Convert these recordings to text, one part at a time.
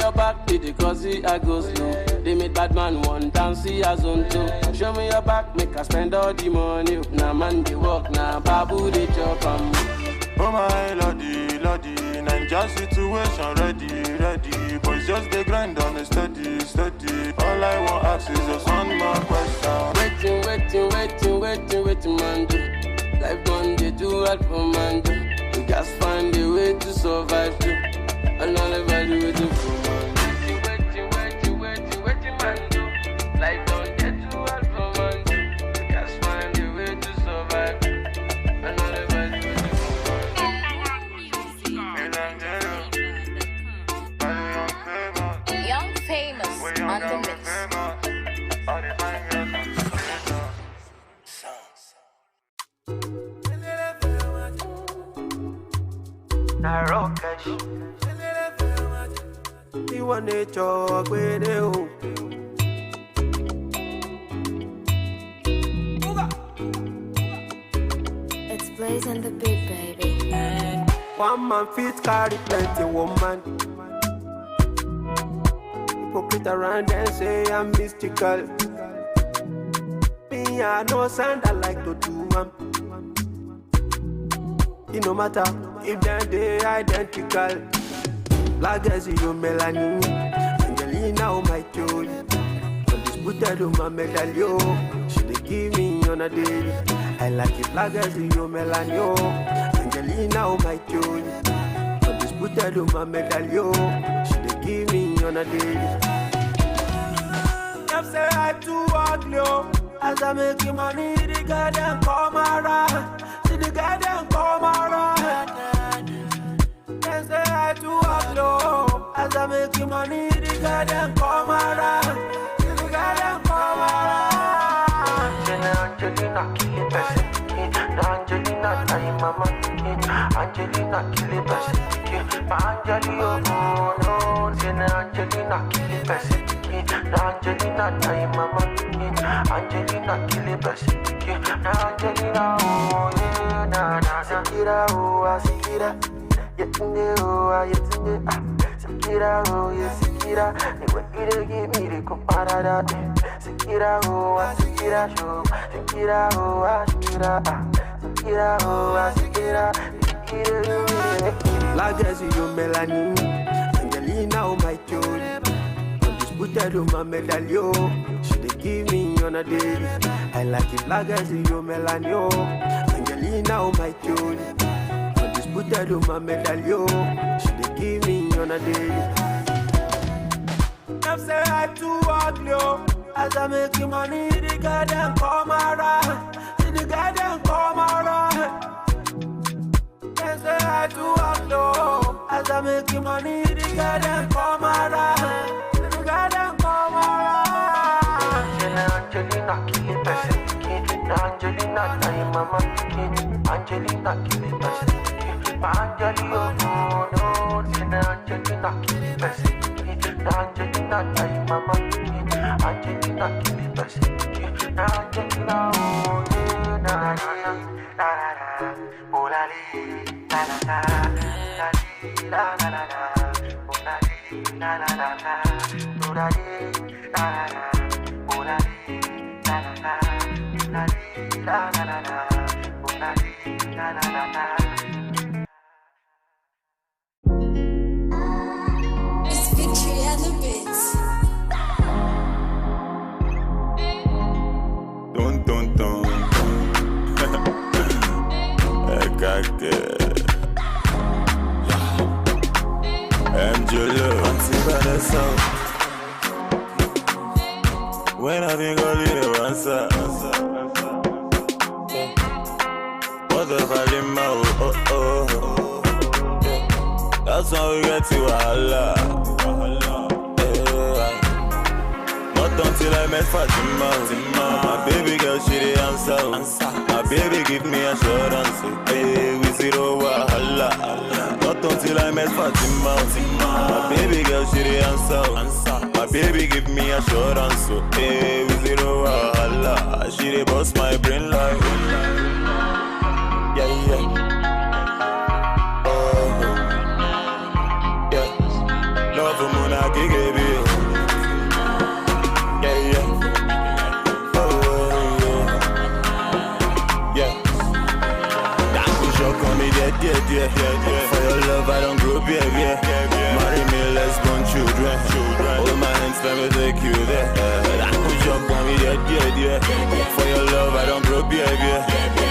your back, it cause I go slow. They made bad man one dance, see a zone two. Show me your back, make I spend all the money. Now man they walk, now babu they chop on me. Oh my lordy, lordy, Ninja situation ready. Boys just they grind on a steady. All I want ask is just one more question. Waiting, man do. Life done they do all for man do. We just find a way to survive too. And all the value we do for man. Waiting, man do. Life done they do all for man do. We just find a way to survive. And all the value we do for man. Young Famous on the mix. You want to talk with you. It's Blaze and the Beat, baby. One man fit carry plenty woman. Hypocrite around and say I'm mystical. Me, I know sound I like to do one. It no matter if they identical. Black as you Melanie, Angelina oh my joy. Undisputed on my medallion. She dey give me on a daily. I like it black as you Melanie, Angelina oh my joy. Undisputed on my medallion. She dey give me on a daily. Them say I too ugly, as I make money, the girl them come around. See the girl them come around. Them say I too ugly, as I make money, the girl them come around. See the girl them come around. Angelina kill it best. Angelina time mama. Angelina kill it best. Angelina no. Angelina kill it best. Angelina time mama. Angelina kill it best. Angelina oh yeah na. Sikira oh sikira. Yetunde oh yetunde. Sikira oh yeah sikira. The way you give me the comparada. Sikira oh sikira show. Sikira oh sikira. Sikira oh sikira. Black as you Melanie, Angelina oh my joy. Undisputed on my medallion. She dey give me on a daily. I like it black as you Melanie, Angelina oh my joy. Undisputed on my medallion. She dey give me on a daily. Them say I too ugly, as I make money, the girl them come around. See the girl them come around. Them say I too ugly, as I make money, the girl them come around. See the girl them come around. Angelina kill it best. Angelina time mama. Angelina kill it best. Angelina no. Angelina kill it best. Angelina time mama. Angelina kill it best. Angelina oh yeah na. Oh la li la la la la la la. Oh la li la la la la. Oh la li la la la. Oh la li la la la. La li la la la la. Oh la li la la la la. It's Victory and the Beats. Dun. MJ Love, anti-bad sound. When I think I'll leave you answer. What the fuck in my oh. That's how we get to Allah. Not until I met Fatima. My baby girl, she the answer. My baby give me assurance. Hey, we zero wahala. Not until I met Fatima. My baby girl, she the answer. My baby give me assurance. Hey, we zero wahala. She the boss my brain like. Yeah. Love for moon muna kikebi. Yeah, yeah. Yeah. For your love, I don't grow beer. Marry me, let's born children. Hold my hands, let me take you there. I could jump on me, yeah. For your love, I don't grow beer.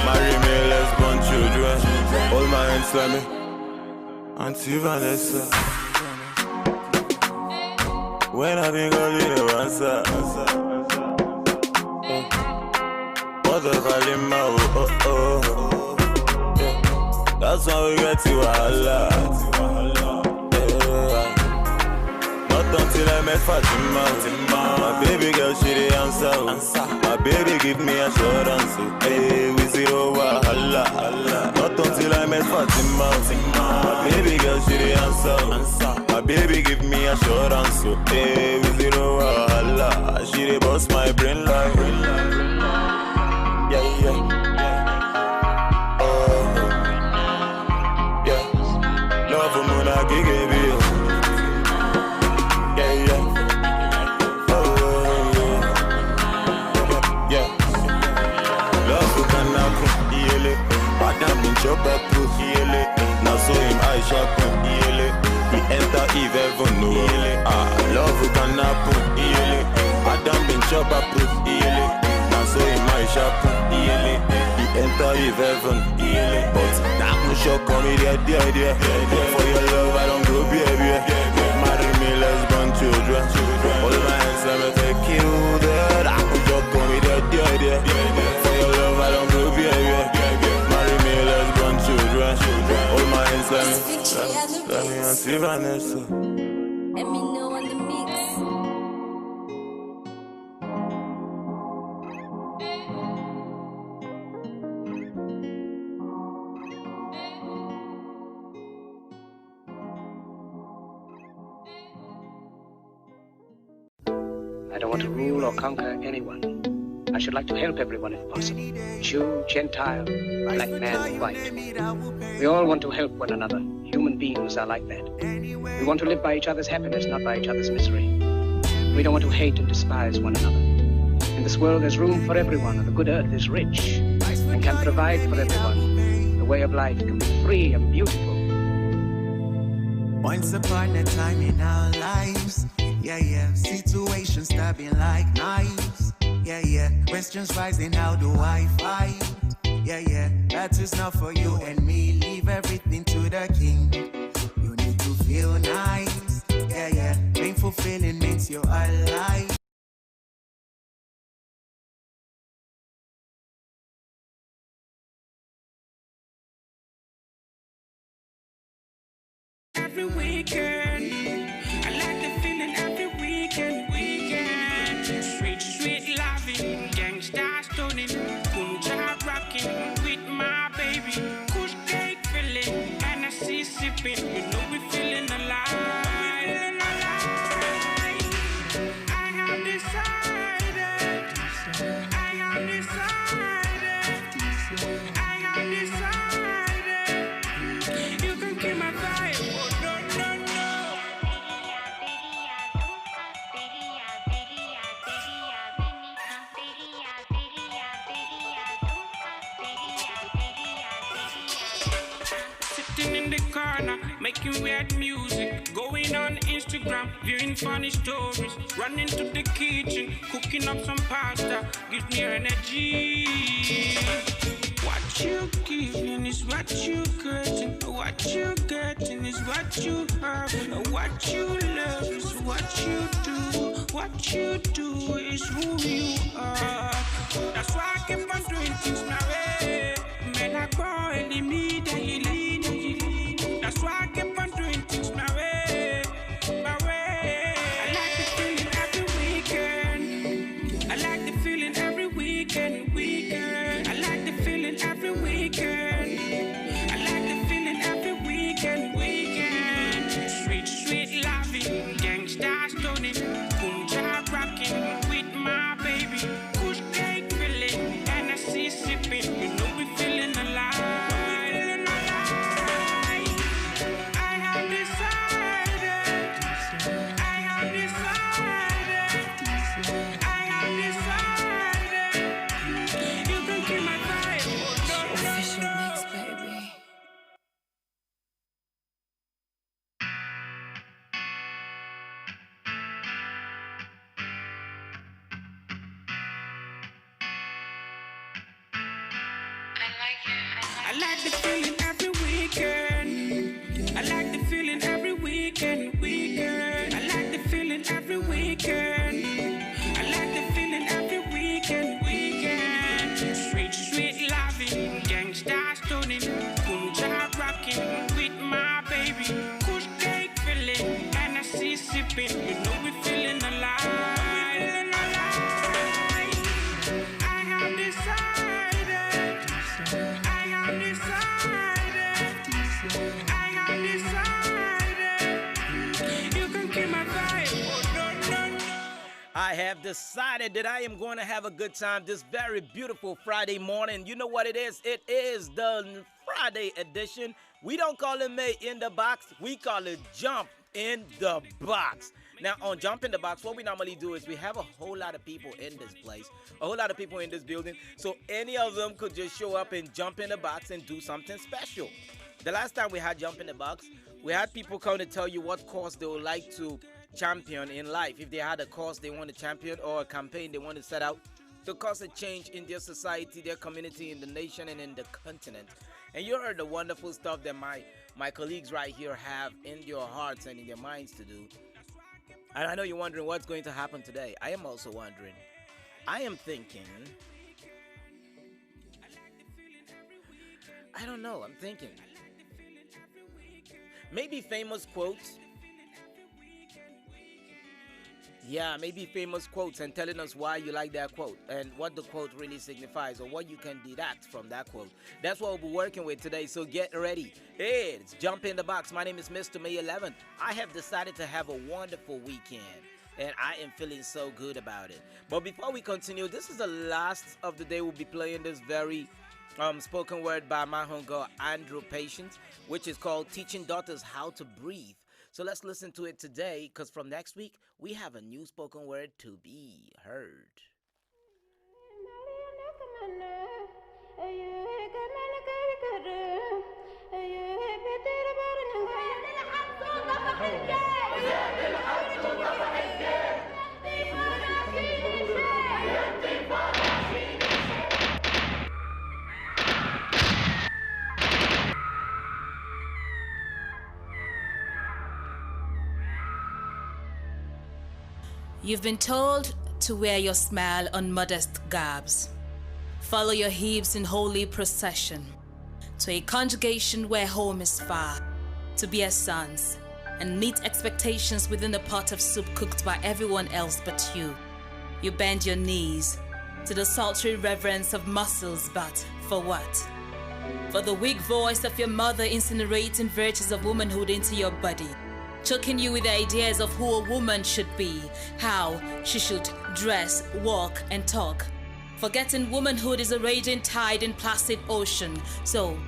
Marry me, let's born children. Hold my hands, let me. Auntie Vanessa. When I think I'll leave the answer. What the hell in my oh. That's why we get to Allah. Not until I met Fatima. My baby girl, she the answer. My baby give me assurance. Hey, we zero wahala. Not until I met Fatima. My baby girl, she the answer. My baby give me assurance. Hey, we zero wahala. She the boss my brain like. Yeah. Chop up proof, now so him I sharpen, he enter Eve heaven, no, love who can happen, Adam been chop up proof, now so him I sharpen, he enter Eve heaven, but now I'm sure come with the idea, for your love I don't grow baby, marry me, let's born children, hold my hands, let me take you there, I'm sure come with the idea, for your love I don't grow baby, hold my hands, let me Auntie Vanessa. Let me know on the mix. I don't want to rule or conquer anyone. I should like to help everyone if possible. Jew, Gentile, black man, white. We all want to help one another. Human beings are like that. We want to live by each other's happiness, not by each other's misery. We don't want to hate and despise one another. In this world there's room for everyone, and the good earth is rich and can provide for everyone. The way of life can be free and beautiful. Once upon a time in our lives, yeah, situations stabbing like knives. Yeah, questions rising, how do I fight? Yeah, that is not for you and me. Leave everything to the king. You need to feel nice. Yeah, painful feeling means you're alive. Every weekend, I like the feeling every weekend. Sweet loving, gangsta stoning, punja rocking with my baby. Kush cake filling, Hennessy sipping, you know we feeling alive. I have decided. You can keep my vibe, oh no. In the corner, making weird music, going on Instagram, viewing funny stories, running to the kitchen, cooking up some pasta, gives me energy. What you giving is what you getting, what you getting is what you have, what you love is what you do is who you are. That's why I keep on doing things my way, man, I grow in me daily. That's why I keep on doing things my way. I like the feeling every weekend. I like the feeling every weekend. I like the feeling every weekend. I like the feeling every weekend. Sweet loving, gangsta stoning, punja rocking with my baby. Kush like the feeling every weekend. I like the feeling every weekend. I like the feeling every weekend. I like the feeling every weekend. Sweet, sweet loving, gangsta stunning, punja rocking with my baby. Kush cake filling, Hennessy sipping. You know we feeling alive. I have decided that I am going to have a good time this very beautiful Friday morning. You know what it is? It is the Friday edition. We don't call it May in the Box. We call it Jump in the Box. Now, on Jump in the Box, what we normally do is we have a whole lot of people in this place, a whole lot of people in this building, so any of them could just show up and jump in the box and do something special. The last time we had Jump in the Box, we had people come to tell you what cause they would like to champion in life. If they had a cause they want to champion or a campaign they want to set out to cause a change in their society, their community, in the nation, and in the continent. And you heard the wonderful stuff that my colleagues right here have in their hearts and in their minds to do. And I know you're wondering what's going to happen today. I am also wondering. I am thinking, I don't know, I'm thinking maybe famous quotes. Yeah, maybe famous quotes, and telling us why you like that quote and what the quote really signifies or what you can deduct from that quote. That's what we'll be working with today, so get ready. Hey, it's Jump in the Box. My name is Mr. May 11. I have decided to have a wonderful weekend, and I am feeling so good about it. But before we continue, this is the last of the day we'll be playing this very spoken word by my homegirl Andrew Patience, which is called Teaching Daughters How to Breathe. So let's listen to it today, because from next week, we have a new spoken word to be heard. You've been told to wear your smile on modest garbs. Follow your hips in holy procession to a conjugation where home is far, to be as sons and meet expectations within a pot of soup cooked by everyone else but you. You bend your knees to the sultry reverence of muscles, but for what? For the weak voice of your mother incinerating virtues of womanhood into your body, choking you with the ideas of who a woman should be, how she should dress, walk, and talk. Forgetting womanhood is a raging tide in placid ocean. So,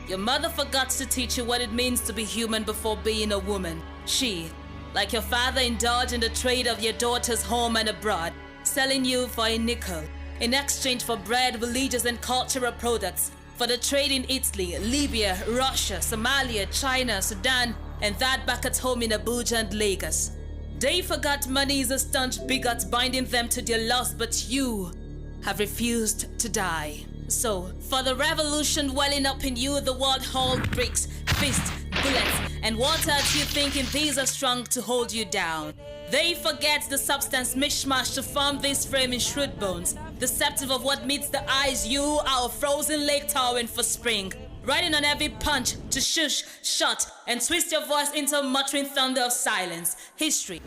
your mother forgot to teach you what it means to be human before being a woman. She, like your father, indulged in the trade of your daughter's home and abroad, selling you for a nickel, in exchange for bread, religious, and cultural products, for the trade in Italy, Libya, Russia, Somalia, China, Sudan, and that back at home in Abuja and Lagos. They forgot money is a staunch bigot binding them to their lust, but you have refused to die. So, for the revolution welling up in you, the world hauled bricks, fists, bullets, and water at you thinking these are strong to hold you down. They forget the substance mishmash to form this frame in shrewd bones, deceptive of what meets the eyes. You are a frozen lake towering for spring, riding on every punch to shush, shut, and twist your voice into a muttering thunder of silence. History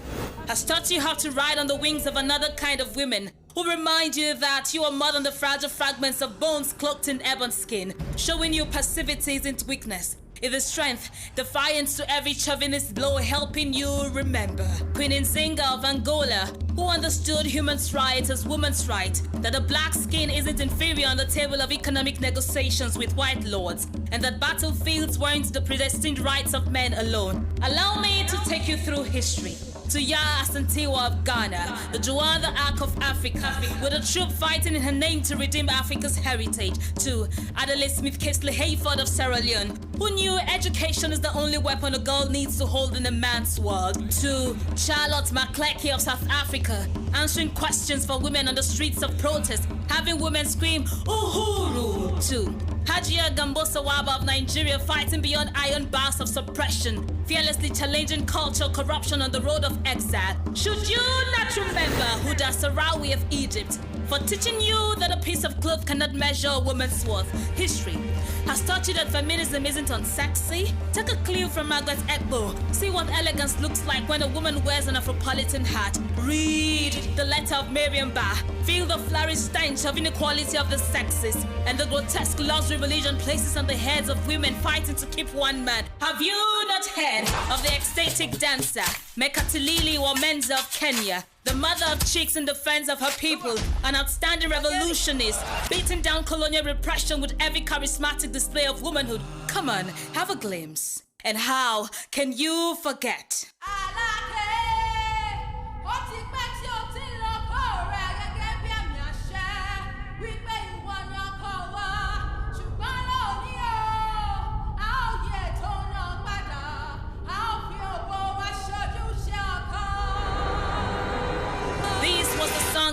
has taught you how to ride on the wings of another kind of women, who remind you that you are more than the fragile fragments of bones cloaked in ebon skin, showing you passivity isn't weakness. It is strength, defiance to every chauvinist blow, helping you remember Queen Nzinga of Angola, who understood human's right as woman's right, that the black skin isn't inferior on the table of economic negotiations with white lords, and that battlefields weren't the predestined rights of men alone. Allow me to take you through history. to Yaa Asantewaa of Ghana, the Joanne the Ark of Africa, with a troop fighting in her name to redeem Africa's heritage, to Adelaide Smith Casely Hayford of Sierra Leone, who knew education is the only weapon a girl needs to hold in a man's world, to Charlotte McClurky of South Africa, answering questions for women on the streets of protest, having women scream, Uhuru, to Hajia Gambosa Waba of Nigeria, fighting beyond iron bars of suppression, fearlessly challenging cultural corruption on the road of exile. Should you not remember Huda Sarawi of Egypt for teaching you that a piece of cloth cannot measure a woman's worth? History has taught you that feminism isn't unsexy. Take a clue from Margaret Ekbo. See what elegance looks like when a woman wears an Afropolitan hat. Read the letter of Miriam Ba. Feel the flourish stench of inequality of the sexes and the grotesque luxury religion places on the heads of women fighting to keep one man. Have you not heard of the ecstatic dancer Mekatilili Wamenza of Kenya, the mother of chicks in defense of her people, an outstanding revolutionist, beating down colonial repression with every charismatic display of womanhood? Come on, have a glimpse. And how can you forget?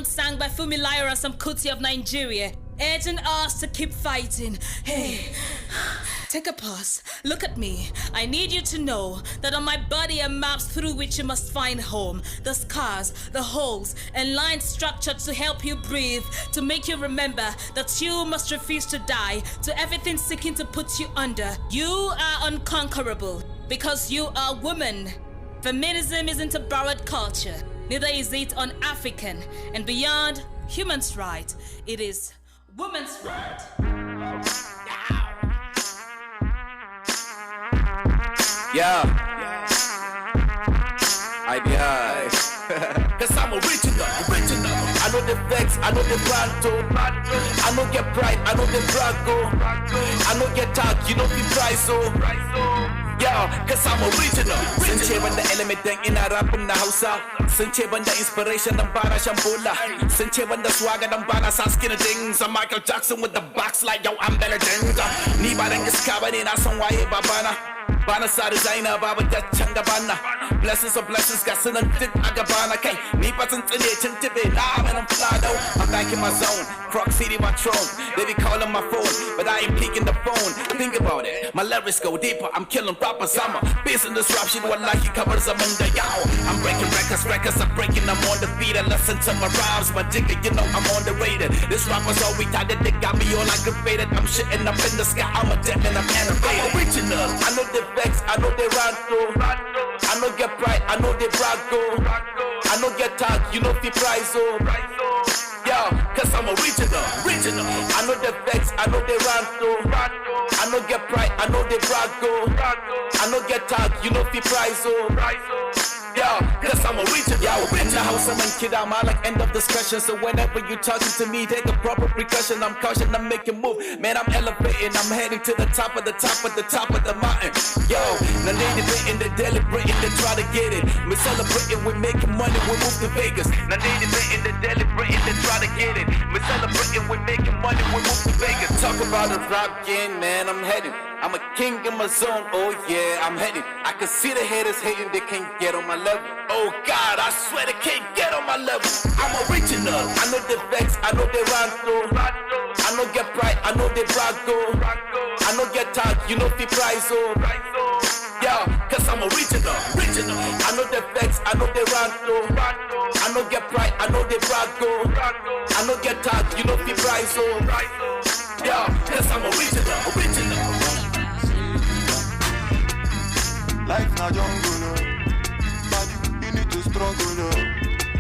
Sang by Funmilayo Ransome-Kuti of Nigeria, urging us to keep fighting. Hey, take a pause. Look at me. I need you to know that on my body are maps through which you must find home. The scars, the holes, and lines structured to help you breathe, to make you remember that you must refuse to die to everything seeking to put you under. You are unconquerable because you are woman. Feminism isn't a borrowed culture. Neither is it un-African, and beyond human's right, it is woman's right. Yeah. IBI. Cause I'm original. I know the flex, I know the banto. I know get pride, I know the brago. I know get talk, you know the price, so. Yeah, cause I'm original. Sun ce banda element dan ina rapping na Hausa. Sun ce banda inspiration dan bana shan bola. Sun ce banda swagger dan bana sa skinny things. I'm Michael Jackson with the box like yo, I'm better than ni ba dan iska bane na san waye babana. Bana sa designer babu da can gabana. Blessings of blessings got sunan duk a gabana. Kai ni fa tun tsine cin tibe na man I'm fly though. I'm back in my zone. Croc City my throne. They be calling my phone, but I ain't picking the phone. Think about it. My lyrics go deeper. I'm killing rappers. I'm a beast in this rap shit. Wallahi covers them under yow. I'm breaking records. I'm breaking them on the beat. And listen to my rhymes. My digger, you know I'm underrated. This rapper's all retarded. They got me all aggravated. I'm shitting up in the sky. I'm a dead and I'm animated. I'm original. I know the vex. I know they run through. I know get pride. I know they brago. I know get talk. You know the price. Oh. Yeah, cause I'm original. I know the vex, I know they run through. I know get pride, I know they brago. I know get talk, you know the price, oh. Yeah, cause I'm original. In the house, I'm in kid, I'm like end of discussion. So whenever you talking to me, take a proper precaution. I'm caution, I'm making move. Man, I'm elevating, I'm heading to the top of the mountain. Yo, now they debating, they deliberating, they try to get it. We celebrating, we making money, we move to Vegas. Now they debating, they deliberating, they try to get it. We celebrating, we making money, we move to Vegas. Talk about the rap game, man, I'm heading. I'm a king in my zone, oh yeah, I'm heading. I can see the haters hating, they can't get on my level. Oh God, I swear they can't get on my level. I'm original, I know the vex, I know they run through. I know get pride, I know they brago. I know get talk, you know the price, oh. Yeah, cause I'm original. I know the vex, I know they run through. I know get pride, I know they brago. I know get talk, you know the price, oh. Yeah, cause I'm original. Life na jungle, no. Body, you need to struggle, no.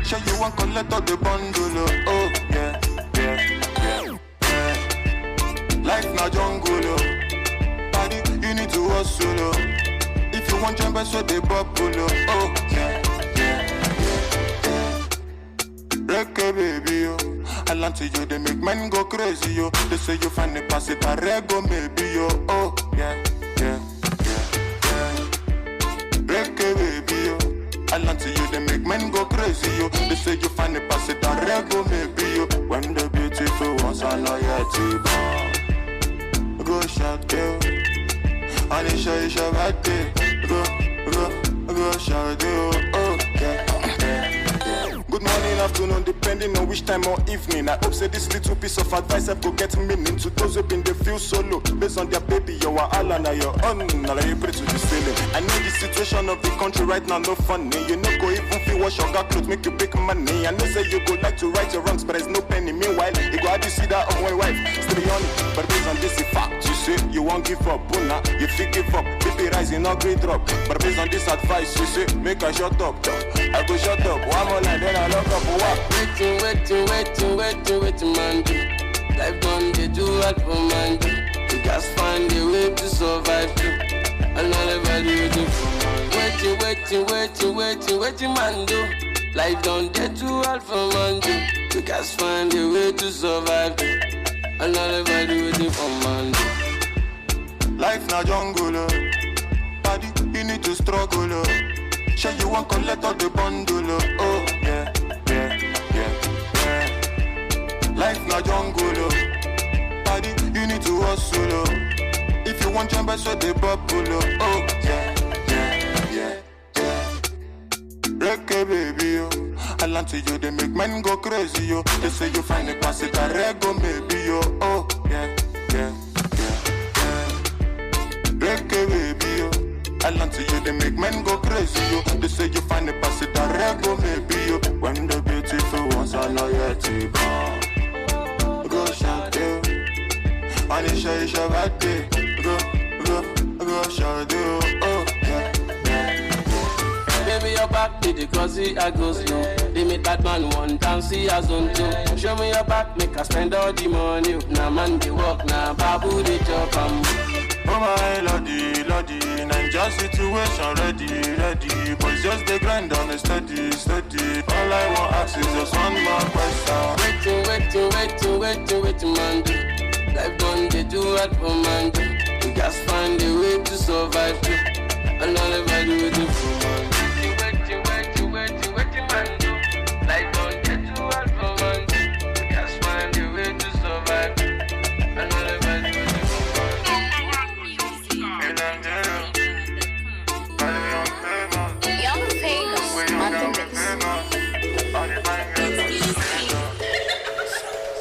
Show you one collect all the bundle, no. Oh, yeah. Life na jungle, no. Body, you need to hustle, no. If you want jump, so they bubble, no. Oh, yeah. Reggae, baby, yo. I land to you, they make men go crazy, yo. They say you find the pass it, a rego, maybe, yo. Oh, yeah. Reggae, baby, yo. I land to you, they make make men go crazy, yo. They say you find it, pass it, and rego maybe, yo. When the beautiful ones are not yet born. Go shout, yo. And it's your birthday. Go shout, yo. Oh, yeah. Good morning, afternoon, depending on which time or evening. I hope say this little piece of advice I go get meaning to those who been they feel solo. Based on their baby, you are all and your own. Now you pray to the ceiling. I know the situation of the country right now no funny. You know go even feel wash your got clothes, make you big money. I know say you go like to right your wrongs, but there's no penny. Meanwhile, you go how do you see that of my wife? Still be on it, but based on this fact, you say you won't give up. Buna, you feel give up. Baby rising, not great drop. But based on this advice, you say make I shut up. I go shut up. One more line, then I lock up for what? Waiting, man, do. Life done, they do what for man, do. You guys find a way to survive, too. And all everybody do. Waiting, man, do. Life done, they do what for man, do. You guys find a way to survive, too. And all everybody do for man, do. Life na jungle, body, you need to struggle, Sure you want collect all the bundle, oh, yeah. Life na jungle, body, you need to hustle, If you want jump, so the bubble, oh, yeah. Reggae baby, yo. I land to you, they make men go crazy, yo. They say you find the pass it, I rego maybe, yo, oh, yeah. Reggae baby, yo. I land to you, they make men go crazy, yo. They say you find the pass it, I rego maybe, yo. When the beautiful ones are not yet born. Go shout, yo. And it's your birthday. Go shout, yo. Oh, yeah. Baby, your back to the crazy, I go slow. They make that man one dance, see as on two. Show me your back, make us spend all the money. Now man, they walk, now babu, they chop and oh my lordy, Ninja situation ready. Boys just the grind on the steady. All I want ask is just one more question. Waiting, man, do. Life done, they do what for man, do. You guys find a way to survive, too. And all everybody will do for man. Waiting, man, do. Life done, they do what for man, do. You guys find a way to survive, too. And all everybody will do for man. Young famous,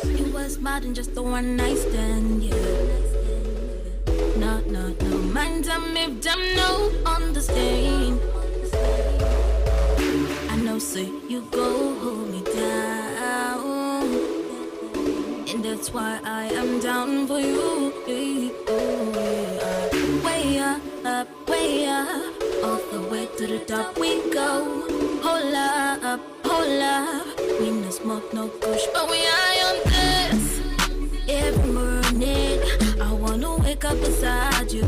It was more than just the one night stand, yeah. No, mind them if them no understand. I know, say you go hold me down, and that's why I am down for you. Way up, all the way to the top we go. Hold up, we no smoke, no push, but we eye on this. Every morning, I wanna wake up beside you.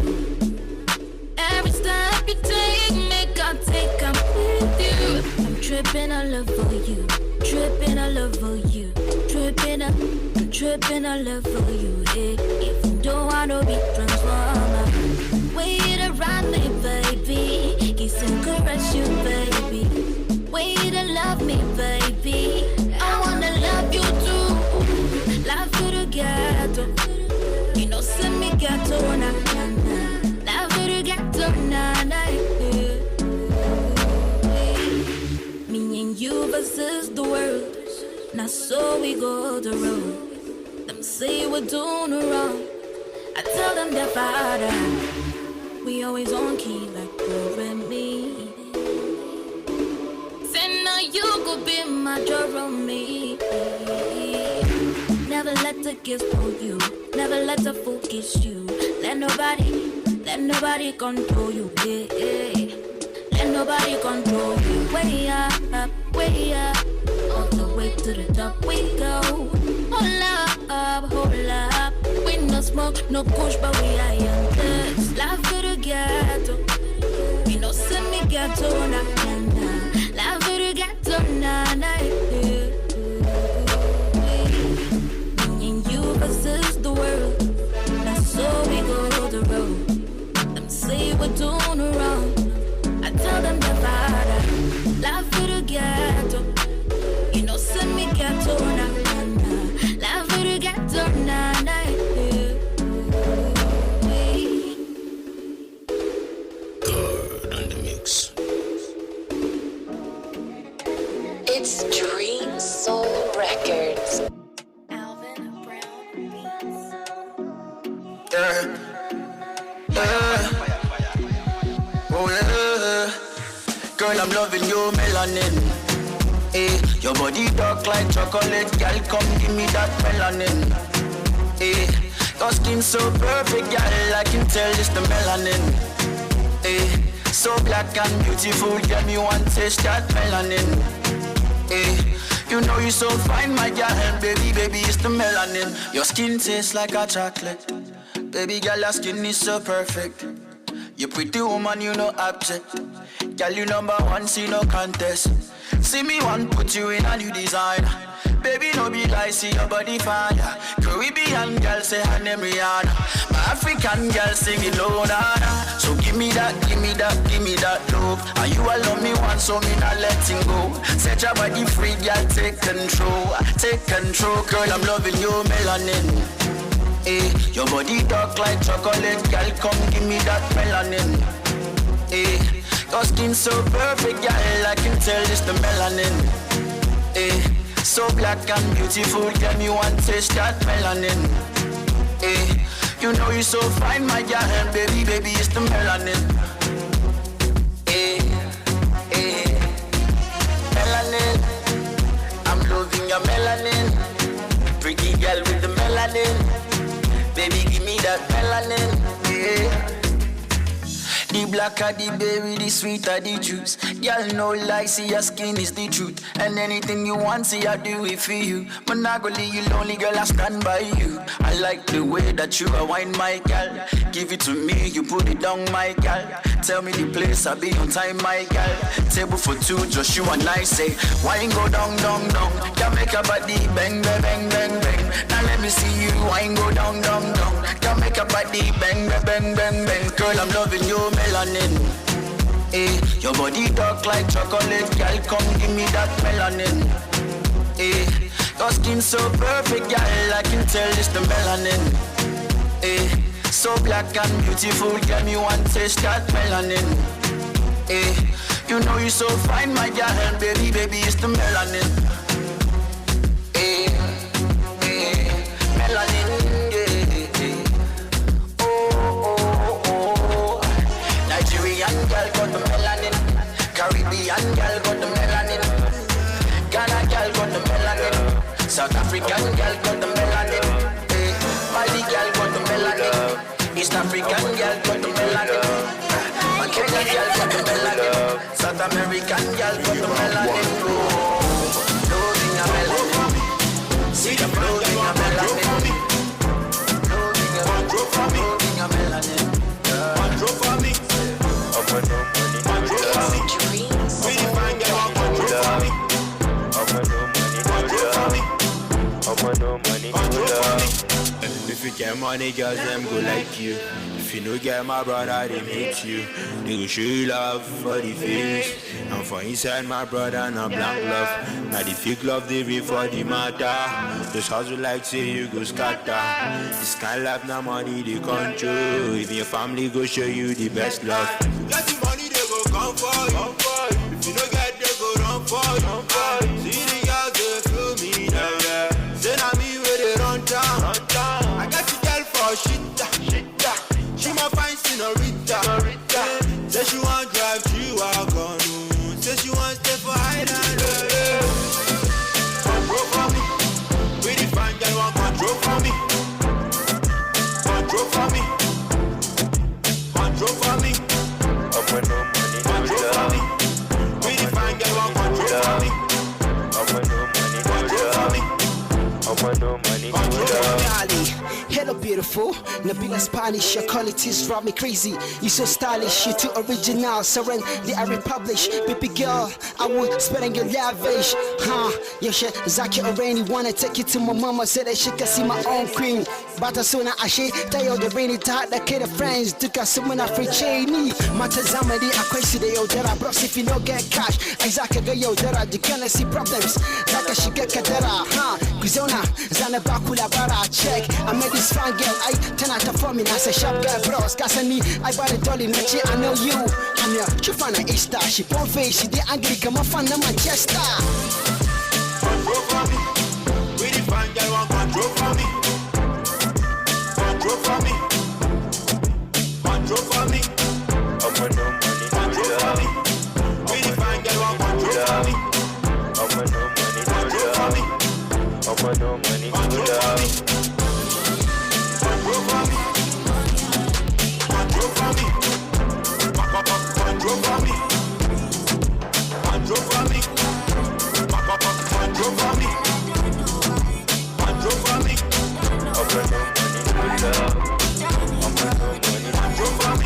Every step you take, make I take, I'm with you. I'm tripping, I love for you. Tripping, I love for you. I'm tripping, I love for you. Yeah. If you don't wanna be transformer, way to ride me, baby. Kiss and caress you, baby. Way to love me, baby. I wanna love you too. Love to the ghetto. You know, send me ghetto, na. Love to the ghetto, na. Me and you versus the world. Now so we go the road. Them say we're doing wrong. I tell them they're father. We always on key like you and me. Say now you could be my Jeremy. Never let the kiss pull you. Never let the fool kiss you. Let nobody control you. Yeah. Let nobody control you. Way up. All the way to the top we go. Hold up. We no smoke, no push, but we are this. Love to the ghetto. We no send me ghetto, na. Love to the ghetto, na. Me and you versus the world. That's so we go the road. Them say we're doing wrong. I tell them they're father. Love to the ghetto. It's Dream Soul Records. Oh yeah, girl, I'm loving your melanin. Eh, your body dark like chocolate, girl, come give me that melanin. Eh, your skin so perfect, girl, I can tell it's the melanin. Eh, so black and beautiful, girl, me want to taste that melanin. Eh, you know you so fine, my girl, baby, it's the melanin. Your skin tastes like a chocolate. Baby girl, your skin is so perfect. You pretty woman, you no object. Girl, you number one, see no contest. See me one, put you in a new design. Baby, no be lie, see your body fine. Caribbean girl, say her name Rihanna. My African girl, sing it low, nana. So give me that love. And you alone me one, so me not letting go. Set your body free, girl, take control. Girl, I'm loving your melanin. Eh, your body dark like chocolate, girl, come give me that melanin. Eh, your skin so perfect, girl, I can tell it's the melanin. Eh, so black and beautiful, girl, me want to taste that melanin. Eh, you know you so fine, my girl, baby, it's the melanin. Melanin, I'm loving your melanin. Pretty girl with the melanin. Baby, give me that melanin, yeah. The blacker the berry, the sweeter the juice. Girl, no lie, see your skin is the truth. And anything you want, see I do it for you. But not gonna leave you lonely, girl, I stand by you. I like the way that you wine, my girl. Give it to me, you put it down, my girl. Tell me the place, I'll be on time, my girl. Table for two, just you and I say, wine go down. Can make a body bang, bang, bang, bang, bang. Now let me see you, wine go down. Can make a body bang, bang, bang, bang, bang. Girl, I'm loving your melanin. Eh, your body dark like chocolate, girl, come give me that melanin. Eh, your skin so perfect, girl, I can tell it's the melanin. Eh, so black and beautiful, girl, me want to taste that melanin. Eh, you know you so fine, my girl, baby, it's the melanin. Melanin, yeah. Oh. Nigerian girl got the melanin. Caribbean girl got the melanin. Ghana girl got the melanin. South African girl got the melanin. Mali girl got the melanin. East African girl got the melanin. Kenya girl got the melanin. South American girl got the melanin. Loving a melanin. See the loving a melanin. Loving a melanin. Control for me. Control for me. Really fine girl, control for me. Control for me. Control for me. If you get money, girls, them go like you. If you no get my brother, they hate you. They go show you love for the face. And for inside my brother, no blank love. Now the fake love, they be for the matter. Just hustle like say you go scatter. This kind of life, now money, they control. Even your family go show you the best love. Get the money, they go come for you. If you no get, they go run for you. See the girls, they feel me now. Say now me where they run down. I got the girl for shit. She my fine senorita. Say she want drive G-Wagon. Say she want stay for Highland. Control for me. Pretty fine girl want control for me. Control for me. Control for me. Control for me. Pretty fine girl want control for me. Control for me. Hello beautiful, Nabila Spanish, your qualities drive me crazy. You so stylish, you too original, serenely I republish. Baby girl, I will spend on your lavish. Yeah shit, Zaki already wanna take you to my mama, said that she can see my own queen. But as soon as I say, they all the rainy tide, the kid of friends, took us someone I free chainy. Matazamadi, I question the yo that I brought if you don't get cash. Exactly, yo that I can't see problems. Like I should get Kadera, Grizona, Zana. Sana bakula bara check. I met this fine girl, I turn out to form me as a sharp girl bros. Cause me, I bought a dolly nachi, I know you. I'm your Chufana Easter. She born face, she did angry, come on, fan Manchester. Control for me. Really fine girl want control for me. Control for me. Control for me. Control for me. Really fine girl want control for me. Control for me. Control for me. Control for me. Control for me. Control for me. Control for me. Control for me. Control for me. Control for me.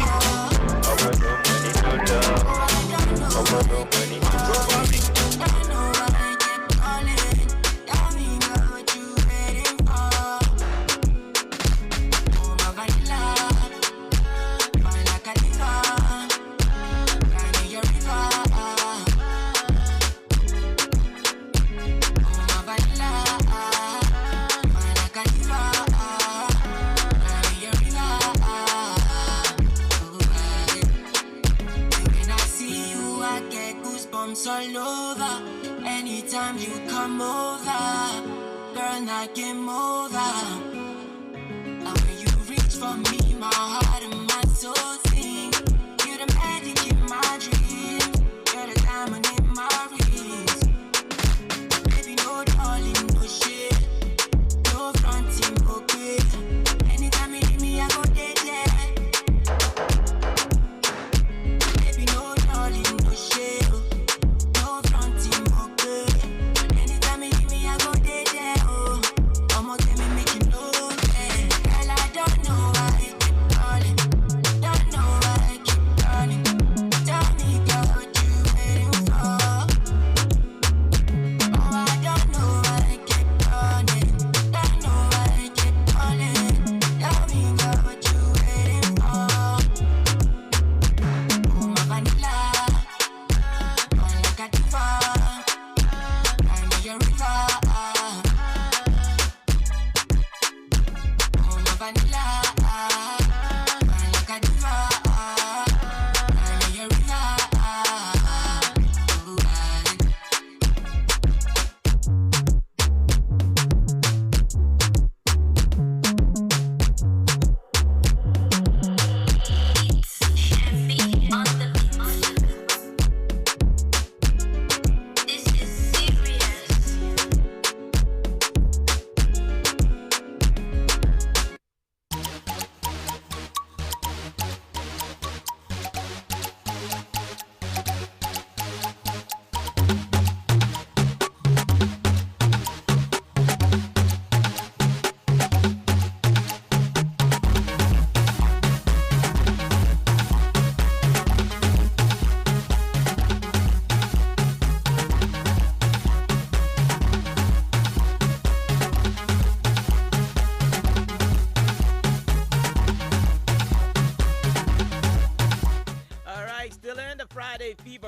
All over, anytime you come over, girl, not game over. And when you reach for me, my heart and my soul sing. You're the magic in my dreams, you're the diamond in my rings. Baby, no darling, no shit, no fronting, no quit. Anytime you need me, I go there. Baby, no darling, no shit.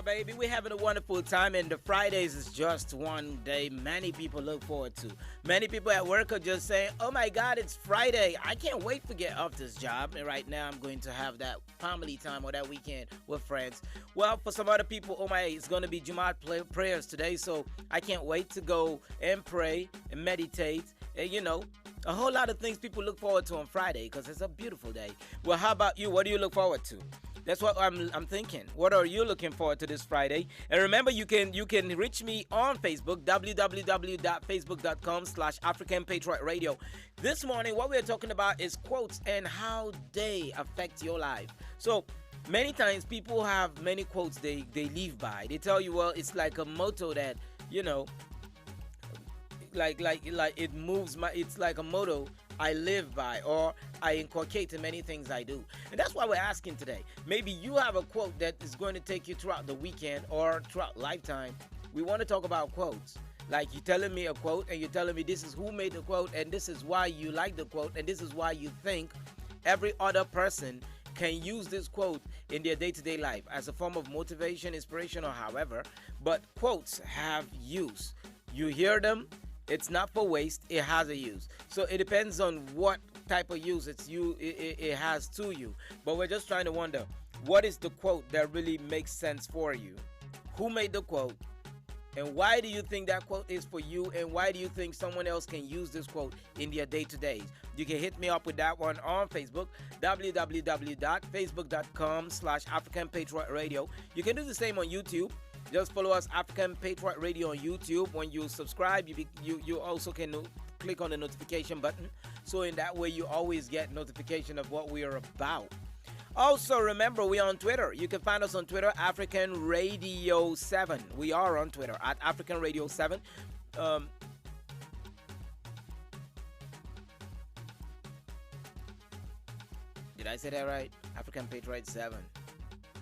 Baby, we're having a wonderful time, and the Fridays is just one day many people look forward to. Many people at work are just saying, oh my God, it's Friday. I can't wait to get off this job. And right now I'm going to have that family time or that weekend with friends. Well, for some other people, oh my, it's going to be Jumat prayers today. So I can't wait to go and pray and meditate. And you know, a whole lot of things people look forward to on Friday because it's a beautiful day. Well, how about you? What do you look forward to? That's what I'm thinking. What are you looking forward to this Friday? And remember, you can reach me on Facebook, www.facebook.com/African Patriot Radio. This morning, what we're talking about is quotes and how they affect your life. So many times people have many quotes they live by. They tell you, well, it's like a motto that, you know, like it moves my, it's like a motto I live by, or I inculcate in many things I do. And that's why we're asking today. Maybe you have a quote that is going to take you throughout the weekend or throughout lifetime. We want to talk about quotes. Like you're telling me a quote and you're telling me this is who made the quote and this is why you like the quote and this is why you think every other person can use this quote in their day-to-day life as a form of motivation, inspiration, or however. But quotes have use. You hear them, It's not for waste. It has a use. So it depends on what type of use it has to you. But we're just trying to wonder, what is the quote that really makes sense for you? Who made the quote? And why do you think that quote is for you? And why do you think someone else can use this quote in their day-to-days? You can hit me up with that one on Facebook, www.facebook.com/African Patriot Radio. You can do the same on YouTube. Just follow us, African Patriot Radio on YouTube. When you subscribe, you also can click on the notification button. So in that way, you always get notification of what we are about. Also, remember, we're on Twitter. You can find us on Twitter, African Radio 7. We are on Twitter at African Radio 7. Did I say that right? African Patriot 7.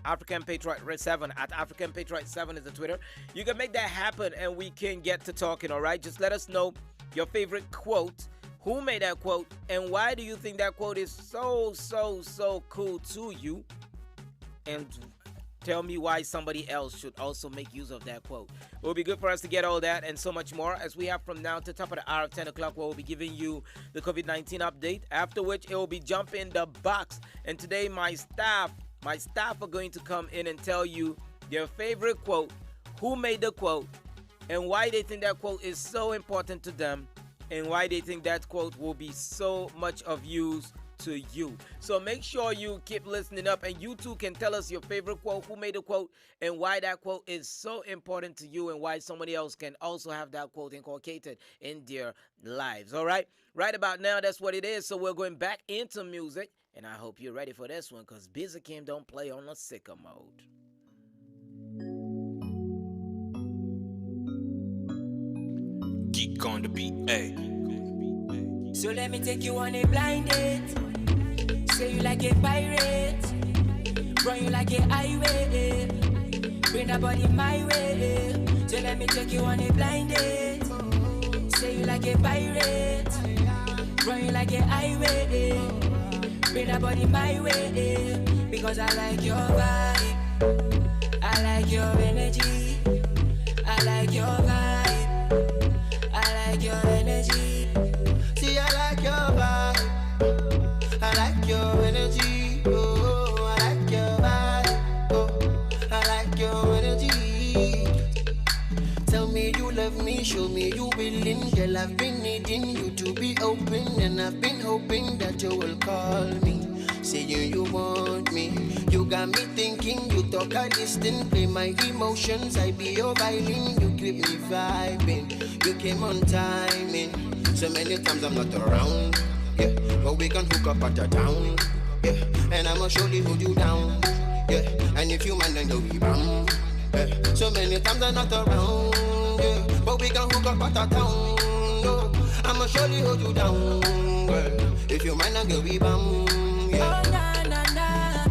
African Patriot 7 at African Patriot 7 is the Twitter. You can make that happen and we can get to talking, all right? Just let us know your favorite quote. Who made that quote, and why do you think that quote is so cool to you? And tell me why somebody else should also make use of that quote. It will be good for us to get all that and so much more as we have from now to top of the hour of 10 o'clock, where we'll be giving you the COVID-19 update, after which it will be Jump in the Box. And today my staff are going to come in and tell you their favorite quote, who made the quote, and why they think that quote is so important to them, and why they think that quote will be so much of use to you. So make sure you keep listening up, and you too can tell us your favorite quote, who made the quote, and why that quote is so important to you, and why somebody else can also have that quote inculcated in their lives. All right? Right about now, that's what it is. So we're going back into music, and I hope you're ready for this one, because Busy Kim don't play on a sicko mode. Geek on the beat, hey. So let me take you on a blind date. Say you like a pirate, run you like a highway, bring that body my way. So let me take you on a blind date. Say you like a pirate, run you like a highway, bring that body my way. Because I like your vibe, I like your energy, I like your vibe, I like your energy. See, I like your vibe, I like your energy, oh, I like your vibe, oh, I like your energy. Tell me you love me, show me you willing, girl, I've been needing you to be open, and I've been hoping that you will call me, saying you want me. You got me thinking, you talk, I listen, play my emotions, I be your violin, you keep me vibing, you came on timing. So many times I'm not around, yeah, but we can hook up at the town, yeah, and I'ma surely hold you down, yeah, and if you mind then go rebound, yeah. So many times I'm not around, yeah, but we can hook up at the town, no, I'ma surely hold you down, girl, if you mind then go rebound, yeah. Oh na na na,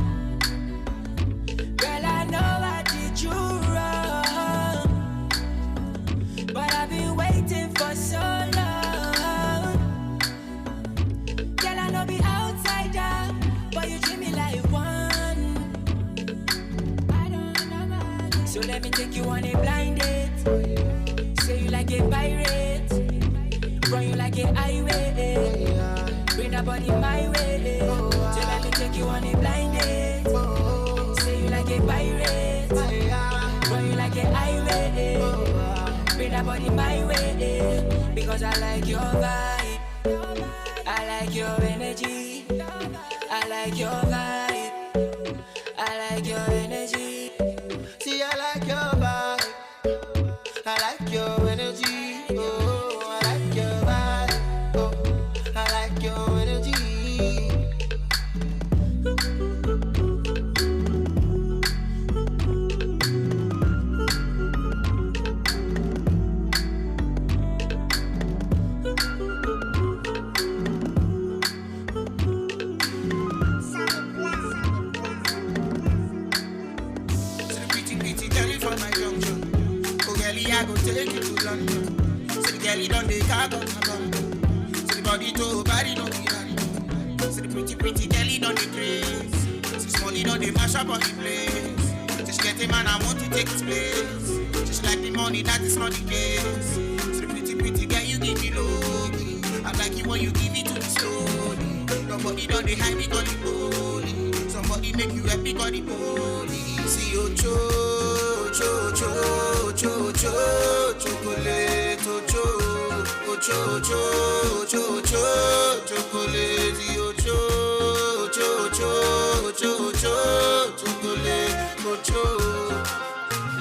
girl I know I did you wrong, but I've been waiting for so long. Be outsider, but you treat me like one. I don't know. So let me take you on a blind date. Say you like a pirate, run you like a highway, bring that body my way. So let me take you on a blind date. Say you like a pirate, run you like a highway, bring that body my way. Because I like your vibe, I like your energy, I like your vibe, I like your energy. See, I like your vibe, I like your energy, oh, I like your vibe, oh, I like your energy. I go take you to London. See the girl, you done the car, go. See the body to body, no be run. See the pretty girl, you done the craze. See the money, done the mash up on the place. Just get a man, I want to take his place. Just like the money, that is not the case. See the pretty girl, you give Somebody done the high because the police. Somebody make you happy because the police. See you chocolate, chocolate, you chocolate,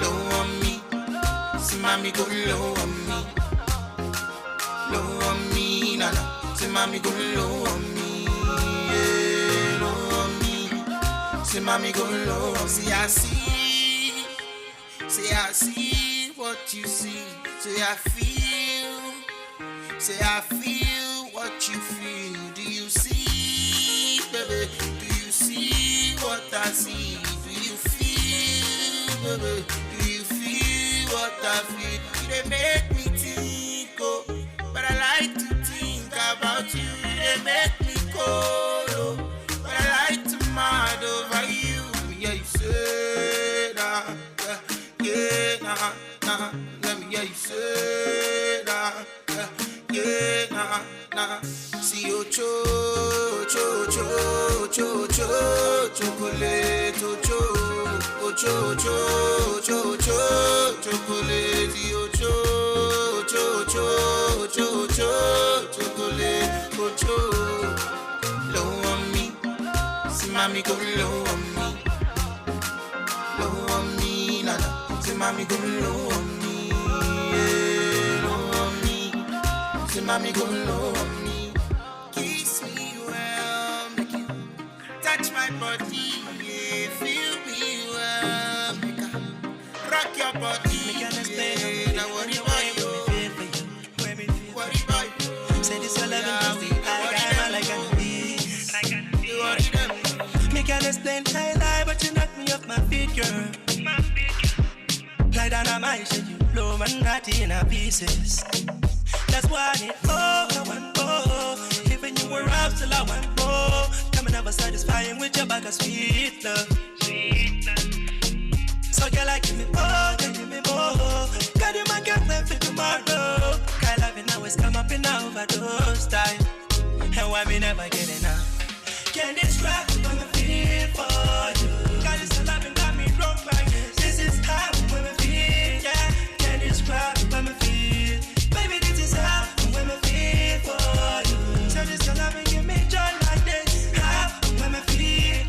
low on me, see mommy go low on me, low on me, nana, see mommy go low on me, yeah, low on me, see mommy go low on me. See I see what you see, say I feel what you feel. Do you see, baby? Do you see what I see? Do you feel, baby? Do you feel what I feel? They make me think, oh, but I like to think about you. They make me cold, oh, but I like to mad over you. Yeah, you say that, yeah, nah. Let me hear you say that. Yeah, nah. See you chocolate, chocolate, you chocolate, low on me. See mommy go low on me, low on me, nana. See mommy go low on me, yeah, low on me. See mommy go low on me. Kiss me well, make you touch my body, yeah, feel me well, make I rock your body, yeah. Now worry about you, worry about you. Say this all love and I like a beast. You worry them. Me can explain I lie, but you knock me off my feet, girl. Lie down on my shit, you blow my natty in pieces. That's why I need I want more. Even you were up till I want more. Coming up satisfying with your back of sweet love. So girl, like give me more, give me more. Got you my girlfriend for tomorrow. Kind of loving always come up in overdose time. And why me never get enough? Can't describe what I feel for you. Got this loving got me drunk like this. This is how women feel, yeah. Can't describe what I feel. Baby, this is how women feel for you. So this loving give me joy like this. How women feel.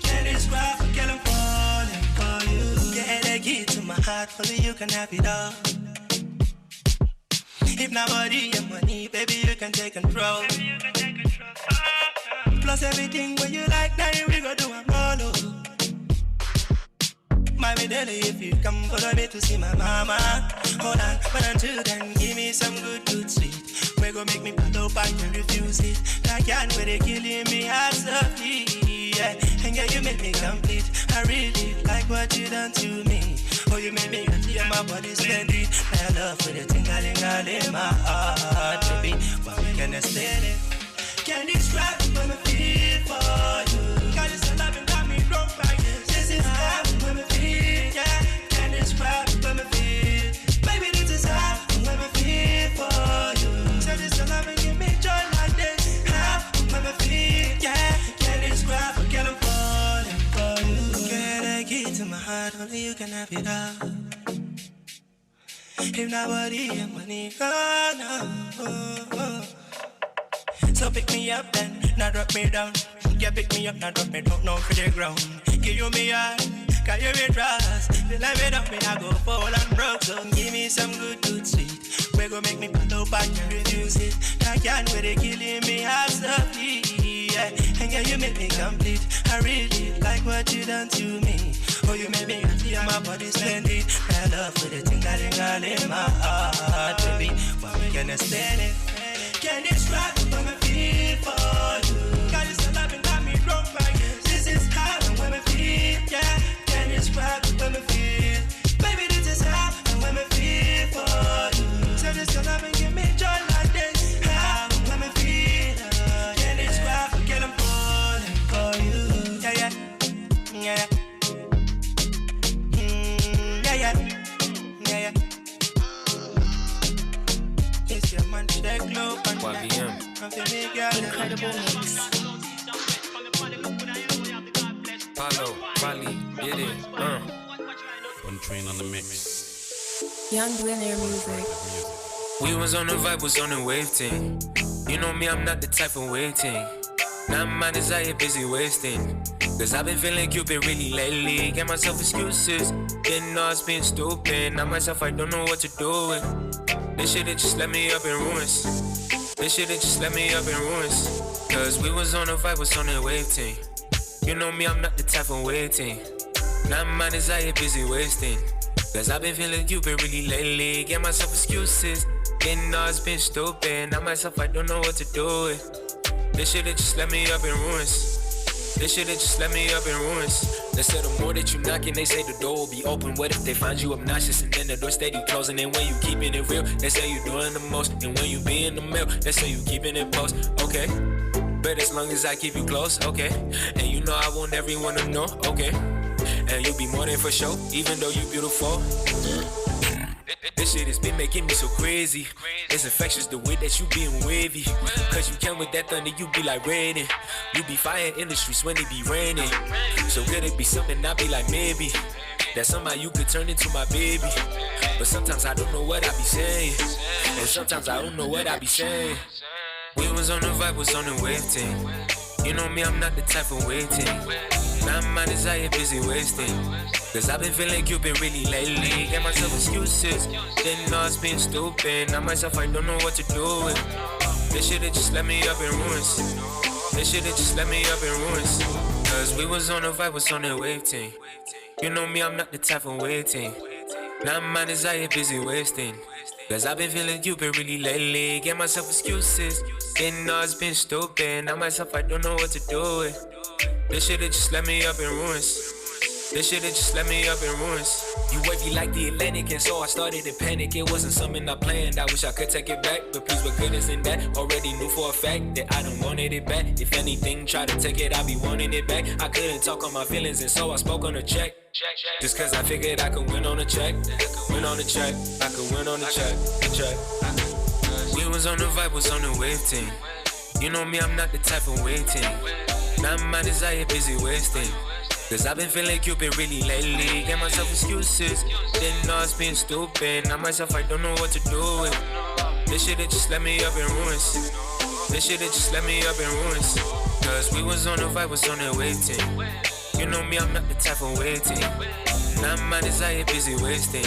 Can't describe, girl, I'm falling for you. Yeah, they key to my heart, only you can have it all. If nobody your money, baby, you can take control. Plus everything when you like, now we go do a all. Mommy Deli, if you come follow me to see my mama. Hold on, but until then, give me some good sweet. We go make me put up and you refuse it. I can't wait, they killing me as a flea, yeah. And yeah, you make me complete. I really like what you done to me. Oh, you made me happy and my body's splendid. My love for the tingling in my heart, baby. But we can explain it. Can't describe what I feel for you. God is alive and got me drunk like this. This is how when I feel, yeah. Can't describe what I feel. Baby, this is how when I feel for you. So this alive and give me joy like this. How when I feel, yeah. Can't describe, girl, I'm falling for you. Get a key to my heart, only you can have it all. If nobody and money, oh no. So pick me up then, not drop me down. Yeah, pick me up, not drop me down, no for the ground. Give you me heart, cause you me trust. Feel like me up, me I go fall and broke. So give me some good sweet. We go make me put up and you refuse it. I can't wait, they killing me as a flea, yeah. And yeah, you make me complete. I really like what you done to me. Oh, you made me happy and my body's splendid. I love for the tingling in my heart, baby. But we can explain it. Can't describe what I feel for you. God is alive and got me drunk like this. This is how when I feel, yeah. Can't describe what I feel. Baby, this is how when I feel for you. So this love and give me joy like this. How when I feel, can't describe, girl, I'm falling for you. Yeah, yeah, yeah, yeah. It's your man, check low. YBM. Incredible mix. Paulo, Wally, get it, One train on the mix. Young Billionaire music. We was on the vibe, was on the wave thing. You know me, I'm not the type of waiting. Now my desire busy wasting. Cause I've been feeling Cupid really lately. Get myself excuses, didn't know I was being stupid. Now myself, I don't know what to do with. This shit, it just left me up in ruins. This shit, it just left me up in ruins. Cause we was on the vibe, was on the wave thing. You know me, I'm not the type of waiting. Now my desire busy wasting. Cause I've been feeling Cupid really lately. Get myself excuses, didn't know I was being stupid. Now myself, I don't know what to do with. This shit, it just left me up in ruins. This shit, it just left me up in ruins. They said the more that you knocking, they say the door will be open. What if they find you obnoxious and then the door steady closing? And when you keeping it real, they say you doing the most. And when you be in the mail, they say you keeping it post. Okay, but as long as I keep you close, okay. And you know I want everyone to know, okay. And you be more than for show, even though you beautiful. This shit has been making me so crazy. It's infectious the way that you being wavy. Cause you can with that thunder, you be like raining. You be fire in the streets when it be raining. So could it be something I be like maybe that somehow you could turn into my baby. But sometimes I don't know what I be saying. And sometimes I don't know what I be saying. We was on the vibe, was on the wave thing. You know me, I'm not the type of waiting. Now my desire busy wasting. Cause I've been feeling Cupid really lately. Get myself excuses, didn't know I was being stupid. Now myself, I don't know what to do with. This shit, it just left me up in ruins. This shit, it just left me up in ruins. Cause we was on the vibe, was on the wave thing. You know me, I'm not the type of waiting. Now my desire busy wasting. Cause I've been feeling Cupid really lately. Get myself excuses, didn't know I was being stupid. Now myself, I don't know what to do with. This shit, it just left me up in ruins. This shit, it just left me up in ruins. You wavy like the Atlantic, and so I started to panic. It wasn't something I planned, I wish I could take it back. But please, what good is in that? Already knew for a fact that I done wanted it back. If anything, try to take it, I be wanting it back. I couldn't talk on my feelings, and so I spoke on a check. Just cause I figured I could win on the check. Win on the check, I could win on the check. We was on the vibe, was on the wave team. You know me, I'm not the type of waiting. Now my desire busy wasting. Cause I've been feeling Cupid really lately. Get myself excuses, didn't know I was being stupid. Now myself, I don't know what to do with. This shit, it just left me up in ruins. This shit, it just left me up in ruins. Cause we was on the vibe, was on the waiting. You know me, I'm not the type of waiting. Now my desire busy wasting.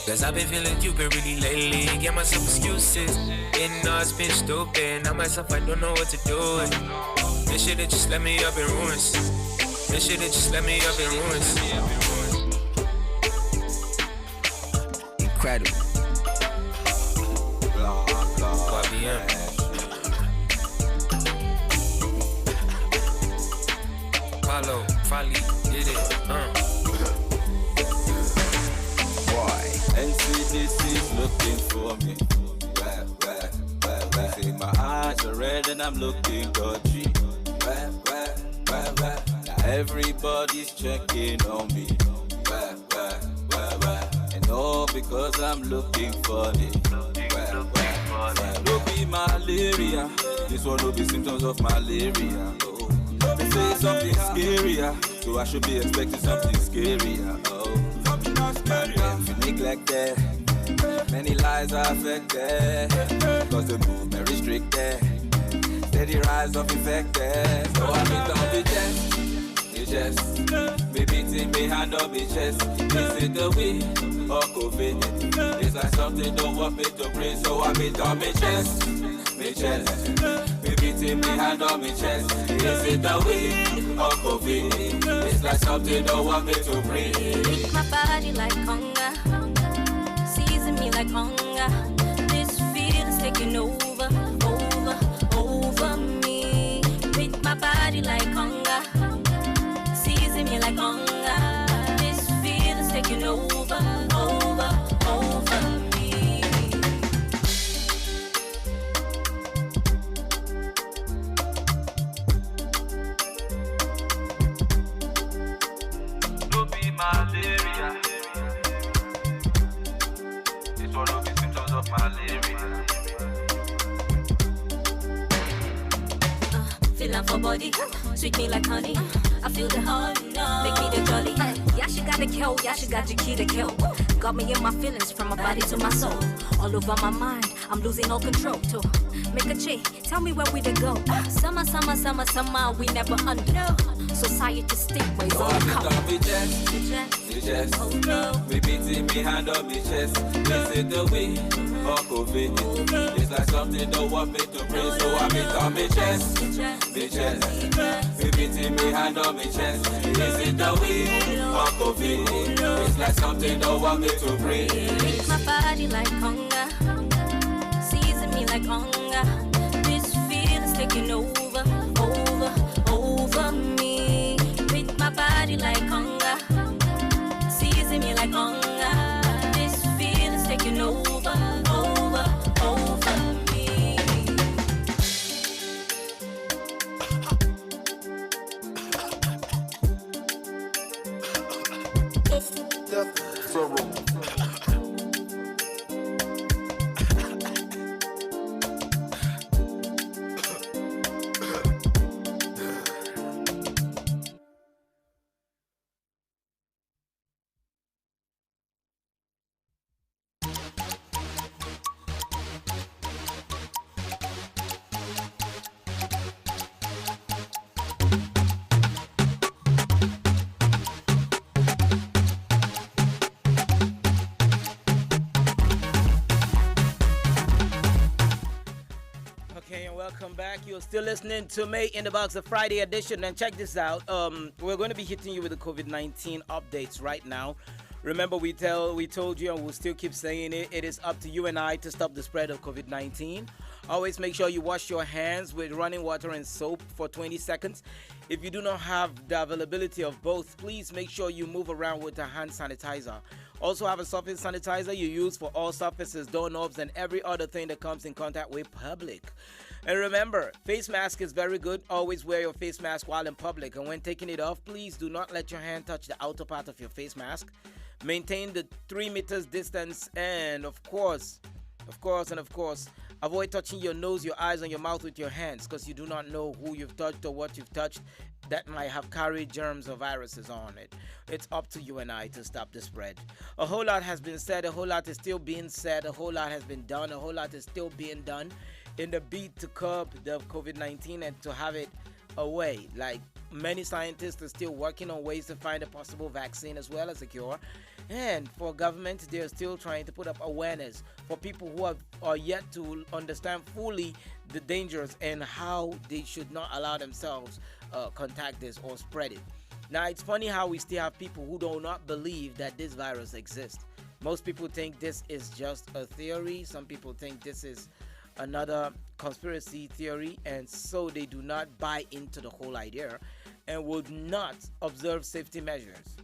Cause I've been feeling Cupid really lately. Get myself excuses, didn't know I was being stupid. Now myself, I don't know what to do with. This shit, it just left me up in ruins. This shit, it just left me up in ruins. Incredible. YBM. Paulo, Fali, did it, Boy, NCDC is looking for me. Where? See, my eyes are red and I'm looking dodgy. Where? Now everybody's checking on me. Where? And all because I'm looking funny. Where? No be malaria. This one will be symptoms of malaria. Oh. They say something scarier, so I should be expecting something scarier. Oh. If you neglect that, many lives are affected. Cause the movement restricted. Steady rise of infected. So I beat on the chest, me beating me hand on me chest. Is it the weed or COVID? It's like something don't want me to breathe. So I beat on me chest, me beating me hand on me chest. Is it the weed or COVID? It's like something don't want me to breathe. My body like hunger, seizing me like hunger. This feeling's taking over me. With my body like hunger, seizing me like hunger. This feeling's taking over me. No be malaria. This one will be symptoms of malaria. Feeling for body, sweet me like honey. I feel the heart, make me the jolly. Yeah, she got the kill, yeah, she got the key to kill. Got me in my feelings from my body to my soul. All over my mind, I'm losing all control. To make a change, tell me where we to go. Summer, summer, summer, summer, we never under. Society stick ways on the cup. Oh no. Me beating me hand on me chest. This is the way of COVID. It's like something don't want me to breathe. So I beat on me chest. Me chest. Me beating me hand on me chest. This is the way of COVID. It's like something don't want me to breathe. Make my body like hunger. Season me like hunger. This feeling's taking over, over me. Make my body like hunger. Season me like hunger. This feeling's taking over, over me. Welcome back. You're still listening to May in the Box, the Friday edition. And check this out. We're going to be hitting you with the COVID-19 updates right now. Remember, we told you, and we'll still keep saying it. It is up to you and I to stop the spread of COVID-19. Always make sure you wash your hands with running water and soap for 20 seconds. If you do not have the availability of both, please make sure you move around with a hand sanitizer. Also have a surface sanitizer you use for all surfaces, doorknobs, and every other thing that comes in contact with public. And remember, face mask is very good. Always wear your face mask while in public. And when taking it off, please do not let your hand touch the outer part of your face mask. Maintain the 3 meters distance. And of course, avoid touching your nose, your eyes, and your mouth with your hands, because you do not know who you've touched or what you've touched that might have carried germs or viruses on it. It's up to you and I to stop the spread. A whole lot has been said. A whole lot is still being said. A whole lot has been done. A whole lot is still being done in the beat to curb the COVID-19 and to have it away. Like, many scientists are still working on ways to find a possible vaccine as well as a cure. And for government, they're still trying to put up awareness for people who are yet to understand fully the dangers and how they should not allow themselves contact this or spread it. Now, it's funny how we still have people who do not believe that this virus exists. Most people think this is just a theory. Some people think this is another conspiracy theory, and so they do not buy into the whole idea and would not observe safety measures.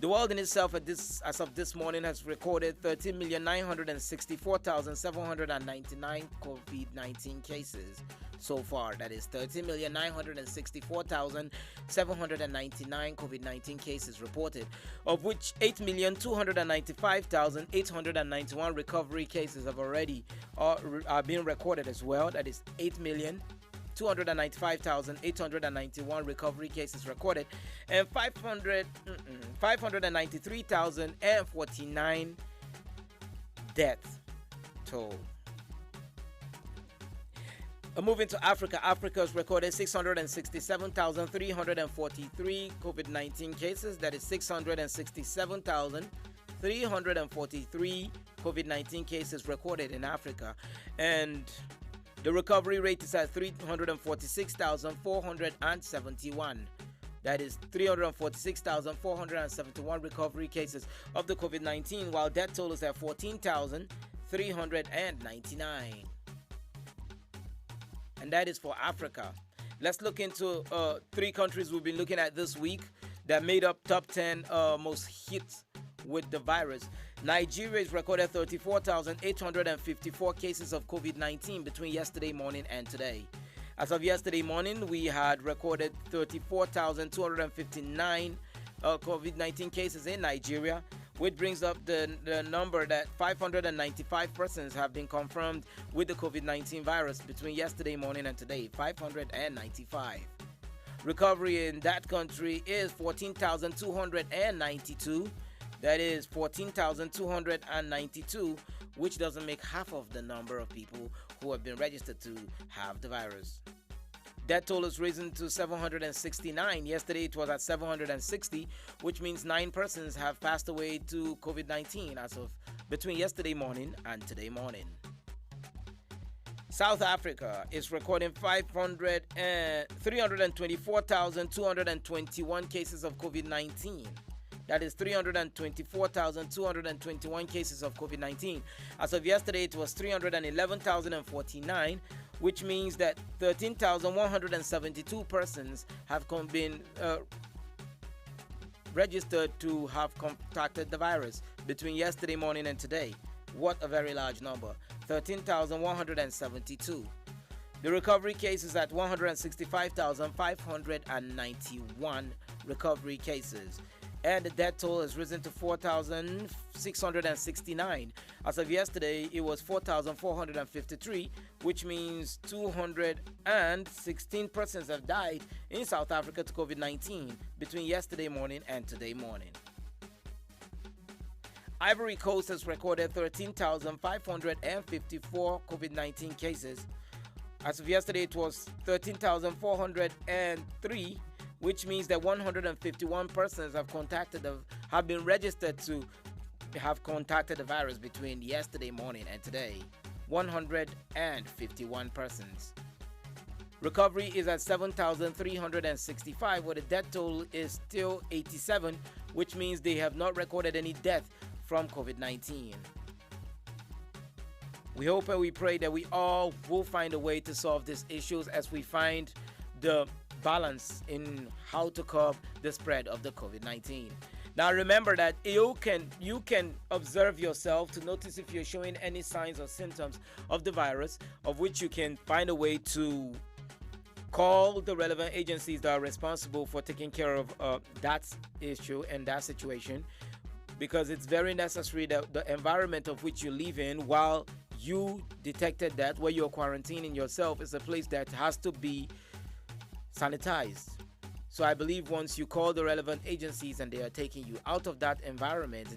The world in itself as of this morning has recorded 13,964,799 COVID-19 cases so far. That is 13,964,799 COVID-19 cases reported, of which 8,295,891 recovery cases are being recorded as well. That is 8,295,891 recovery cases recorded, and 593,049 deaths toll. Moving to Africa, Africa has recorded 667,343 COVID-19 cases. That is 667,343 COVID-19 cases recorded in Africa, and the recovery rate is at 346,471. That is 346,471 recovery cases of the COVID-19, while death toll is at 14,399. And that is for Africa. Let's look into 3 countries we've been looking at this week that made up top 10 most hits with the virus. Nigeria has recorded 34,854 cases of COVID-19 between yesterday morning and today. As of yesterday morning, we had recorded 34,259 COVID-19 cases in Nigeria, which brings up the number that 595 persons have been confirmed with the COVID-19 virus between yesterday morning and today. 595. Recovery in that country is 14,292. That is 14,292, which doesn't make half of the number of people who have been registered to have the virus. Death toll has risen to 769. Yesterday it was at 760, which means 9 persons have passed away to COVID-19 as of between yesterday morning and today morning. South Africa is recording 324,221 cases of COVID-19. That is 324,221 cases of COVID-19. As of yesterday, it was 311,049, which means that 13,172 persons have been registered to have contracted the virus between yesterday morning and today. What a very large number, 13,172. The recovery case is at 165,591 recovery cases. And the death toll has risen to 4,669. As of yesterday, it was 4,453, which means 216 persons have died in South Africa to COVID-19 between yesterday morning and today morning. Ivory Coast has recorded 13,554 COVID-19 cases. As of yesterday, it was 13,403, which means that 151 persons have been registered to have contacted the virus between yesterday morning and today. 151 persons. Recovery is at 7,365, where the death toll is still 87, which means they have not recorded any death from COVID-19. We hope and we pray that we all will find a way to solve these issues as we find the balance in how to curb the spread of the COVID-19. Now remember that you can observe yourself to notice if you're showing any signs or symptoms of the virus, of which you can find a way to call the relevant agencies that are responsible for taking care of that issue and that situation, because it's very necessary that the environment of which you live in while you detected that, where you're quarantining yourself, is a place that has to be sanitized. So I believe once you call the relevant agencies and they are taking you out of that environment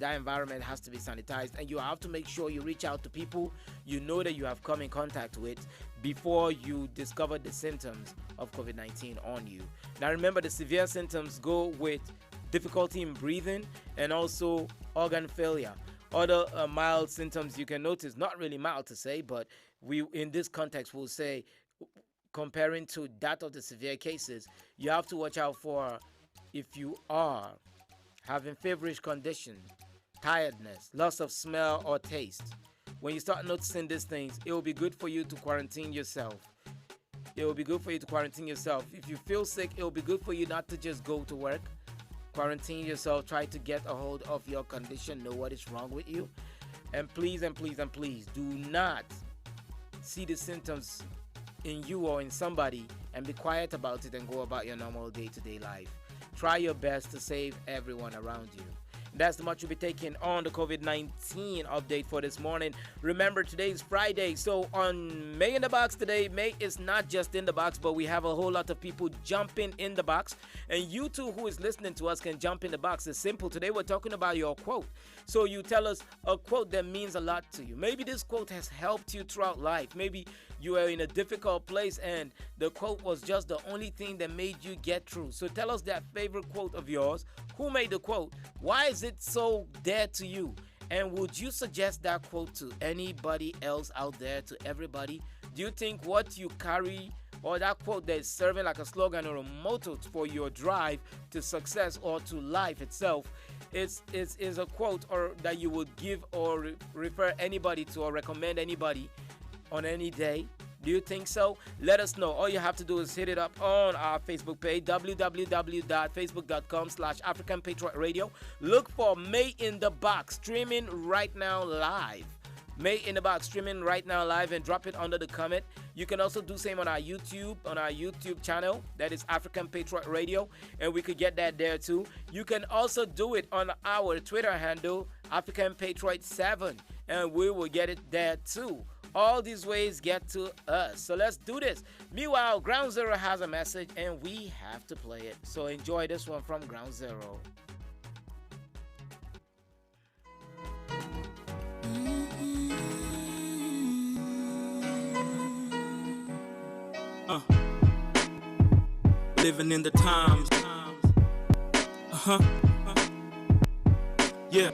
has to be sanitized, and you have to make sure you reach out to people you know that you have come in contact with before you discover the symptoms of COVID-19 on you. Now remember, the severe symptoms go with difficulty in breathing and also organ failure. Other mild symptoms you can notice, not really mild to say, but we in this context will say, comparing to that of the severe cases, you have to watch out for if you are having feverish condition, tiredness, loss of smell or taste. When you start noticing these things, it will be good for you to quarantine yourself. It will be good for you to quarantine yourself. If you feel sick, it will be good for you not to just go to work. Quarantine yourself, try to get a hold of your condition, know what is wrong with you. And please, and please, and please, do not see the symptoms in you or in somebody and be quiet about it and go about your normal day-to-day life. Try your best to save everyone around you. That's the much you'll be taking on the COVID-19 update for this morning. Remember, today is Friday, so on May in the Box today, May is not just in the box, but we have a whole lot of people jumping in the box. And you too, who is listening to us, can jump in the box. It's simple. Today we're talking about your quote. So you tell us a quote that means a lot to you. Maybe this quote has helped you throughout life. Maybe you are in a difficult place and the quote was just the only thing that made you get through. So tell us that favorite quote of yours. Who made the quote? Why is it so dear to you? And would you suggest that quote to anybody else out there, to everybody? Do you think what you carry or that quote that is serving like a slogan or a motto for your drive to success or to life itself is a quote or that you would give or refer anybody to or recommend anybody on any day? Do you think so? Let us know. All you have to do is hit it up on our Facebook page, www.facebook.com/African Patriot Radio. Look for May in the Box, streaming right now live. May in the Box, streaming right now live, and drop it under the comment. You can also do same on our YouTube channel. That is African Patriot Radio, and we could get that there too. You can also do it on our Twitter handle, African Patriot 7, and we will get it there too. All these ways get to us. So let's do this. Meanwhile, Ground Zero has a message and we have to play it. So enjoy this one from Ground Zero. Living in the times. Yeah.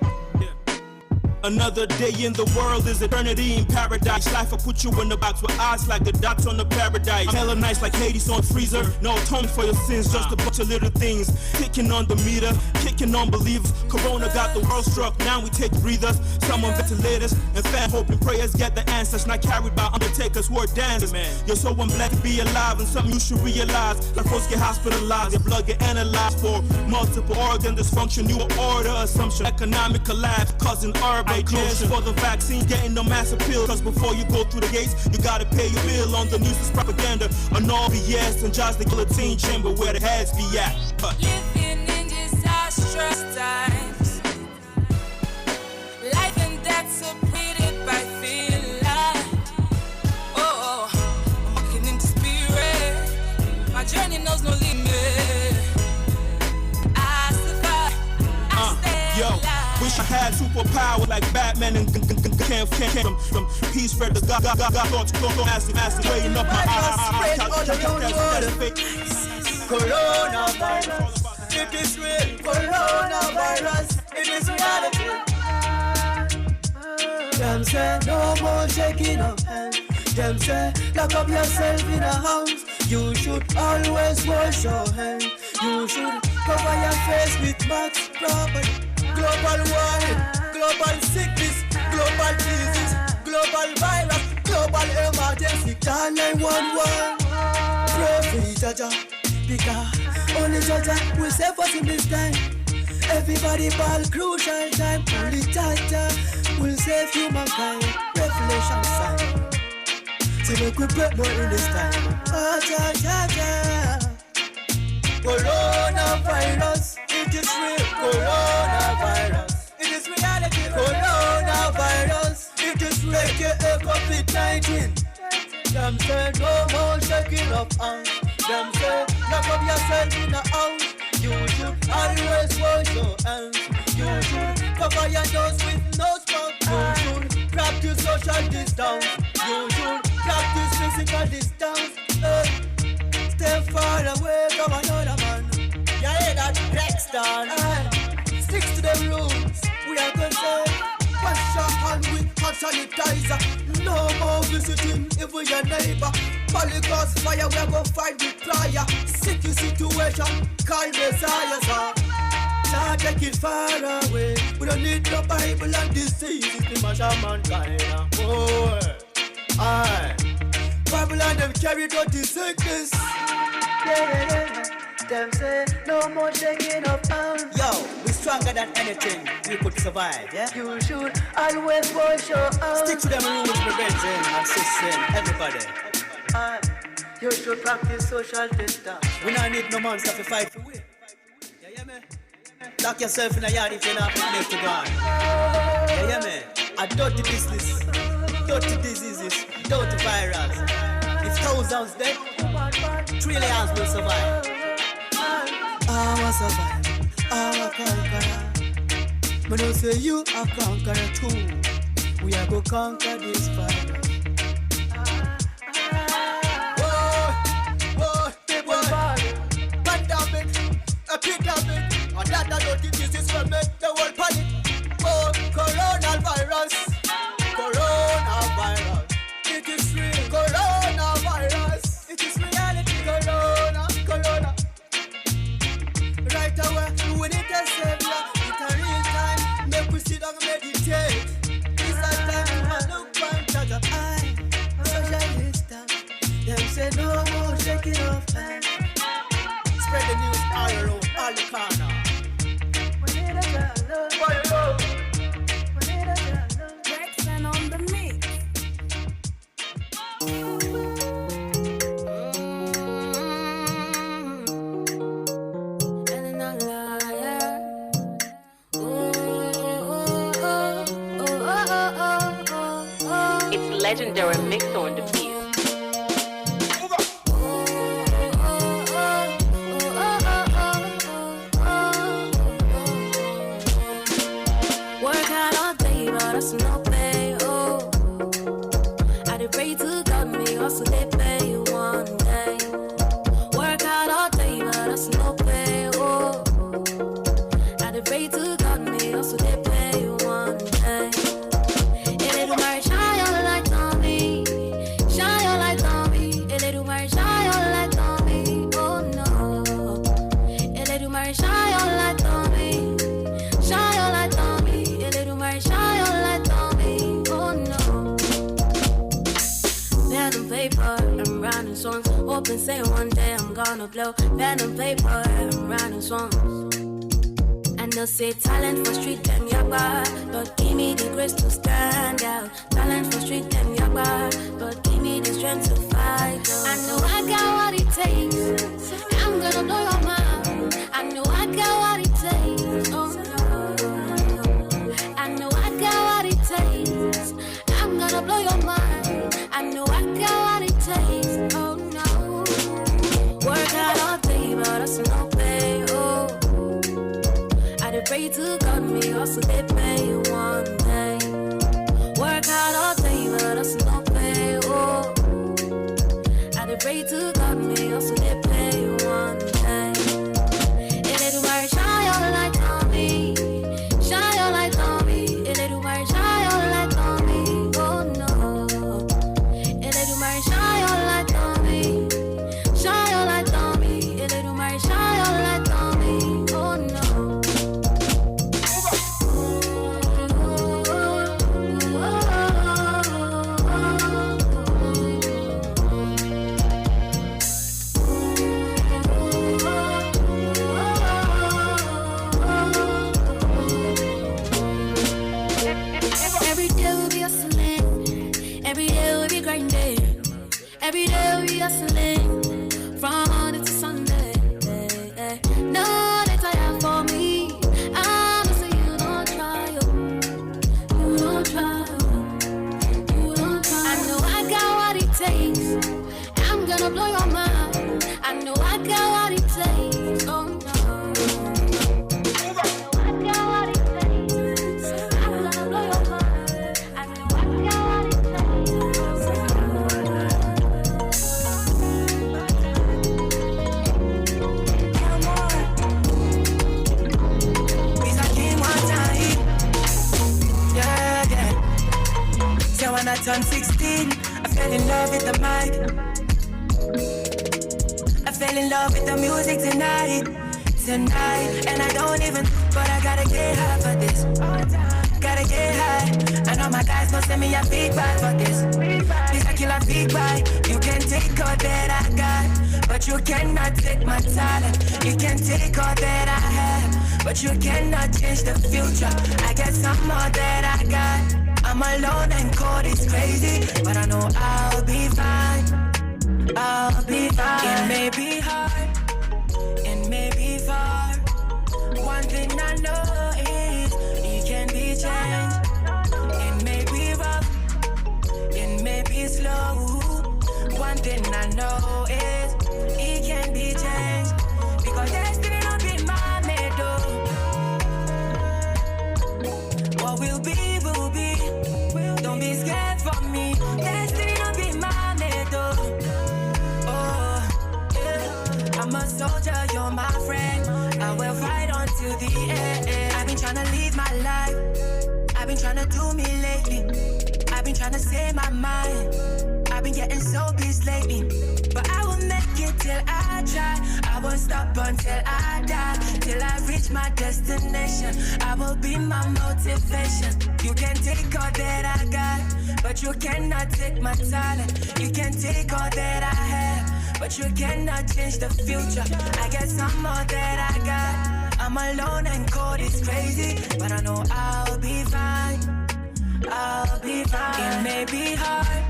Another day in the world is eternity in paradise. Life will put you in the box with eyes like the dots on the paradise. Hella nice like Hades on freezer. No atonement for your sins, just a bunch of little things. Kicking on the meter, kicking on believers. Corona got the world struck, now we take breathers. Some on ventilators and fan hoping prayers get the answers. Not carried by undertakers who are dancers. You're so blessed to be alive and something you should realize. Like folks get hospitalized, your blood get analyzed for multiple organ dysfunction. New order assumption, economic collapse, causing urban ideas for the vaccine, getting no mass appeal. Cause before you go through the gates, you gotta pay your bill. On the news is propaganda, on all BS, and just the guillotine chamber where the heads be at. Living in disastrous times, life and death separated by thin line. Oh, I'm walking in the spirit, my journey knows no limit. I survive, I stay alive. Wish I had superpower like Batman and can't from peace spread the God thoughts go massive weighing up my eyes. Coronavirus, it is real. Coronavirus, it is reality. Them say no more shaking of hands. Them say lock up yourself in a house. You should always wash your hands. You should cover your face with masks properly. Global warming, global sickness, global disease, global virus, global emergency. Call 911. Pray for Jaja, because only Jaja will save us in this time. Everybody ball crucial time. Only Jaja will save humankind. Revelation sign. So we could break more in this time. Oh, Jaja. Coronavirus, it is real. Coronavirus, it is reality. Coronavirus, it is real. AKA COVID-19. Them say no more shaking of hands. Them say lock up yourself in a house. You should always wash your hands. You should cover your nose with nose mask. You should practice social distance. You should practice physical distance. Stay far away from another man. You hear that? Rexton. Stick to the rules. We are concerned. Wash your hand with hand sanitizer. No more visiting even your neighbor. Polygus fire, we are gonna fight with prayer. Sticky situation, call Messiah, sir. Now take it far away. We don't need no Bible and disease. It's the matter mankind. Oh, aye. Bible and them carry dirty sickness. Yeah. Them say no more shaking of hands. Yo, we stronger than anything. We could survive, yeah? You should always wash your hands. Stick to them rules, prevention and system, everybody. You should practice social distance. We don't need no monster to fight for we. Yeah, yeah, man. Lock yourself in a yard if you're not live to God. Yeah, yeah, man. A dirty business, dirty diseases, dirty virus. If thousands dead, trillions will survive. I will survive, I will conquer. But don't say you are conqueror too. We are go conquer this virus. Pandemic, epidemic, and that dirty disease will make the world panic. Oh, coronavirus, coronavirus, it is real. Coronavirus, it is reality. Corona. Right away, we need a savior. It's a real time. Make we sit down and meditate. It's a time to look and touch up. Social distance. Them say no more shaking off hands. Spread the news all around, all the corner. Rexton on the mix. It's legendary Mix on the beat. Work hard all day, but that's no pay. Oh, I did pray to God, me also they pay one day. Work hard all day, but that's no pay. Oh, I did pray to God, me also they pay one day. It little more shine your light on me, shine your light on me. It little more shine your light on me. Oh no, it little more shine your light on me, shine your light on me. Shine your light on me, oh no. Pen and paper, I'm writing songs. Hoping say one day I'm gonna blow. Pen and paper, I'm writing songs. And they'll say talent for street them yagba, but give me the grace to stand out. Talent for street them yagba, but give me the strength to fight. I know I got what it takes. I'm gonna blow your mind. I know I got what it takes. Oh no. I know I got what it takes. I'm gonna blow your mind. I know I got what it takes. Oh no. Work hard all day, but that's no pay. Oh, I did pray to God, me also they pay one day. Work hard all day, but that's no pay. Oh, I did pray to God, me also they pay one day. It little more shine your light on me, shine your light on me. A little more shine your light on me, oh no. A little more shine your light on me, shine your light on me. A little more shine your light on me, oh no. Every day we'll be hustling, every day we'll be grinding, every day we'll be hustling, from Monday to Sunday. No, they tired for me. I know say you don't try, you don't try, you don't try. I know I got what it takes. I'm gonna blow your mind. I know I got what it takes. Oh no. When I turned 16, I fell in love with the mic. I fell in love with the music tonight. And I don't even, but I gotta get high for this. Gotta get high. I know my guys gon' send me a feedback for this. This I kill a feedback. You can take all that I got, but you cannot take my talent. You can take all that I have, but you cannot change the future. I get some more that I got. I'm alone and cold, it's crazy, but I know I'll be fine. I'll be fine. It may be hard, it may be far. One thing I know is it can be changed. It may be rough, it may be slow. One thing I know is it can be changed. Because destiny don't be my middle. What will be, will be. Don't be scared for me. Destiny don't be my middle. Oh, yeah. I'm a soldier, you're my friend. I will fight on to the end. I've been trying to live my life. I've been trying to do me lately. I've been trying to say my mind. I've been getting so busy lately. But I will make it till I try. I won't stop until I die. Till I reach my destination. I will be my motivation. You can take all that I got, but you cannot take my talent. You can take all that I have, but you cannot change the future. I get some more that I got. I'm alone and cold, it's crazy, but I know I'll be fine. I'll be fine. It may be hard,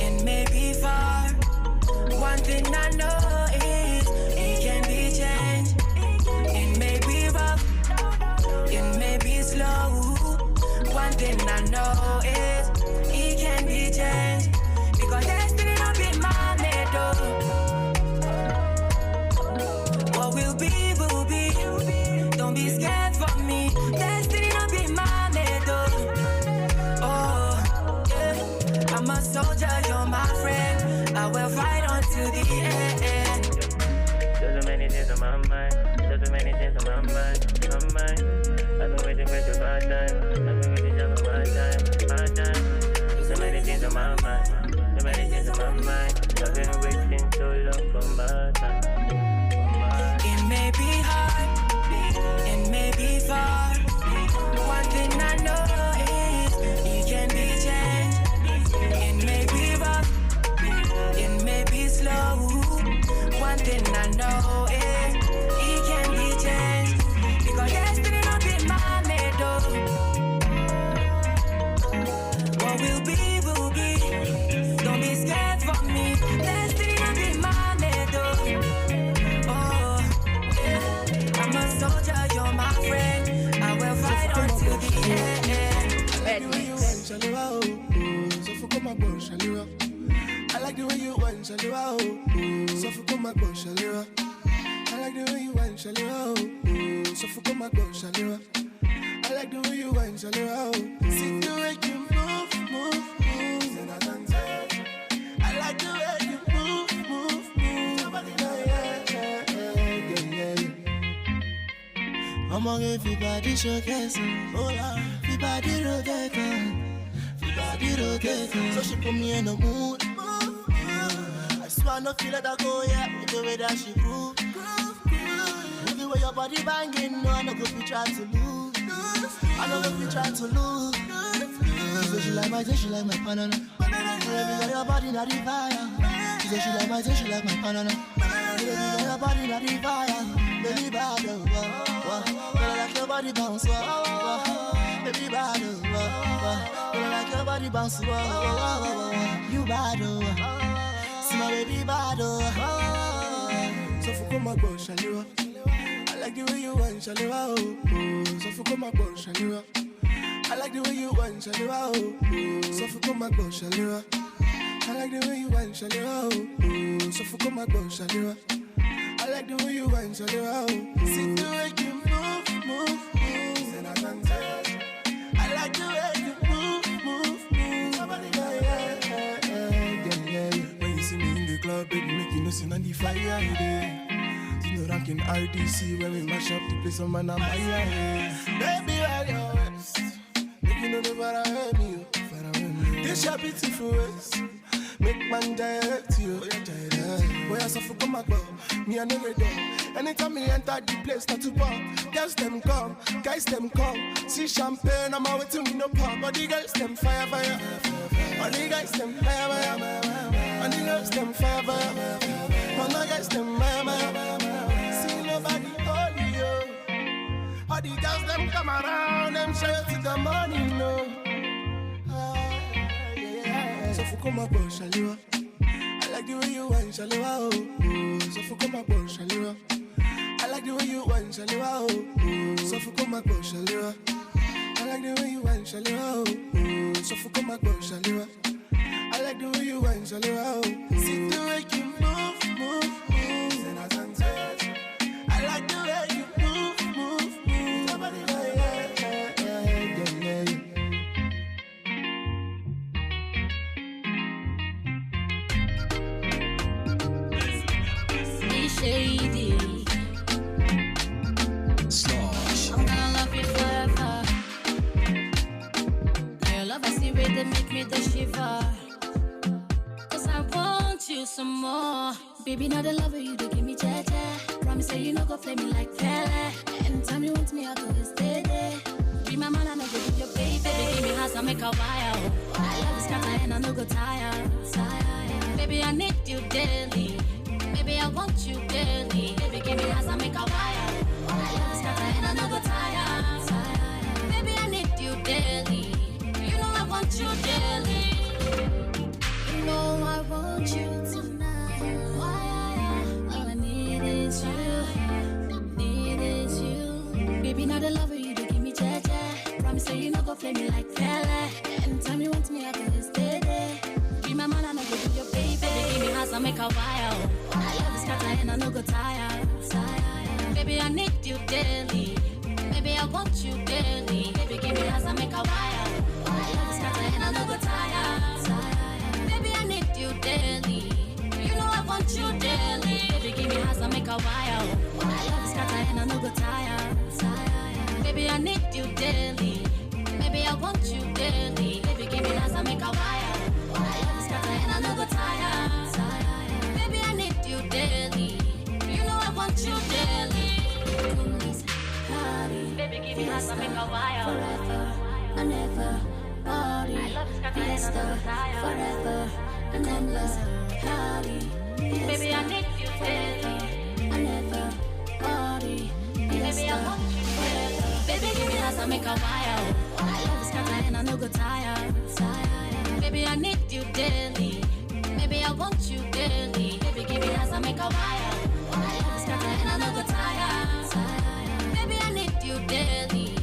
it may be far. One thing I know is it can be changed. It may be rough, it may be slow. One thing I know is it can be changed. a soldier, you're my friend. I will fight on to the end. So many things on my mind. So many things on my mind. I've been waiting for my time. I've been waiting for my time. So many things on my mind. So many things on my mind. I've been waiting so long for my time. It may be hard, it may be far. One thing I know is it can be changed. It may be rough, it may be slow. One thing I know is it can be changed. Because destiny not be my middle. What will be, will be. Don't be scared for me. Destiny not be my middle. Oh, yeah. I'm a soldier, you're my friend. I will fight until the end. I like the way you want, Shaliwa. So for come back, Shaliwa. I like the way you want, Shaliwa. So for come back, Shaliwa. I like the way you want, Shaliwa. See the way you move, and I can tell. I like the way you move. Nobody I'm gonna give everybody showcase. Hola, everybody rotate. So she put me in the mood. I swear I no feel like I go, yeah. With the way that she groove. With the way your body banging, no, I no go be trying to lose. I no go be trying to lose. She say she like my taste, she like my banana. Baby, got your body not the fire. She say she like my taste, she like my banana. Baby, got your body not the fire. Baby, bad, girl, like your body bounce, baby, bad, like your body bounce, you bad, see my baby bad. So for come back, Shaliwa. I like the way you want, Shaliwa. So for come back, Shaliwa. I like the way you want, Shaliwa. So for come back, Shaliwa. I like the way you want, Shaliwa. So for come back, Shaliwa. I like the way you want, Shaliwa. See the way you move, and I can tell. I like the way you move. Somebody when you see me in the club, baby, make you know see on the fire there. See no ranking RDC when we mash up the place on man, I'm higher. Baby, where your waist? Make you know the far away me. This your beautiful waist. Make man direct you. Boy, I suffer come back, me I never done. Anytime me enter the place, not to pop. Girls them come, guys them come. See champagne, I'm out waiting with no pop. But the girls them fire. All the guys them fire. And the girls them fire. Man, the guys them fire. See nobody hold you. All the girls them come around, them show you to the money, no. So for come up, Shaliwa. I like the way you want, Shaliwa. So for come up, Shaliwa. I like the way you want, Shaliwa. So for come up, Shaliwa. I like the way you want, Shaliwa. So for come up, Shaliwa. I like the way you want, Shaliwa. See the way you move, and I can tell. I like the way you move. Somebody shady. Slosh. I'm gonna love you forever. Your love, I see where they make me the shiver. Cause I want you some more. Baby, not the lover, you do give me cha-cha. Promise that you no go play me like Pele. Anytime you want me, I'll go stay there. Be my man, I no go give your baby. Baby, give me house, I make a wire. I love this scatter and I no go tire. Baby, I need you daily. Baby, I want you daily. Baby, give me hands, I make a wire. I love this scatter and I no go tire. Baby, I need you daily. You know I want you daily. You know I want you tonight. All I need is you. Baby, not the lover, you do give me cha-cha. Promise that you no go play me like Pele. Anytime you want me, I go stay there. Be my man, I no go do your baby. Baby, give me hands, I make a wire. I love this scatter and I no go tire. Baby, I need you daily. Baby, I want you daily. Baby, give me hands, I make a wire. I love this scatter and I no go tire. make a wire. My love is scatter and I no go tire. Baby, I need you daily. Maybe I want you daily. Baby, give me as I make a wire. My love is scatter and I no go tire. Baby, I need you daily. You know I want you daily. Baby, give me as I make a wire. Forever and ever. Party. I love is scatter and I no go tire. Forever and endless. Party. Baby, I need you daily. I never party. Baby, I want you daily. Baby, give me as I make a wire. I love is scatter and I no go tire. Baby, I need you daily. Baby, I want you daily. Baby, give me as I make a wire. I love is scatter and I no go tire. Baby, I need you daily.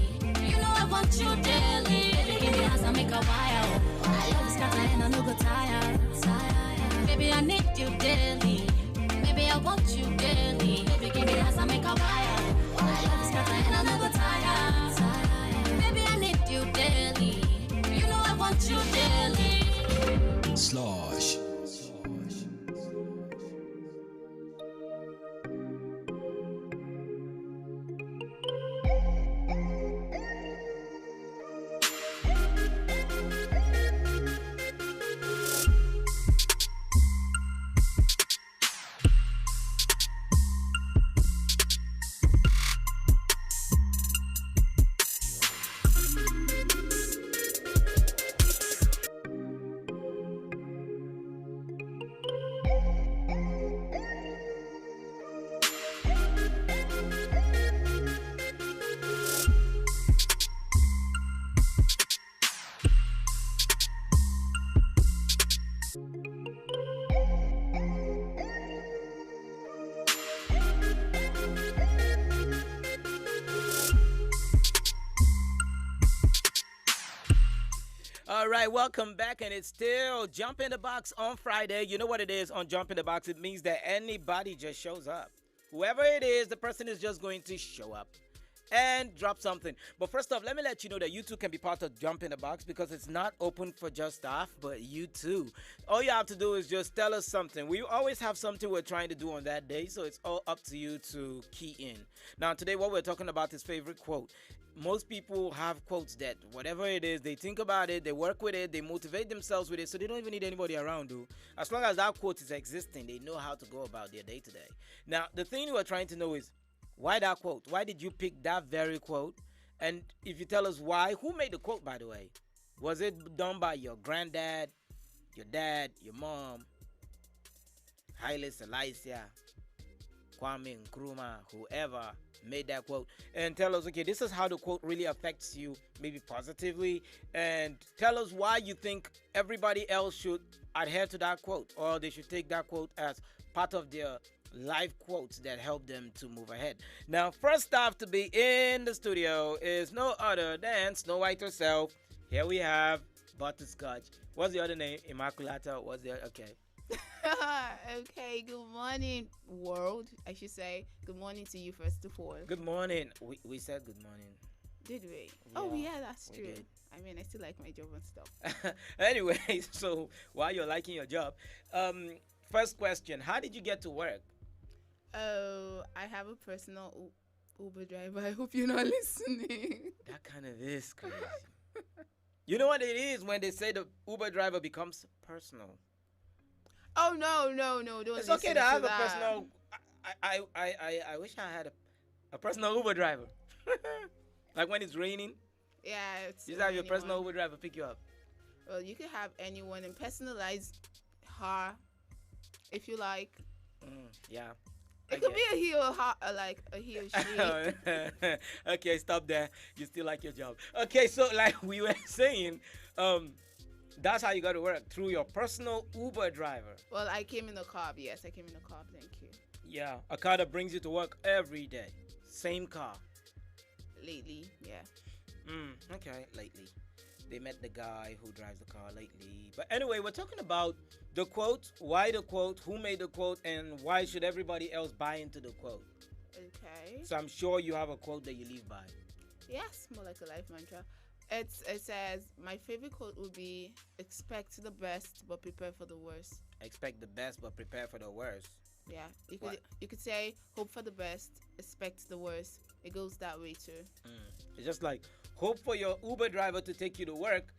You know I want you daily. Baby, give me as I make a wire. I love is scatter and I no go tire. Baby, I need you daily. Baby, I want you daily. Baby, give me as I make a wire. I love is scatter and I no go tire. Baby, I need you daily. You know I want you daily. Slosh. All right, welcome back, and it's still Jump in the Box on Friday. You know what it is on Jump in the Box? It means that anybody just shows up. Whoever it is, the person is just going to show up and drop something. But first off, let me let you know that you too can be part of Jump in the Box because it's not open for just staff, but you too. All you have to do is just tell us something. We always have something we're trying to do on that day, so it's all up to you to key in. Now, today what we're talking about is favorite quote. Most people have quotes that whatever it is, they think about it, they work with it, they motivate themselves with it, so they don't even need anybody around, dude. As long as that quote is existing, they know how to go about their day to day. Now, the thing we're trying to know is, why that quote? Why did you pick that very quote? And if you tell us why, who made the quote, by the way? Was it done by your granddad, your dad, your mom, Haile Selassie, Kwame Nkrumah, whoever made that quote? And tell us, okay, this is how the quote really affects you, maybe positively, and tell us why you think everybody else should adhere to that quote, or they should take that quote as part of their life quotes that help them to move ahead. Now, first off to be in the studio is no other than Snow White herself. Here we have Butterscotch. What's the other name? Immaculata. What's the other? Okay. Okay, good morning, world. I should say good morning to you first of all. Good morning. We said good morning. Did we? Yeah, oh yeah, that's we true. did. I mean, I still like my job and stuff. Anyway, so while you're liking your job, first question: how did you get to work? Oh, I have a personal Uber driver. I hope you're not listening. That kind of is crazy. You know what it is when they say the Uber driver becomes personal. Oh no! Don't. It's okay to have a personal. I wish I had a personal Uber driver. Like when it's raining. Yeah, it's. You just have your personal Uber driver pick you up. Well, you can have anyone and personalize her if you like. Yeah. It could be a he or her, like a he or she. Okay, stop there. You still like your job. Okay, so like we were saying, that's how you got to work, through your personal Uber driver. Well, I came in a cab. Yes, I came in a cab. Thank you. Yeah, a car that brings you to work every day. Same car. Lately, yeah. Okay, lately. They met the guy who drives the car lately. But anyway, we're talking about the quote, why the quote, who made the quote, and why should everybody else buy into the quote. Okay. So I'm sure you have a quote that you live by. Yes, more like a life mantra. It says, my favorite quote would be, expect the best but prepare for the worst. Expect the best but prepare for the worst. Yeah, you could say hope for the best, expect the worst. It goes that way too. It's just like hope for your Uber driver to take you to work,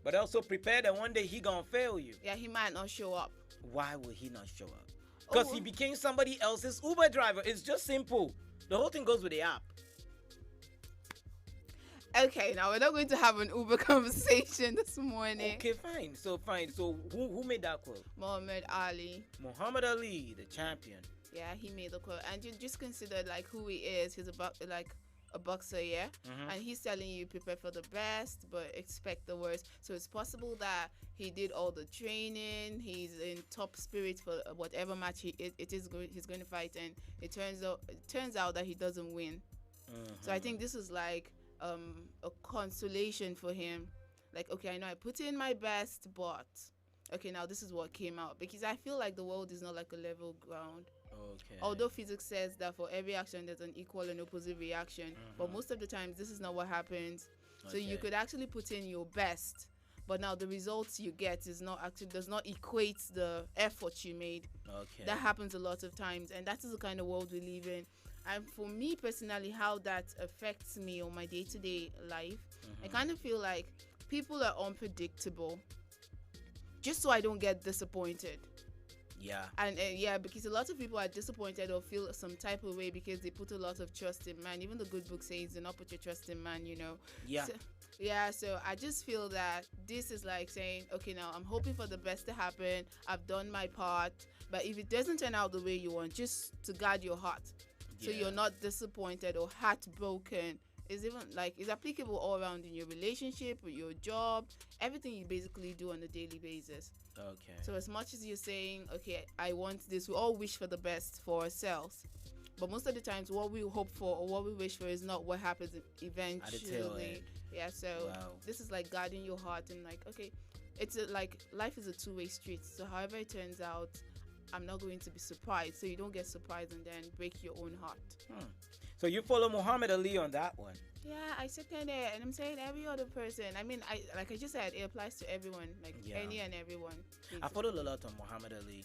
but also prepare that one day he gonna fail you. Yeah, he might not show up. Why would he not show up? Because he became somebody else's Uber driver. It's just simple. The whole thing goes with the app. Okay, now we're not going to have an Uber conversation this morning. Okay, fine. So who made that quote? Muhammad Ali. Muhammad Ali, the champion. Yeah, he made the quote, and you just consider like who he is. He's like a boxer, yeah, and he's telling you prepare for the best, but expect the worst. So it's possible that he did all the training. He's in top spirit for whatever match he's going to fight, and it turns out that he doesn't win. So I think this is like a consolation for him. Like, okay, I know I put in my best, but okay, now this is what came out. Because I feel like the world is not like a level ground. Okay. Although physics says that for every action there's an equal and opposite reaction, but most of the times this is not what happens. So you could actually put in your best, but now the results you get does not equate the effort you made. Okay. That happens a lot of times, and that is the kind of world we live in. And for me personally, how that affects me on my day-to-day life, I kind of feel like people are unpredictable, just so I don't get disappointed. Yeah. And because a lot of people are disappointed or feel some type of way because they put a lot of trust in man. Even the good book says, do not put your trust in man, you know. Yeah. So I just feel that this is like saying, okay, now I'm hoping for the best to happen. I've done my part. But if it doesn't turn out the way you want, just to guard your heart. So you're not disappointed or heartbroken. It's applicable all around in your relationship, with your job, everything you basically do on a daily basis. Okay. So as much as you're saying, okay, I want this, we all wish for the best for ourselves. But most of the times what we hope for or what we wish for is not what happens eventually. Yeah, so this is like guarding your heart and like, okay, it's like life is a two-way street. So however it turns out, I'm not going to be surprised. So you don't get surprised and then break your own heart. So you follow Muhammad Ali on that one? Yeah, I second it, and I'm saying every other person. I mean, like I just said, it applies to everyone, like any and everyone. Basically. I followed a lot on Muhammad Ali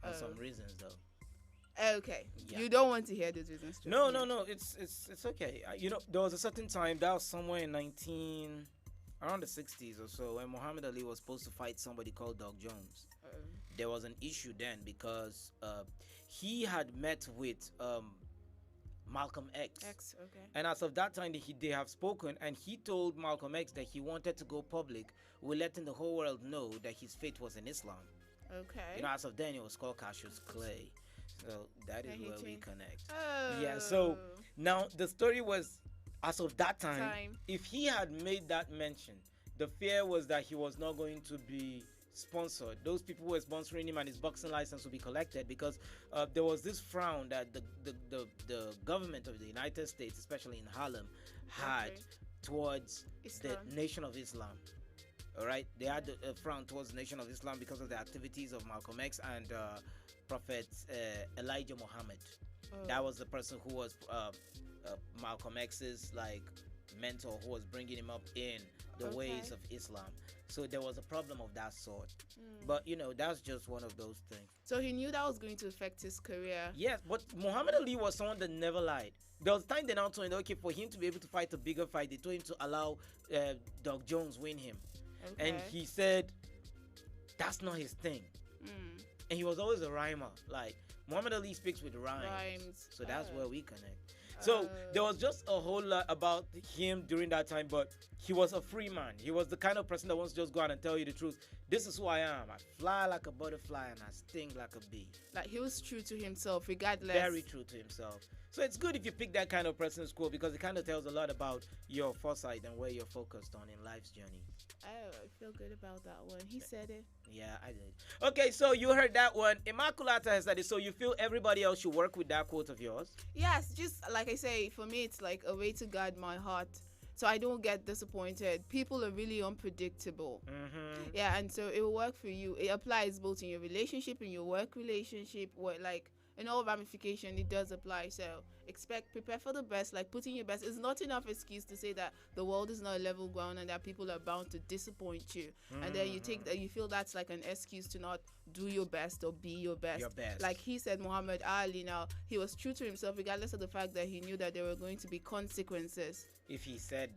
for some reasons, though. Okay, you don't want to hear those reasons. No, it's okay. There was a certain time that was somewhere in around the 60s or so when Muhammad Ali was supposed to fight somebody called Doug Jones. There was an issue then because he had met with Malcolm X. Okay. And as of that time, they have spoken, and he told Malcolm X that he wanted to go public with letting the whole world know that his faith was in Islam. Okay. As of then, it was called Cassius Clay. So that is where we connect. Oh. Yeah, so now the story was, as of that time, if he had made that mention, the fear was that he was not going to be sponsored. Those people who were sponsoring him and his boxing license would be collected because there was this frown that the government of the United States, especially in Harlem, had towards the Nation of Islam. All right, they had a frown towards the Nation of Islam because of the activities of Malcolm X and Prophet Elijah Muhammad. That was the person who was Malcolm X's mentor, who was bringing him up in the ways of Islam. So there was a problem of that sort. But that's just one of those things. So he knew that was going to affect his career. Yes, but Muhammad Ali was someone that never lied. There was a time they now told him, okay, for him to be able to fight a bigger fight, they told him to allow Doug Jones win him. Okay. And he said that's not his thing. And he was always a rhymer. Like Muhammad Ali speaks with rhymes. So that's where we connect. So there was just a whole lot about him during that time, but he was a free man. He was the kind of person that wants to just go out and tell you the truth. This is who I am. I fly like a butterfly and I sting like a bee. Like he was true to himself, regardless. Very true to himself. So it's good if you pick that kind of person's quote because it kind of tells a lot about your foresight and where you're focused on in life's journey. Oh, I feel good about that one. He said it. Yeah, I did. Okay, so you heard that one. Immaculata has said it. So you feel everybody else should work with that quote of yours? Yes, just like I say, for me, it's like a way to guard my heart so I don't get disappointed. People are really unpredictable. Yeah, and so it will work for you. It applies both in your relationship, in your work relationship, where in all ramification, it does apply. So prepare for the best. Like, putting your best is not enough excuse to say that the world is not a level ground and that people are bound to disappoint you. And then you feel that's like an excuse to not do your best or be your best. Like he said, Muhammad Ali, now he was true to himself regardless of the fact that he knew that there were going to be consequences. If he said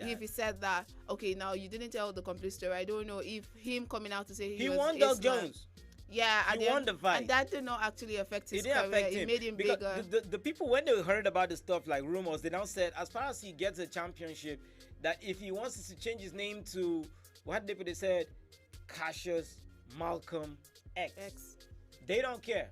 that. Okay, now you didn't tell the complete story. I don't know if him coming out to say he won Doug Jones. Yeah, he won the fight. And that did not actually affect his career. It made him bigger. The people, when they heard about the stuff like rumors, they now said, as far as he gets a championship, that if he wants to change his name to, what they said, Cassius Malcolm X. They don't care.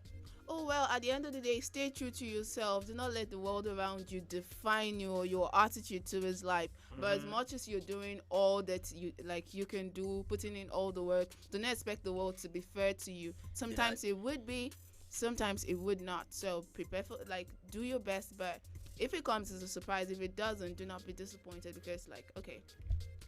Oh, well, at the end of the day, stay true to yourself. Do not let the world around you define you or your attitude to his life. But as much as you're doing all that you can do, putting in all the work, do not expect the world to be fair to you. Sometimes it would be, sometimes it would not. So prepare for, do your best. But if it comes as a surprise, if it doesn't, do not be disappointed because, okay.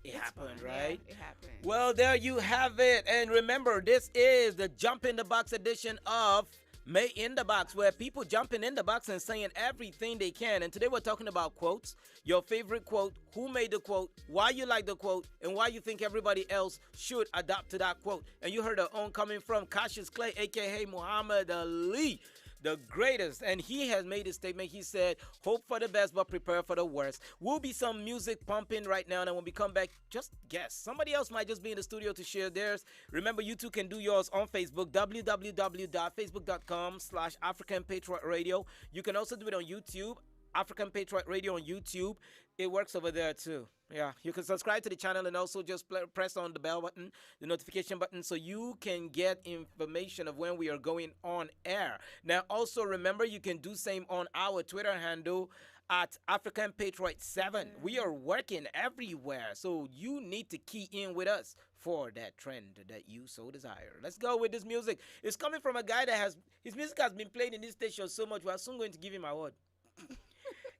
It happened, right? Yeah, it happened. Well, there you have it. And remember, this is the Jump in the Box edition of May in the Box, where people jumping in the box and saying everything they can. And today we're talking about quotes, your favorite quote, who made the quote, why you like the quote, and why you think everybody else should adapt to that quote. And you heard our own coming from Cassius Clay, a.k.a. Muhammad Ali, the greatest. And he has made a statement. He said, hope for the best, but prepare for the worst. Will be some music pumping right now. And when we come back, just guess. Somebody else might just be in the studio to share theirs. Remember, you too can do yours on Facebook, www.facebook.com/African Patriot Radio. You can also do it on YouTube, African Patriot Radio on YouTube. It works over there too. Yeah, you can subscribe to the channel and also just press on the bell button, the notification button, so you can get information of when we are going on air. Now, also remember, you can do same on our Twitter handle at African Patriot 7. We are working everywhere, so you need to key in with us for that trend that you so desire. Let's go with this music. It's coming from a guy that his music has been played in this station so much. We are soon going to give him an award.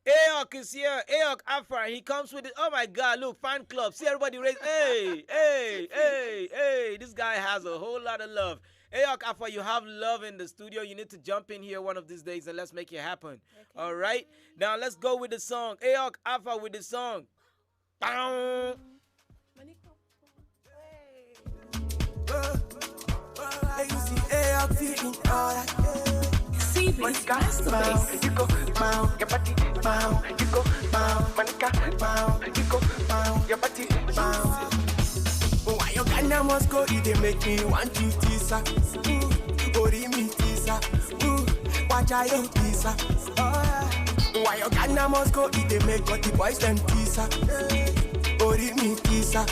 Aok is here. Aok Afar. He comes with it. Oh my God! Look, fan club. See everybody raise. Hey. This guy has a whole lot of love. Aok Afar, you have love in the studio. You need to jump in here one of these days and let's make it happen. Okay. All right. Now let's go with the song. Aok Afar with the song. Bow. You see Aok feeling alright. Monica, bow, you go bow, your body bow, you go bow, Monica, bow, you go bow, your body bow. Why your Ghana must go, it they make me want to tease her. Ori me tease her, watch I don't tease her. Why your Ghana must go, it they make all the boys them tease her. Ori me tease her,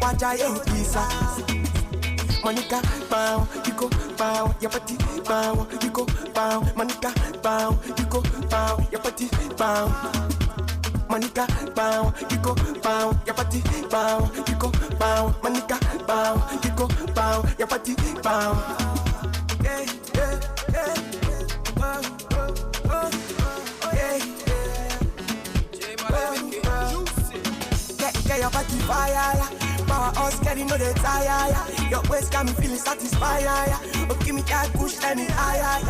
watch I don't tease her. Monica, bow, you go bow, your body bow, you go bow, Monica, bow, you go bow, your body bow. Monica, bow, you go bow, your body bow, you go bow, Monica, bow, you go bow, your body bow. Hey, hey, hey, get your body fire. Power us, getting no they tire. Your waist got me feeling satisfied. Oh, give me that push, let me higher.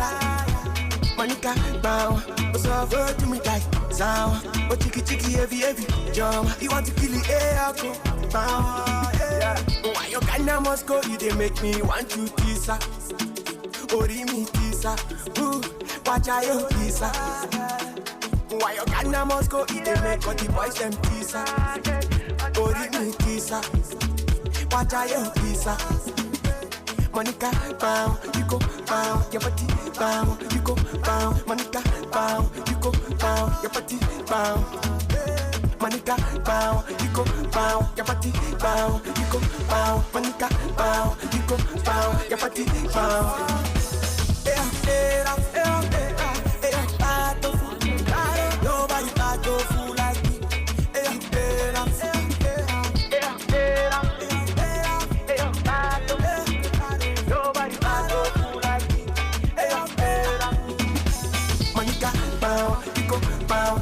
Monica, bow, what's over to me like sound. Oh, chicky, heavy, jump. You want to kill the air, go bow. Why your Ghana must go, you they make me want to tease her. Ori me tease her, watch I you tease her. Why your Ghana must go, you they make all the boys them tease her. Ori me tease her, watch I you tease her. Monica, bow, you go bow, your body bow, you go bow, Monica, bow, you go bow, your body bow. Monica, bow, you go bow, your body bow, you go bow, Monica, bow, you go bow, your body bow. Nobody got no fool like me.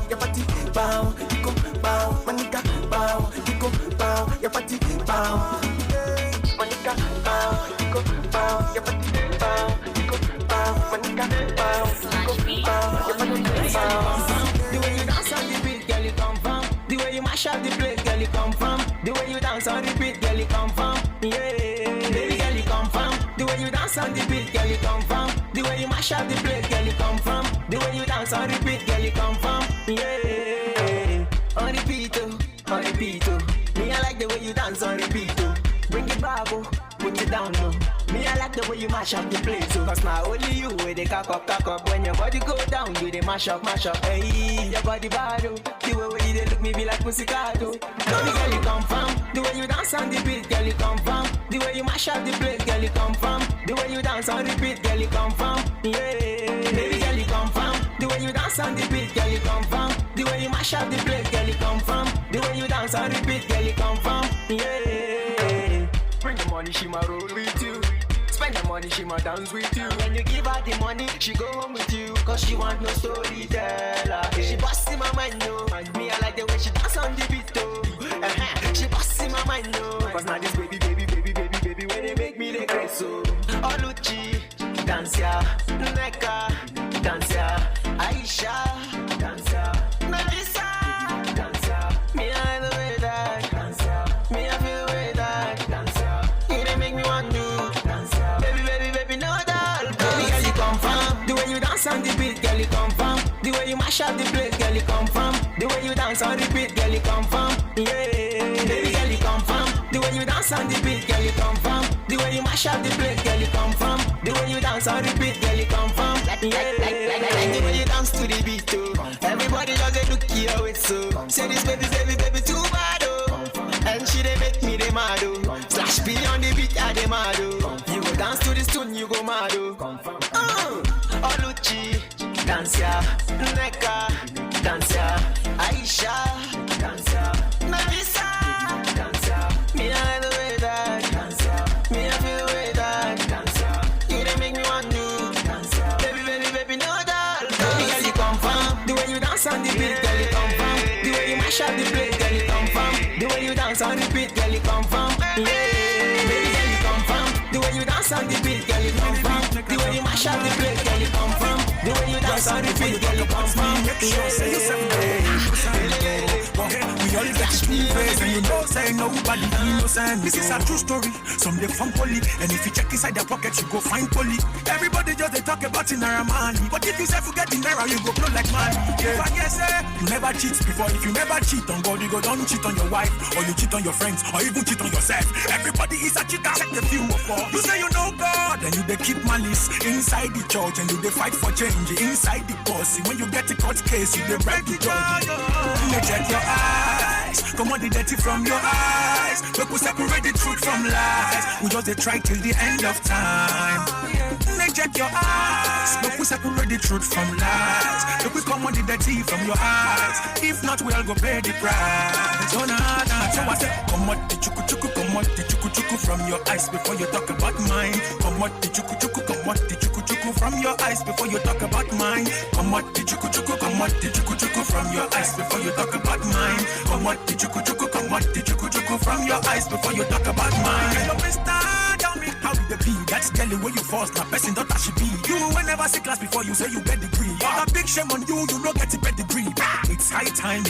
Your body bow, you go bow, Monica, bow, you go bow, your body bow, Monica, bow, you go bow, your body bow. dance on the beat, girl, you come from. The way you mash up the place, girl, you come from. The way you dance on repeat, girl, you come from. Yeah, on repeat, oh, on repeat, oh. Me, I like the way you dance on repeat, oh. Bring it back, oh, put it down, oh. Me, I like the way you mash up the place, oh. Cause now only you with the cock up. When your body go down, you the mash up. Hey, your body bad, oh. The way you they look me be like pussycat, oh. Baby girl, you come from. The way you dance on the beat, girl, you come from. The way you mash up the place, girl, you come from. The way you dance on repeat, girl, you come from. Yeah, baby girl, you come from. The way you dance on the beat, girl, you come from. The way you mash up the place, girl, you come from. The way you dance on repeat, girl, you come from. Yeah. Bring the money, she ma roll with you. Spend the money, she ma dance with you. When you give her the money, she go home with you. Cause she want no storyteller. She bust in my mind, no. And me, I like the way she dance on the beat, though. She bust in my mind, no. Cause now this baby, when they make me the crazy, so. Oluchi, dance ya. Neka, dance ya. Aisha, dance ya. Melissa, dance ya. Me, I like the way that. Dance ya. Me, I feel the way that. Dance ya. You they make me want to. Dance ya. Baby, no doubt. Baby, girl, you come from. The way you dance on the beat, girl, you come from. The way you mash up the place, girl, you come from. The way you dance on repeat, girl, you come from. Yeah, baby, girl, you come from. The way you dance on the beat, girl, you come from. The way you mash up the place, girl, you come from. The way you dance on repeat, girl, you come from. Like the way you dance to the beat, oh. Everybody just they look your way, so. Say this baby too bad, oh. And she they make me they mad, oh. Slash P on the beat, I they mad, oh. You go dance to this tune, you go mad, oh. Oluchi, dance ya. Neka, dance ya. Aisha, dance ya. Melissa, dance ya. Me I like the way that. Dance ya. Me I feel the way that. Dance ya. You they make me want to. Dance ya. Baby, no doubt. Baby girl, you come from. The way you dance on the beat, girl, you come from. The way you mash up the place, girl, you come from. The way you dance on the beat, girl, you come from. Yeah, baby girl, you come from. The way you dance on the beat, girl, you come from. The way you mash up the place, girl, you come from. The way you dance on the beat, girl, you come from. We all get street face and you know say nobody innocent. This is a true story. Some they from poly, and if you check inside their pocket, you go find poly. Everybody just they talk about Naira money, but if you say forget the Naira, you go blow like money. Yeah. If I guess you never cheat before. If you never cheat on God, you go don't cheat on your wife, or you cheat on your friends, or even cheat on yourself. Everybody is a cheater. Check the few of all. You say you know God, and you they keep malice inside the church, and you they fight for change inside the boss. When you get the court case, you they break the judge. You check your eyes, come on the dirty from your eyes. Look, we separate the truth from lies. We just they try till the end of time. Check your eyes, look, we separate the truth from lies. Look, we come on the dirty from your eyes. If not, we'll go pay the price. So so I say, come on the chuku chuku, come on the chuku chuku from your eyes before you talk about mine. Come on the chuku chuku, come on the chuku chuku from your eyes before you talk about mine. Come on the chuku chuku, come on the chuku chuku from your eyes before you talk about mine. Come on the chuku chuku, come on the chuku chuku from your eyes before you talk about mine. Hello, mister, tell me how the be. That's girl where you force, now person don't she be. You will never see class before you say you get degree. But a big shame on you, you don't get to get degree. It's high time,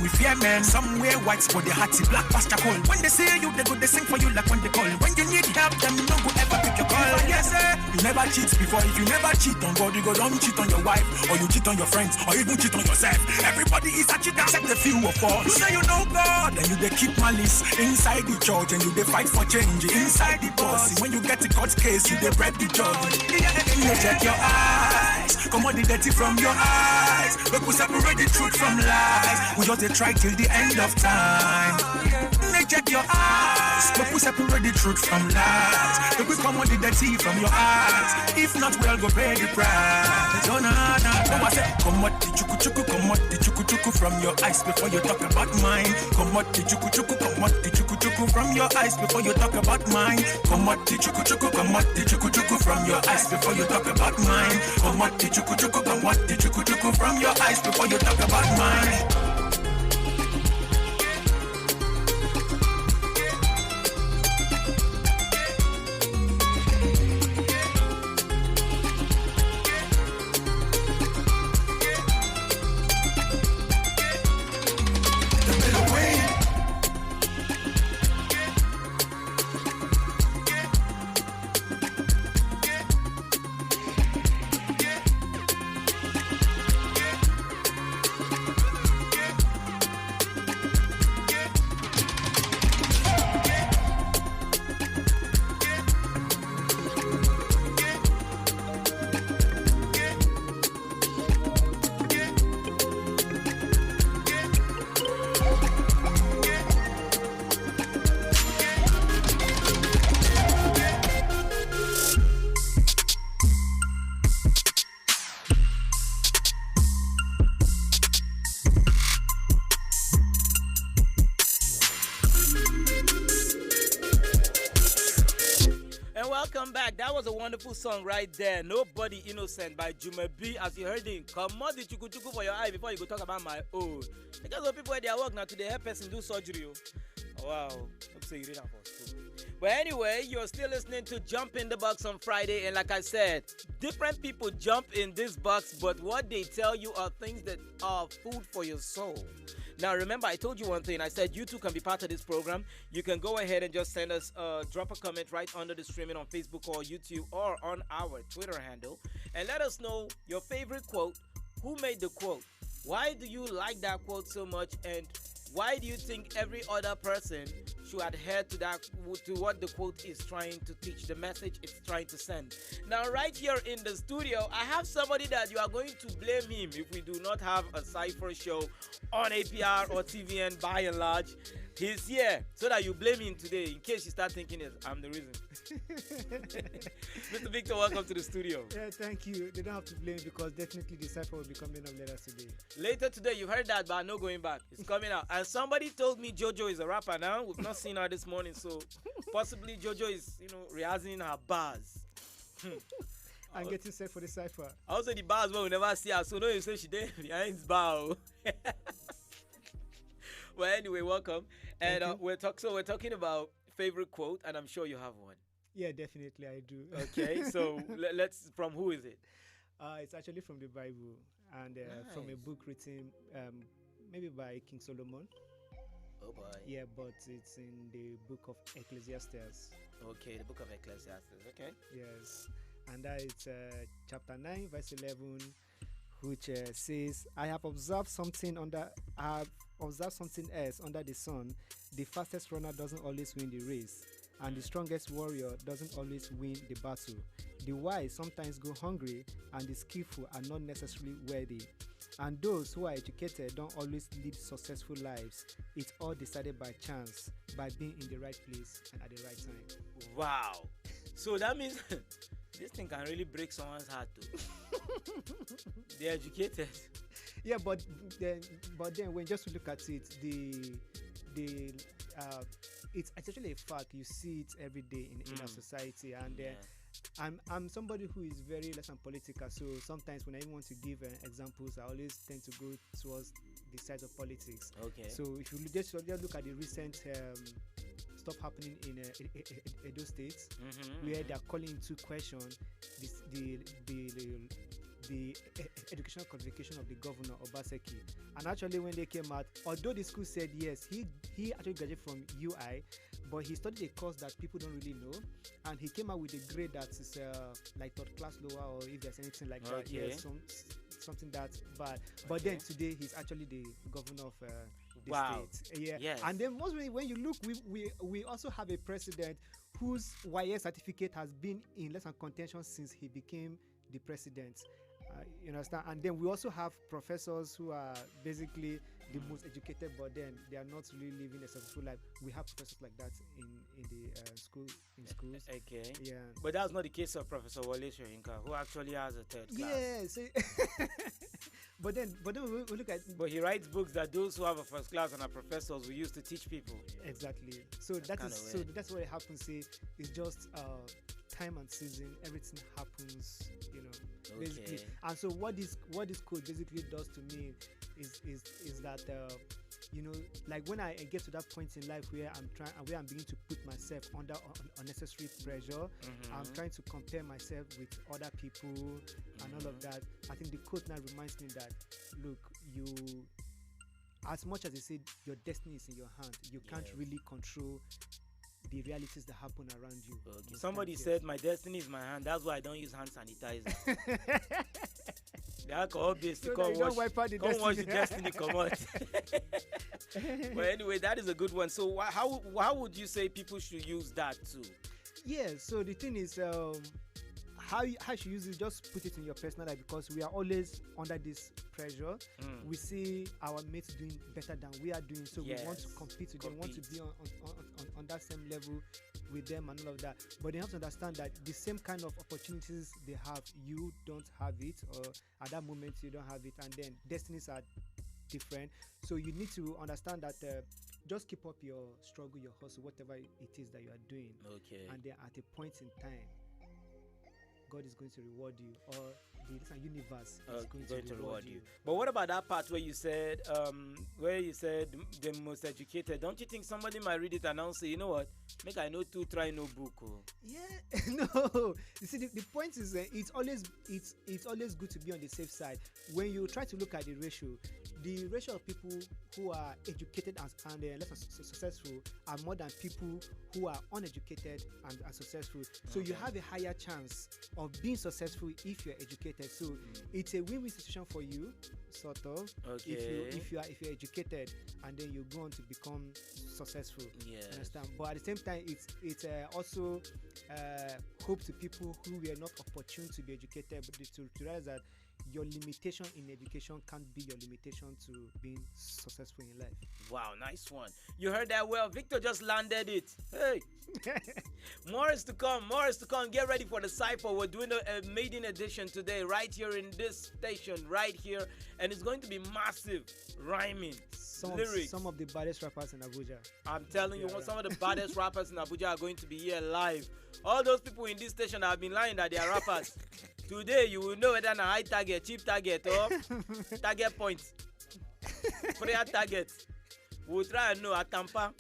we fear men. Somewhere whites for the hearty black pasture call. When they say you, they go they sing for you like when they call. When you need help, them no go ever pick your call. Yes, you never cheat before. If you never cheat on God, you go don't cheat on your wife, or you cheat on your friends, or even cheat on yourself. Everybody is a cheater, except the few of us. You say you know God, and you they keep malice inside the church, and you they fight for change inside the boss. When you get the court case, you they break the judge. You check your eyes, come on the dirty from your eyes. Look, we separate the truth from lies. We just they try till the end of time. Check your eyes, look, we separate the truth from lies. Look, we come on the dirty from your eyes. If not, we'll go pay the price. So I say, come on the chuku chuku, come on the chuku chuku from your eyes before you talk about mine. Come on the chuku chuku, come on the chuku chuku from your eyes before you talk about mine. Come on the chuku chuku, come on the chuku chuku from your eyes before you talk about mine. Come on the chuku chuku, come on the chuku chuku from your eyes before you talk about mine. was a wonderful song right there. Nobody Innocent by Juma B. As you heard him, come on the chuku for your eye before you go talk about my own. Because of people where they are work now today, help person do surgery. Oh, wow. Hope so you read that for school. But anyway, you're still listening to Jump in the Box on Friday. And like I said, different people jump in this box, but what they tell you are things that are food for your soul. Now, remember, I told you one thing. I said you too can be part of this program. You can go ahead and just send us, drop a comment right under the streaming on Facebook or YouTube or on our Twitter handle. And let us know your favorite quote. Who made the quote? Why do you like that quote so much? And why do you think every other person should adhere to that, to what the quote is trying to teach, the message it's trying to send? Now, right here in the studio, I have somebody that you are going to blame him if we do not have a Cypher show on APR or TVN by and large. He's here so that you blame him today in case you start thinking I'm the reason. Mr. Victor, welcome to the studio. Yeah, thank you. They don't have to blame because definitely the Cypher will be coming up later today. Later today, you heard that, but no going back. It's coming out. And somebody told me JoJo is a rapper now. We've not seen her this morning, so possibly JoJo is, rehearsing her bars. I'm getting set for the Cypher. Also, the bars where we never see her, so no, you say she did behind his bar. Well, anyway, welcome. And we're talking about favorite quote, and I'm sure you have one. Yeah, definitely I do. Okay, so let's. From who is it? It's actually from the Bible and from a book written maybe by King Solomon. Oh boy. Yeah, but it's in the book of Ecclesiastes. Okay, the book of Ecclesiastes. Okay. Yes, and that is chapter 9, verse 11, which says, "I have observed something else under the sun. The fastest runner doesn't always win the race, and the strongest warrior doesn't always win the battle. The wise sometimes go hungry, and the skillful are not necessarily worthy. And those who are educated don't always lead successful lives. It's all decided by chance, by being in the right place and at the right time." Wow. So that means this thing can really break someone's heart too. They're educated. Yeah, but then when just look at it, it's actually a fact. You see it every day in our society, and I'm somebody who is very less than political. So sometimes when I want to give examples, I always tend to go towards the side of politics. Okay. So if you just look at the recent stuff happening in Edo State, where they are calling into question the educational qualification of the governor Obaseki. And actually when they came out, although the school said yes, he actually graduated from UI, but he studied a course that people don't really know, and he came out with a grade that is like third class lower, or if there's anything like that, yes, something that bad. But then today he's actually the governor of the state. Yeah. Yes. And then mostly when you look, we also have a president whose YS certificate has been in less than contention since he became the president. You understand? And then we also have professors who are basically the most educated, but then they are not really living a successful life. We have professors like that in the schools. Okay. Yeah. But that's not the case of Professor Wale Soyinka, who actually has a third class. Yes. But then we look at. But he writes books that those who have a first class and are professors will use to teach people. Exactly. So that's what happens. See, it's just time and season. Everything happens, basically. And so what this code basically does to me is that like when I get to that point in life where I'm beginning to put myself under unnecessary pressure, I'm trying to compare myself with other people and all of that. I think the quote now reminds me that, look, you, as much as they say your destiny is in your hand, you can't really control the realities that happen around you. Okay. Somebody said my destiny is my hand. That's why I don't use hand sanitizer. The alcohol basically come watch the destiny come out. But anyway, that is a good one. So how would you say people should use that too? Yeah. So the thing is, how you should use it, just put it in your personal life, because we are always under this pressure. We see our mates doing better than we are doing, so we want to compete with them, want to be on that same level with them and all of that. But they have to understand that the same kind of opportunities they have, you don't have it, or at that moment you don't have it, and then destinies are different. So you need to understand that just keep up your struggle, your hustle, whatever it is that you are doing. Okay. And then at a point in time, God is going to reward you, or the universe is going to reward you. But what about that part where you said the most educated? Don't you think somebody might read it and now say, you know what, make I know to try no book? Oh. Yeah, no. You see, the point is it's always good to be on the safe side. When you try to look at the ratio of people who are educated and less successful are more than people who are uneducated and are successful. So you have a higher chance of being successful if you're educated. So it's a win-win situation for you, sort of. Okay. If you're educated and then you go on to become successful. Yeah. Understand? But at the same time, it's also hope to people who were not opportune to be educated, but to realize that your limitation in education can't be your limitation to being successful in life. Wow, nice one. You heard that well. Victor just landed it. Hey. More is to come. Get ready for the cypher. We're doing a maiden edition today right here in this station right here, and it's going to be massive rhyming. Lyrics. Some of the baddest rappers in Abuja. I'm telling you, some of the baddest rappers in Abuja are going to be here live. All those people in this station have been lying that they are rappers. Today, you will know whether a high target, cheap target, or target points. Prayer target. We'll try and know at Tampa.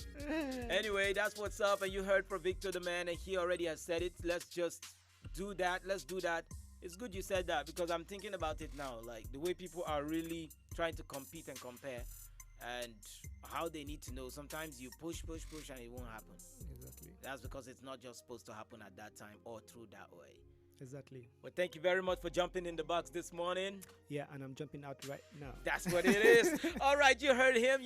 Anyway, that's what's up. And you heard from Victor the man, and he already has said it. Let's just do that. Let's do that. It's good you said that, because I'm thinking about it now. Like the way people are really trying to compete and compare, and how they need to know. Sometimes you push, and it won't happen. Exactly. That's because it's not just supposed to happen at that time or through that way. Exactly. Well, thank you very much for jumping in the box this morning. Yeah, and I'm jumping out right now. That's what it is. All right, you heard him.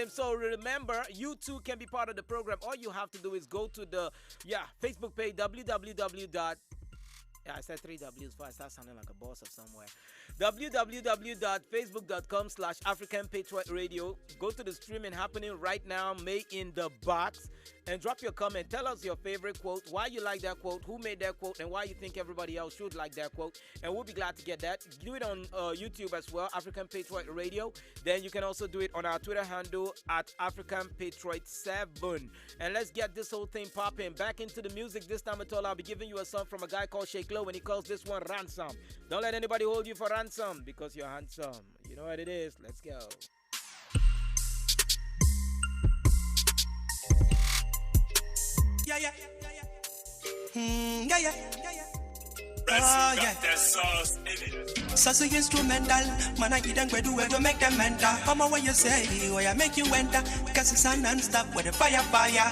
So remember, you too can be part of the program. All you have to do is go to the Facebook page, I said 3 W's before I start sounding like a boss of somewhere. www.facebook.com/African Patriot Radio. Go to the streaming happening right now, May in the Box, and drop your comment. Tell us your favorite quote, why you like that quote, who made that quote, and why you think everybody else should like that quote. And we'll be glad to get that. Do it on YouTube as well, African Patriot Radio. Then you can also do it on our Twitter handle at African Patriot 7. And let's get this whole thing popping. Back into the music this time at all. I'll be giving you a song from a guy called Sheikh Low, and he calls this one Ransom. Don't let anybody hold you for ransom, because you're handsome. You know what it is. Let's go. Yeah. Sauce instrumental, man I get and do it to make them mental. Mama what you say, why I make you enter? Cause it's a non-stop with a fire.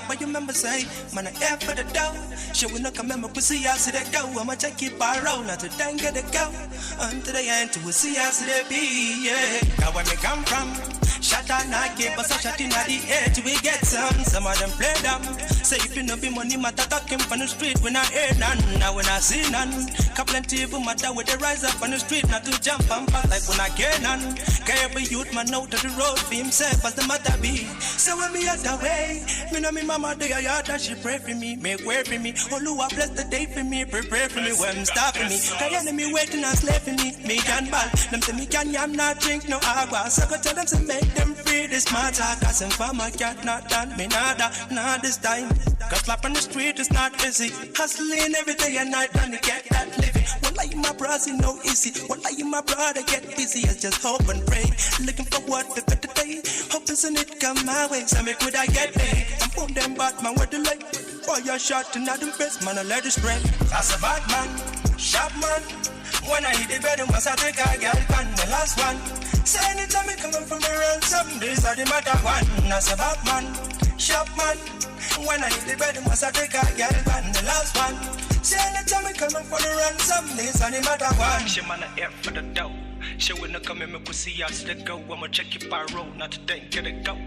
But you remember say, man I here for the dough. She will not come and pussy us to the go. I'ma check it around, not to then get the go. Until the end to see us to the be, yeah. Now where me come from, shot and I give us a shot in the edge, we get some of them play them. Say if you know be money matter talking from the street, when I hear none, now when I see none. Couple of people matter with the rise up on the street, not to jump and pass like when I get none. Every youth man out to the road for himself as the matter be. So when me out the way, me know me mama do your yard and she pray for me, make way for me. Oluwa bless the day for me, prepare for me when stopping me. Cause enemy waiting and slave for me can ball. Them say me can yam not drink no agua. So go tell them to make them free this matter. Cause some farmer cat not done me nada, not this time. Cause slap on the street is not easy. Hustling every day and night trying to get that living. One like my brother, no easy. One like my brother, get busy. It's just hope and pray. Looking for what the better day. Hoping soon it come my way. So make would I get paid. I'm from them bad man with the light. Boy, you're shot and not the best man. I let it spread. As a bad man, sharp man. When I hit the bed, once I take a girl pan, the last one. Say anytime me coming from around, some days are the matter one. As a bad man, sharp man. When I hit the bed, once I take a girl pan, the last one. Say anytime me coming from around, some days are the matter one. She man a here for the dough. She will not come in me pussy ass to go. I'ma check your pyro, not to think, get it go.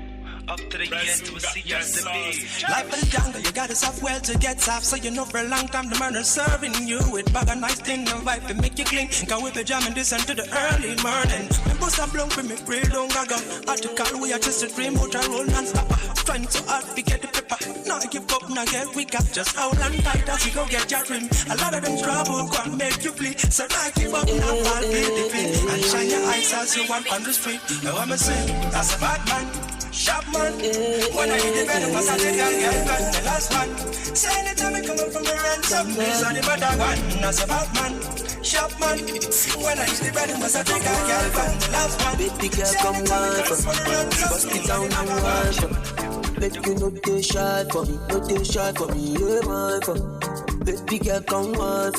Up to the end to see us to be. Life in the jungle, you got yourself well to get soft. So you know for a long time the man is serving you with bag of nice thing, no vibe to make you clean. Cause we be jamming this until the early morning. We bust a blunt for me, pray don't gaga. Article, we are just a dream out a roll non-stop. Trying so hard to get the paper. Not give up, not get weak up. Just hold on tight as you go get your dream. A lot of them trouble can't make you flee. So not give up, not fall, be the and shine your eyes as you walk on the street. Now I'm a sin, that's a bad man. Shop man, when I hit the bed, I take a girl, got the last one. Say anytime I come up from a ransom, this on the better one. As a bad man, shop man, when I hit the bed, I take a girl, got the last one. Baby girl, come on, bust it down and one. Make you no dey shy for me, no dey shy for me, yeah, my fun. Baby girl, come on,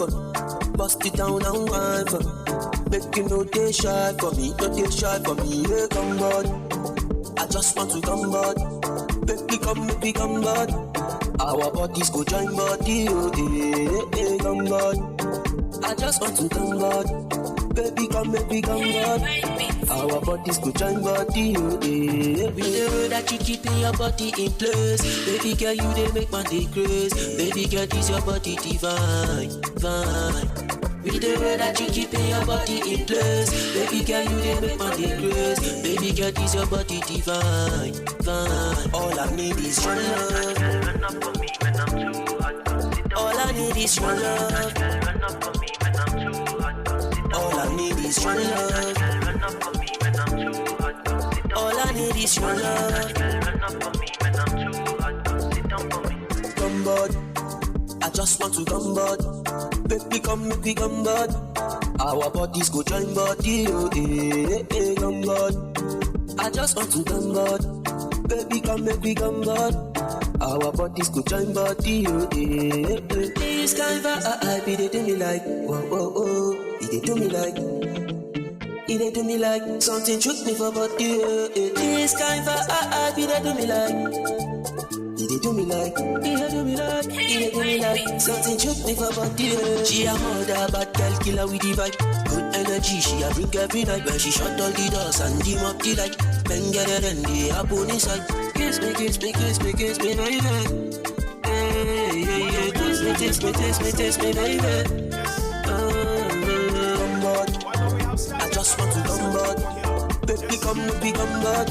bust it down and one for me. Make you no dey shy for me, no dey shy for me, yeah, come on. I just want to come back. Baby, come, baby, come back. Our bodies go join body, oh, come back. I just want to come back. Baby, come, baby, come back. Our bodies go join body, oh, With the way that you keeping your body in place, baby girl, you dey make my day crazy. Baby girl, this your body divine, divine. With the way that you keeping your body in place, baby girl, you dey make my day crazy. Baby girl, this your body divine, divine. All I need is your love. All I need is your love. All I need is your love. All I need is your love. Come board, I just want to come board. Baby, come, make we come board. Our bodies go join body, oh, come board. I just want to come board. Baby, come, make we come board. Our bodies go join body, oh, This kind of I be they do me like, whoa, whoa, whoa. They do me like, they do me like something shook me for body, This kind of I be they do me like. They do me like, they do me like, they do me like something choke me for body. She a mother, bad girl, killer with the vibe. Good energy, she a bring every night. When she shut all the doors and dim up the light, men get it and they happen inside. Kiss me, kiss me, kiss me, kiss me, baby. Hey, hey, hey, kiss me, kiss me, kiss me, kiss me, baby. Come board, I just want to come board. Baby, come, baby, come board.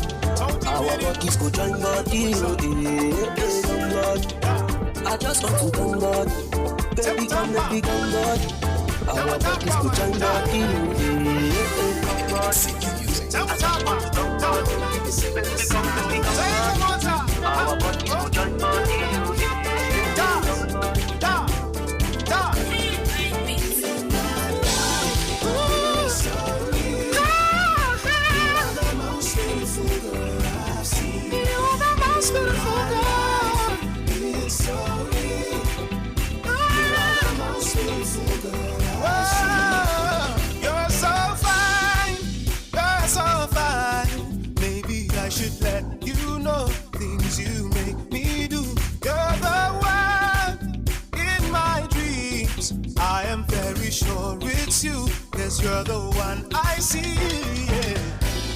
Our bodies go join body, come board. I just want to come board. Baby, come, baby, come board. Our bodies go join body, come board. I just want to come board. Baby, come, baby, come board. Our bodies go join body, come board. Sure it's you, 'cause you're the one I see. Yeah.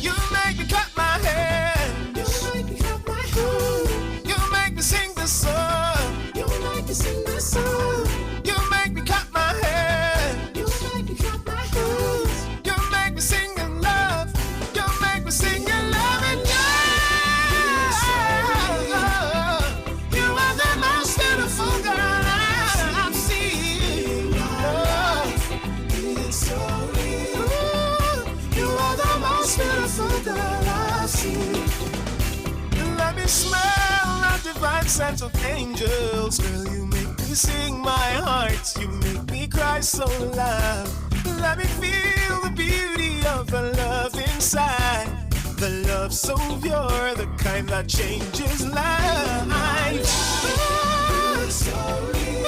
You make me clap my hands. You make me clap my hands. You make me sing the song. You make me sing the song. You make me clap my hands. You make me clap my hands. You make me sing in love. You make me sing in love and you are the most beautiful girl I've seen. You are the most beautiful girl I've seen. Let me smell that divine scent of angels. Girl, you make me sing my heart. You make me cry so loud. Let me feel the beauty of the love inside. The love so pure, the kind that changes lives. So real.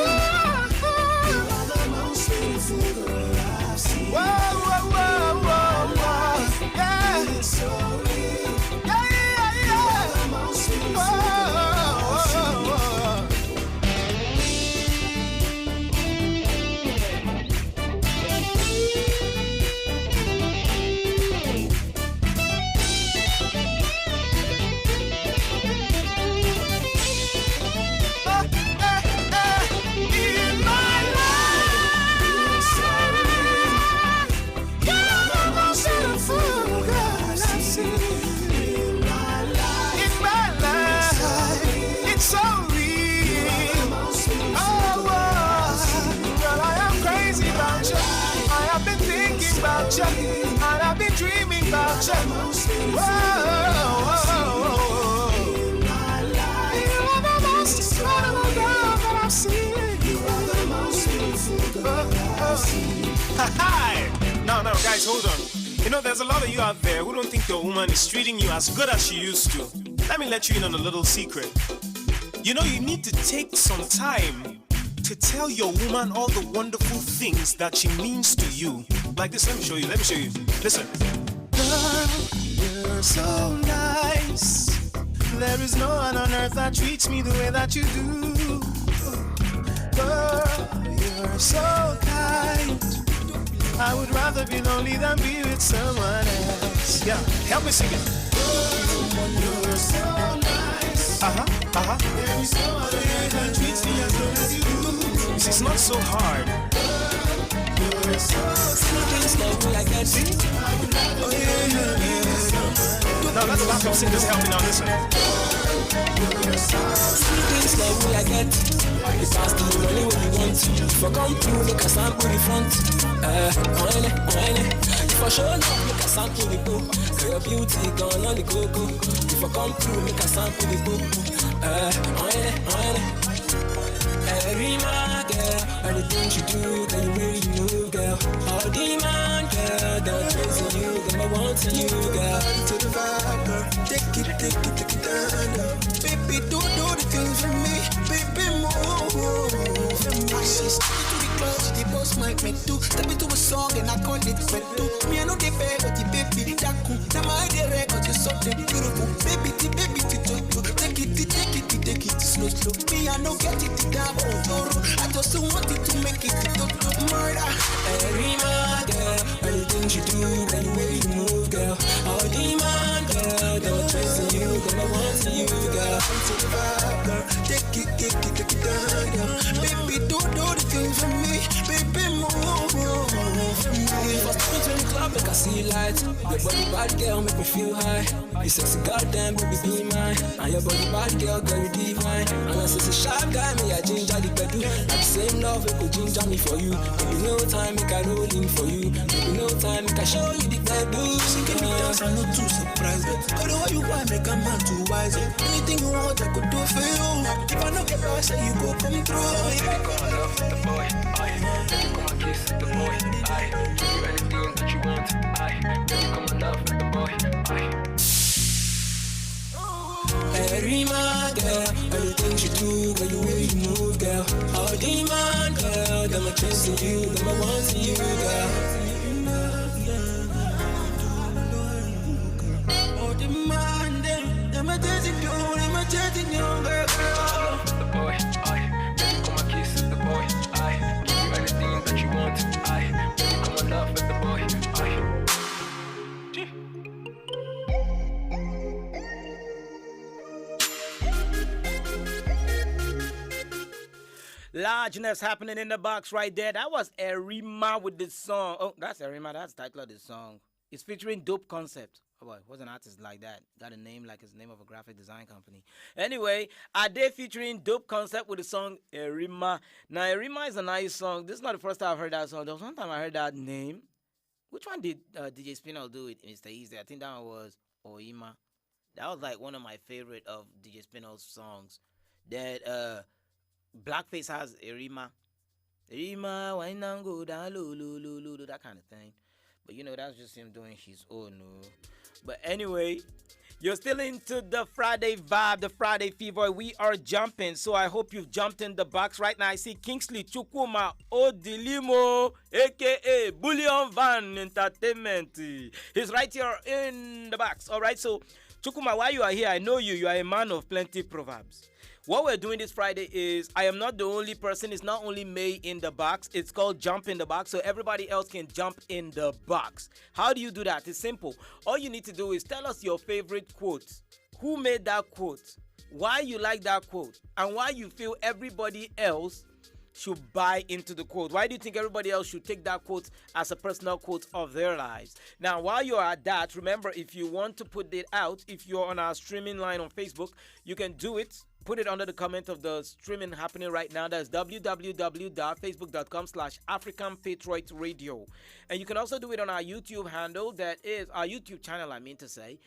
You are the most beautiful girl I've seen. Whoa, whoa, whoa, whoa, whoa. Yeah. It's so real. Yeah, yeah, yeah. You are the most beautiful girl I've seen. And I've been dreaming about you. Whoa, whoa, whoa. Hi! No, guys, hold on. You know, there's a lot of you out there who don't think your woman is treating you as good as she used to. Let me let you in on a little secret. You know, you need to take some time to tell your woman all the wonderful things that she means to you. Like this, let me show you. Listen. Girl, you're so nice. There is no one on earth that treats me the way that you do. Girl, you're so kind. I would rather be lonely than be with someone else. Yeah, help me sing it. You're so nice. There is no other man that treats me as good as you do. It's not so hard. You're so nice. Like that. Oh yeah. Now that's backup singers helping now. Listen. Things like me like that. You pass the money when you want. For come through, make a sample the front. For sure now, make a sample the book. Your beauty gone on the cocoa. If I come through, make a sample the book. Every man, girl, all the things you do, girl, you really move, girl. All the man, girl, they're chasing you, girl, I want you, girl. To the vibe, girl, take it down, girl. Baby, don't do the things for me, baby, move for me. I say, step into the club, the boss might make do. Step into a song and I call it sweat do. Me, I know they beg, but the baby, that cool. Now my idea, cause you're so beautiful. Baby, take it slow. Me, I know get it down, I just wanted to make it murder. Every man, girl, all the things you do, and the way you move, girl. All the man, girl, they're chasing you, girl, I want you, girl. To the vibe, girl, take it down, girl. Baby, don't do the things for me, baby, move for me. If I step into the club, make I see light. Your body bad, girl, make me feel high. You sexy goddamn, baby, be mine. And your body bad, girl, you divine. And I say, a sharp guy, me, I ginger the bedu. At the same love, it could ginger me for you. Maybe no time, make I roll in for you. Maybe no time, make I show you the bedu. She give me dance, I'm not too surprised. All the way you want, make a man too wise. Anything you want, I could do for you. If I don't get lost, say you go come through. Baby, come and love the boy, baby, come and kiss the boy, give you anything that you want, baby, come and love the boy, Every man, girl, all the things you do, girl, the way you move, girl. All the man, girl, them are chasing you, them are wanting you, girl. All the man, them are chasing you, girl. The boy, baby, come and kiss the boy, give you anything that you want, baby, come and love the boy, Largeness happening in the box right there. That was Erima with this song. Oh, that's Erima. That's the title of the song. It's featuring Dope Concept. Oh boy, what's an artist like that? Got a name like his name of a graphic design company. Anyway, Ade featuring Dope Concept with the song Erima. Now, Erima is a nice song. This is not the first time I've heard that song. There was one time I heard that name. Which one did DJ Spinall do with Mr. Easy? I think that one was Oima. That was like one of my favorite of DJ Spinall's songs. That Blackface has Erima. Erima, why not go down, that kind of thing. But you know, that's just him doing his own. But anyway, you're still into the Friday vibe, the Friday fever. We are jumping, so I hope you've jumped in the box right now. I see Kingsley Chukwuma Odilimo, aka Bullion Van Entertainment. He's right here in the box. All right, so Chukwuma, while you are here, I know you are a man of plenty proverbs. What we're doing this Friday is, I am not the only person. It's not only May in the box. It's called Jump in the Box, so everybody else can jump in the box. How do you do that? It's simple. All you need to do is tell us your favorite quote. Who made that quote? Why you like that quote? And why you feel everybody else should buy into the quote. Why do you think everybody else should take that quote as a personal quote of their lives? Now, while you're at that, remember, if you want to put it out, if you're on our streaming line on Facebook, you can do it. Put it under the comment of the streaming happening right now. That's www.facebook.com/African Patriot Radio. And you can also do it on our YouTube handle. That is our YouTube channel, I mean to say.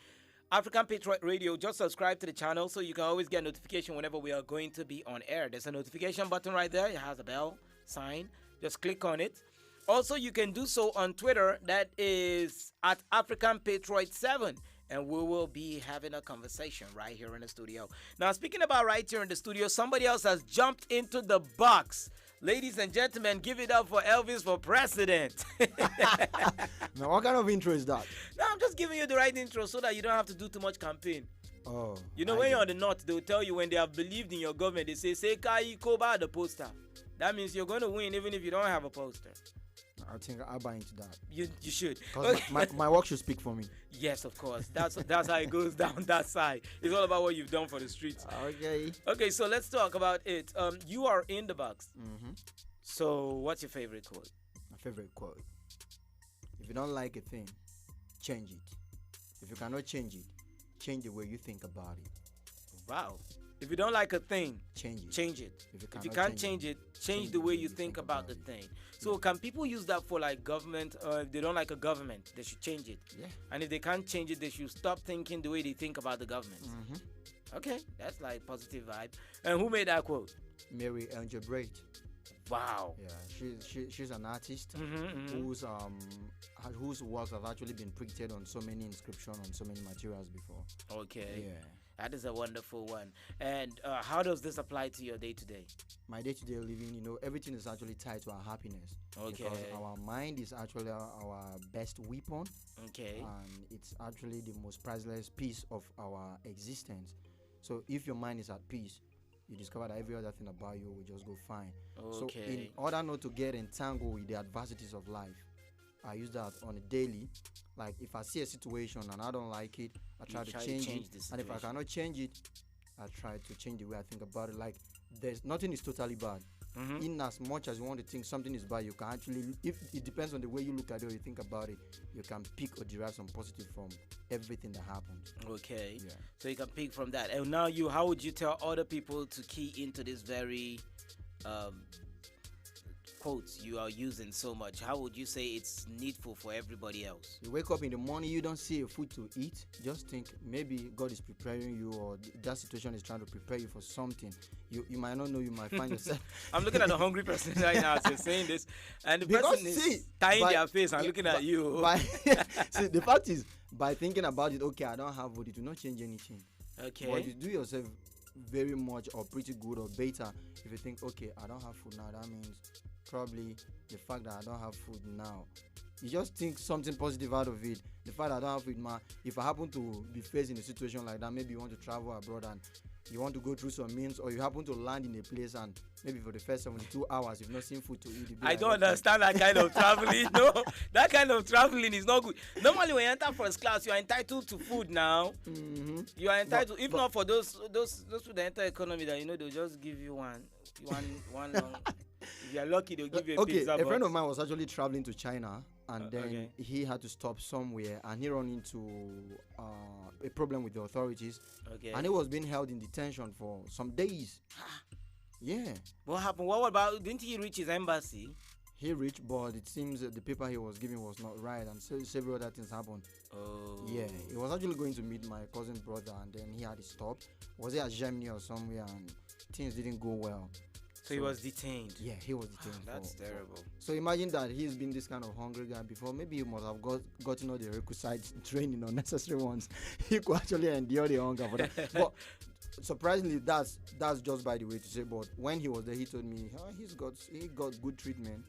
African Patriot Radio. Just subscribe to the channel so you can always get notification whenever we are going to be on air. There's a notification button right there. It has a bell sign. Just click on it. Also, you can do so on Twitter. That is at African Patriot 7. And we will be having a conversation right here in the studio. Now, speaking about right here in the studio, somebody else has jumped into the box. Ladies and gentlemen, give it up for Elvis for president. Now, what kind of intro is that? No, I'm just giving you the right intro so that you don't have to do too much campaign. Oh. You know, when you're on the north, they'll tell you when they have believed in your government, they say Kai Koba the poster. That means you're going to win even if you don't have a poster. I think I'll buy into that. You should. Because my work should speak for me. Yes, of course. That's how it goes down that side. It's all about what you've done for the streets. Okay. Okay, so let's talk about it. You are in the box. Mm-hmm. So what's your favorite quote? My favorite quote. If you don't like a thing, change it. If you cannot change it, change the way you think about it. Wow. If you don't like a thing, change it. Change it. If you cannot can't change it, change the way you think about the thing. So can people use that for like government? If they don't like a government, they should change it. Yeah. And if they can't change it, they should stop thinking the way they think about the government. Mm-hmm. Okay, that's like positive vibe. And who made that quote? Mary Angel Braid. Wow. Yeah, she's an artist whose works have actually been printed on so many inscriptions on so many materials before. Okay. Yeah. That is a wonderful one. And how does this apply to your day-to-day? My day-to-day living, everything is actually tied to our happiness. Okay. Because our mind is actually our best weapon. Okay. And it's actually the most priceless piece of our existence. So if your mind is at peace, you discover that every other thing about you will just go fine. Okay. So in order not to get entangled with the adversities of life, I use that on a daily. Like if I see a situation and I don't like it, I try to change it. And if I cannot change it, I try to change the way I think about it. Like there's nothing is totally bad. Mm-hmm. In as much as you want to think something is bad, you can actually, if it depends on the way you look at it or you think about it, you can pick or derive some positive from everything that happens. Okay. Yeah. So you can pick from that. And now how would you tell other people to key into this very quotes you are using so much? How would you say it's needful for everybody else? You wake up in the morning, you don't see a food to eat. Just think maybe God is preparing you, or that situation is trying to prepare you for something. You might not know, you might find yourself. I'm looking at a hungry person right now as you're saying this, and the person is tying their face and looking at you. See, the fact is, by thinking about it, okay, I don't have food, it will not change anything. Okay. But you do yourself very much or pretty good or better if you think, okay, I don't have food now. That means probably the fact that I don't have food now. You just think something positive out of it. The fact that I don't have food, if I happen to be faced in a situation like that, maybe you want to travel abroad and you want to go through some means, or you happen to land in a place and maybe for the first 72 hours you've not seen food to eat. I don't understand that kind of traveling. No, that kind of traveling is not good. Normally when you enter first class, you are entitled to food now. Mm-hmm. You are entitled, if not for those who enter economy that they'll just give you one long. If you're lucky, they'll give you a pizza box. A friend of mine was actually traveling to China, and then he had to stop somewhere, and he ran into a problem with the authorities. Okay. And he was being held in detention for some days. Yeah. What happened? What about? Didn't he reach his embassy? He reached, but it seems that the paper he was giving was not right, and several other things happened. Oh. Yeah. He was actually going to meet my cousin brother, and then he had to stop. Was he at Germany or somewhere, and things didn't go well. So he was detained. Yeah, he was detained. That's terrible. So imagine that he's been this kind of hungry guy before. Maybe he must have gotten all the requisite training or necessary ones. He could actually endure the hunger for that. But surprisingly, that's just by the way to say. But when he was there, he told me he got good treatment.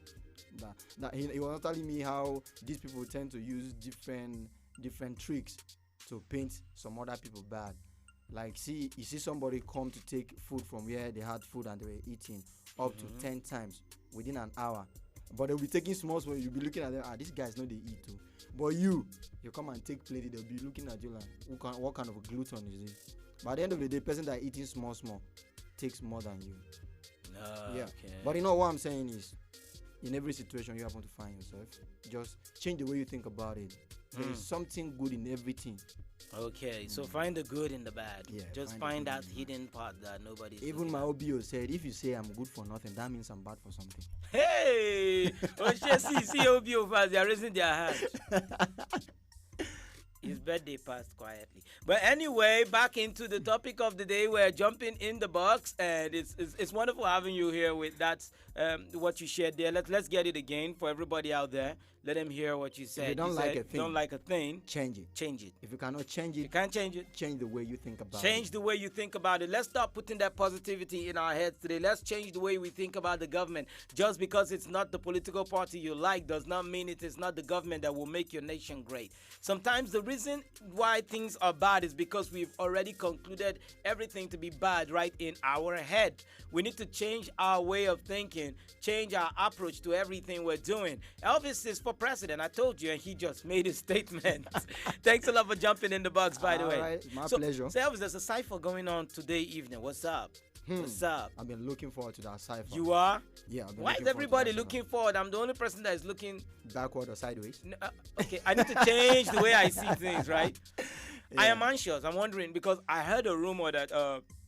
That he was telling me how these people tend to use different tricks to paint some other people bad. Like, you see somebody come to take food from where they had food and they were eating up to 10 times within an hour. But they'll be taking small, you'll be looking at them, these guys know they eat too. But you come and take plate, they'll be looking at you like, what kind of a glutton is this? But at the end of the day, the person that eating small takes more than you. Yeah. Okay. But you know what I'm saying is, in every situation you happen to find yourself, just change the way you think about it. There is something good in everything. Okay, so find the good in the bad. Yeah, just find that hidden part that nobody's Even my OBO said, if you say I'm good for nothing, that means I'm bad for something. Hey! see OBO fans, they are raising their hands. His birthday passed quietly. But anyway, back into the topic of the day. We're jumping in the box, and it's wonderful having you here with that what you shared there. Let's get it again for everybody out there. Let them hear what you said. If you don't like a thing, don't like a thing, change it. Change it. If you cannot change it, you can't change it. Change the way you think about it. Change the way you think about it. Let's stop putting that positivity in our heads today. Let's change the way we think about the government. Just because it's not the political party you like does not mean it is not the government that will make your nation great. Sometimes the reason why things are bad is because we've already concluded everything to be bad right in our head. We need to change our way of thinking, change our approach to everything we're doing. Elvis is for president. I told you, and he just made his statement. Thanks a lot for jumping in the box, by the way. Right, my pleasure. So Elvis, there's a cipher going on today evening. What's up? What's up? I've been looking forward to that cipher. You are? Yeah. I've been Why is everybody looking forward? I'm the only person that is looking backward or sideways. No, okay, I need to change the way I see things, right? Yeah. I am anxious. I'm wondering because I heard a rumor that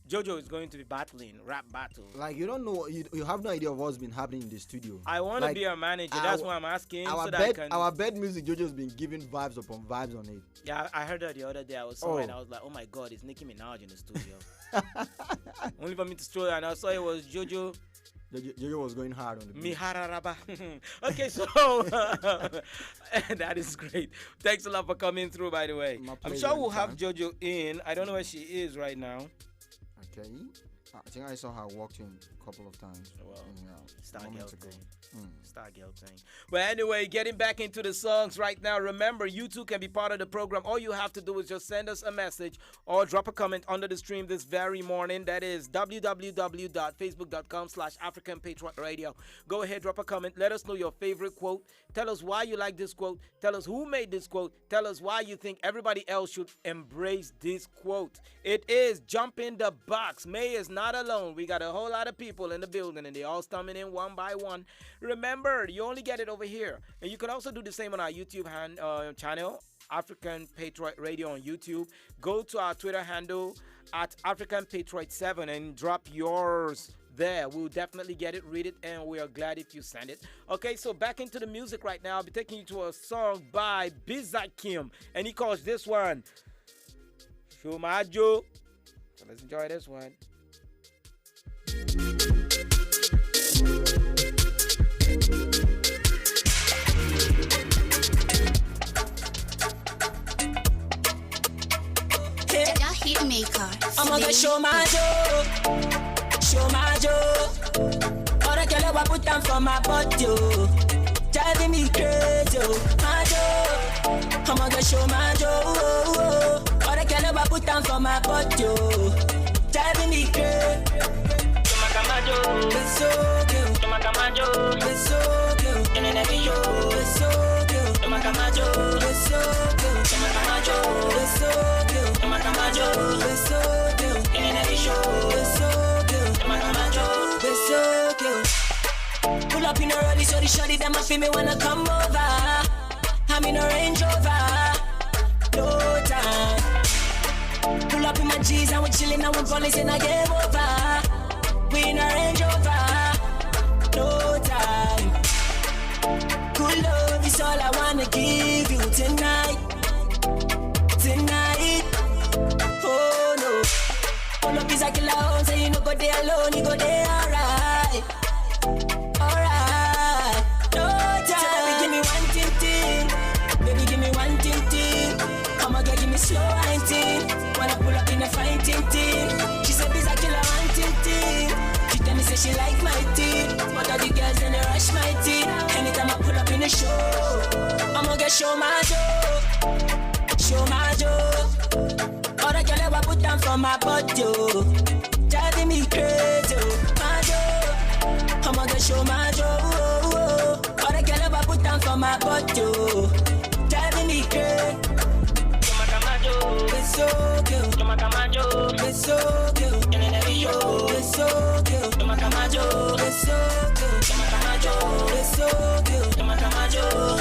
Jojo is going to be battling rap battle. Like you don't know, you have no idea of what's been happening in the studio. I want to be a manager. That's why I'm asking. Our bed music, Jojo's been giving vibes upon vibes on it. Yeah, I heard that the other day. I was somewhere and I was like, oh my God, it's Nicki Minaj in the studio. Only for me to stroll and I saw it was Jojo. Jojo was going hard on the beat. Mihararaba. Okay, so that is great. Thanks a lot for coming through, by the way. I'm sure we'll have Jojo in. I don't know where she is right now. Okay. I think I saw her walk in a couple of times. Well, Star Girl thing. Star Girl thing. Well, anyway, getting back into the songs right now. Remember, you too can be part of the program. All you have to do is just send us a message or drop a comment under the stream this very morning. That is www.facebook.com/African Patriot Radio. Go ahead, drop a comment. Let us know your favorite quote. Tell us why you like this quote. Tell us who made this quote. Tell us why you think everybody else should embrace this quote. It is Jump in the Box. May is not alone. We got a whole lot of people in the building and they all coming in one by one. Remember, you only get it over here. And you can also do the same on our YouTube channel, African Patriot Radio on YouTube. Go to our Twitter handle at African Patriot 7 and drop yours there. We'll definitely get it, read it, and we are glad if you send it. Okay, so back into the music right now. I'll be taking you to a song by Bizakim, and he calls this one Shumajo. So let's enjoy this one. I'm gonna show my joe. All the girl I put down for my body, driving me crazy, my joe. I'm gonna show my joe. All the girl I put down for my body, driving me crazy. It's so cute. It's so cute. And then every yo, it's so cute. It's so cute. It's so cute. It's so cute. And then every show, it's so cute. It's so cute. Pull up in a rally, so the shorty them a feel me wanna come over. I'm in a Range Rover, no time. Pull up in my G's and we chillin' and we police and I game over. We in a Range Rover, no time. Good love is all I wanna give you tonight. Oh no. Pull up is a killer home, so you no go there alone, you go there alright. Alright. No time. So baby give me one thing. Baby give me one thing. Come on girl, give me slow wine. Wanna pull up in a fine thing. She said biz a killer one thing. She tell me say she like my teeth, but all the girls then they rush my teeth. Anytime I pull up in the show, I'ma get show my joe. Show my joe. All the girl I put down for my body, driving me crazy, my joe. I'ma get show my joe. All the girl I put down for my body, driving me crazy. It's so cute. It's so cute. And then every yo, it's so cute. It's so cute. It's so cute.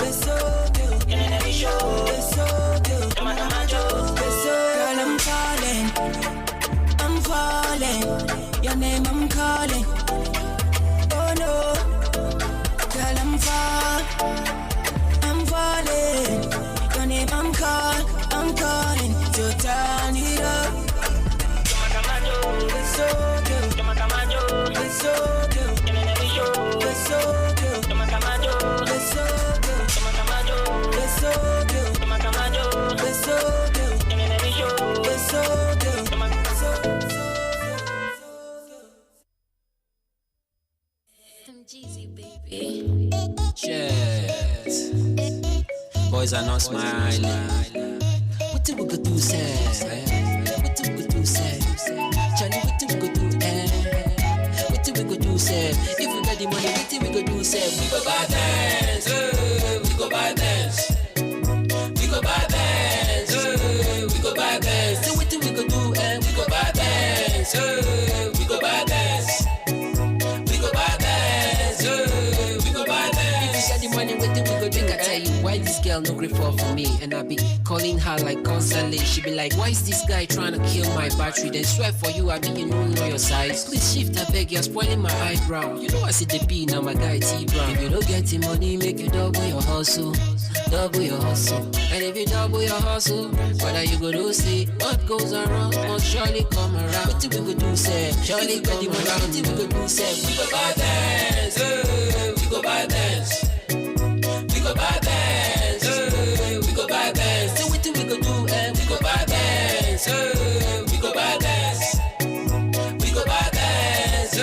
It's so cute. And then every show, it's so cute. Girl, I'm falling. Your name I'm calling. Oh no, girl, I'm falling. Your name I'm calling. So turn it up. It's so cute. It's so cute. It's boys are not smiling. What do we go do, Sam? What do we go do, Sam? Charlie, what do we go do, What do we go do, Sam? If we got the money, what do we go do, Sam? We go buy dance, we go buy dance. We go buy dance, we go buy dance. So what do we go do, we go buy dance, we go buy dance. We go buy dance, we go buy dance. If you got the money, what do we go drink? I tell you, why this girl no great for me? And I be calling her like constantly. She be like, why is this guy trying to kill my battery? Then swear for you, I be you know your size. Please shift, I beg, you're spoiling my eyebrow. You know I see the B, now my guy T-Brown. If you don't get the money, make you double your hustle. Double your hustle. And if you double your hustle, whether you go to see what goes around, must surely come around. What do we go do, say? Surely come around. What do we go do, say? We go buy dance, we go buy dance. We go buy dance, we go buy dance. So what do we go do, we go buy dance, we go buy dance. We go buy dance,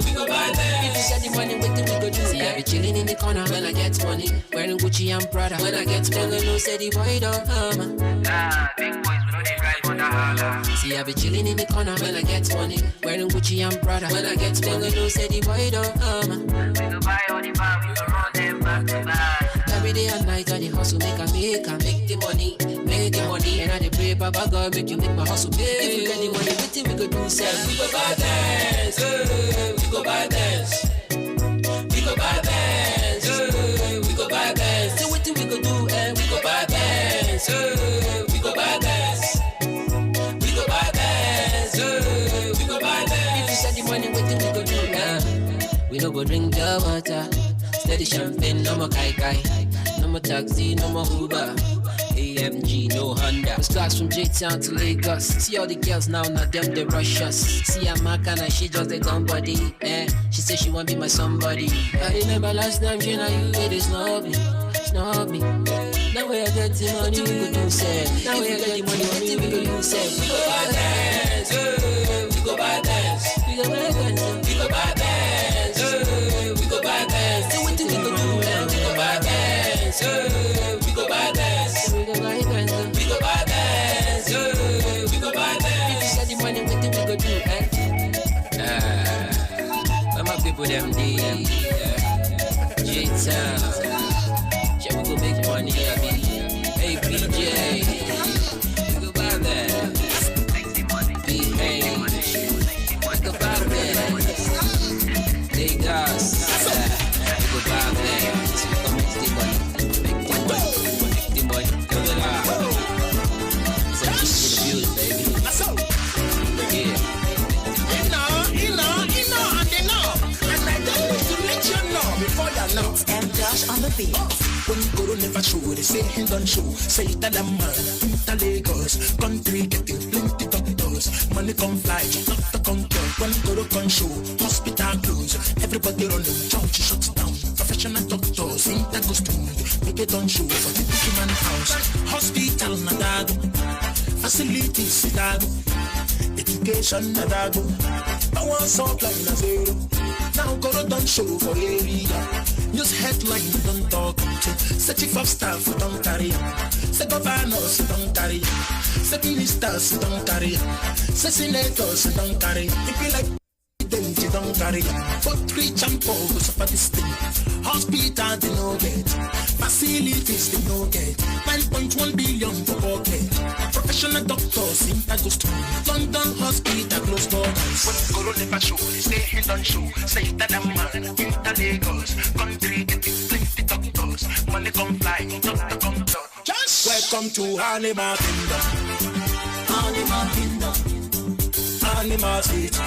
we go buy dance. If you got the money, what do we go do? See, I be chilling in the corner when I get money. Wearing Gucci and Prada when I get money. No say the boy don't harm. Big boys, we know they drive on the holla. See, I be chilling in the corner when I get money. Wearing Gucci and Prada when I get money. No say the boy don't harm. We go buy all the bar, we go run them back to back. Every day and night I dey hustle, make the money, make the money. And I dey pray, Baba God, make you make my hustle pay. If you get the money, what we go do, sir? We go buy dance, we go buy dance. We go buy dance, we go buy dance. So what we go do, we go buy dance, we go buy dance. We go buy dance, we go buy dance. If you get the money, what we go do, we no go drink the water. Steady champagne, no more kai kai. No more taxi, no more Uber. AMG, no Honda. First class from J-Town to Lagos. See all the girls now, not them, they rush us. See a Mac and she just a dumb body. She say she want be my somebody. I remember last time she and you did snub me. Snub me. Now we are getting money, we go do say. Now we are getting money, we go do say. We go buy dance, we go buy dance. We go buy dance, we go buy dance. We go buy dance. So what do we go do? We go buy dance, we go buy dance. We go buy dance, we go buy dance. We go buy dance. If you got the money, what do we go do? Where my people them dey? J-Town. Yeah, we go make money, I mean. Hey, PJ. We go buy that. BH. We go buy that. Lagos. We go buy that. Come make the money. Make the money. Make the money. Come the line. So keep in the building, baby. That's all. Yeah. You know, and they know. And I don't need to let you know before you know. It's M. Josh on the beat. When Guru never show, they say he don't show. Say that a man, into Lagos, country getting plenty doctors. Money come fly, not the conquer. When Guru can show, hospital close. Everybody running, church shuts down. Professional doctors, into go smooth. Make it on show for the human house. Hospital, nadago. Facilities, nadago. Education, nadago. Power supply, na zero. Now Guru don't show for area. News headline don't talk to. Say chief of staff don't carry. Say governors don't carry. Say ministers don't carry. Say senators don't carry. If you like them, you don't carry. But rich and poor go suffer this thing. Hospital they no get. Facilities they no get. 9.1 billion to pocket. Professional doctors in that goes to London hospital close doors. When Guru never show, they say he don't show. Say that a man in the Lagos country getting plenty doctors. Money come fly, doctor come down. Just welcome to Animal Kingdom. Animal Kingdom. Animal City.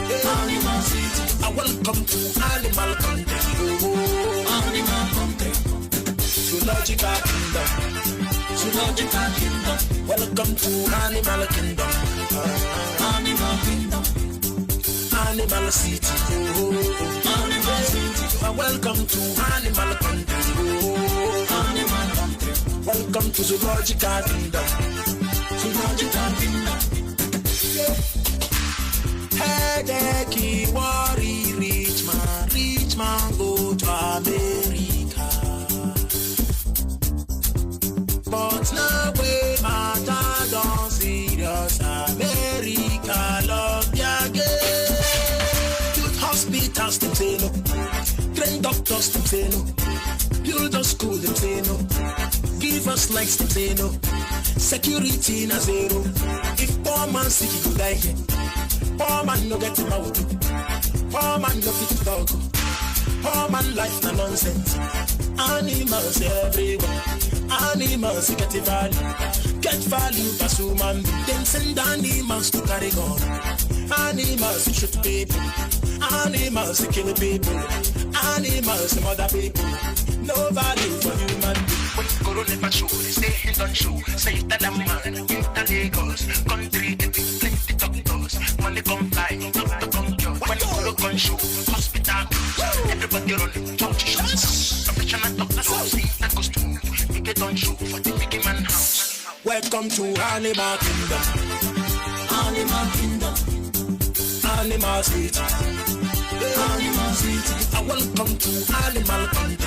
Animal City. I welcome to Animal Country. Animal Country. Zoological Kingdom. Zoological Kingdom. Welcome to Animal Kingdom. Animal Kingdom. Animal City. Animal City. Welcome to Animal Country. Animal Country. Welcome to Zoological Kingdom. Zoological Kingdom. Headache, worry, rich man go to America. toss them say no. Build us school them say no. Give us likes them say no. Security na zero. If poor man sick he go die here. Poor man no get him out. Poor man no fit talk. Poor man life na nonsense. Animals everywhere. Animals get a value. Get value pass human being. Then send animals to carry gun. Animals shoot people. Animals kill people. Animals murder people. No value for human being. When Guru never show, stay in don't show. Say that a man in the Lagos country, plenty doctors. Money come fly, doctor come cure. When Guru come show, hospital, everybody running, church shows. Professional doctors, see that goes to you get on show for the big man house. Welcome to Animal Kingdom. Animal Kingdom. Animal City. Animal City. Welcome to Animal Country.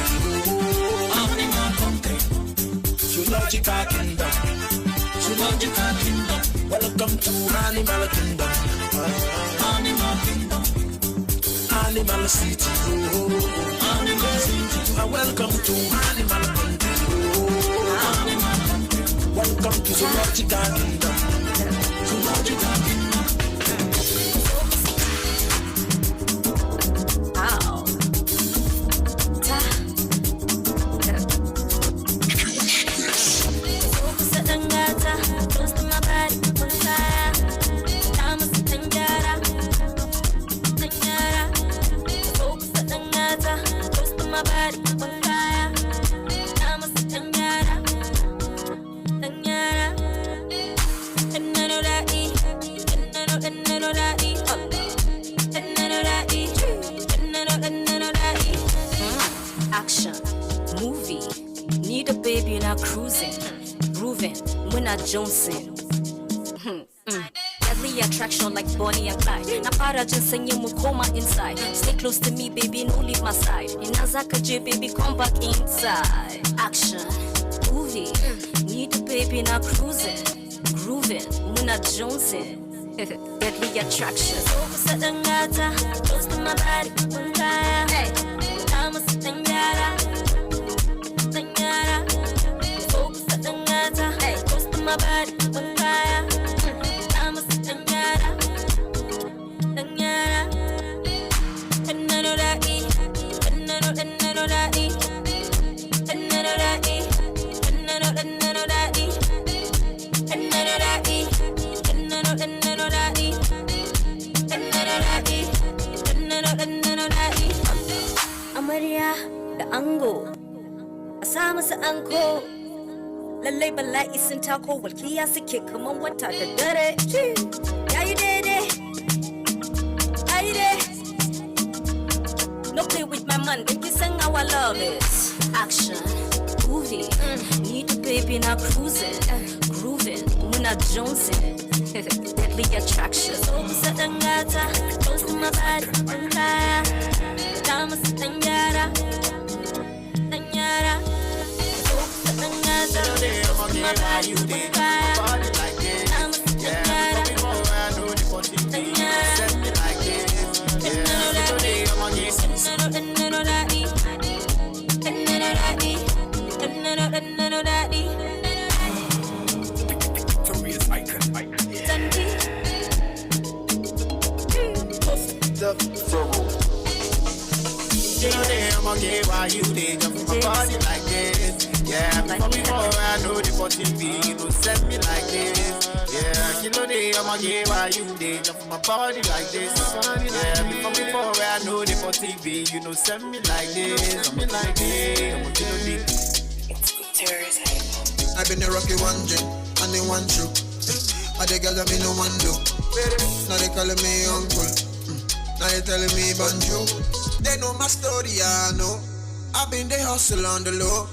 Animal Country. Zoological Kingdom. Zoological Kingdom. Welcome to Animal Kingdom. Animal Kingdom. Animal City. Animal City. Welcome to Animal Country. Animal Country. Welcome to Zoological Kingdom. Zoological Kingdom. Ow. Focus at the gata, close to my body, on fire. Diamonds at the gata, focus at the gata, close to my body, on fire. Diamonds at the gata. Action, movie, need a baby and I'm cruising, grooving, when I Johnson. Deadly attraction like Bonnie and Clyde. Na para just singing mukoma inside. Stay close to me, baby, no leave my side. Inazaka J, baby, come back inside. Action, movie, need a baby and I'm cruising, grooving, when I Johnson. Deadly attraction. Focus at the gata, close to my body, one fire. Hey, diamonds at the gata, focus at the gata, hey, close to my body, one fire. Diamonds at the gata, and I know that E, and I know that E, and I know that E, and I know that E, and I know that E, and I know that E, and I know that E. Amarya da ango a sa masa anko lallai bala'i sun tako walkiya suke kaman wata da dare yayi daidai no play with my man then you sang how I love it. Action movie need a baby now cruising grooving when I Jonesing. Deadly attraction. Focus at the gata, close to my body, on fire. Diamonds at the gata, focus at the gata, close to my body, on fire. Diamonds at the gata, send me like this. And I know that E, and I know that E, and I know that E, and I know that E. You know they I'ma get why you they jump my body like this. Yeah, before I know the body be, you know send me like this. Yeah, you know they I'ma get why you they jump my body like this. Yeah, before I know the body be, you know send me like this. Send me like this. I'm gonna I've been a rocky one gin and they one true. I the girls that me no one do. Now they calling me uncle. Now they telling me bonjour. They know my story, I know. I've been the hustle on the low.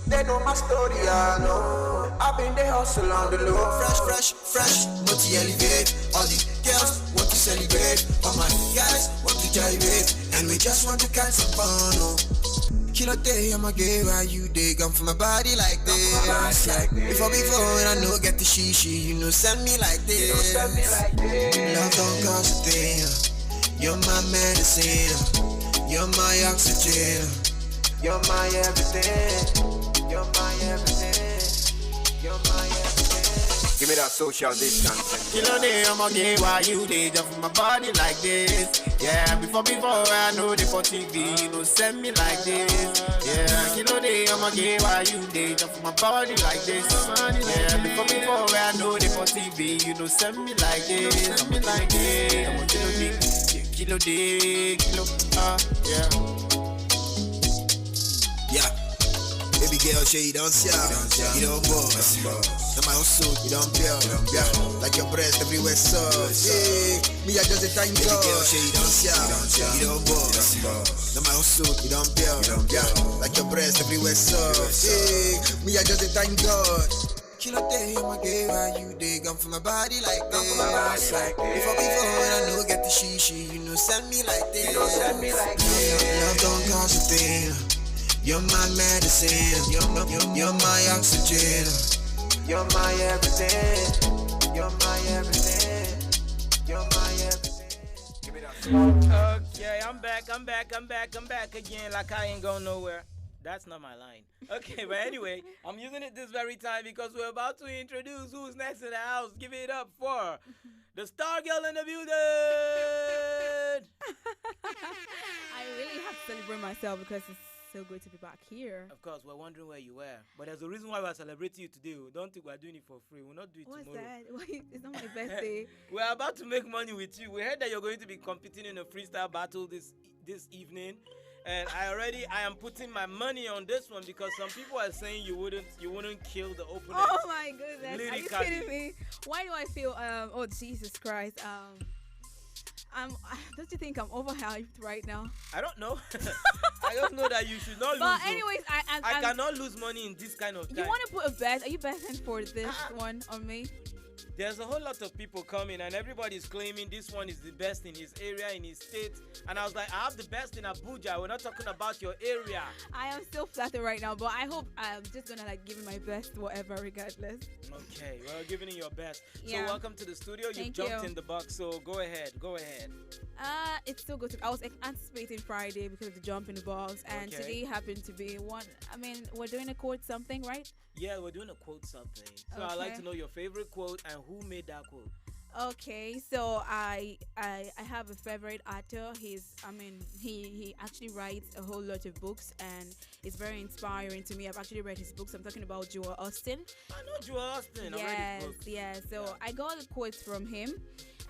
They know my story, I know. I've been the hustle on the low. Fresh, but you elevate. All the girls want to celebrate. All my guys want to gyrate. And we just want to catch some fun, oh. Kilo day, I'ma get why you dig. I'm for my body like this. Before, when I know get the shishi, you know, send me like this. Love don't cost a thing. You're my medicine. You're my oxygen. You're my everything. You're my everything. You're my everything. Give me that social distancing. Kilo day, I'ma get why you did just for my body like this. Yeah, before I know they for TV, you know send me like this. Yeah, kilo day, I'ma get why you did just for my body like this. Yeah, before I know they for TV, you know send me like this. Send me like this. I'm a kilo day, yeah. Yeah. Baby girl, show you don't see, you don't boss. Now my hustle, you don't pure. Yeah, like your breast everywhere soft. Yeah, me I just a time God. Baby girl, show you don't see, you don't boss. Now my hustle, you don't pure. Yeah, like your breast everywhere soft. Yeah, me I just a time God. Kilo day, I'ma get why you dig. I'm for my body like this. Before when I know get the shishi, you know send me like this. Love don't cost a thing. You're my medicine, you're my oxygen. You're my everything. You're my everything. You're my everything. Give me that. Okay, I'm back again like I ain't going nowhere. That's not my line. Okay, but anyway, I'm using it this very time because we're about to introduce who's next in the house. Give it up for the star girl in the building. I really have to celebrate myself because it's so good to be back here. Of course, we're wondering where you were. But there's a reason why we're celebrating you today. Don't think we're doing it for free. We'll not do it What's tomorrow. that? Why? It's not my birthday. We're about to make money with you. We heard that you're going to be competing in a freestyle battle this evening. And I am putting my money on this one because some people are saying you wouldn't kill the opponent. Oh my goodness. Lyrically. Are you kidding me? Why do I feel oh Jesus Christ. Don't you think I'm overhyped right now? I don't know. I just know that you should not lose. But anyways, I cannot lose money in this kind of time. You want to put a bet? Are you betting for this one on me? There's a whole lot of people coming and everybody's claiming this one is the best in his area, in his state. And I was like, I have the best in Abuja. We're not talking about your area. I am still flattered right now, but I hope I'm just going to give it my best, whatever, regardless. Okay, well, giving it your best. Yeah. So welcome to the studio. You jumped in the box, so go ahead. It's still good. I was anticipating Friday because of the jump in the box, and today happened to be one. I mean, we're doing a quote something, right? Yeah, we're doing a quote something. So I'd like to know your favorite quote and who made that quote. Okay, so I have a favorite author. He actually writes a whole lot of books and it's very inspiring to me. I've actually read his books. I'm talking about Joel Austin. I know Joel Austin. Yes. So I got a quote from him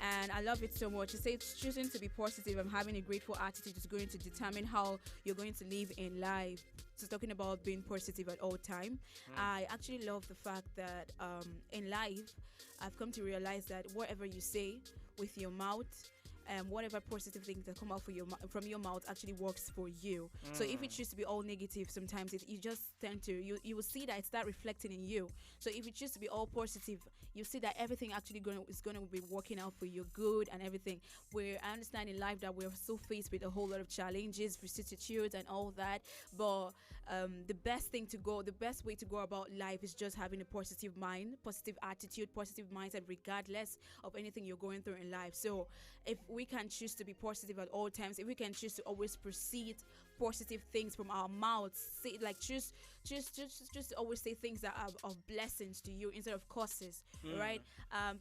and I love it so much. He says, choosing to be positive and having a grateful attitude is going to determine how you're going to live in life. So talking about being positive at all time. I actually love the fact that in life, I've come to realize that whatever you say with your mouth, whatever positive things that come out from your mouth actually works for you. So if it chooses to be all negative, sometimes you just tend to you will see that it start reflecting in you. So if it chooses to be all positive, you see that everything actually is going to be working out for your good and everything. Where I understand in life that we're so faced with a whole lot of challenges, vicissitudes, and all that, but the best way to go about life is just having a positive mind, positive attitude, positive mindset, regardless of anything you're going through in life. So if we can choose to be positive at all times, if we can choose to always proceed positive things from our mouths, say like choose always say things that are of blessings to you instead of curses, right?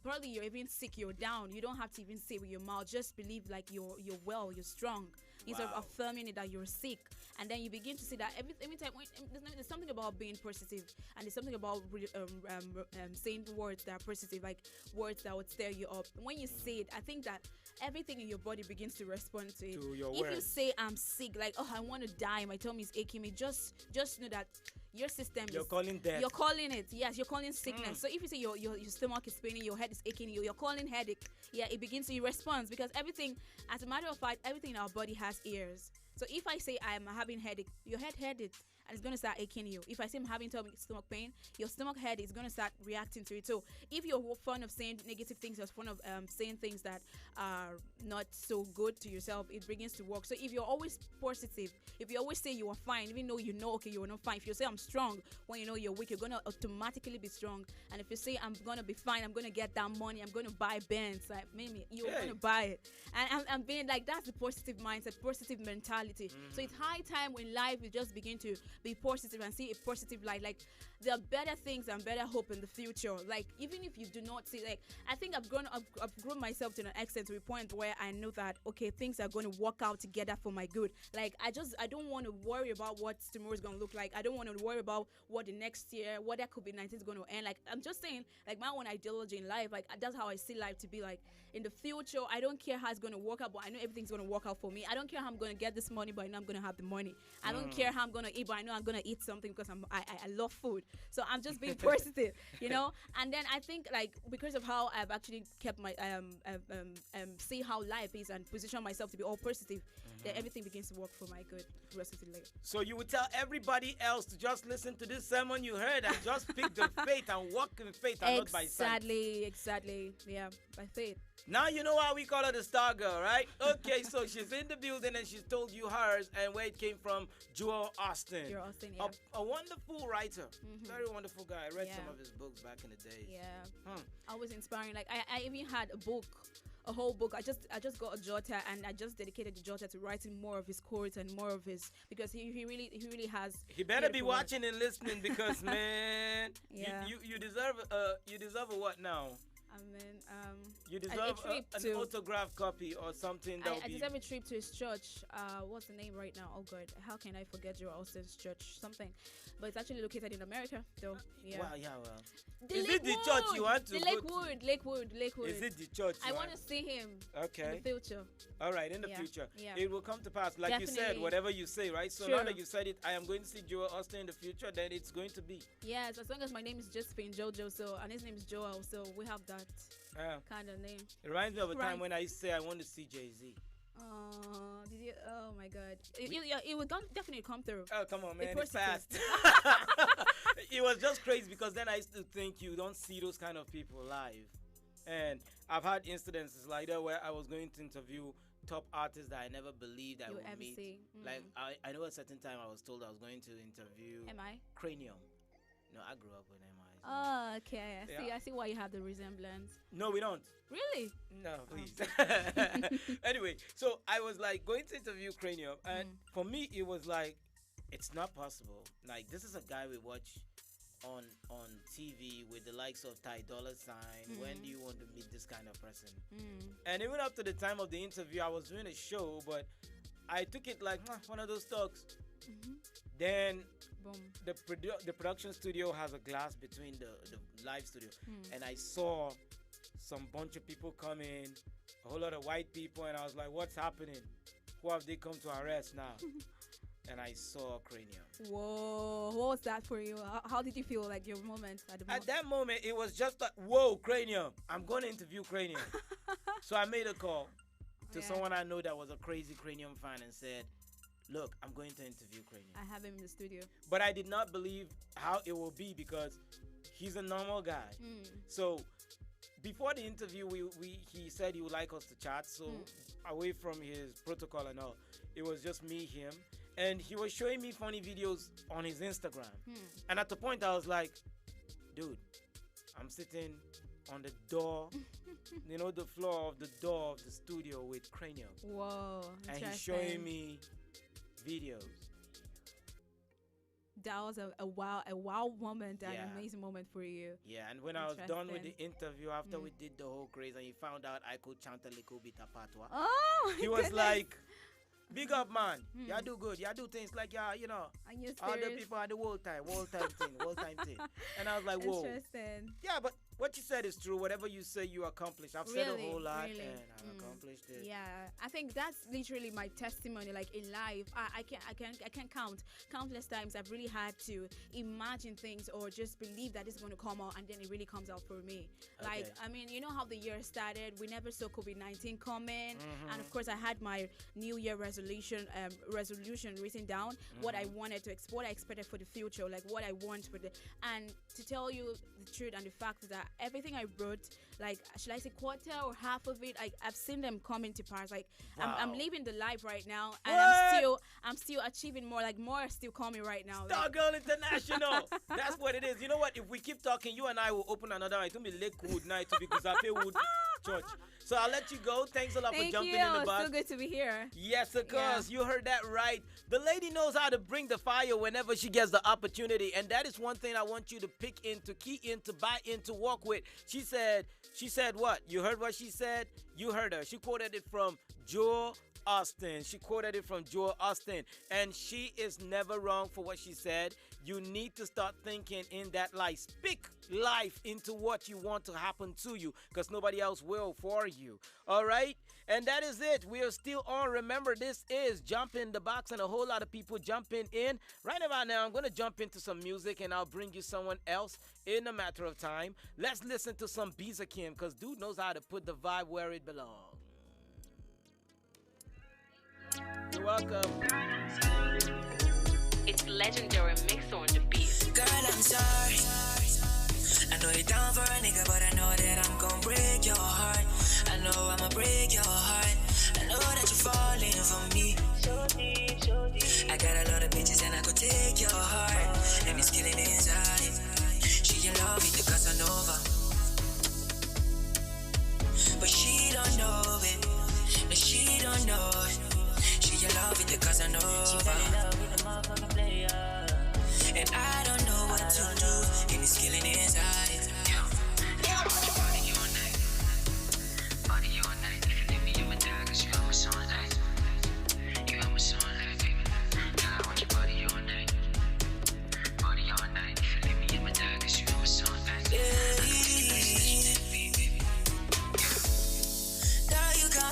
Probably you're even sick, you're down, you don't have to even say with your mouth, just believe like you're well, you're strong, instead of affirming it that you're sick. And then you begin to see that every time there's something about being positive, and there's something about saying words that are positive, like words that would stir you up. When you say it, I think that everything in your body begins to respond to it. If you say I'm sick, like I want to die, my tummy is aching me, just know that your system you're calling death. You're calling it. Yes, you're calling sickness. So if you say your stomach is paining, your head is aching, you're calling headache. Yeah, it begins to respond because everything, as a matter of fact, everything in our body has ears. So if I say I'm having headache, your head heard it. and it's gonna start aching you. If I say I'm having stomach pain, your stomach head is gonna start reacting to it. So if you're fond of saying negative things, you're fond of saying things that are not so good to yourself, it begins to work. So if you're always positive, if you always say you are fine, even though you know okay you are not fine, if you say I'm strong when you know you're weak, you're gonna automatically be strong. And if you say I'm gonna be fine, I'm gonna get that money, I'm gonna buy Benz, like maybe you're gonna buy it. And I'm being like, that's the positive mindset, positive mentality. So it's high time when life will just begin to be positive and see a positive light. Like there are better things and better hope in the future. Like even if you do not see, like I think I've grown myself to an extent, to a point where I know that okay, things are going to work out together for my good. Like I don't want to worry about what tomorrow is going to look like. I don't want to worry about what the next year, what that COVID-19 is going to end. Like I'm just saying, like my own ideology in life, like that's how I see life to be. Like in the future, I don't care how it's going to work out, but I know everything's going to work out for me. I don't care how I'm going to get this money, but I know I'm going to have the money. I don't care how I'm going to eat, but I know I'm going to eat something because I love food. So I'm just being positive, you know. And then I think like because of how I've actually kept my see how life is and position myself to be all positive, then everything begins to work for my good the rest of the life. So you would tell everybody else to just listen to this sermon you heard and just pick the faith and walk in faith and not by sight. Exactly. Yeah, by faith. Now you know why we call her the star girl, right? Okay, so she's in the building and she's told you hers and where it came from. Joel Austin. Joel Austin, yeah. A wonderful writer. Very wonderful guy. I read some of his books back in the day. Yeah. Always inspiring. Like I even had a whole book. I just got a Jota, and I just dedicated the Jota to writing more of his quotes and more of his, because he really has. He better be watching and listening because man, you deserve a what now? I mean, you deserve an autograph copy or something. I deserve a trip to his church. What's the name right now? Oh God, how can I forget Joel Austin's church? Something, but it's actually located in America, though. Yeah. Wow, yeah, well. Is it the church you want to go to? Lakewood. Is it the church? I want to see him. Okay. In the future. All right, in the future. Yeah. It will come to pass. Like you said, whatever you say, right? So now that you said it, I am going to see Joel Austin in the future, then it's going to be. Yes, as long as my name is Josephine Jojo, and his name is Joel, so we have that kind of name. It reminds me of a time when I used to say I want to see Jay-Z. Did you? Oh my God! It would definitely come through. Oh come on, man! It's fast. It was just crazy because then I used to think you don't see those kind of people live, and I've had incidences like that where I was going to interview top artists that I never believed I would meet. Like I know a certain time I was told I was going to interview MI Cranium. No, I grew up with MI. Oh, okay. I see why you have the resemblance. No, we don't. Really? No, please. Anyway, so I was like going to interview Cranium, and for me it was like, it's not possible. Like this is a guy we watch on TV with the likes of Ty Dolla $ign. When do you want to meet this kind of person? And even up to the time of the interview, I was doing a show, but I took it like one of those talks. Then the production studio has a glass between the live studio, and I saw some bunch of people come in, a whole lot of white people, and I was like, what's happening? Who have they come to arrest now? And I saw Cranium. Whoa, what was that for you? How did you feel, like your moment at the moment? At that moment, it was just like, whoa, Cranium. I'm going to interview Cranium. So I made a call to someone I know that was a crazy Cranium fan and said, look, I'm going to interview Cranium. I have him in the studio. But I did not believe how it will be because he's a normal guy. So before the interview, he said he would like us to chat. So away from his protocol and all, it was just me, him. And he was showing me funny videos on his Instagram. And at the point, I was like, dude, I'm sitting on the door, the floor of the door of the studio with Cranium. Whoa, and he's showing me videos. That was a wow moment, an amazing moment for you. Yeah, and when I was done with the interview, after we did the whole craze, and he found out I could chant a little bit of Patwa. Oh, he was like, big up, man. You do good. You do things like, all the people are the whole time thing. And I was like, whoa. Interesting. Yeah, but What you said is true. Whatever you say, you accomplished. I've said a whole lot, really. and I've accomplished it. Yeah, I think that's literally my testimony. Like in life, I can't count countless times I've really had to imagine things or just believe that it's going to come out, and then it really comes out for me. Like, Okay. I mean, you know how the year started. We never saw COVID-19 coming, and of course, I had my New Year resolution written down. What I wanted to what I expected for the future, like what I want for the. And to tell you the truth and the fact is that everything I wrote, like, should I say quarter or half of it, I've seen them come into pass. Like, I'm living the life right now, and I'm still achieving more. Like, more is still coming right now. Star Girl International. That's what it is. You know what? If we keep talking, you and I will open another one. It will be Lakewood night to be Guzape Wood Church. So I'll let you go. Thanks a lot for jumping in the bus. It's so good to be here. Yes, of course. You heard that right. The lady knows how to bring the fire whenever she gets the opportunity. And that is one thing I want you to pick into, key into, buy into, walk with. She said what? You heard what she said? You heard her. She quoted it from Joe Austin. She quoted it from Joe Austin. And she is never wrong for what she said. You need to start thinking in that light. Speak life into what you want to happen to you, because nobody else will for you. All right? And that is it. We are still on. Remember, this is Jump in the Box, and a whole lot of people jumping in. Right about now, I'm going to jump into some music, and I'll bring you someone else in a matter of time. Let's listen to some Biza Kim, because dude knows how to put the vibe where it belongs. You're welcome. It's legendary mix on the beat. Girl, I'm sorry. I know you're down for a nigga, but I know that I'm gon' break your heart. I know I'ma break your heart. I know that you're falling for me. I got a lot of bitches and I could take your heart. And it's killing inside. She in love with the Casanova, but she don't know it. No, she don't know it. She in love with the Casanova. She fell in love with the motherfucking player. And I don't know what to do. And it's killing inside.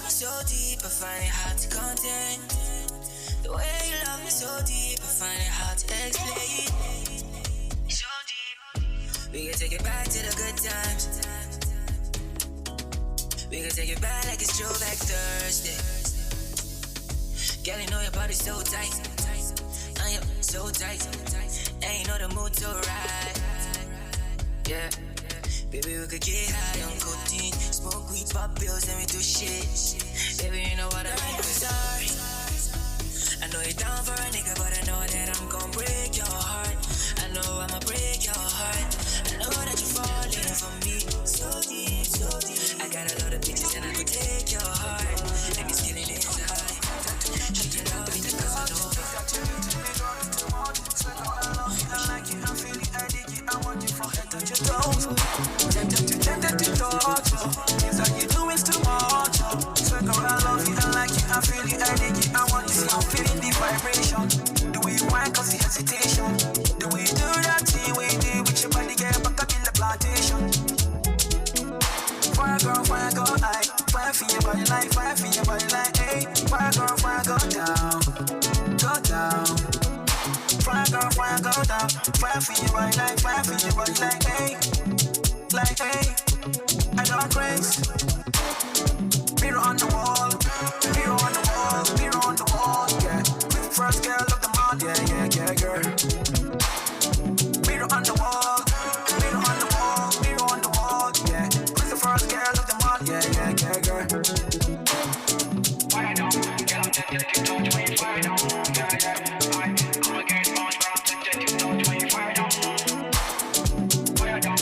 So deep, I find it hard to contain. The way you love me so deep, I find it hard to explain. So deep. We can take it back to the good times. We can take it back like it's throwback Thursday. Girl, you know your body's so tight. Now you're so tight. And you know the mood's so right. Yeah. Baby, we could get high on codeine, smoke weed, pop pills, and we do shit. Baby, you know what I mean? I'm sorry. I know you're down for a nigga, but I know that I'm gon' break your heart. I know I'ma break your heart. I know that you're falling for me. So deep, so deep. I got a lot of bitches and I could take your heart. And it's killing inside. She can love me because I know. I like you, I feel it, I dig it, I want you from head to your toes. Tempted to touch you. Things that you do is too much. Swear girl, I love you, I like you, I feel it, I dig it, I want you. I'm feeling the vibration. The way you whine cause the hesitation. The way you do that thing, way you do with your body, get back up in the plantation. Fire girl, aye. Fire for your body like, fire for your body like, hey. Fire girl, go down. Go down. Fire girl, go down. Fire for your body like, fire for your body like, hey. Like, hey, I don't craze. Mirror on the wall, mirror on the wall, mirror on the wall, yeah. First girl of the month, yeah, girl. Mirror on the wall, mirror on the wall, mirror on the wall, yeah. The first girl of the month, yeah, girl. Fire down, get on that, don't wait, fire down, yeah. I'm a girl, SpongeBob, don't wait, fire down. Fire down.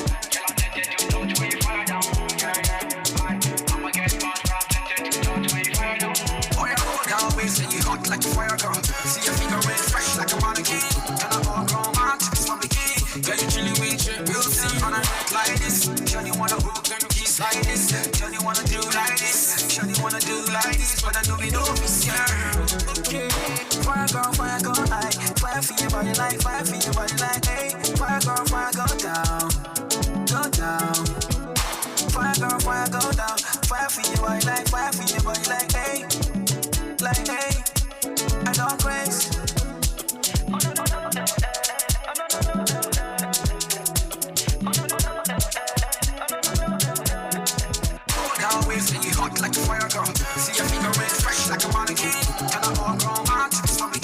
Like a fire girl, see your figure red fresh like a mannequin. And I'm all grown man, it's from the key. Girl, you chilling with your real scene on a neck like this. Sure you wanna hook and kiss like this. Sure you wanna do like this. Sure you wanna do like this, but I know we know this, yeah. Okay, fire girl, aye. Fire for your body like, fire for your body like, hey. Fire girl, go down, go down. for you, I like fire for you, boy, like hey, I don't crazy. Always see you hot like a fire gun. See your finger red fresh like a mannequin. And I'm all grown, man, it's for me.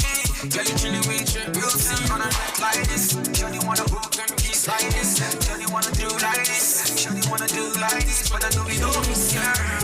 Girl, you chilling with your real see on a neck like this. Girl, you wanna hook and kiss like this. Girl, you wanna do like this. Girl, you wanna do like this. But I know we don't miss her.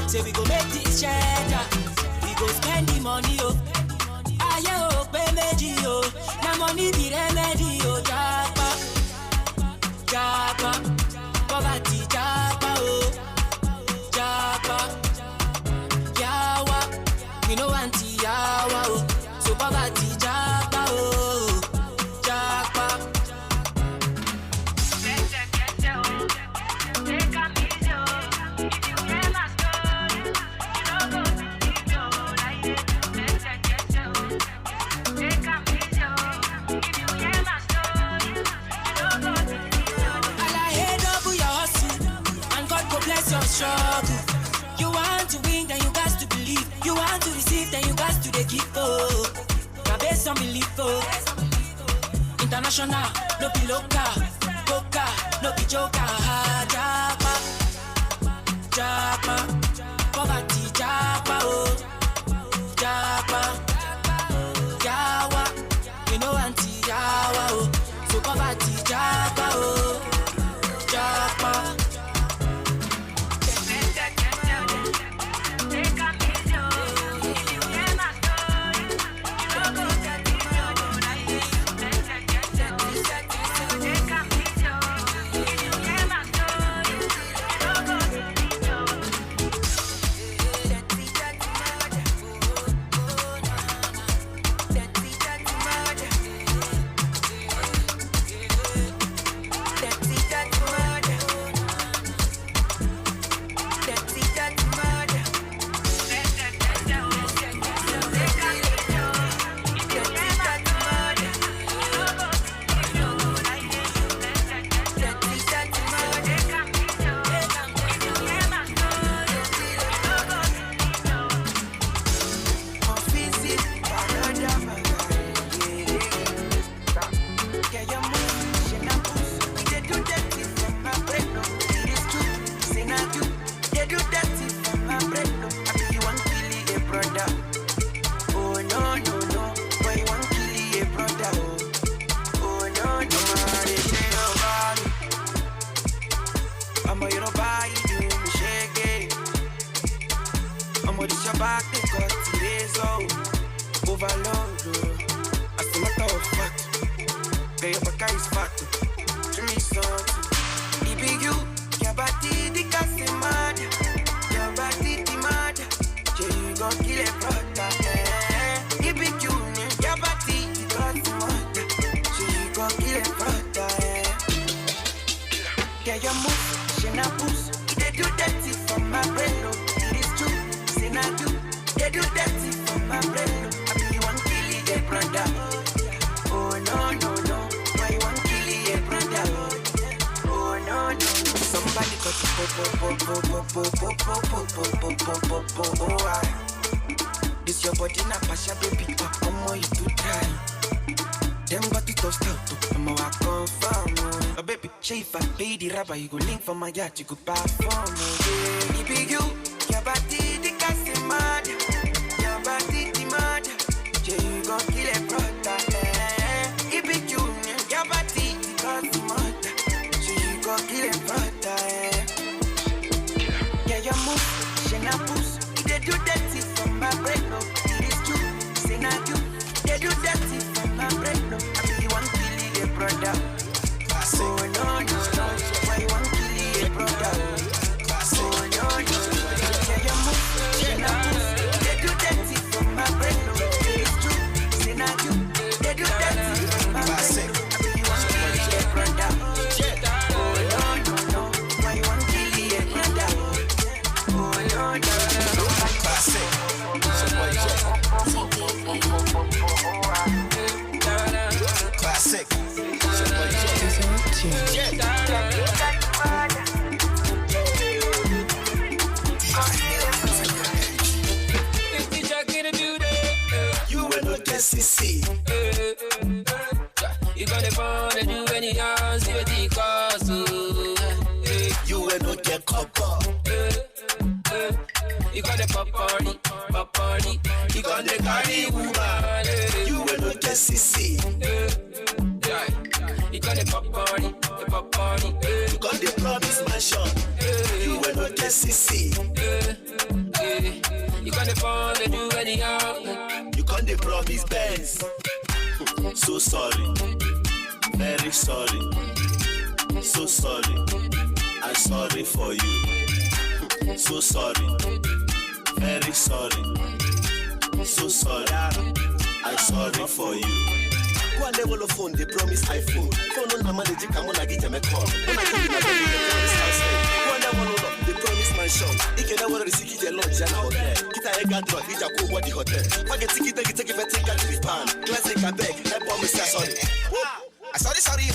Say we go make this cheddar, we go spend the money, oh. Aye, oh, pay meji, oh. Na money be remedy, oh. Japa, japa, poverty, japa, oh. Japa, yawa, we no want yawa, oh. So poverty, japa, oh. Japa. Your struggle. You want to win, then you got to believe. You want to receive, then you got to the give. Oh, now based on belief. Oh, international, no be local. Coca, no be joker. Japa, japa, poverty, japa. Oh, japa, yawa, we no anti yawa. Oh, so poverty, japa. Oh, japa. Omo, this your back, they got today's overload. As a matter of fact, girl, your back is fat. Give me something. It be you, your body, the gas is mad. Your body, the mad. You gon' kill a brother. It be you, your body, the gas is mad. You gon' kill a brother. Yeah, your move, she na boost. They do dirty for my brain, no. It is true, say na do. They do dirty for my brain, no. I be one kill a brother. Oh no, no, no. Why you want kill a brother? Oh no, no. Somebody got this your body na pasha baby. Omo you too try. Them got it toast out. Omo I confirm. Oh baby, if I pay the rabbi, you go link for my yacht, you go perform. It be you, your body the gas is mad. Your body the mad. You gon' kill a brother. It be you, your body the gas is mad. You gon' kill a brother. Yeah, your move, she na boost. They do dirty for my brain, no. It is true, say na you. They do dirty for my brain, no. I be the one killing a brother. Oh no, no, no. Why you want kill a brother? Oh no, no, no. Yeah, you move, yeah, na move. They do dirty for my brain, no. It is true, say na you. They do dirty for my brain, no. I be the one killing a brother. Oh no, no, no. Why you want kill a brother? Oh no, no, no. Classic. You will not get CC. You got the phone and do any house, you the cause. You will not get copper. You got the pop party. You got the cardi woman. You will not get CC. You got the pop party. You got the promise mansion. You will not get CC. You got the phone and do anyhow. You got the promise Benz. So sorry, very sorry, so sorry. I'm sorry for you. So sorry, very sorry, so sorry. I'm sorry for you. Go and level of phone, they promise iPhone. Phone on the manager, come on, I get them a call. When I come in, I promise outside. Go and level up, they promise mansion. You can never receive your lunch and hotel. Get a egg and drop, it's a cool body hotel. Forget to get a take to this pan. Classic, I beg, I promise I sorry. Sorry.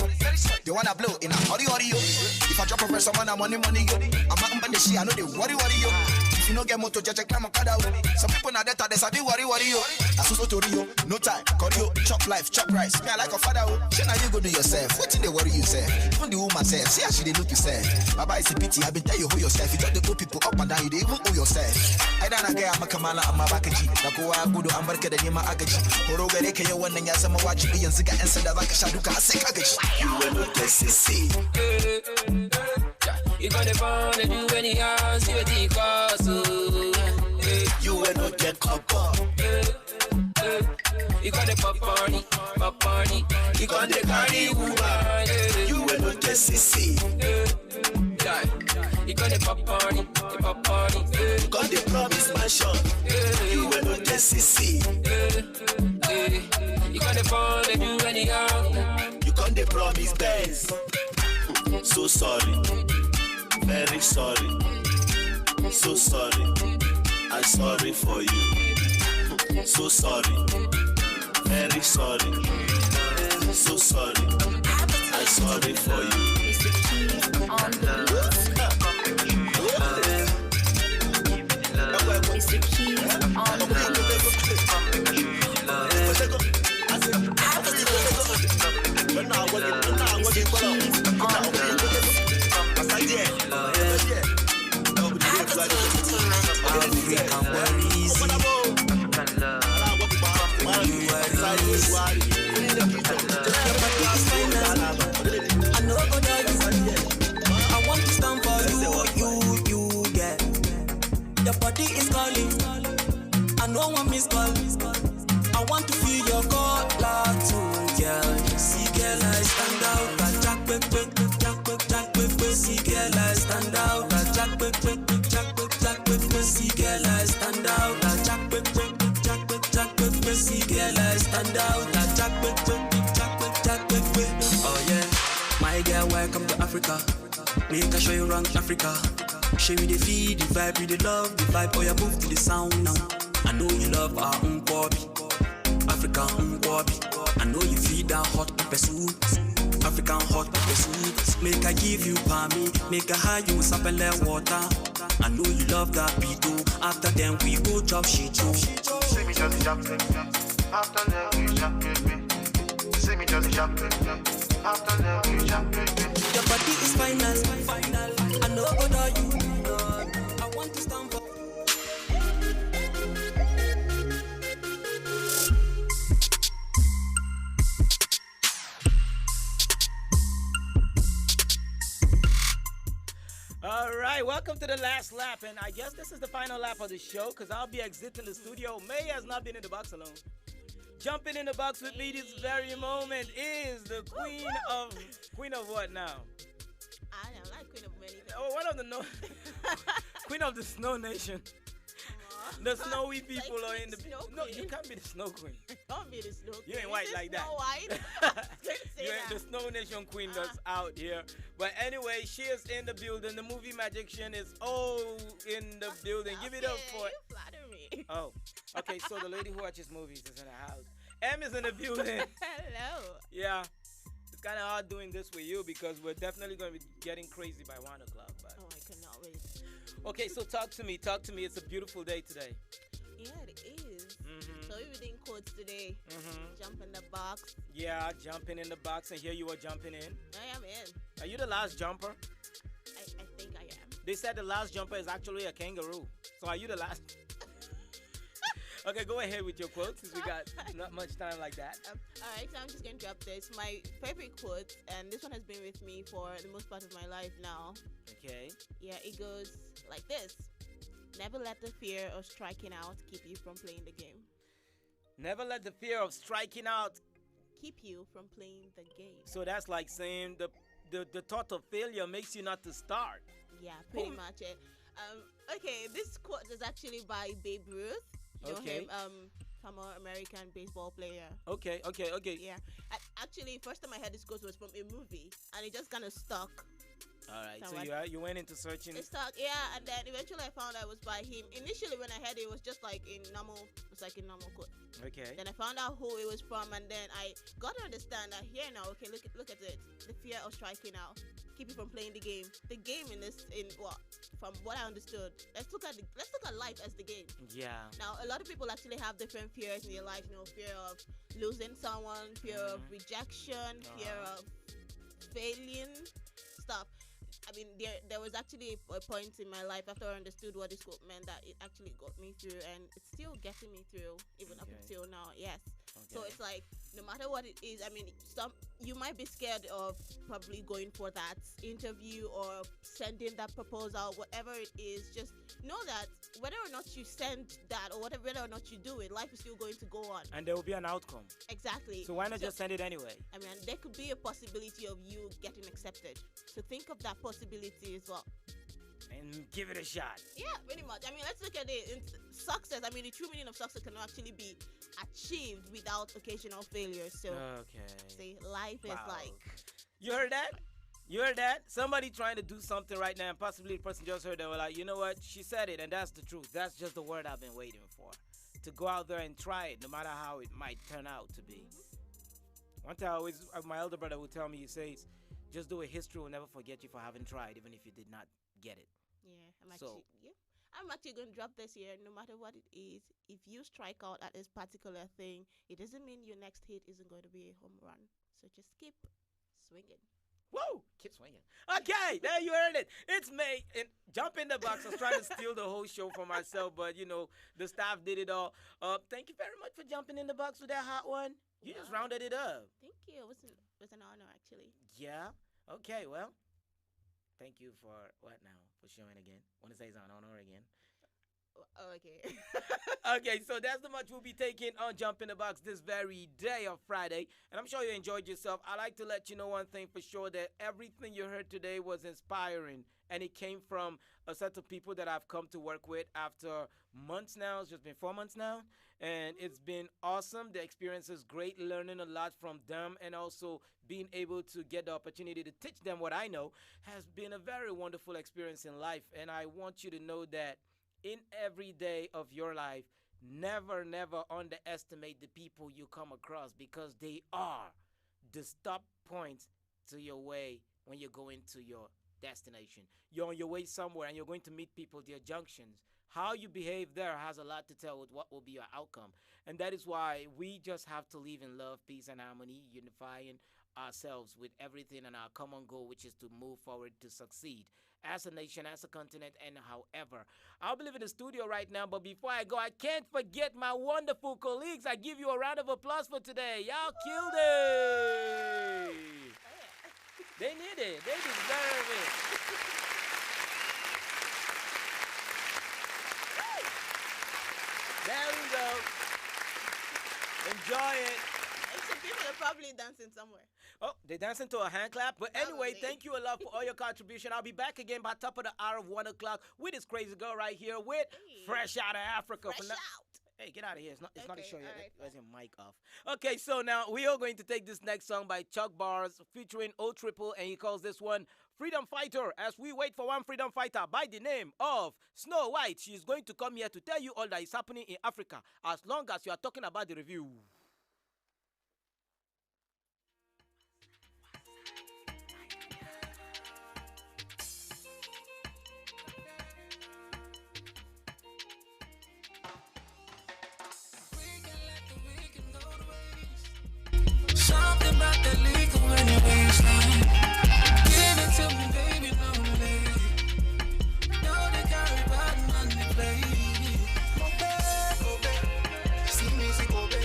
They wanna blow in a hurry, yo. If I drop a verse, someone, I'm money, yo. I'm not on the shit, I know they worry, yo. If you don't get motor, just climb a car out. Some people now that they sabi worry, yo. I so to Rio, no time, Korea, chop life, chop rice. Me, I like a father, shit, now you go do yourself. What in they worry yourself? Even the woman self, see how she they look yourself. Baba is a pity, I've been tell you who yourself. You got the good people up and down, you they even owe yourself. I don't know, I'm a Kamala, I'm a Bakaji. Nako, I go to America, the name of Agaji. Oroga, they can you one and Yasama watch me and Zika and said, like a Shaduka, I say Agaji. You will not get CC. You got the phone and do any house, you the cause. You will not get copper. You got the pop party. You got the cardi woman. You will not get CC. You got the pop party. You got the promise mansion. You will not get CC. You got the phone and do anyhow. You got the promise Benz. So sorry, very sorry, so sorry. I'm sorry for you. So sorry, very sorry, so sorry. I'm sorry for you. On the Mr. Keys on Your body is calling. I know one miss call. I want to feel your color too, girl. See, girl, I stand out. That jack, quick, quick, jack, quick, jack, quick, quick. See, girl, I stand out. That jack, quick, quick, jack, quick, jack, quick, quick. See, girl, I stand out. That jack, quick, quick, jack, quick, jack, quick, quick. See, girl, I stand out. That jack, quick, quick, jack, quick, jack, quick, quick. Oh yeah, my girl, welcome to Africa. Make I show you around Africa. Show you the feed, the vibe, you the love, the vibe. Oh, you move to the sound now. I know you love our Nkwobi, African Nkwobi. I know you feed that hot pepper soup, African hot pepper soup. Make I give you palmy, make I hide you with sapele water. I know you love that beat too. After then we go chop shit too. See me just jump, after that we jump, see me just jump, after that we jump. Your body is final, final. I know about you. I want to stand for. All right, welcome to the last lap, and I guess this is the final lap of the show because I'll be exiting the studio. May has not been in the box alone. Jumping in the box with me this very moment is the queen of what now? I don't like queen of many things. Oh, one of the queen of the Snow Nation. The snowy people are in the. No, you can't be the snow queen. Don't be the snow queen. You ain't white like that. Snow White. You ain't the Snow Nation queen that's out here. But anyway, she is in the building. The movie magician is in the building. Give it up for. You flatter me. Oh, okay. So the lady who watches movies is in the house. M is in the building. Hello. Yeah. It's kind of hard doing this with you because we're definitely going to be getting crazy by 1 o'clock. But. Oh, I cannot wait. Okay, so talk to me. Talk to me. It's a beautiful day today. Yeah, it is. So we were doing quotes today. Jump in the box. Yeah, jumping in the box, and here you are jumping in. I am in. Are you the last jumper? I think I am. They said the last jumper is actually a kangaroo. So are you the last? Okay, go ahead with your quotes since we got not much time like that. Alright, so I'm just going to drop this. My favorite quote, and this one has been with me for the most part of my life now. Okay. Yeah, it goes like this. Never let the fear of striking out keep you from playing the game. Never let the fear of striking out keep you from playing the game. So that's like saying the thought of failure makes you not to start. Yeah, pretty much it. Okay, this quote is actually by Babe Ruth. You know him, former American baseball player. Okay. Yeah. Actually, first time I heard this quote was from a movie, and it just kind of stuck. All right, so you went into searching. It stuck, yeah, and then eventually I found out it was by him. Initially, when I heard it, it was just like in normal quote. Okay. Then I found out who it was from, and then I got to understand that here now. Okay, look at it. The fear of striking out keep you from playing the game. The game from what I understood. Let's look at life as the game. Yeah. Now a lot of people actually have different fears in their life. You know, fear of losing someone, fear of rejection, fear of failing, stuff. I mean, there was actually a point in my life after I understood what this quote meant that it actually got me through, and it's still getting me through even up until now. Yes. Okay. So it's like no matter what it is, I mean, you might be scared of probably going for that interview or sending that proposal, whatever it is. Just know that whether or not you send that or whether or not you do it, life is still going to go on. And there will be an outcome. Exactly. So why not just send it anyway? I mean, there could be a possibility of you getting accepted. So think of that possibility as well. And give it a shot. Yeah, pretty much. I mean, let's look at it. Success, I mean, the true meaning of success can actually be achieved without occasional failure. So, see, life is like... You heard that? You heard that? Somebody trying to do something right now, and possibly the person just heard that. We're like, you know what? She said it, and that's the truth. That's just the word I've been waiting for. To go out there and try it, no matter how it might turn out to be. One time, my elder brother would tell me, he says, just do it. History will never forget you for having tried, even if you did not get it. Yeah, I'm actually going to drop this here. No matter what it is, if you strike out at this particular thing, it doesn't mean your next hit isn't going to be a home run. So just keep swinging. Whoa! Keep swinging. Okay, there you heard it. It's me. And jump in the box. I was trying to steal the whole show for myself, but you know the staff did it all. Thank you very much for jumping in the box with that hot one. You just rounded it up. Thank you. It was an honor, actually. Yeah. Okay. Well, thank you for what now? For showing again. Want to say it's an honor again? Okay. Okay, so that's the much we'll be taking on Jump in the Box this very day of Friday. And I'm sure you enjoyed yourself. I like to let you know one thing for sure, that everything you heard today was inspiring. And it came from a set of people that I've come to work with after months now. It's just been 4 months now. And it's been awesome. The experience is great, learning a lot from them, and also being able to get the opportunity to teach them what I know has been a very wonderful experience in life. And I want you to know that in every day of your life, never, never underestimate the people you come across, because they are the stop points to your way when you're going to your destination. You're on your way somewhere and you're going to meet people, their junctions. How you behave there has a lot to tell with what will be your outcome. And that is why we just have to live in love, peace, and harmony, unifying ourselves with everything and our common goal, which is to move forward to succeed as a nation, as a continent, and however. I'll be leaving the studio right now, but before I go, I can't forget my wonderful colleagues. I give you a round of applause for today. Y'all killed it. They need it. They deserve it. There we go. Enjoy it. Some people are probably dancing somewhere. Oh, they're dancing to a hand clap. But anyway, thank you a lot for all your contribution. I'll be back again by top of the hour of 1 o'clock with this crazy girl right here with Fresh Out of Africa. Fresh out. Hey, get out of here. It's not a show yet. right, Where's your mic off? Okay, so now we are going to take this next song by Chuck Bars featuring O Triple, and he calls this one Freedom Fighter, as we wait for one freedom fighter by the name of Snow White. She is going to come here to tell you all that is happening in Africa, as long as you are talking about the review. Something about that liquor when you waistline. Give it to me, baby, lonely. Know they carry bad money, play. Kobe, see me, see Kobe.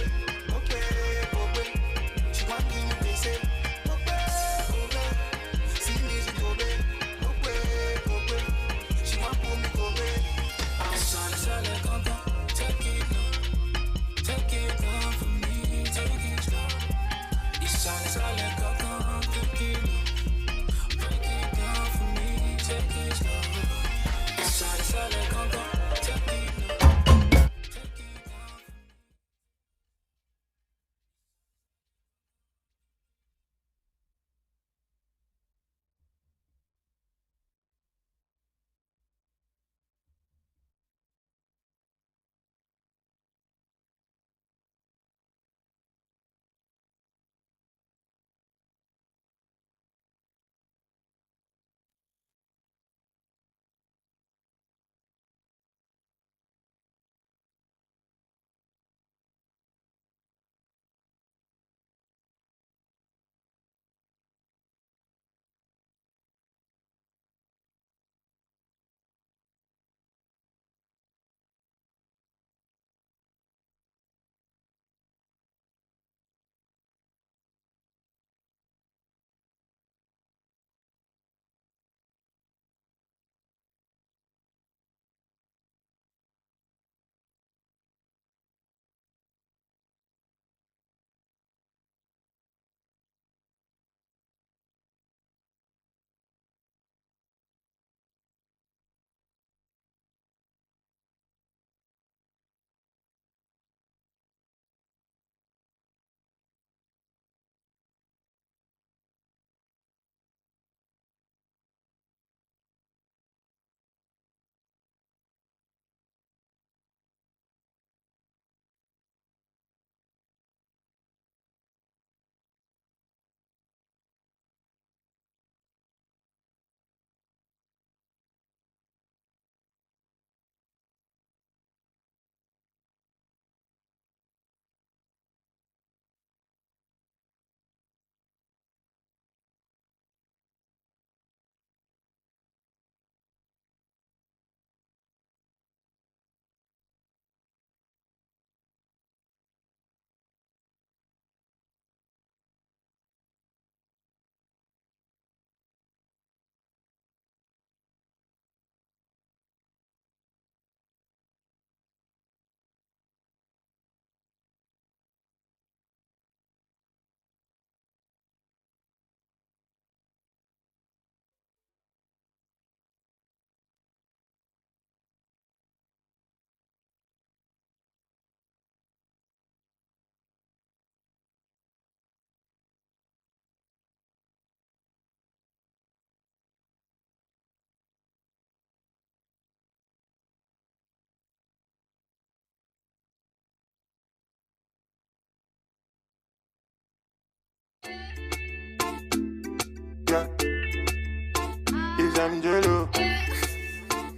them jello.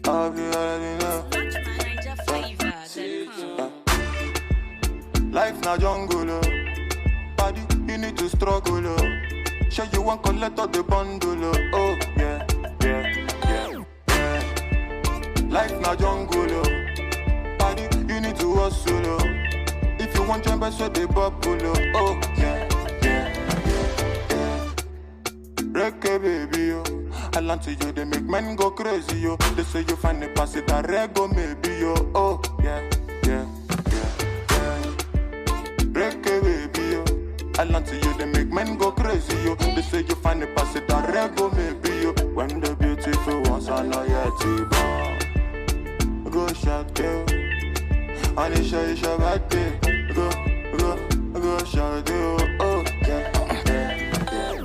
I'll be already know. Life na jungle, oh. Body, you need to struggle, oh. Sure you want collect all the bundle, oh. Oh, yeah, yeah, yeah, yeah. Life na jungle, oh. Body, you need to hustle, oh. If you want jump, so they bubble, oh. Oh, yeah, yeah, yeah, yeah. Reggae baby, oh. I land to you, they make men go crazy, yo. They say you find the pass it a rego, maybe, yo. Oh, yeah, yeah, yeah, yeah. Reggae baby, yo. I land to you, they make men go crazy, yo. They say you find the pass it a rego, maybe, yo. When the beautiful ones are not yet born, go shout, yo. Anisha, it's your birthday. Go shout, yo. Oh, yeah.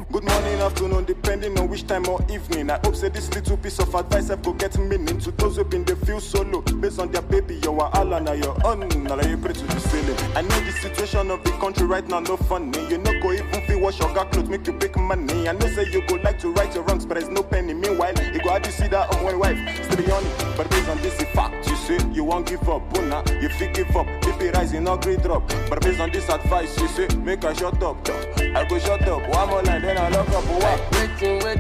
Good morning, afternoon, depending on which time or evening. I hope say this little piece of advice I've got get meaning to those who been they feel solo. Based on their baby, you are all on your own. Now you pray to the ceiling. I know the situation of the country right now, no funny. You know, go even feel wash your got clothes, make you big money. I know say you go like to right your wrongs, but there's no penny. Meanwhile, you go out to see that on one wife, still on it. But based on this fact, you say you won't give up. Buna, you feel give up. BP rising, no great drop. But based on this advice, you say make a shut up. I go shut up. One more line, then I lock up. Waiting, man,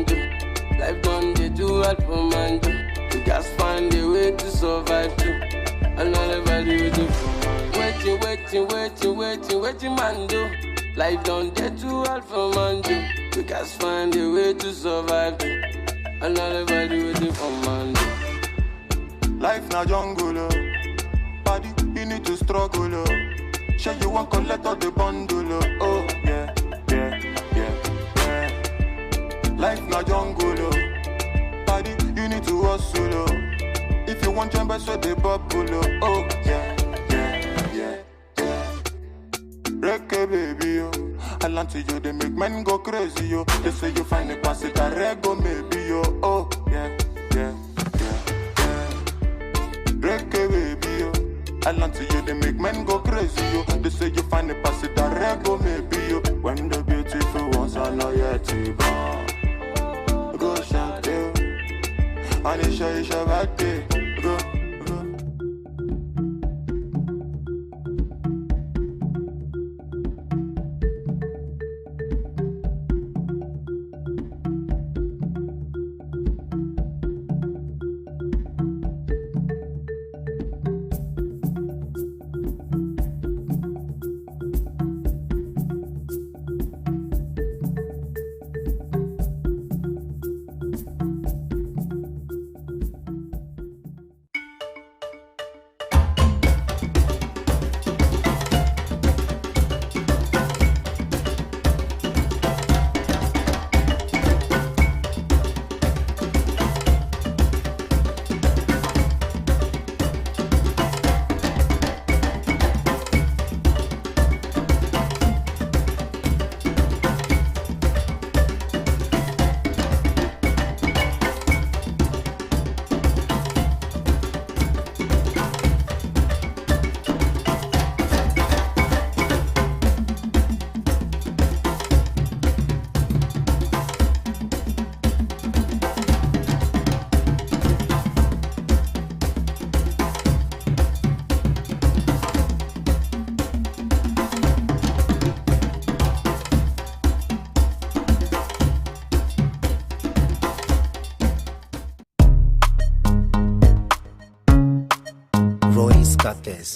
do. Life done, they do all for man, do. You guys find a way to survive, too. And all everybody waiting for man. Waiting, man, do. Life done, they do all for man, do. You guys find a way to survive, too. And all everybody waiting for man, do. Life na jungle, oh. Body, you need to struggle, oh. Sure you want collect all the bundle, oh. Oh, yeah, yeah, yeah, yeah. Life na jungle, oh. Body, you need to hustle, oh. If you want jump, so they bubble, oh. Oh, yeah, yeah, yeah, yeah. Reggae baby, oh. I land to you, they make men go crazy, yo. They say you find the pass it a rego, maybe, yo. Oh, yeah, yeah, yeah, yeah. Reggae baby, yo. I land to you, they make men go crazy, yo. They say you find the pass it a rego, maybe, yo. When the beautiful ones are not yet born, go shout, yo. Anisha, it's your birthday. Go. Cates.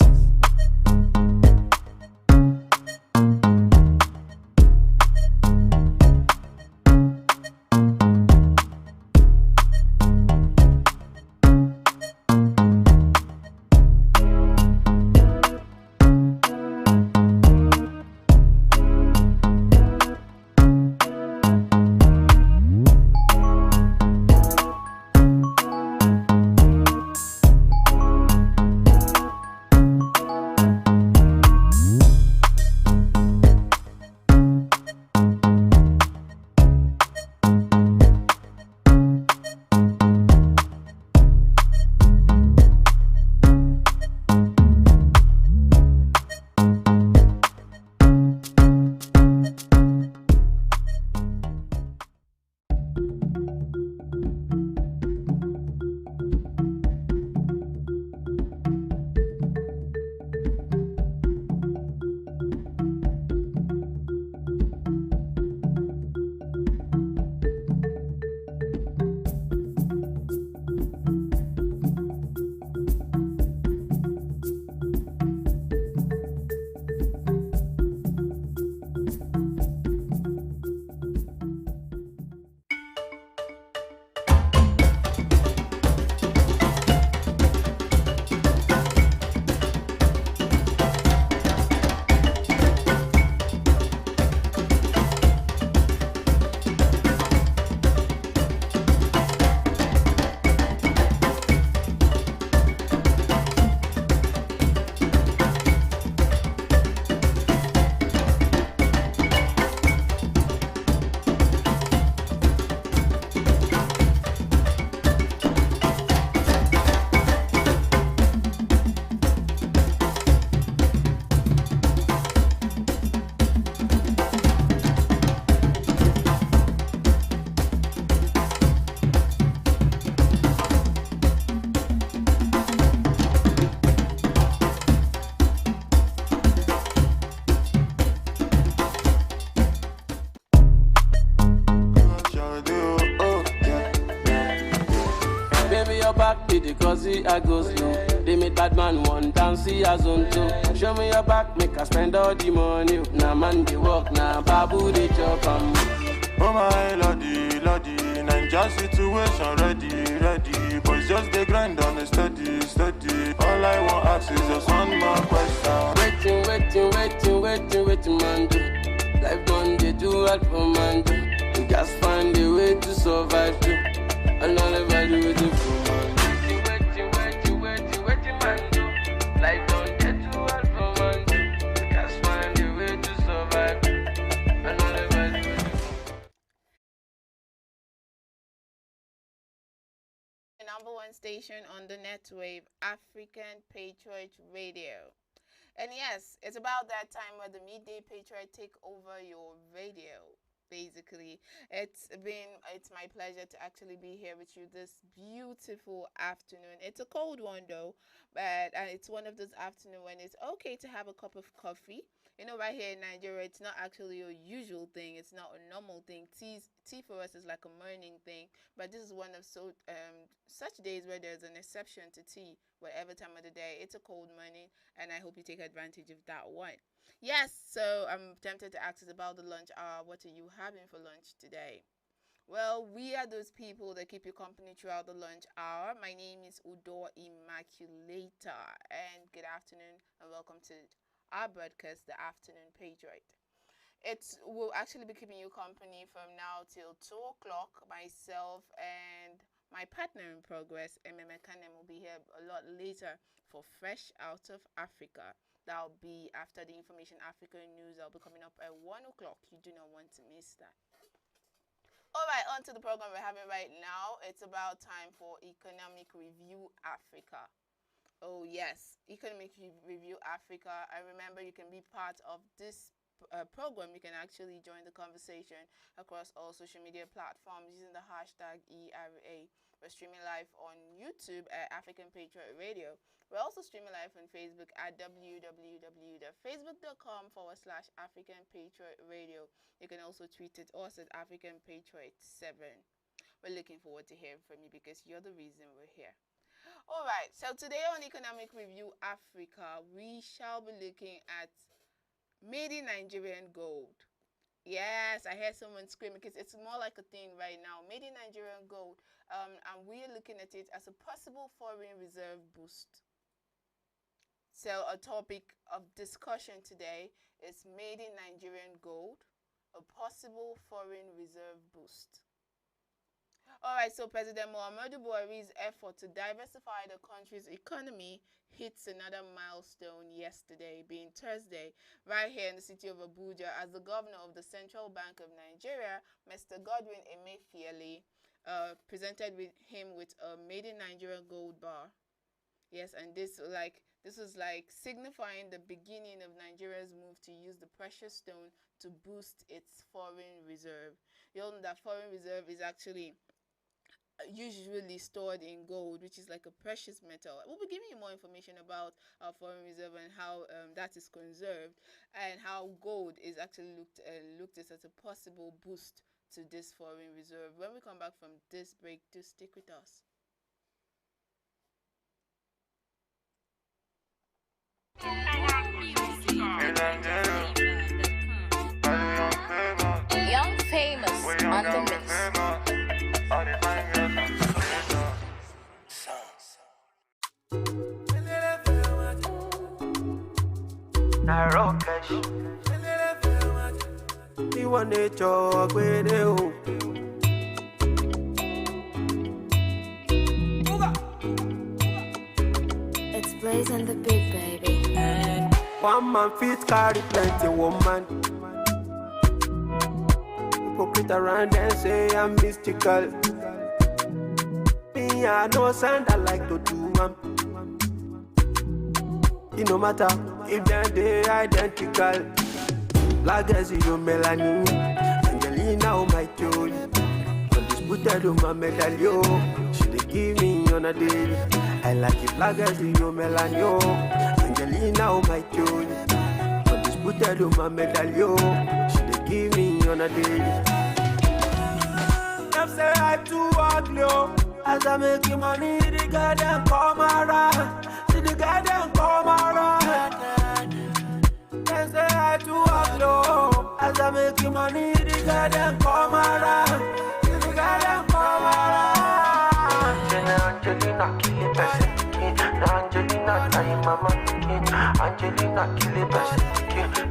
They made bad man one down, see a zone two. Show me your back, make I spend all the money. Nah man they walk, nah babu they chop Oh my lordy, lordy, Ninja situation ready. Boys just they grind on the steady. All I want ask is just one more question. Waiting, man do. Life done they do all for man do. You guys find a way to survive too. And all ever do with the fool man do. Waiting, man do. Life done they do all for man do. You guys find a way to survive too. And all ever do with the fool. The number one station on the net wave, African Patriot Radio. And yes, it's about that time where the Midday Patriot take over your radio. Basically, it's my pleasure to actually be here with you this beautiful afternoon. It's a cold one though, but it's one of those afternoons when it's okay to have a cup of coffee. You know, right here in Nigeria, it's not actually a usual thing. It's not a normal thing. Tea for us is like a morning thing. But this is one of such days where there's an exception to tea, whatever time of the day. It's a cold morning, and I hope you take advantage of that one. Yes, so I'm tempted to ask us about the lunch hour. What are you having for lunch today? Well, we are those people that keep you company throughout the lunch hour. My name is Udo Immaculator, and good afternoon, and welcome to our broadcast, the Afternoon Patriot. We'll actually be keeping you company from now till 2 o'clock. Myself and my partner in progress, Ememe Kanem, will be here a lot later for Fresh Out of Africa. That'll be after the Information Africa News. I'll be coming up at 1 o'clock. You do not want to miss that. All right, on to the program we're having right now. It's about time for Economic Review Africa. Oh yes, Economic Review Africa. I remember you can be part of this program. You can actually join the conversation across all social media platforms using the hashtag ERA. We're streaming live on YouTube at African Patriot Radio. We're also streaming live on Facebook at www.facebook.com/African Patriot Radio. You can also tweet it us at African Patriot 7. We're looking forward to hearing from you because you're the reason we're here. All right, so today on Economic Review Africa, we shall be looking at Made in Nigerian Gold. Yes, I heard someone screaming because it's more like a thing right now. Made in Nigerian Gold, and we're looking at it as a possible foreign reserve boost. So a topic of discussion today is Made in Nigerian Gold, a possible foreign reserve boost. All right, so President Muhammadu Buhari's effort to diversify the country's economy hits another milestone yesterday, being Thursday, right here in the city of Abuja, as the governor of the Central Bank of Nigeria, Mr. Godwin Emefiele, presented him with a Made in Nigeria gold bar. Yes, and this was like signifying the beginning of Nigeria's move to use the precious stone to boost its foreign reserve. You all know that foreign reserve is actually usually stored in gold, which is like a precious metal. We'll be giving you more information about our foreign reserve and how that is conserved, and how gold is actually looked at as a possible boost to this foreign reserve. When we come back from this break, do stick with us. Young Famous on the mix. It's Blaze and the Big Baby. One man fit carry plenty woman. Hypocrite around and say I'm mystical. Me I know sound I like to do it no matter if they identical. Legacy you Melanie, Angelina oh my God. Undisputed on my medallion. She dey give me on a daily. I like it Legacy you Melanie, Angelina oh my God. Undisputed on my medallion. She dey give me on a daily. Them say I too ugly, as I make money the girl them come around. Angelina, time mama, Angelina, kill it best.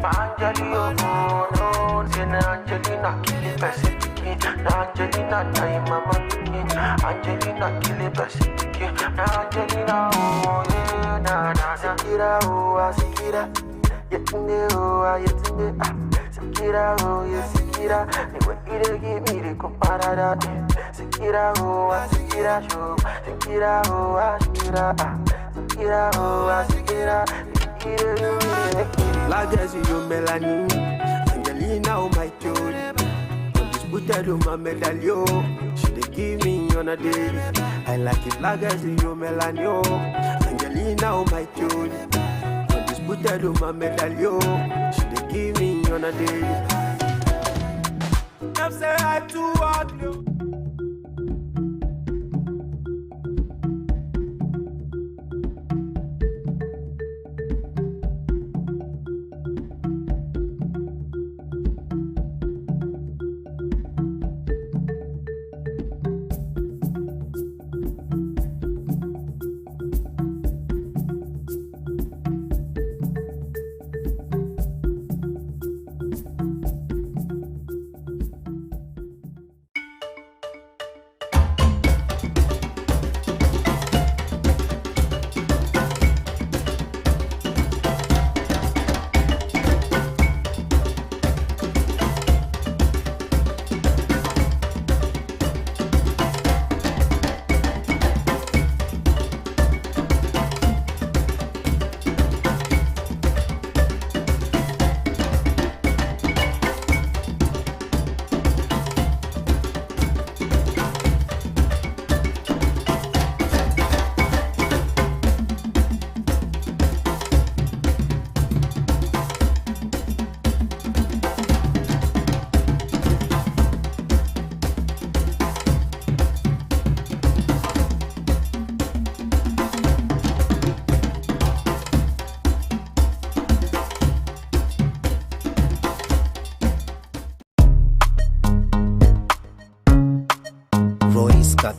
My Angelina, oh no, say na Angelina, kill it best. Na Angelina, time mama, Angelina, kill it best. Na Angelina, oh yeah, na Sikira, oh Sikira, yetunde, oh yetunde, Sikira, oh yeah, Sikira, the way you give me the comparada, Sikira, oh Sikira, show, Sikira, oh Sikira, Sikira, oh Sikira, Lagasi, you Melanie, Angelina, oh my Jolie. Undisputed on my medallion. She dey give me on a daily. I like it legacy, you Melanio. Angelina, oh my Jolie. Undisputed on my medallion. She dey give me on a daily. I'm say I too ugly.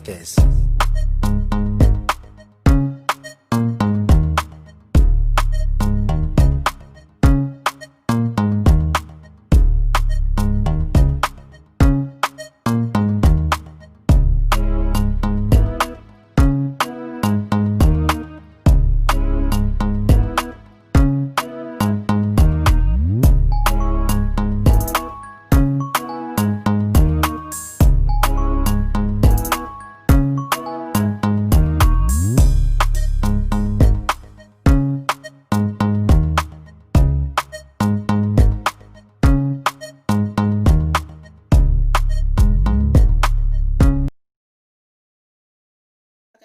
Cates.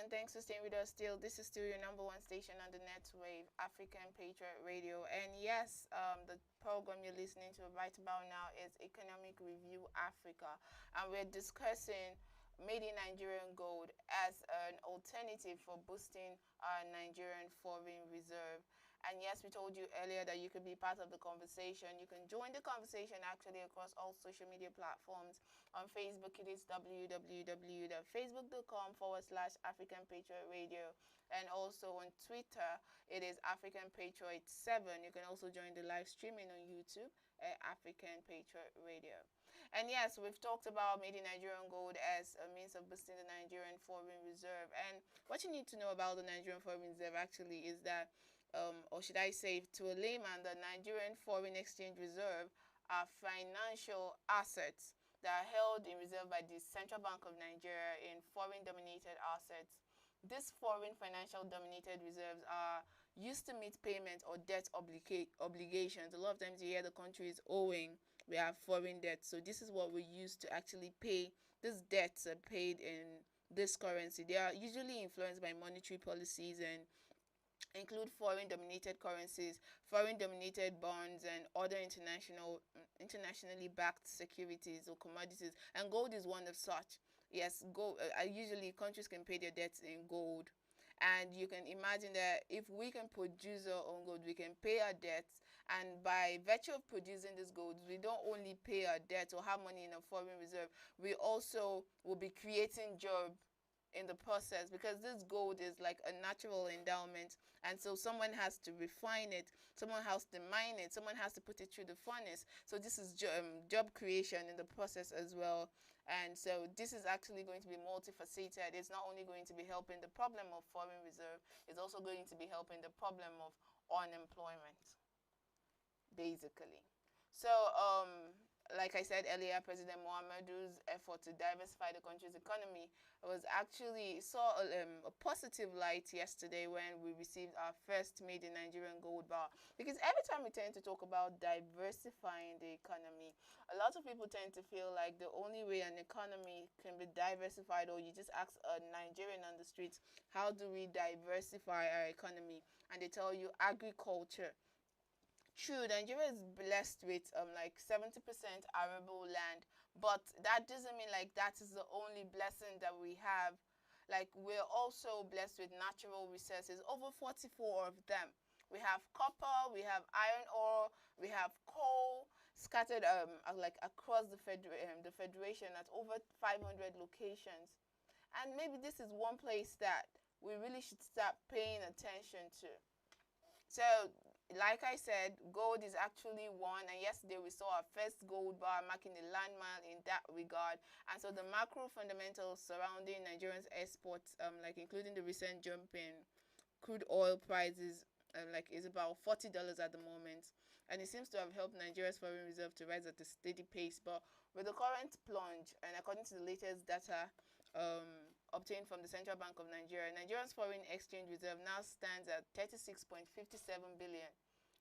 Thanks for staying with us still. This is still your number one station on the net wave, African Patriot Radio. And yes, the program you're listening to right about now is Economic Review Africa. And we're discussing Made in Nigerian Gold as an alternative for boosting our Nigerian foreign reserve. And yes, we told you earlier that you could be part of the conversation. You can join the conversation actually across all social media platforms. On Facebook, it is www.facebook.com/African Patriot Radio. And also on Twitter, it is African Patriot 7. You can also join the live streaming on YouTube at African Patriot Radio. And yes, we've talked about Made in Nigerian Gold as a means of boosting the Nigerian foreign reserve. And what you need to know about the Nigerian foreign reserve actually is that or should I say to a layman, the Nigerian Foreign Exchange Reserve are financial assets that are held in reserve by the Central Bank of Nigeria in foreign-dominated assets. These foreign financial-dominated reserves are used to meet payment or debt obligations. A lot of times you hear the country is owing, we have foreign debt. So this is what we use to actually pay. These debts are paid in this currency. They are usually influenced by monetary policies and include foreign-dominated currencies, foreign-dominated bonds, and other internationally backed securities or commodities. And gold is one of such. Yes, gold. Usually, countries can pay their debts in gold, and you can imagine that if we can produce our own gold, we can pay our debts. And by virtue of producing this gold, we don't only pay our debts or have money in a foreign reserve. We also will be creating jobs in the process, because this gold is like a natural endowment And so someone has to refine it, someone has to mine it, someone has to put it through the furnace. So this is job creation in the process as well. And so this is actually going to be multifaceted. It's not only going to be helping the problem of foreign reserve, it's also going to be helping the problem of unemployment, basically. So, like I said earlier, President Muhammadu's effort to diversify the country's economy was actually saw a positive light yesterday when we received our first made in Nigerian gold bar. Because every time we tend to talk about diversifying the economy, a lot of people tend to feel like the only way an economy can be diversified, or you just ask a Nigerian on the streets, how do we diversify our economy? And they tell you agriculture. True, Nigeria is blessed with like 70% arable land, but that doesn't mean like that is the only blessing that we have. Like, we're also blessed with natural resources, over 44 of them. We have copper, we have iron ore, we have coal scattered like across the federation at over 500 locations. And maybe this is one place that we really should start paying attention to. So, like I said, gold is actually one, and yesterday we saw our first gold bar, marking a landmark in that regard. And so the macro fundamentals surrounding Nigerians' exports, like including the recent jump in crude oil prices, like is about $40 at the moment, and it seems to have helped Nigeria's foreign reserve to rise at a steady pace. But with the current plunge, and according to the latest data obtained from the Central Bank of Nigeria, Nigeria's foreign exchange reserve now stands at 36.57 billion,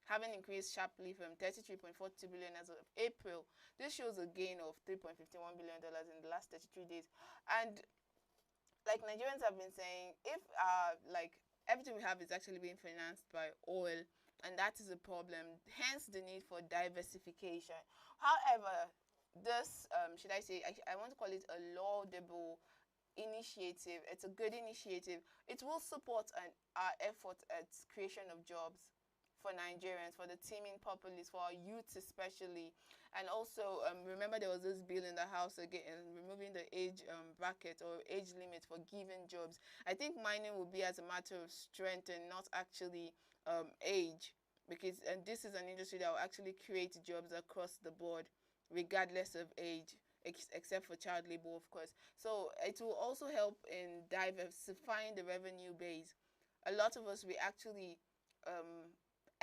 having increased sharply from 33.42 billion as of April. This shows a gain of $3.51 billion in the last 33 days. And like Nigerians have been saying, if like everything we have is actually being financed by oil, and that is a problem, hence the need for diversification. However, this, should I say, I want to call it a laudable initiative. It's a good initiative. It will support our effort at creation of jobs for Nigerians, for the teeming populace, for our youth especially. And also, remember there was this bill in the House again, removing the age bracket or age limit for giving jobs. I think mining will be as a matter of strength and not actually age, because this is an industry that will actually create jobs across the board, regardless of age, except for child labor, of course. So it will also help in diversifying the revenue base. A lot of us, we actually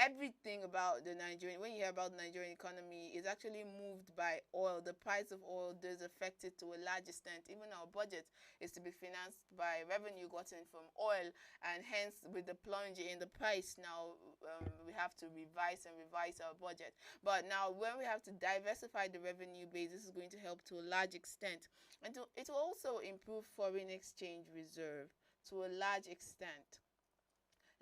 everything about the Nigerian, when you hear about the Nigerian economy, is actually moved by oil. The price of oil does affect it to a large extent. Even our budget is to be financed by revenue gotten from oil, and hence with the plunge in the price now, we have to revise our budget. But now when we have to diversify the revenue base, this is going to help to a large extent. And it will also improve foreign exchange reserve to a large extent.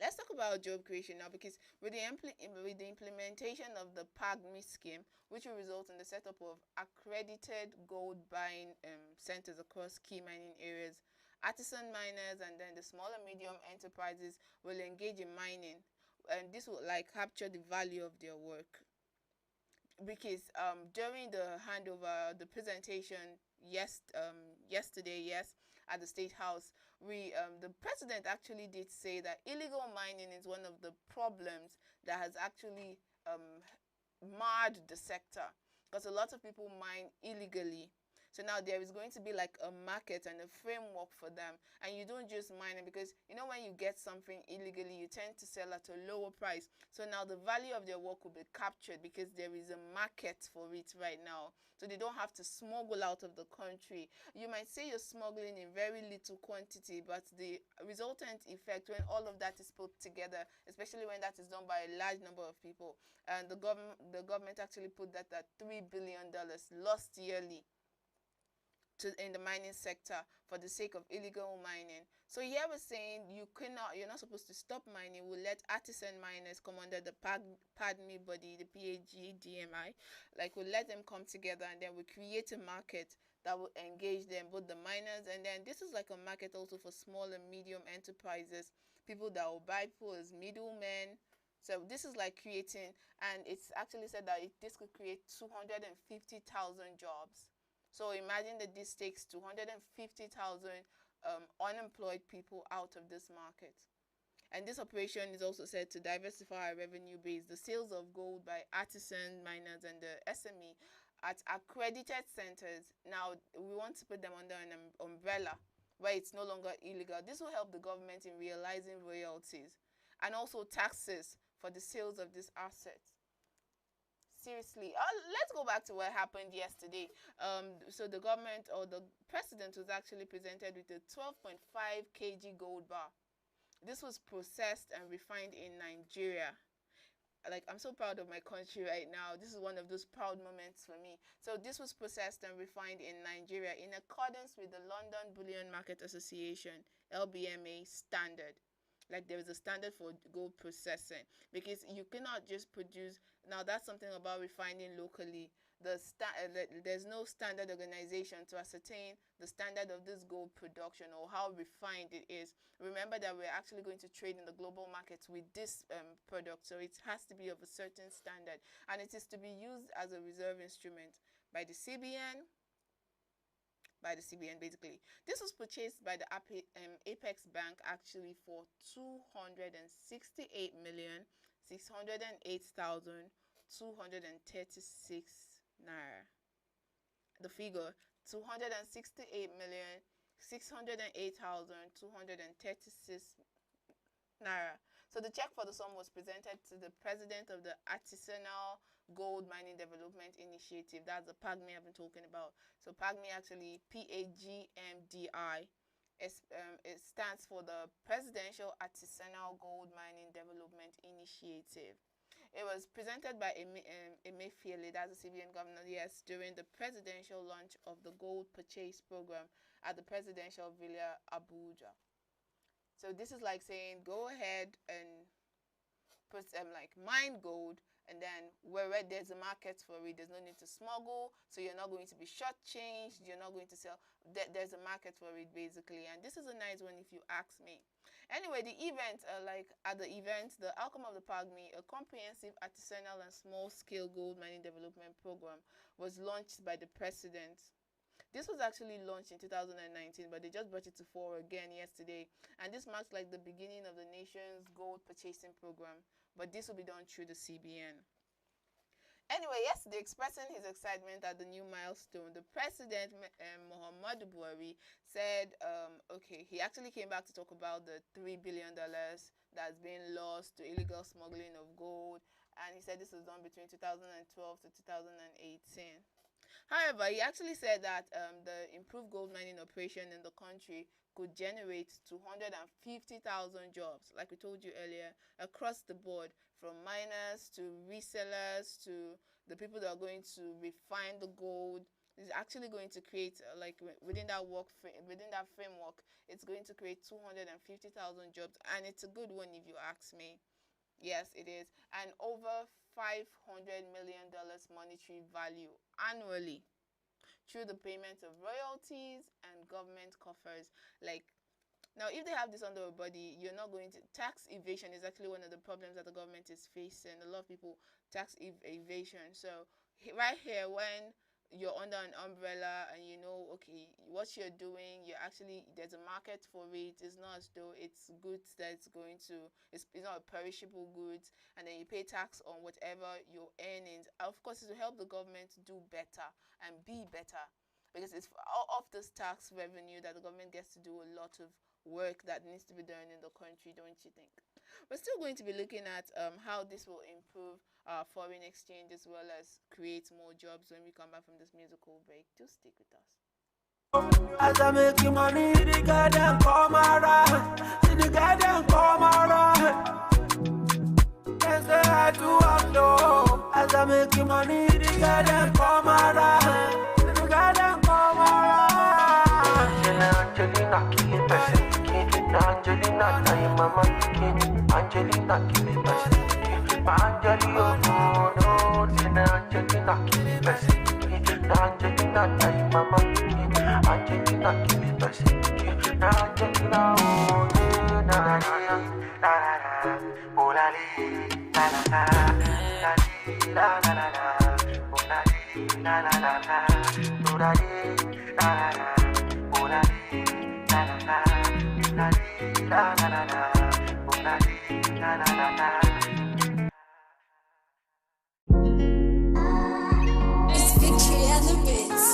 Let's talk about job creation now, because with the implementation of the PAGMI scheme, which will result in the setup of accredited gold buying centers across key mining areas, artisan miners and then the small and medium enterprises will engage in mining, and this will like capture the value of their work. Because during the handover, the presentation yesterday, at the State House, the president actually did say that illegal mining is one of the problems that has actually marred the sector, because a lot of people mine illegally. So now there is going to be like a market and a framework for them, and you don't just mine it, because you know when you get something illegally, you tend to sell at a lower price. So now the value of their work will be captured because there is a market for it right now. So they don't have to smuggle out of the country. You might say you're smuggling in very little quantity, but the resultant effect when all of that is put together, especially when that is done by a large number of people, and the government actually put that at $3 billion lost yearly in the mining sector for the sake of illegal mining. So here we're saying you're not supposed to stop mining. We'll let artisan miners come under the PAGMI body, the PAGDMI. Like, we'll let them come together, and then we create a market that will engage them, both the miners, and then this is like a market also for small and medium enterprises, people that will buy people as middlemen. So this is like creating, and it's actually said that this could create 250,000 jobs. So imagine that this takes 250,000 unemployed people out of this market. And this operation is also said to diversify our revenue base. The sales of gold by artisan miners and the SME at accredited centers. Now, we want to put them under an umbrella where it's no longer illegal. This will help the government in realizing royalties and also taxes for the sales of these assets. Seriously, let's go back to what happened yesterday. So the government, or the president, was actually presented with a 12.5 kg gold bar. This was processed and refined in Nigeria. Like, I'm so proud of my country right now. This is one of those proud moments for me. So this was processed and refined in Nigeria in accordance with the London Bullion Market Association, LBMA standard. Like, there is a standard for gold processing, because you cannot just produce. Now, that's something about refining locally. There's no standard organization to ascertain the standard of this gold production or how refined it is. Remember that we're actually going to trade in the global markets with this product, so it has to be of a certain standard, and it is to be used as a reserve instrument by the CBN. Basically. This was purchased by the Apex Bank actually for 268,608,236 naira. The figure 268,608,236 naira. So the check for the sum was presented to the president of the Artisanal Gold Mining Development Initiative. That's the PAGMI I've been talking about. So PAGMI, actually PAGMDI, it stands for the Presidential Artisanal Gold Mining Development Initiative. It was presented by Emefiele, that's the CBN governor, yes, during the presidential launch of the gold purchase program at the Presidential Villa, Abuja. So this is like saying, go ahead and put like mine gold, and then where there's a market for it, there's no need to smuggle, so you're not going to be shortchanged, you're not going to sell. There's a market for it, basically, and this is a nice one if you ask me. Anyway, the event, the outcome of the PAGMI, a comprehensive artisanal and small-scale gold mining development program, was launched by the president. This was actually launched in 2019, but they just brought it to fore again yesterday. And this marks like the beginning of the nation's gold purchasing program. But this will be done through the CBN. Anyway, yesterday, expressing his excitement at the new milestone, the president, Muhammadu Buhari, said, okay, he actually came back to talk about the $3 billion that's been lost to illegal smuggling of gold. And he said this was done between 2012 to 2018. However, he actually said that the improved gold mining operation in the country could generate 250,000 jobs, like we told you earlier, across the board, from miners to resellers to the people that are going to refine the gold. It's actually going to create, within that framework, it's going to create 250,000 jobs, and it's a good one if you ask me. Yes, it is. And over $500 million monetary value annually through the payment of royalties and government coffers. Like, now, if they have this under a body, you're not going to... Tax evasion is actually one of the problems that the government is facing. A lot of people tax evasion. So right here, when you're under an umbrella and you know, okay, what you're doing, you're actually, there's a market for it. It's not as though it's goods that's going to, it's not a perishable goods, and then you pay tax on whatever your earnings. Of course, it will help the government do better and be better, because it's off this tax revenue that the government gets to do a lot of work that needs to be done in the country, don't you think? We're still going to be looking at how this will improve foreign exchange as well as create more jobs when we come back from this musical break. Do stick with us. As I make you money, the goddamn come around. See the goddamn come around. Can't say I do have no. As I make you money, the goddamn come around. See the goddamn come around. Angelina, kill it, person. Angelina, na mama, Angelina, kill it, person. Angelina, no, Angelina, kill it, person. Angelina, na mama, Angelina, kill it, person. Angelina, oh, na na, oh la la la la. It's Victory and the Bits.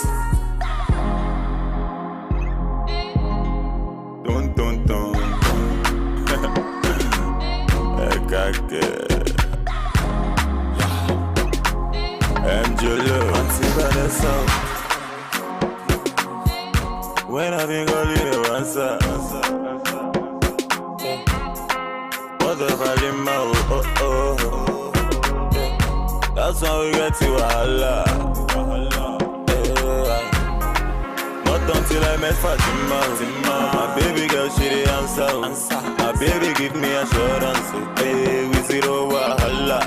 Dun dun dun dun. MJ Vanessa. When I been calling you answer. What the value oh. That's how we get to Allah. Not until I met Fatima. My baby girl, she the answer. My baby give me assurance. Hey, we zero wahala.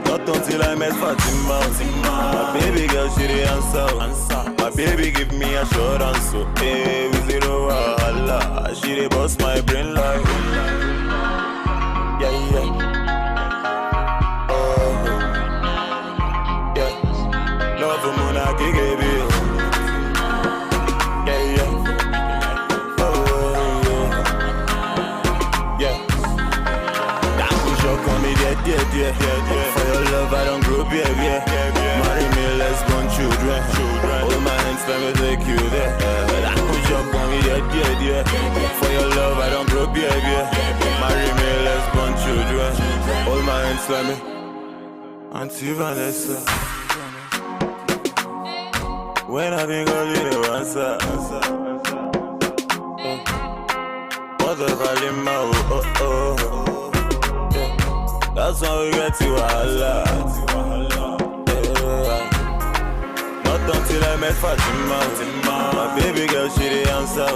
Not until I met Fatima. My baby girl, she the answer. My baby give me assurance. Hey, we zero wahala. She the boss my brain like. Yeah. Love moon, I can give you. Yeah. For your love, I don't grow up, yeah. Marry me, let's born children. Hold my hands, let me take you there. I push up on me, yeah. For your love, I don't grow up, yeah. Marry me, let's born children. Hold my hands, let me. Auntie Vanessa. When I been calling you answer. What the value, oh. That's how we get to Allah. Not until I met Fatima. My baby girl, she the answer.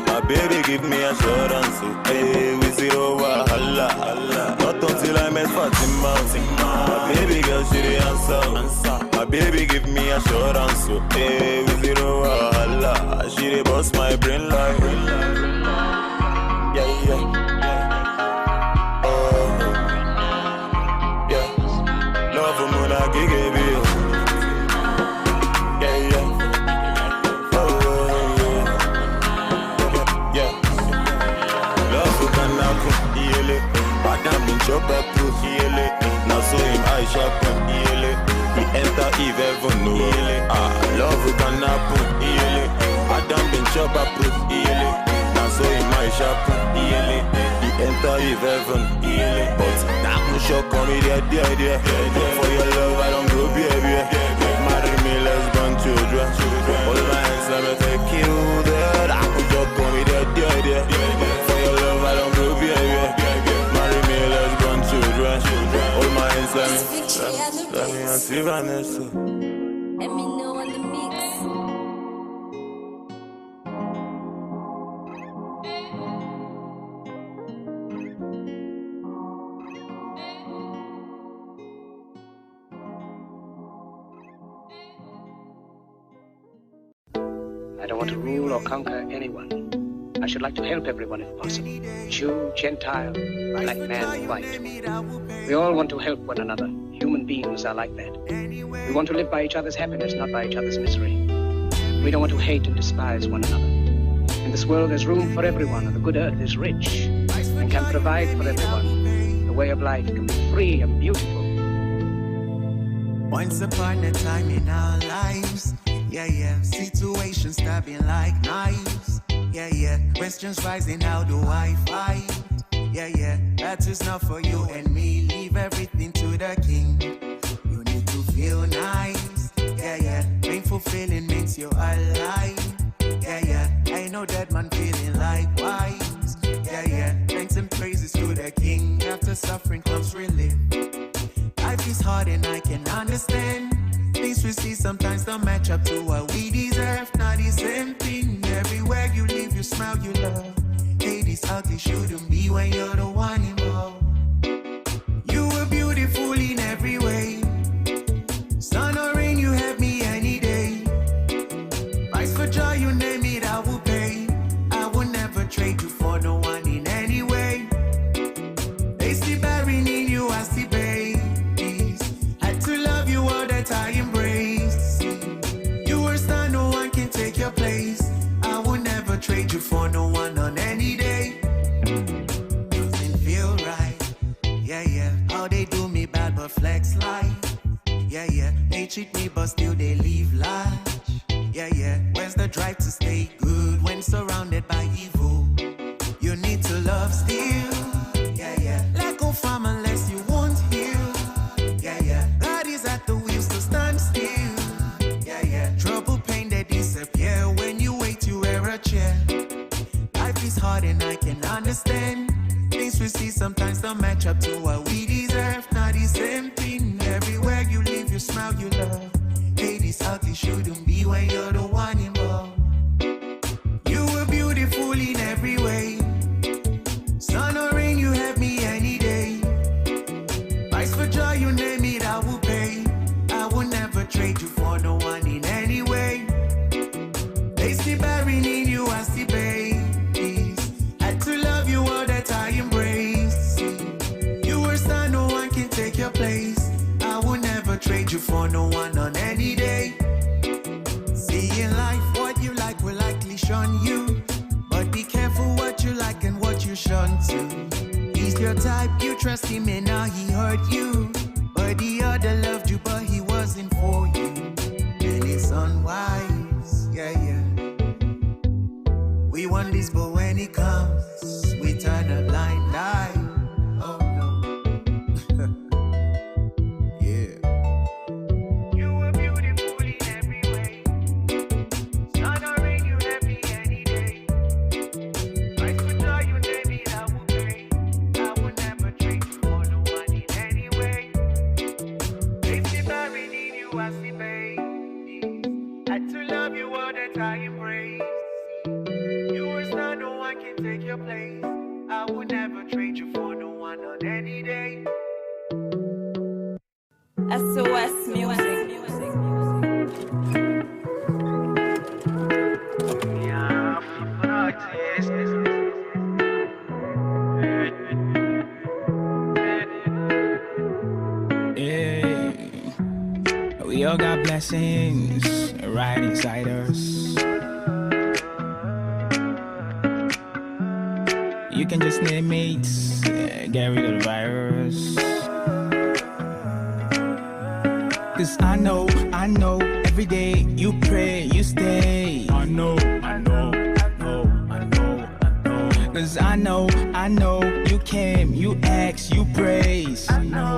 My baby give me assurance. Hey, we zero wahala. Not until I met Fatima. My baby girl, she the answer. My baby give me assurance. Hey, we zero wahala. She the boss my brain like. Yeah. Chop up to heal it. Now so him I sharpen heal it. He enter Eve heaven no love can happen heal it. Adam been chop up to heal it. Now so him I sharpen heal it. He enter Eve heaven heal it. But that no shock on me there. For your love I don't grow baby. Marry me, let's born children. Hold my hands, let me take you there. That no shock on me there. For your love I don't grow baby. Hold my hands, let me Auntie Vanessa. Let me know on the mix. I don't want to rule or conquer anyone. I should like to help everyone if possible. Jew, Gentile, black man, white. We all want to help one another. Human beings are like that. We want to live by each other's happiness, not by each other's misery. We don't want to hate and despise one another. In this world there's room for everyone, and the good earth is rich and can provide for everyone. The way of life can be free and beautiful. Once upon a time in our lives, yeah, situations stabbing like knives. Yeah, questions rising, how do I fight? Yeah, that is not for you and me. Leave everything to the king. You need to feel nice. Yeah, painful feeling makes you alive. Yeah, ain't no dead man feeling likewise. Yeah, thanks and praises to the king. After suffering comes relief. Life is hard and I can understand. Things we see sometimes don't match up to what we deserve. Not the same thing. Everywhere you live, you smile, you love. Hey, this ugly shouldn't be when you're the one involved. You were beautiful in every way. Sun or rain, you have me any day. Price for joy, you name it, I will pay. I will never trade you for no one in any way. They see bearing in you as the babies. Had to love you all that I embrace. You were star, no one can take your place. I will never trade you for no one on any day. Doesn't feel right. how they do me bad but flex life. Yeah, yeah, they cheat me but still they live large. Yeah, yeah, where's the drive to stay good when surrounded by evil? You need to love still. Yeah, yeah, let go from unless you won't heal. Yeah, yeah, God is at the wheels to stand still. Yeah, yeah, trouble, pain, they disappear when you wait, you wear a chair. Life is hard and I can understand. Things we see sometimes don't match up to what we deserve. Not the same thing. Everywhere you live, you smile, you love. Hey, this ugly shouldn't be when you're the one involved. You were beautiful in every way. Sun or rain, you have me any day. Price for joy, you name it, I will pay. I will never trade you for no one in any way. They still bearing in you, I still pay. Had to love you all that I embrace. You were star, no one can take your place. I will never trade you for no one on any day. See in life, what you like will likely shun you. But be careful what you like and what you shun to. He's your type, you trust him and now he hurt you. But the other loved you, but he wasn't for you. And it's unwise, yeah, yeah. We want this, but when it comes, we turn a blind eye. Oh no. Yeah. You were beautiful in every way. Sun or rain, you have me any day. Price for joy, you name it, I will pay. I will never trade you for no one in any way. If you buried in you, I see babe. Had to love you all that I embrace. You were star, no one can take your place. I would never trade you for no one on any day. SOS Music. Yeah, we all got blessings right inside us. You can just name it, get rid of the virus. Cause I know, every day you pray, you stay. I know. Cause I know, you came, you asked, you praise. I know.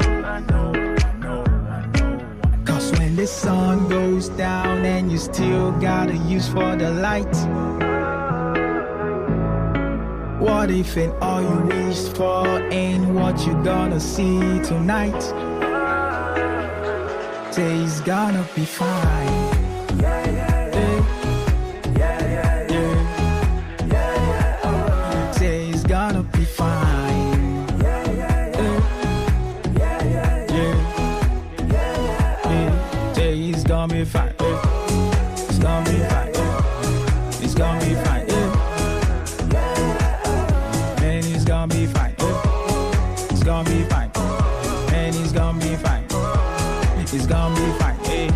Cause when the sun goes down and you still gotta use for the light. What if and all you wished for ain't what you gonna see tonight? Say it's gonna be fine. Say it's gonna be fine. Say it's gonna be fine. It's gonna be fine. It's gonna be fine. It's gonna be fine. It's gonna be fine. And it's gonna be fine. It's gonna be fine. Hey.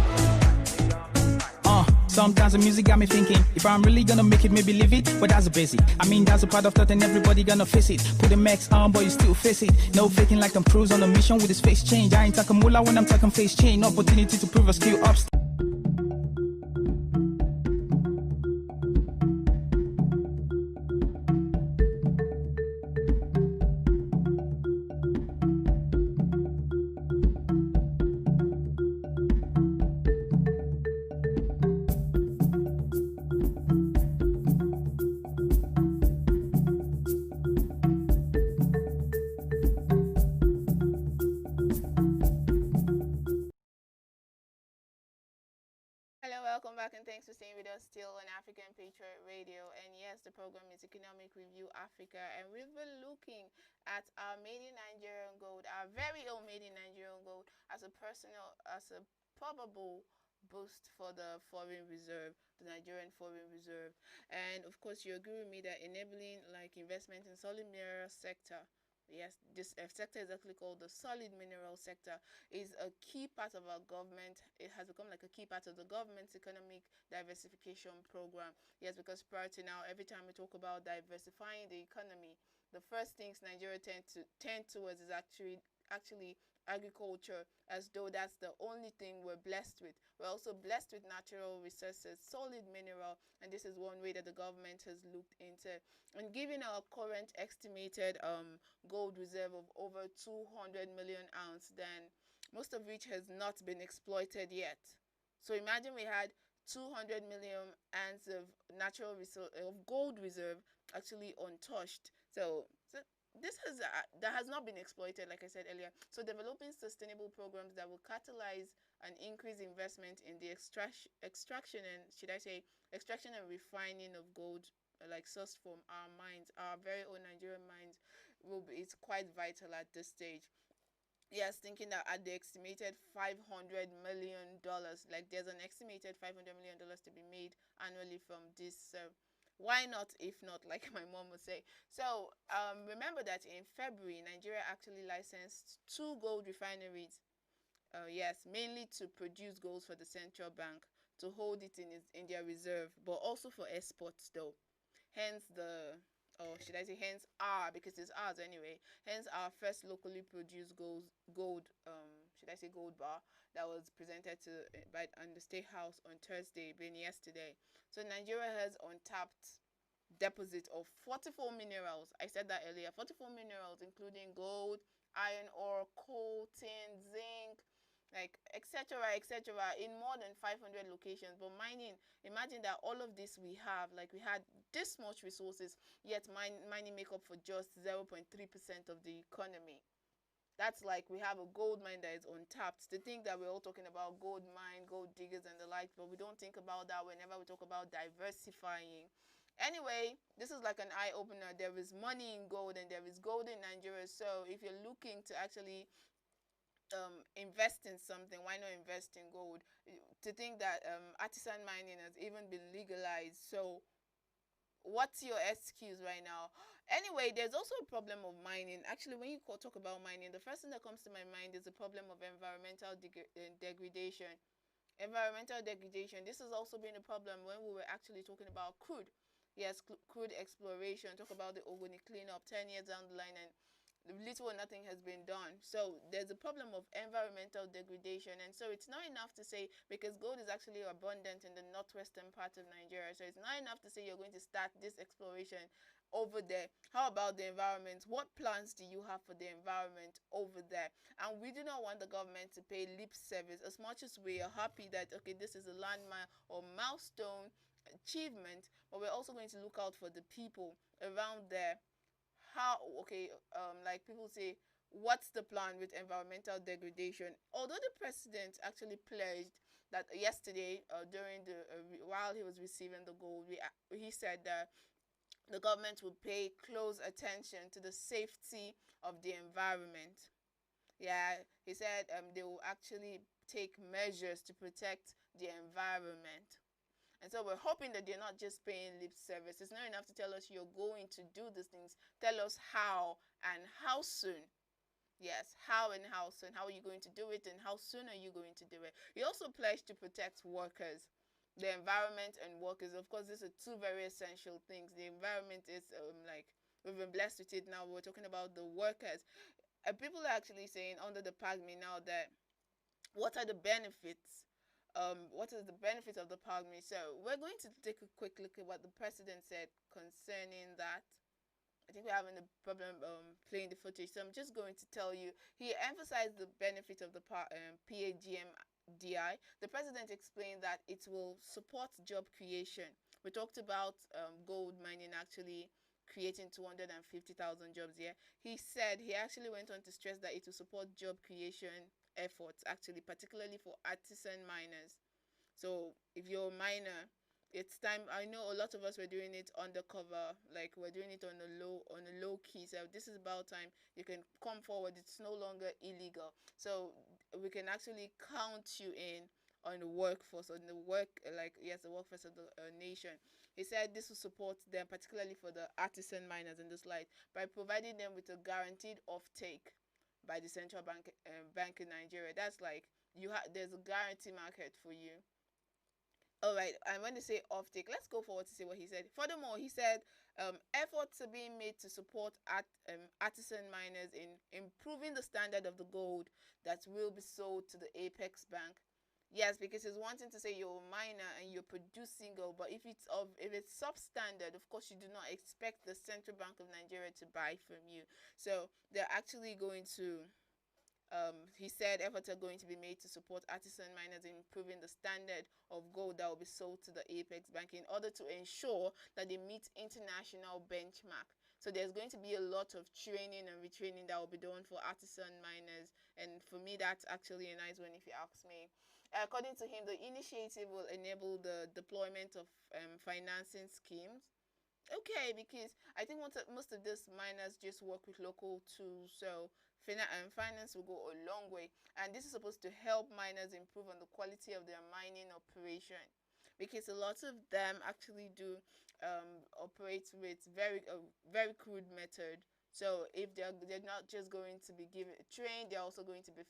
Sometimes the music got me thinking, if I'm really gonna make it, maybe leave it. But that's a basic. I mean, that's a part of thought and everybody gonna face it. Put the max on, but you still face it. No faking like Tom Cruise on a mission with his face change. I ain't talking moolah when I'm talking face change. Opportunity to prove a skill up. Welcome back and thanks for staying with us still on African Patriot Radio. And yes, the program is Economic Review Africa, and we've been looking at our Made in Nigerian gold, our very own Made in Nigerian gold, as a probable boost for the foreign reserve, the Nigerian foreign reserve. And of course, you agree with me that enabling like investment in solid mineral sector. Yes, this sector is actually called the solid mineral sector, is a key part of our government. It has become like a key part of the government's economic diversification program. Yes, because prior to now, every time we talk about diversifying the economy, the first things Nigeria tend towards is actually agriculture, as though that's the only thing we're blessed with. We're also blessed with natural resources, solid mineral, and this is one way that the government has looked into. And given our current estimated gold reserve of over 200 million ounces, then most of which has not been exploited yet. So imagine we had 200 million ounces of natural resource of gold reserve actually untouched. So this has not been exploited, like I said earlier. So developing sustainable programs that will catalyze and increase investment in the extraction and refining of gold, like sourced from our mines, our very own Nigerian mines, it's quite vital at this stage. Yes, thinking that at the estimated $500 million, like there's an estimated $500 million to be made annually from this. Why not, if not, like my mom would say. So remember that in February, Nigeria actually licensed 2 gold refineries. Yes, mainly to produce gold for the central bank, to hold it in their reserve, but also for exports though. Hence hence our, because it's ours anyway, hence our first locally produced gold bar that was presented on the State House on Thursday, being yesterday. So Nigeria has untapped deposit of 44 minerals. I said that earlier. 44 minerals, including gold, iron ore, coal, tin, zinc, like etc., in more than 500 locations. But mining, imagine that all of this we have, like we had this much resources, yet mining make up for just 0.3% of the economy. That's like we have a gold mine that is untapped. To think that we're all talking about gold mine, gold diggers and the like, but we don't think about that whenever we talk about diversifying. Anyway, this is like an eye-opener. There is money in gold and there is gold in Nigeria. So if you're looking to actually invest in something, why not invest in gold? To think that artisan mining has even been legalized. So what's your excuse right now? Anyway, there's also a problem of mining. Actually, when you talk about mining, the first thing that comes to my mind is the problem of environmental degradation. Environmental degradation. This has also been a problem when we were actually talking about crude. Yes, crude exploration. Talk about the Ogoni cleanup 10 years down the line, and little or nothing has been done. So there's a problem of environmental degradation, and so it's not enough to say, because gold is actually abundant in the northwestern part of Nigeria, so it's not enough to say you're going to start this exploration over there. How about the environment? What plans do you have for the environment over there? And we do not want the government to pay lip service, as much as we are happy that, okay, this is a landmark or milestone achievement, but we're also going to look out for the people around there. How, okay, like people say, what's the plan with environmental degradation? Although the president actually pledged that yesterday, during while he was receiving the gold, he said that the government will pay close attention to the safety of the environment. Yeah, he said they will actually take measures to protect the environment. And so we're hoping that they're not just paying lip service. It's not enough to tell us you're going to do these things. Tell us how and how soon. Yes, how and how soon. How are you going to do it, and how soon are you going to do it? You also pledge to protect workers, the environment and workers. Of course, these are two very essential things. The environment is like, we've been blessed with it now. We're talking about the workers. People are actually saying under the PAGMI now that, what are the benefits? What is the benefit of the PAGMI? So we're going to take a quick look at what the president said concerning that. I think we're having a problem playing the footage, so I'm just going to tell you. He emphasized the benefit of the PAGMDI. The president explained that it will support job creation. We talked about gold mining actually creating 250,000 jobs here. He said, he actually went on to stress that it will support job creation efforts, actually, particularly for artisan miners. So if you're a miner, it's time. I know a lot of us were doing it undercover, like we're doing it on a low key. So this is about time you can come forward. It's no longer illegal, so we can actually count you in on the workforce, on the the workforce of the nation. He said this will support them, particularly for the artisan miners in this light, by providing them with a guaranteed offtake by the central bank in Nigeria. That's like there's a guarantee market for you. All right, and when they say offtake, let's go forward to see what he said. Furthermore, he said efforts are being made to support artisan miners in improving the standard of the gold that will be sold to the Apex Bank. Yes, because he's wanting to say you're a miner and you're producing gold, but if it's substandard, of course you do not expect the Central Bank of Nigeria to buy from you. So they're actually going to he said efforts are going to be made to support artisan miners in improving the standard of gold that will be sold to the Apex Bank in order to ensure that they meet international benchmark. So there's going to be a lot of training and retraining that will be done for artisan miners, and for me that's actually a nice one if you ask me. According to him, the initiative will enable the deployment of financing schemes. Okay, because I think most of these miners just work with local tools, so finance will go a long way. And this is supposed to help miners improve on the quality of their mining operation, because a lot of them actually do operate with very crude method. So if they're not just going to be trained, they're also going to be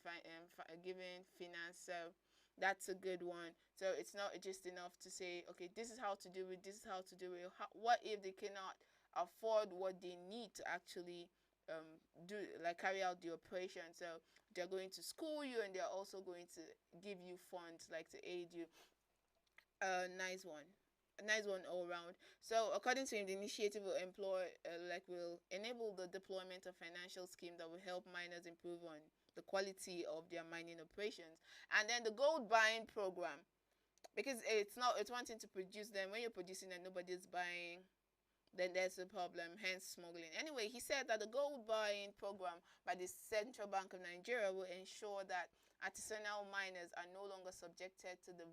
given finance. So that's a good one. So it's not just enough to say, okay, this is how to do it, this is how to do it. What if they cannot afford what they need to actually carry out the operation? So they're going to school you, and they're also going to give you funds to aid you. Nice one all around. So according to him, the initiative will will enable the deployment of financial scheme that will help miners improve on the quality of their mining operations. And then the gold buying program, because it's wanting to produce them. When you're producing and nobody's buying, then there's a problem, hence smuggling. Anyway, he said that the gold buying program by the Central Bank of Nigeria will ensure that artisanal miners are no longer subjected to the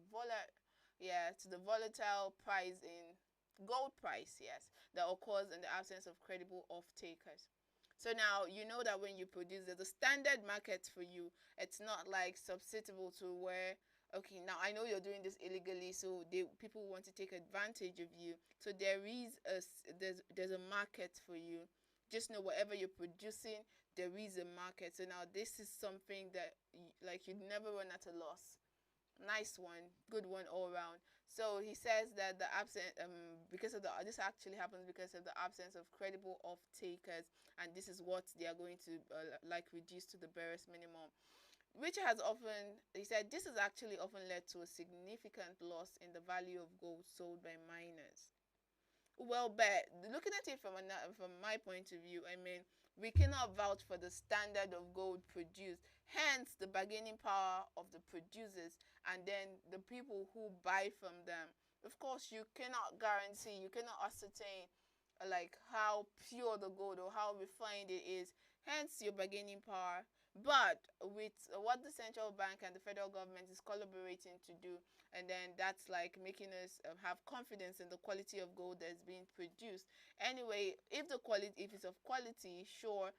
volatile price in gold price, that occurs in the absence of credible off-takers. So now you know that when you produce, there's a standard market for you. It's not like susceptible to where, okay, now I know you're doing this illegally, so people want to take advantage of you. So there's a market for you. Just know whatever you're producing, there is a market. So now this is something that you'd never run at a loss. Nice one, good one all around. So he says that this actually happens because of the absence of credible off-takers, and this is what they are going to reduce to the barest minimum, which has often, he said, this has actually often led to a significant loss in the value of gold sold by miners. Well, but looking at it from my point of view, I mean, we cannot vouch for the standard of gold produced, hence the bargaining power of the producers and then the people who buy from them. Of course, you cannot guarantee, you cannot ascertain how pure the gold or how refined it is, hence your bargaining power. But with what the central bank and the federal government is collaborating to do, and then that's making us have confidence in the quality of gold that's being produced. Anyway, if it's of quality, sure,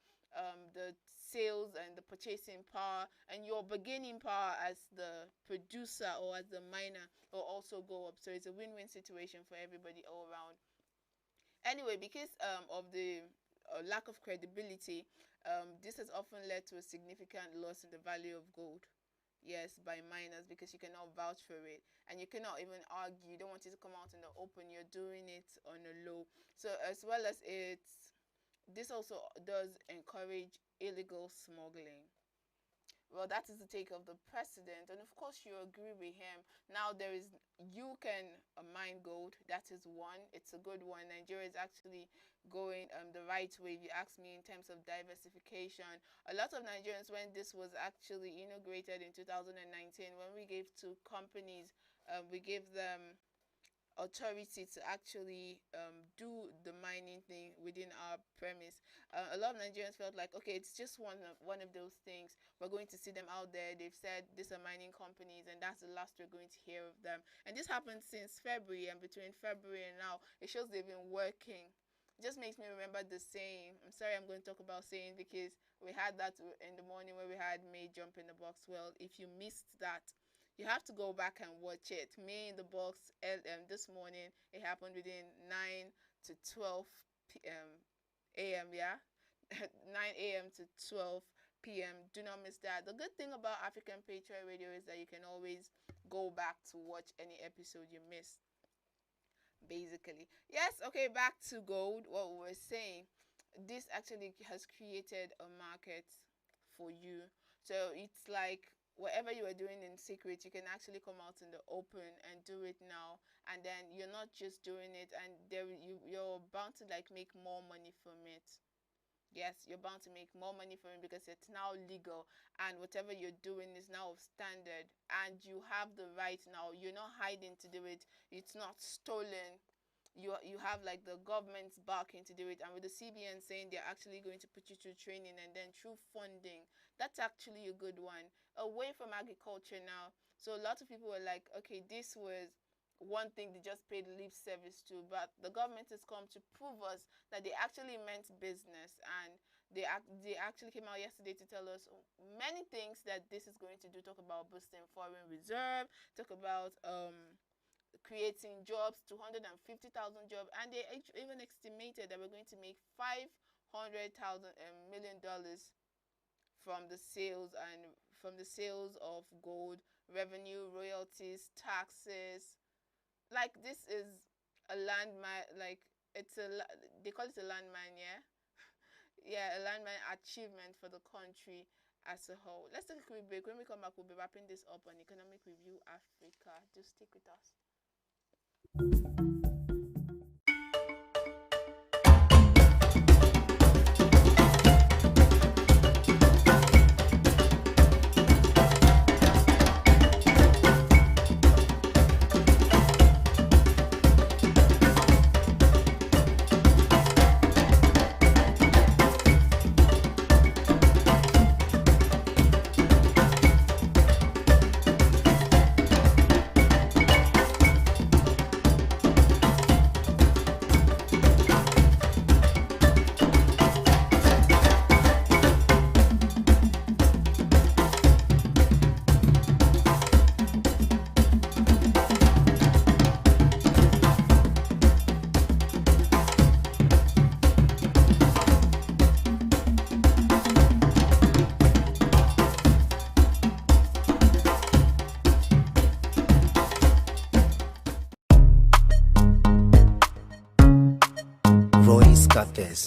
the sales and the purchasing power and your bargaining power as the producer or as the miner will also go up. So it's a win-win situation for everybody all around. Anyway, because of the lack of credibility, this has often led to a significant loss in the value of gold, by miners, because you cannot vouch for it and you cannot even argue. You don't want it to come out in the open. You're doing it on a low. So as well as this also does encourage illegal smuggling. Well, that is the take of the president, and of course you agree with him. Now you can mine gold. That is one. It's a good one. Nigeria is actually going the right way, if you ask me, in terms of diversification. A lot of Nigerians, when this was actually inaugurated in 2019, when we gave to companies, we gave them authority to actually do the mining thing within our premise. A lot of Nigerians felt like, okay, it's just one of those things. We're going to see them out there. They've said these are mining companies, and that's the last we're going to hear of them. And this happened since February, and between February and now, it shows they've been working. It just makes me remember the saying. I'm sorry, I'm going to talk about saying because we had that in the morning where we had May jump in the box. Well, if you missed that, you have to go back and watch it. May in the box this morning. It happened within 9 to 12 a.m. 9 a.m. to 12 p.m. Do not miss that. The good thing about African Patriot Radio is that you can always go back to watch any episode you missed. Basically, yes. Okay, back to gold. What we were saying, this actually has created a market for you. So it's like whatever you are doing in secret, you can actually come out in the open and do it now. And then you're not just doing it, and you're bound to like make more money from it. Yes, you're bound to make more money from it because it's now legal, and whatever you're doing is now of standard, and you have the right now. You're not hiding to do it. It's not stolen. You have like the government's backing to do it, and with the CBN saying they're actually going to put you through training and then through funding, that's actually a good one. Away from agriculture now. So a lot of people were like, okay, this was one thing they just paid lip service to, but the government has come to prove us that they actually meant business, and they actually came out yesterday to tell us many things that this is going to do. Talk about boosting foreign reserve, talk about creating jobs, 250,000 jobs, and they even estimated that we're going to make $500,000 million from the sales of gold, revenue, royalties, taxes. Like, this is a landmine. Like, they call it a landmine, yeah. Yeah, a landmine achievement for the country as a whole. Let's take a quick break. When we come back, we'll be wrapping this up on Economic Review Africa. Just stick with us. Royce Cartes.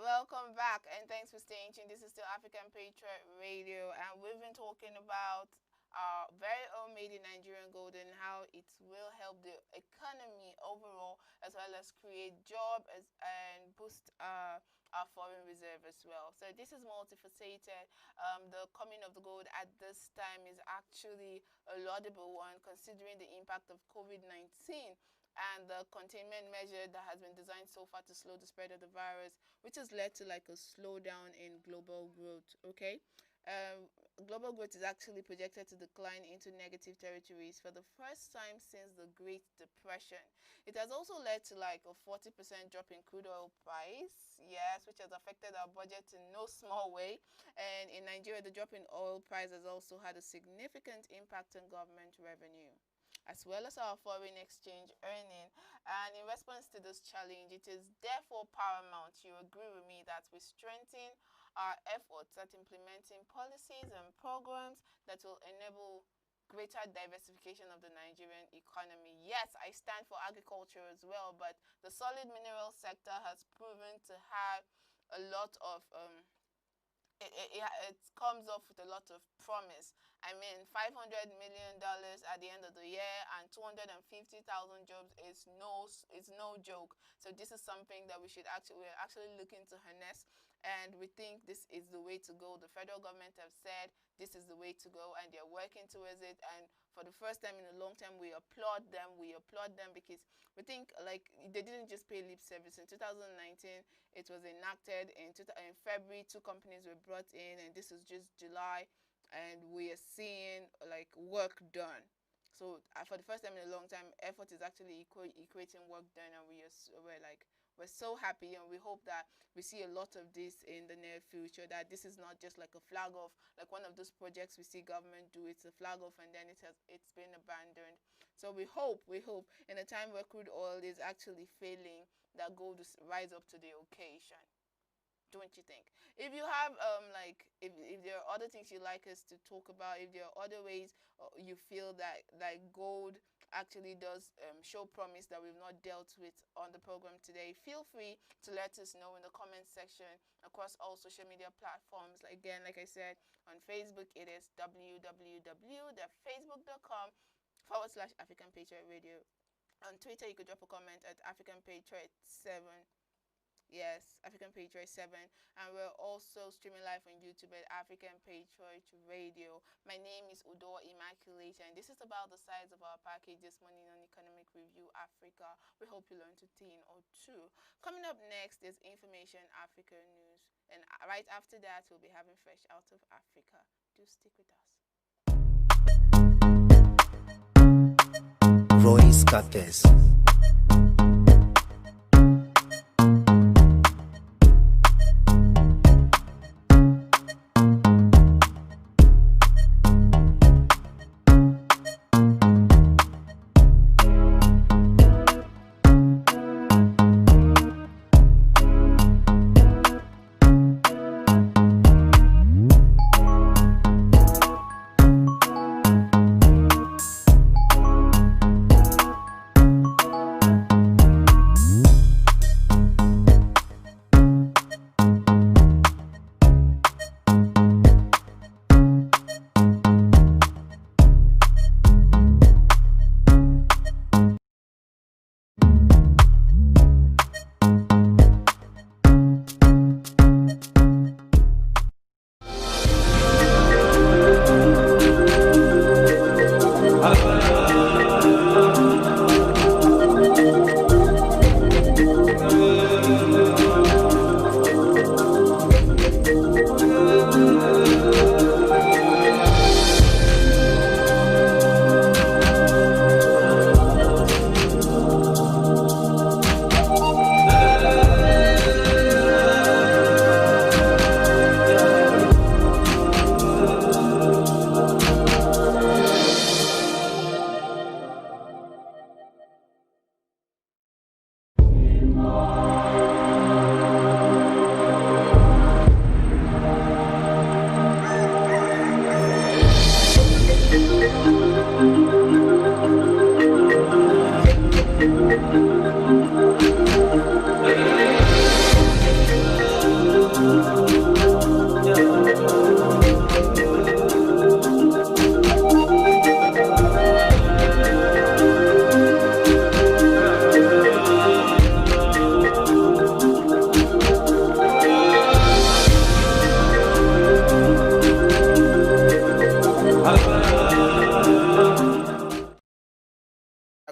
Welcome back, and thanks for staying tuned. This is still African Patriot Radio, and we've been talking about our very own made in Nigerian gold and how it will help the economy overall, as well as create jobs and boost our foreign reserve as well. So this is multifaceted. The coming of the gold at this time is actually a laudable one, considering the impact of COVID-19 and the containment measure that has been designed so far to slow the spread of the virus, which has led to like a slowdown in global growth. Okay, global growth is actually projected to decline into negative territories for the first time since the Great Depression. It has also led to like a 40% drop in crude oil price, yes, which has affected our budget in no small way. And in Nigeria, the drop in oil price has also had a significant impact on government revenue, as well as our foreign exchange earning. And in response to this challenge, it is therefore paramount, you agree with me, that we strengthen our efforts at implementing policies and programs that will enable greater diversification of the Nigerian economy. Yes, I stand for agriculture as well, but the solid mineral sector has proven to have a lot of it comes off with a lot of promise. I mean, $500 million at the end of the year and 250,000 jobs is no joke. So this is something that we're actually looking to harness, and we think this is the way to go. The federal government have said this is the way to go, and they're working towards it. And for the first time in a long time, we applaud them. We applaud them because we think like they didn't just pay lip service. In 2019, it was enacted. In February, 2 companies were brought in, and this is just July, and we are seeing like work done. So for the first time in a long time, effort is actually equating work done, and we're so happy, and we hope that we see a lot of this in the near future, that this is not just like a flag off, like one of those projects we see government do. It's a flag off and then it's been abandoned. So we hope in a time where crude oil is actually failing, that gold will rise up to the occasion. Don't you think? If you have if there are other things you'd like us to talk about, if there are other ways you feel that like gold actually does show promise that we've not dealt with on the program today, feel free to let us know in the comment section across all social media platforms. Again, like I said, on Facebook it is www.facebook.com/African Patriot Radio. On Twitter you could drop a comment at African Patriot 7. Yes, African Patriot 7, and we're also streaming live on YouTube at African Patriot Radio. My name is Udo Immaculate, and this is about the size of our package this morning on Economic Review Africa. We hope you learned a thing or two. Coming up next is Information Africa News, and right after that we'll be having Fresh Out of Africa. Do stick with us. Royce Cartes.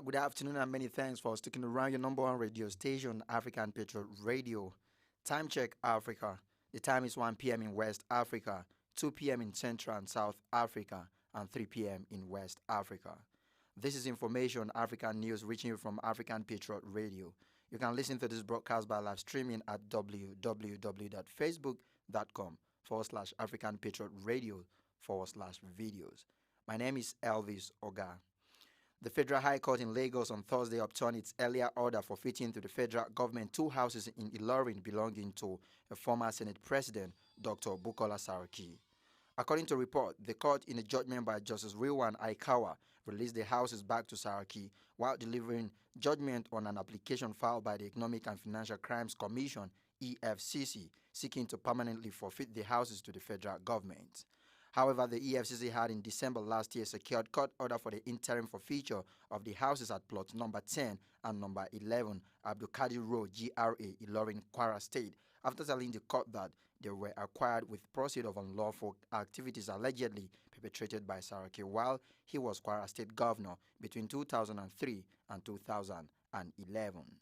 Good afternoon and many thanks for sticking around your number one radio station, African Patriot Radio. Time check Africa. The time is 1 p.m. in West Africa, 2 p.m. in Central and South Africa, and 3 p.m. in West Africa. This is Information African News reaching you from African Patriot Radio. You can listen to this broadcast by live streaming at www.facebook.com/African Patriot Radio/videos. My name is Elvis Oga. The Federal High Court in Lagos on Thursday upturned its earlier order forfeiting to the federal government 2 houses in Ilorin belonging to a former Senate President, Dr. Bukola Saraki. According to report, the court, in a judgment by Justice Rilwan Aikawa, released the houses back to Saraki while delivering judgment on an application filed by the Economic and Financial Crimes Commission, EFCC, seeking to permanently forfeit the houses to the federal government. However, the EFCC had in December last year secured court order for the interim forfeiture of the houses at plots number 10 and number 11, Abdul Kadir Road, GRA, Ilorin, Kwara State, after telling the court that they were acquired with proceeds of unlawful activities allegedly perpetrated by Saraki while he was Kwara State Governor between 2003 and 2011.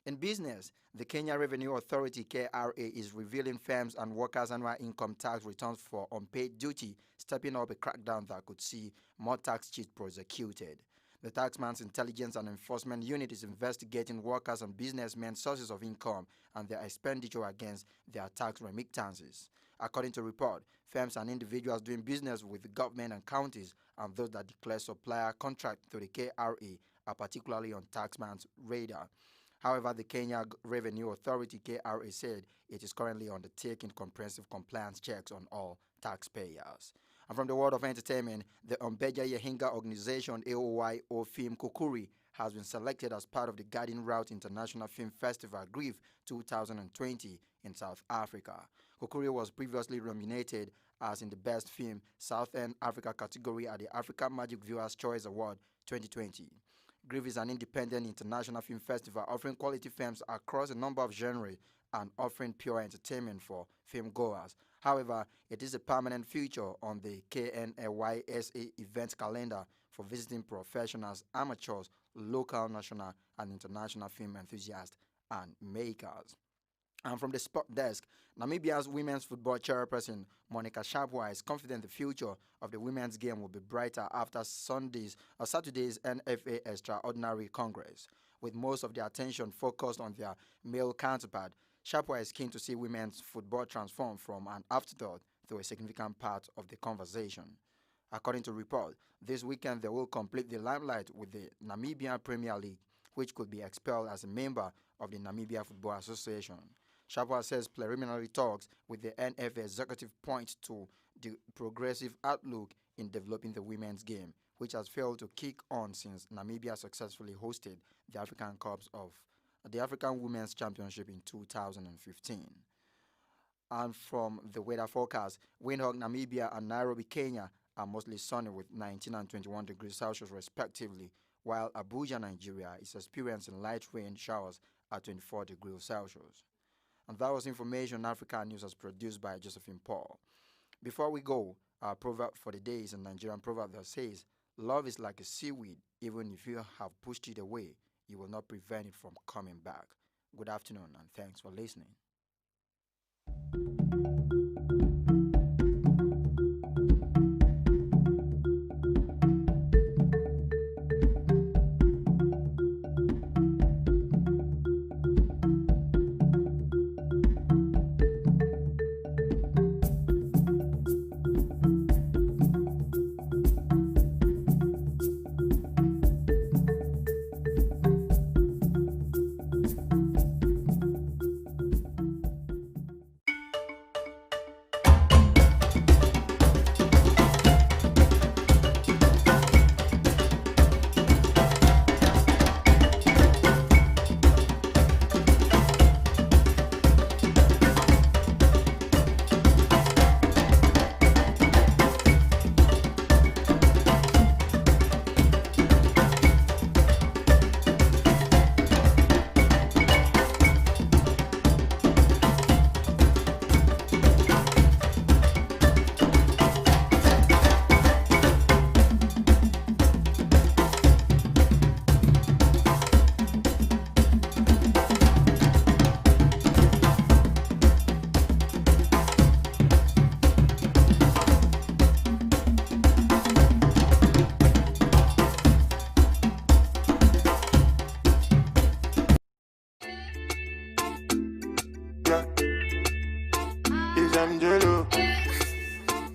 In business, the Kenya Revenue Authority (KRA) is revealing firms and workers' annual income tax returns for unpaid duty, stepping up a crackdown that could see more tax cheats prosecuted. The Taxman's Intelligence and Enforcement Unit is investigating workers and businessmen's sources of income and their expenditure against their tax remittances. According to report, firms and individuals doing business with the government and counties and those that declare supplier contract to the KRA are particularly on Taxman's radar. However, the Kenya Revenue Authority (KRA) said it is currently undertaking comprehensive compliance checks on all taxpayers. And from the world of entertainment, the Umbeja Yehinga organization AOYO Film Kukuri has been selected as part of the Guiding Route International Film Festival GRIF 2020 in South Africa. Kukuri was previously nominated as in the Best Film Southern Africa category at the African Magic Viewers' Choice Award 2020. GRIF is an independent international film festival offering quality films across a number of genres and offering pure entertainment for film goers. However, it is a permanent feature on the KNLYSA event calendar for visiting professionals, amateurs, local, national, and international film enthusiasts and makers. And from the sport desk, Namibia's women's football chairperson Monica Sharpwa is confident the future of the women's game will be brighter after Saturday's NFA Extraordinary Congress. With most of the attention focused on their male counterpart, Sharpwa is keen to see women's football transform from an afterthought to a significant part of the conversation. According to report, this weekend they will complete the limelight with the Namibian Premier League, which could be expelled as a member of the Namibia Football Association. Sharpwa says preliminary talks with the NFA executive point to the progressive outlook in developing the women's game, which has failed to kick on since Namibia successfully hosted the African Women's Championship in 2015. And from the weather forecast, Windhoek, Namibia and Nairobi, Kenya are mostly sunny with 19 and 21 degrees Celsius respectively, while Abuja, Nigeria is experiencing light rain showers at 24 degrees Celsius. And that was Information Africa News as produced by Josephine Paul. Before we go, our proverb for the day is a Nigerian proverb that says, "Love is like a seaweed. Even if you have pushed it away, you will not prevent it from coming back." Good afternoon and thanks for listening.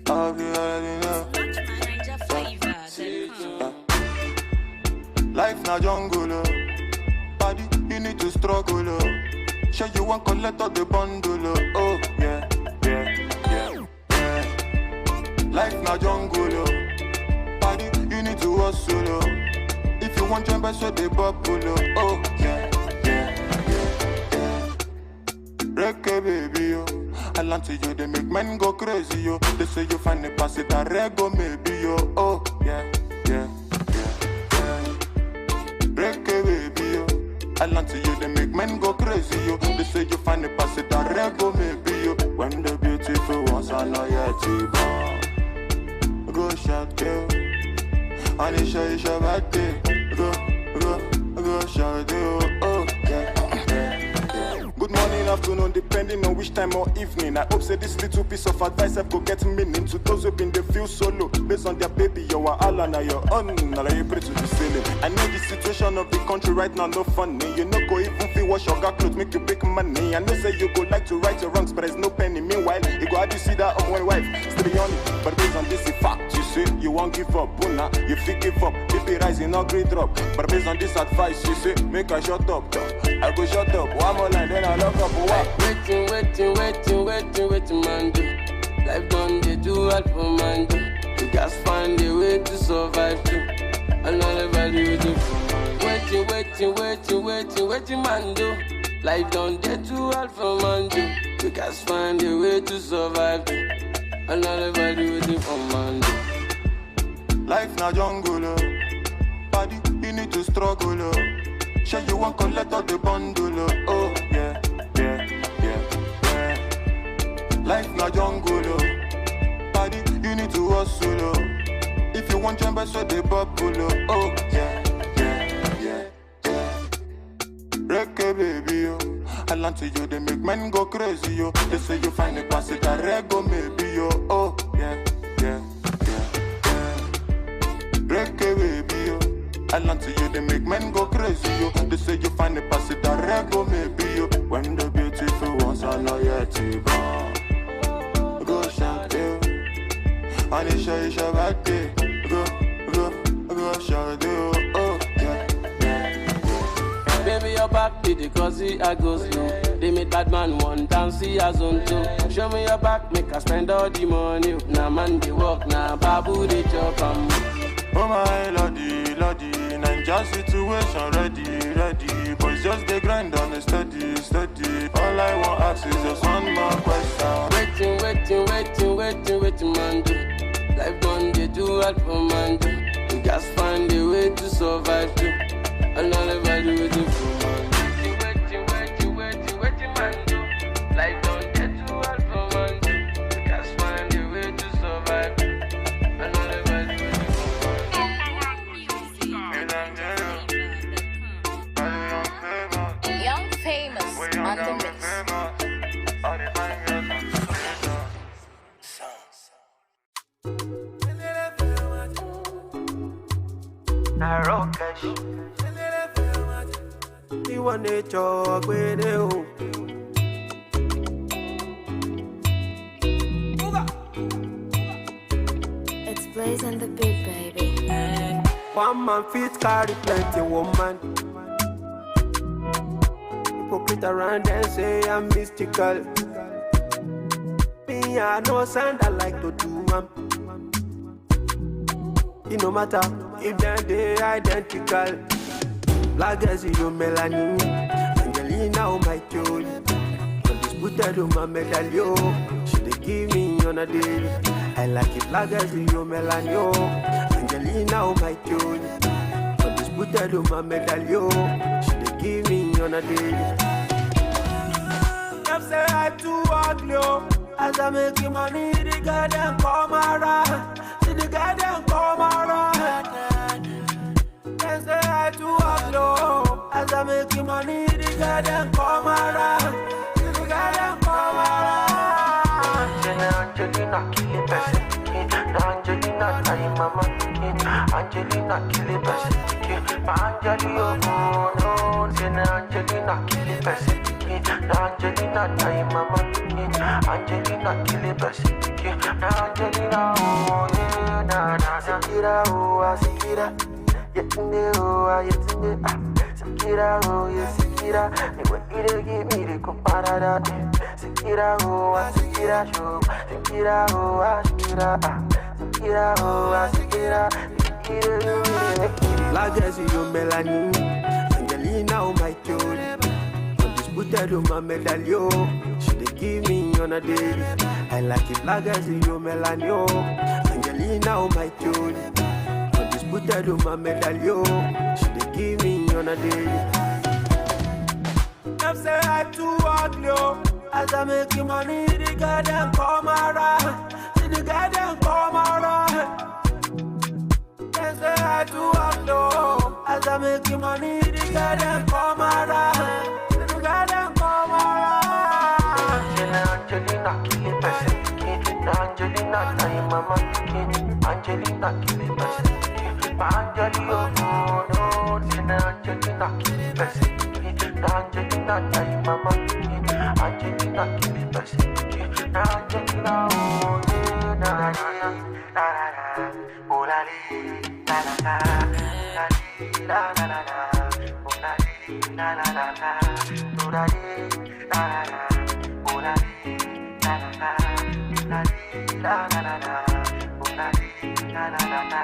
I'll be already know. Life na jungle, oh. Body, you need to struggle, oh. Sure you want collect all the bundle, oh. Oh, yeah, yeah, yeah, yeah. Life na jungle, oh. Body, you need to hustle, oh. If you want jump, so they bubble, oh. Oh, yeah, yeah, yeah, yeah. Reggae, baby, oh. I land to you, they make men go crazy, yo. They say you find the pass it, I rego, maybe, yo. Oh, yeah, yeah, yeah, yeah. Reggae, baby, yo. I land to you, they make men go crazy, yo. They say you find the pass it, I rego, maybe, yo. When the beautiful ones are not yet born. Go shout, girl. Anisha, it's your birthday. Go shout, oh, oh, yeah. Good morning, afternoon, depending on which time or evening. I hope say this little piece of advice I go get meaning to those who been they feel solo. Based on their baby, you are all on your own. Now you pray to the ceiling. I know the situation of the country right now no funny. You know go even feel wash your clothes, make you big money. I know say you go like to right your wrongs, but there's no penny. Meanwhile, you go how you see that of one wife still on it. But based on this fact, you say you won't give up. Buna, you feel give up. BP rising, not great drop. But based on this advice, you say make a shut up. I go shut up. One more line, then I lock up. Waiting, man, do. Life done, they do hard for man, do. You guys find a way to survive, too. Another value, do. Waiting, man, do. Life done, they do hard for man, do. You guys find a way to survive, too. Another value, do, for man, do. Life na jungle, oh. Body, you need to struggle, oh. Sure you want collect all the bundle, oh. Oh, yeah, yeah, yeah, yeah. Life na jungle, oh. Body, you need to hustle, oh. If you want jump, so they bubble, oh. Oh, yeah, yeah, yeah, yeah. Reggae, baby, oh. I land to you, they make men go crazy, yo. They say you find a pass it, I rego, maybe, yo. Oh, yeah, yeah, yeah, yeah. Reggae, baby, yo. I land to you, they make men go crazy, yo. They say you find a pass it, I rego, maybe, yo. When the beautiful ones are not yet born. Go shout, yo. Anisha, it's your birthday. Go shout, yo. Oh, yeah, yeah, yeah. Baby, your back to the cozy, I go slow. They made bad man one dance, see as on two. Show me your back, make I spend all the money. Now man, they walk, now babu, they chop, oh my lordy, lordy, Ninja situation ready. Boys just they grind on a steady. All I want ask is just one more question. Waiting, man, do. Life done, they do hard for man, do. You guys find a way to survive, too. Another value with the for man. Waiting, man, do. Life done, they do hard for man, do. You guys find a way to survive, too. Another value with the Young famous on the mix. It's Blaze and the Big Baby. One man fit carry plenty woman. Hypocrite around and say I'm mystical. Me, I know sound I like to do, man. It no matter if they identical. Black as you melanin, Angelina oh my Jolie. Undisputed on my medallion, she dey give me on a daily. I like it black as you melanin, Angelina oh my Jolie. Undisputed on my medallion, she dey give me on a daily. Them say I too ugly, as I make money, the girl them come around. See the girl them come around. They say I too ugly, as I make money, the girl them come around. See the girl them come around. Angelina kill it person, Angelina tie mama, Angelina kill it person, Angelina oh no, Angelina kill it person. Angelina tie mama, Angelina kill it person. Angelina, oh, yeah, na na. Shakira, oh, Shakira. Yetunde, oh, yetunde, Shakira, oh, yeah, Shakira. The way you give me the comparada. Shakira, oh, Shakira, show. Shakira, oh, Shakira. Shakira, oh, Shakira. Legacy, you melanin. Angelina, oh, my God. Undisputed, oh, my medallion. She dey give me on a daily. I like it, legacy, you melanin. Angelina, oh, my God. Undisputed, oh, my medallion. She dey give me on a daily. Them say I too ugly, oh. As I make you money, the girl them come around. See the girl them come around. Them say I too ugly, oh. As I make you money, the girl them come around. See the girl them come around. Angelina, kill it, person. Angelina, time mama, Angelina, kill it, person. Angelina, oh no, Angelina, kill it, person. Angelina, time mama, Angelina, kill it, person. Angelina, oh yeah, na na na na, oh la la la la la la, oh la la la la, oh la la la la, oh la la la la, oh la la la la, oh la la la la.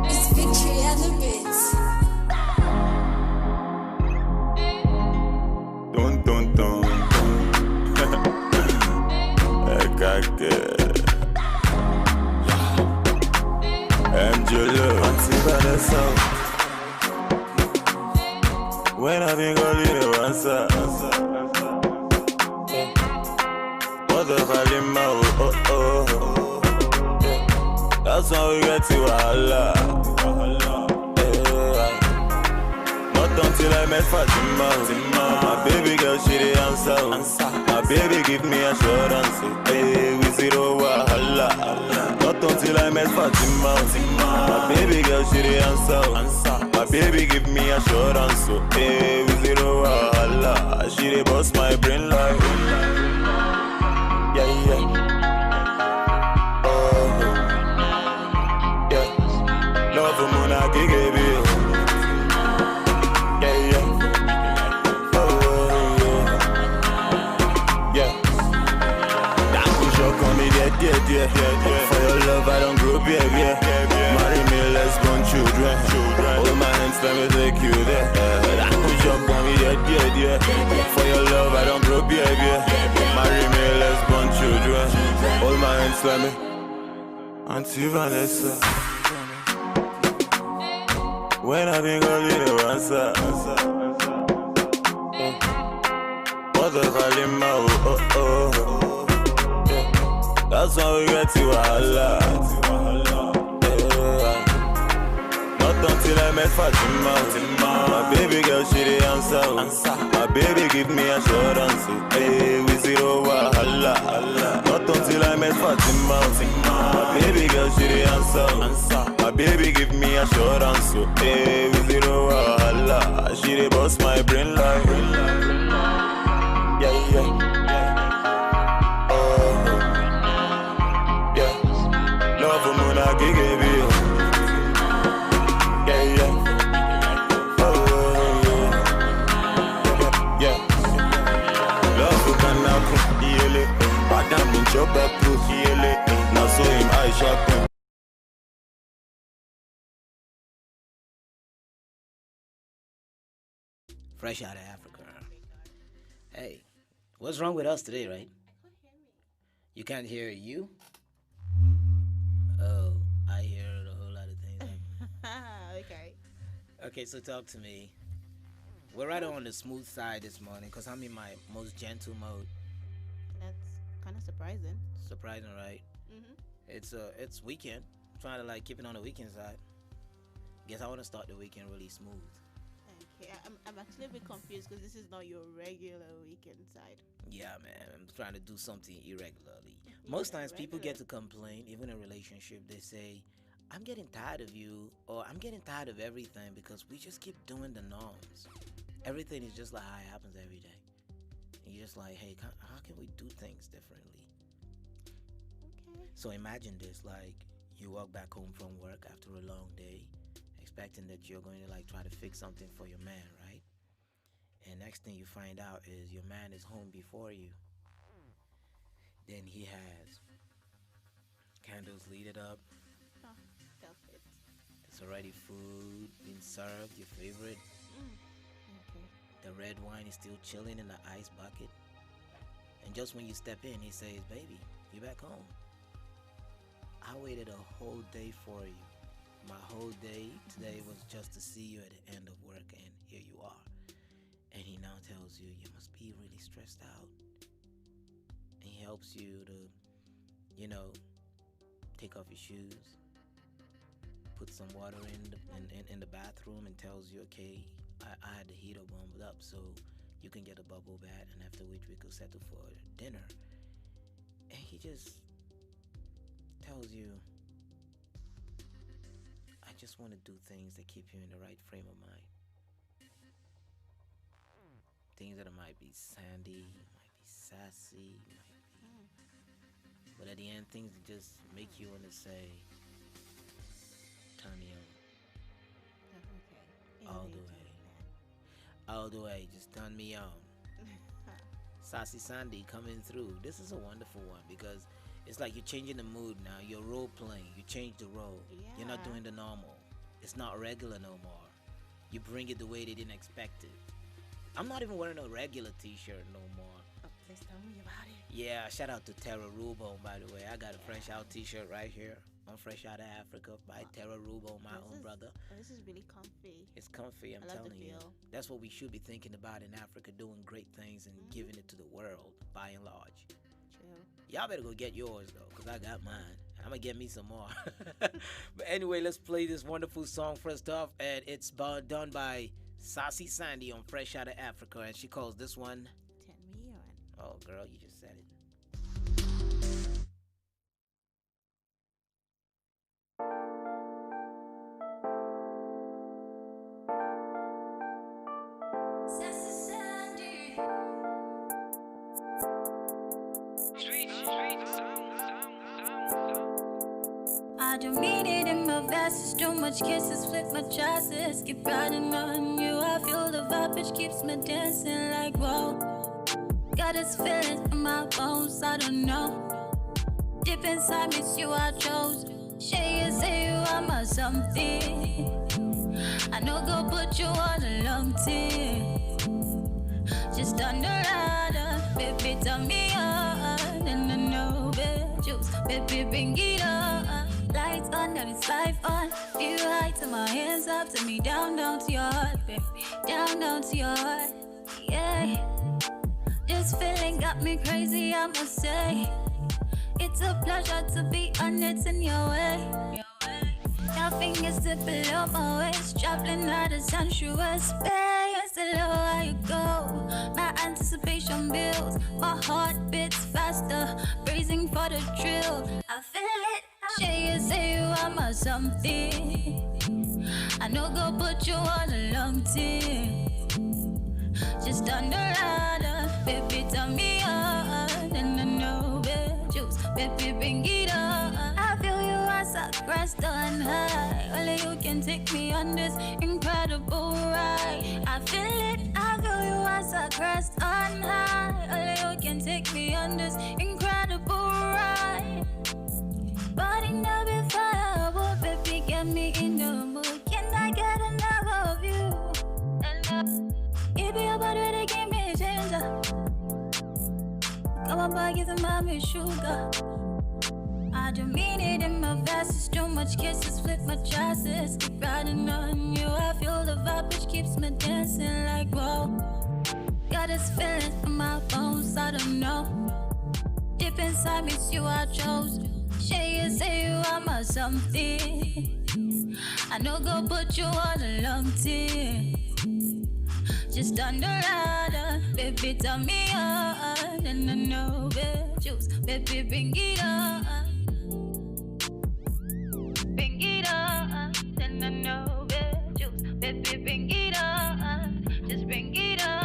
It's Victory and the Bits. Dun dun dun dun. MJ Vanessa. When I think I'll leave it once, what the Valima, oh. That's how we get to Allah. Not until I met Fatima. My baby girl, she the answer. My baby give me assurance. Hey, we zero wahala. Not until I met Fatima. My baby girl, she the answer. My baby give me assurance. Hey, we zero wahala. She the boss my brain like. Yeah. Love for Mona Gigi. Yeah. For your love, I don't grow big, Marry me, let's born children. Hold my hands, let me take you there. I push up on me, yeah. For your love, I don't grow big, Marry me, let's born children. Hold my hands, let me. Auntie Vanessa. When I think I'll leave the answer. What the Valima, oh. That's how we get to Allah. Not until I met Fatima. My baby girl, she the answer. My baby give me assurance. Hey, we zero wahala. Not until I met Fatima. My baby girl, she the answer. My baby give me assurance. Hey, we zero wahala. She the boss my brain like. Yeah. Love for Mona Gigi. Yeah. Love for Kanaku. Yele. Madam in Chopa Proof. Yele. Now so him I shopping. Fresh out of Africa. Hey, what's wrong with us today, right? You can't hear you? Oh, I hear a whole lot of things. Okay, so talk to me. We're right on the smooth side this morning because I'm in my most gentle mode. That's kind of surprising. Surprising, right? Mm-hmm. It's weekend. Trying to like keep it on the weekend side. Guess I want to start the weekend really smooth. Okay, I'm actually a bit confused because this is not your regular weekend side. Yeah, man. I'm trying to do something irregularly. Most times people get to complain, even in a relationship, they say, I'm getting tired of you, or I'm getting tired of everything because we just keep doing the norms. Everything is just like how it happens every day. And you're just like, hey, how can we do things differently? Okay. So imagine this, like you walk back home from work after a long day, expecting that you're going to like try to fix something for your man, right? And next thing you find out is your man is home before you. Then he has candles lit up. Oh, perfect. There's already food being served, your favorite. Okay. The red wine is still chilling in the ice bucket. And just when you step in, he says, baby, you back home. I waited a whole day for you. My whole day today was just to see you at the end of work, and here you are. And he now tells you must be really stressed out. And he helps you to, take off your shoes, put some water in the bathroom, and tells you, okay, I had the heater warmed up so you can get a bubble bath, and after which we could settle for dinner. And he just tells you, I just want to do things that keep you in the right frame of mind. Things that might be sandy, might be sassy, but at the end, things that just make you want to say, turn me on. All the way. All the way, just turn me on. Sassy Sandy coming through. This is a wonderful one because it's like you're changing the mood now. You're role playing. You change the role. Yeah. You're not doing the normal. It's not regular no more. You bring it the way they didn't expect it. I'm not even wearing a regular t-shirt no more. Oh, please tell me about it. Yeah, shout out to Terra Rubo, by the way. I got a Fresh Out t-shirt right here. I'm Fresh Out of Africa by Terra Rubo, my own brother. This is really comfy. It's comfy, I'm I love the telling you. feel. That's what we should be thinking about in Africa, doing great things and giving it to the world, by and large. True. Y'all better go get yours, though, because I got mine. I'm going to get me some more. But anyway, let's play this wonderful song first off, and it's done by Sassy Sandy on Fresh Out of Africa, and she calls this one... Turn me on. Oh, girl, you just said it. I don't mean it in my verses. Too much kisses, flip my choices. Keep riding on you. I feel the vibe, which keeps me dancing like whoa. Got this feeling in my bones, I don't know. Deep inside me, it's you I chose. Say you are my something. I know go put you on a long team. Just on the radar, baby, turn me on. And I know, baby, juice, baby, bring it on. Lights on, now it's life on. Feel high to my hands up, to me down to your heart, baby. Down to your heart, yeah. This feeling got me crazy, I must say. It's a pleasure to be on it in your way. Your fingers dip below my waist, traveling out of sensual space. The lower you go, my anticipation builds. My heart beats faster, bracing for the thrill. I feel it. Say you are my something. I know go put you on a long team. Just on the radar, baby, turn me on. And I know, baby, juice, baby, bring it on. I feel you as I crest on high. Only you can take me on this incredible ride. I feel it, I feel you as I crest on high. Only you can take me on this incredible ride. Body now be fire, oh baby, get me in the mood. Can I get enough of you? And it be your body that give me a changer. Come on, boy, give the mommy sugar. I don't mean it in my verses. Too much kisses, flip my choices. Keep riding on you. I feel the vibe, which keeps me dancing like whoa. Got this feeling in my bones, I don't know. Deep inside me, it's you I chose. Say you are my something. I know go put you on a long team. Just on the radar, baby, turn me on. And I know, baby, juice, baby, bring it on. Bring it on. And I know, baby, juice, baby, bring it on. Just bring it on.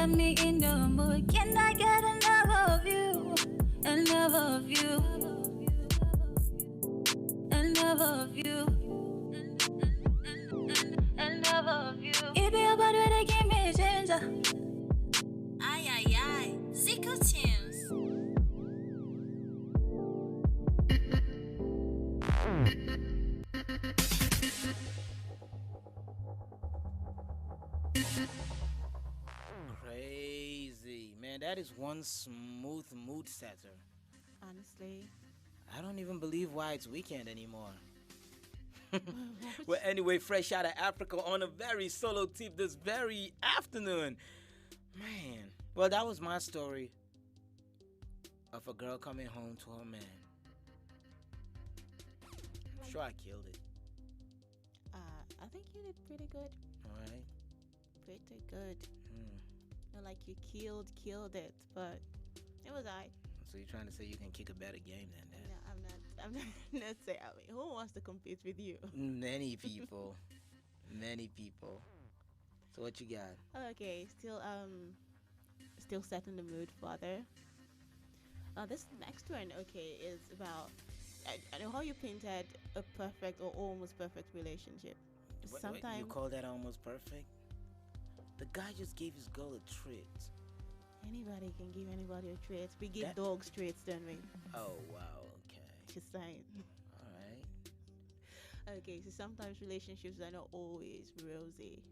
got me in the mood. Can I get enough of you? Enough of you. Enough of you. Enough of you. It be about where they give me a ginger. Aye, aye, aye. Zico Tunes. Crazy. Man, that is one smooth mood setter. Honestly. I don't even believe why it's weekend anymore. Well, anyway, fresh out of Africa on a very solo tip this very afternoon. Man. Well, that was my story of a girl coming home to her man. I'm sure I killed it. I think you did pretty good. Alright. Pretty good. Not like you killed it, but it was alright. So you're trying to say you can kick a better game than that? No, I'm not saying. I mean, who wants to compete with you? Many people. Many people. So what you got? Okay, still setting the mood, father. This next one, okay, is about. I know how you painted a perfect or almost perfect relationship. Sometimes you call that almost perfect? The guy just gave his girl a treat. Anybody can give anybody a treat. We give dogs treats, don't we? Oh wow, okay. Just saying. Alright. Okay, so sometimes relationships are not always rosy.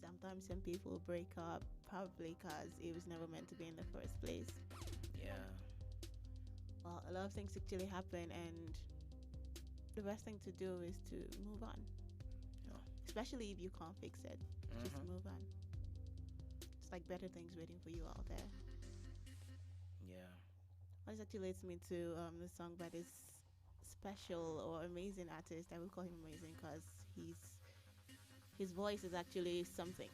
Sometimes some people break up probably because it was never meant to be in the first place. Yeah. Well, a lot of things actually happen, and the best thing to do is to move on. Yeah. Especially if you can't fix it. Just move on. It's like better things waiting for you out there. Yeah. This actually leads me to the song by this special or amazing artist. I will call him amazing because his voice is actually something.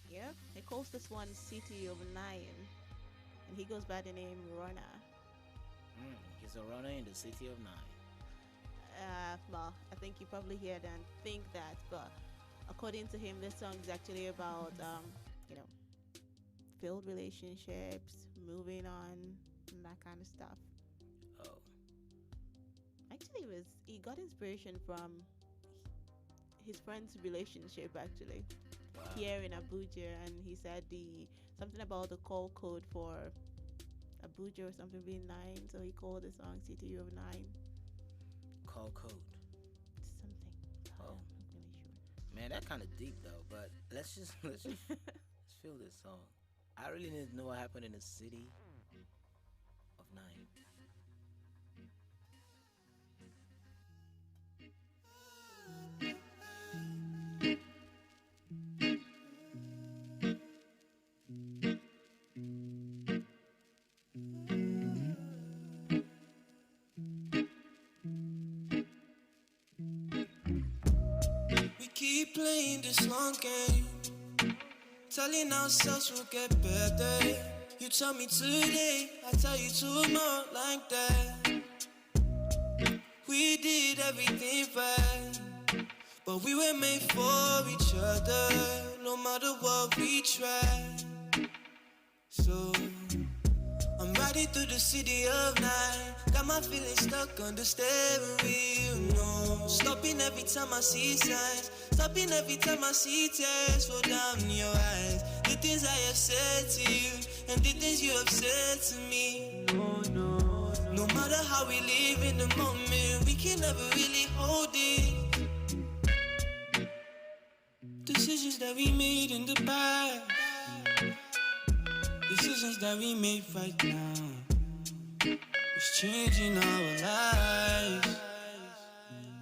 Yeah, he calls this one City of Nine, and he goes by the name Rona. He's a runner in the City of Nine. Well, I think you probably hear that and think that, but according to him, this song is actually about failed relationships, moving on, and that kind of stuff. Oh. Actually, he got inspiration from his friend's relationship actually. Wow. Here in Abuja, and he said something about the call code for Abuja or something being 9, so he called the song City of 9. Call code. Something. Oh. I'm not really sure. Man, that kind of deep though. But let's feel this song. I really need to know what happened in the City of 9. Keep playing this long game, telling ourselves we'll get better. You tell me today, I tell you tomorrow, like that. We did everything right, but we were made for each other. No matter what we tried. So I'm riding through the city of night, got my feelings stuck on the steering wheel. No, stopping every time I see signs, stopping every time I see tears fall down in your eyes. The things I have said to you and the things you have said to me. No matter how we live in the moment, we can never really hold it. Decisions that we made in the past, decisions that we make right now, it's changing our lives.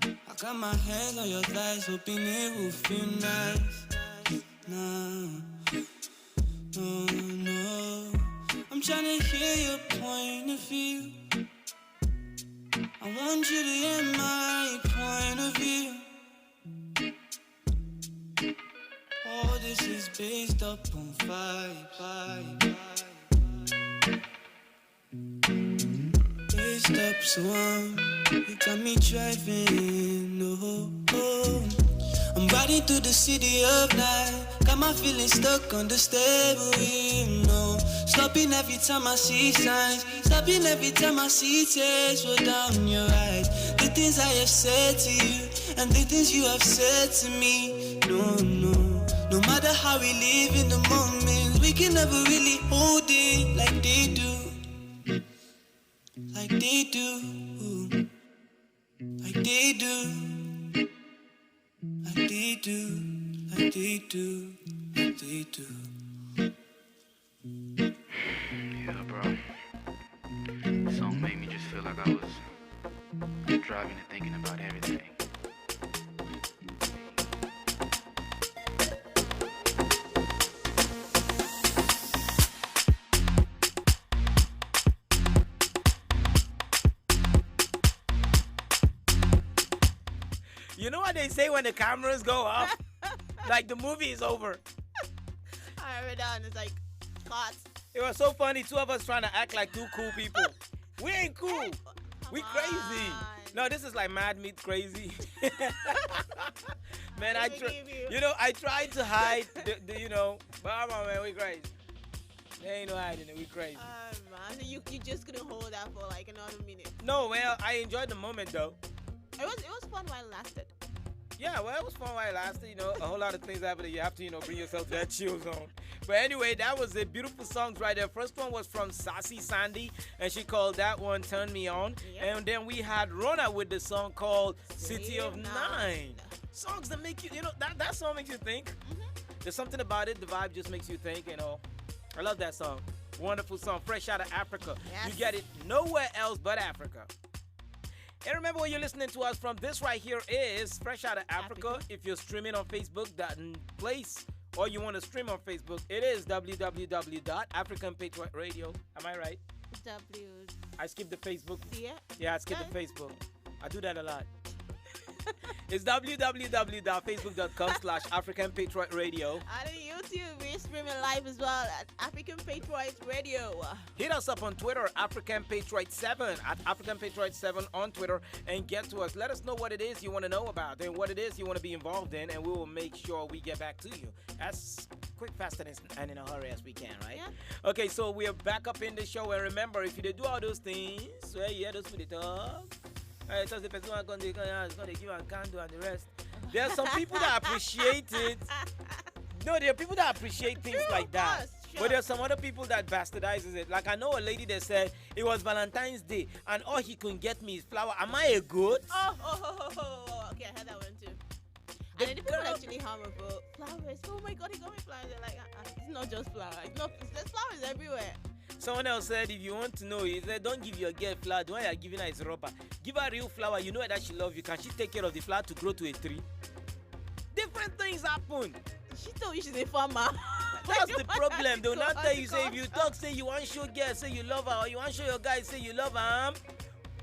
I got my hands on your thighs, hoping it will feel nice. No, I'm trying to hear your point of view. I want you to hear my point of view. All this is based up on vibe. Based up, so you got me driving. Oh. I'm Riding through the city of night, got my feelings stuck on the stairway. No, stopping every time I see signs, stopping every time I see tears roll down your eyes. The things I have said to you, and the things you have said to me. No, no, no matter how we live in the moment, we can never really hold it like they do, like they do, like they do. Like they do, like they do, like they do. Yeah, bro. The song made me just feel like I was driving and thinking about everything. You know what they say when the cameras go up? Like the movie is over. I read down, it's like, cut. It was so funny, two of us trying to act like two cool people. We ain't cool. We crazy. No, this is like Mad Meat crazy. Man, I tried to hide, but come on, man, we crazy. There ain't no hiding it, we crazy. Man, you just couldn't hold that for like another minute. No, well, I enjoyed the moment though. It was fun while it lasted. Yeah, well, it was fun while it lasted. A whole lot of things happen. You have to, bring yourself to that chill zone. But anyway, that was a beautiful songs right there. First one was from Sassy Sandy, and she called that one "Turn Me On." Yep. And then we had Rona with the song called "City of Nine." Songs that make you, that song makes you think. Mm-hmm. There's something about it. The vibe just makes you think. I love that song. Wonderful song, fresh out of Africa. Yes. You get it nowhere else but Africa. And remember, when you're listening to us from, this right here is Fresh Out of Africa. If you're streaming on Facebook, that place, or you want to stream on Facebook, it is www.africanpatriotradio. Am I right? I skipped the Facebook. Yeah, I skipped the Facebook. I do that a lot. It's www.facebook.com/AfricanPatriotRadio. And on YouTube, we're streaming live as well at African Patriots Radio. Hit us up on Twitter, African Patriot 7, at African Patriot 7 on Twitter, and get to us. Let us know what it is you want to know about and what it is you want to be involved in, and we will make sure we get back to you as quick, fast, and in a hurry as we can, right? Yeah. Okay, so we are back up in the show, and remember, if you do all those things, those for the talk. Just the person going to give a candle and the rest. There are some people that appreciate it. No, there are people that appreciate things like that. Sure. But there are some other people that bastardizes it. Like I know a lady that said it was Valentine's Day and all he could get me is flower. Am I a goat? Oh. Okay, I heard that one too. And then the people actually hammer for flowers. Oh my God, he got me flowers. They're like, it's not just flowers. There's flowers everywhere. Someone else said, if you want to know, he said, don't give your girl flower. The one you're giving her is rubber. Give her real flower. You know that she loves you. Can she take care of the flower to grow to a tree? Different things happen. She told you she's a farmer. That's the problem. They will not tell you, say, if you talk, say you want to show girl, say you love her, or you want to show your guy, say you love her.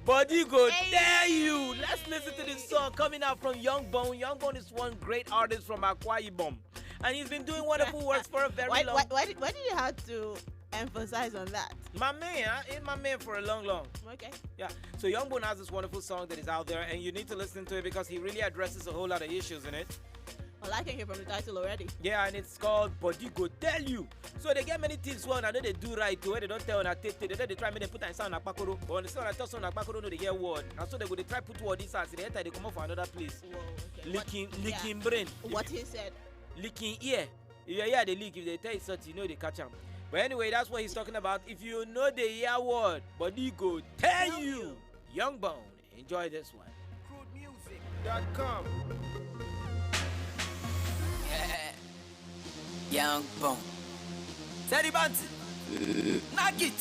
Body go tell you. Let's listen to this song coming out from Young Bone. Young Bone is one great artist from Akwa Ibom. And he's been doing wonderful work for a very long time. Why did you have to emphasize on that? My man, it's my man for a long. Okay. Yeah. So Young Bone has this wonderful song that is out there, and you need to listen to it because he really addresses a whole lot of issues in it. Well, I can hear from the title already. Yeah, and it's called Body Go Tell You. So they get many things well, and they do right to where they don't tell on a tete. They try me, they put in sound on Akpakoro. But on the sound, I tell sound on Akpakoro, no, they hear word. And so they go, they try put word inside, so they enter, they come up for another place. Whoa, okay. Licking brain. What he said. Licking ear. If you hear the leak, if they tell you something, you know they catch them. But anyway, that's what he's talking about. If you know the ear word, Body Go Tell You. Young Bone. Enjoy this one. CrudeMusic.com. Young Bone. Teddy Banty. Knock it.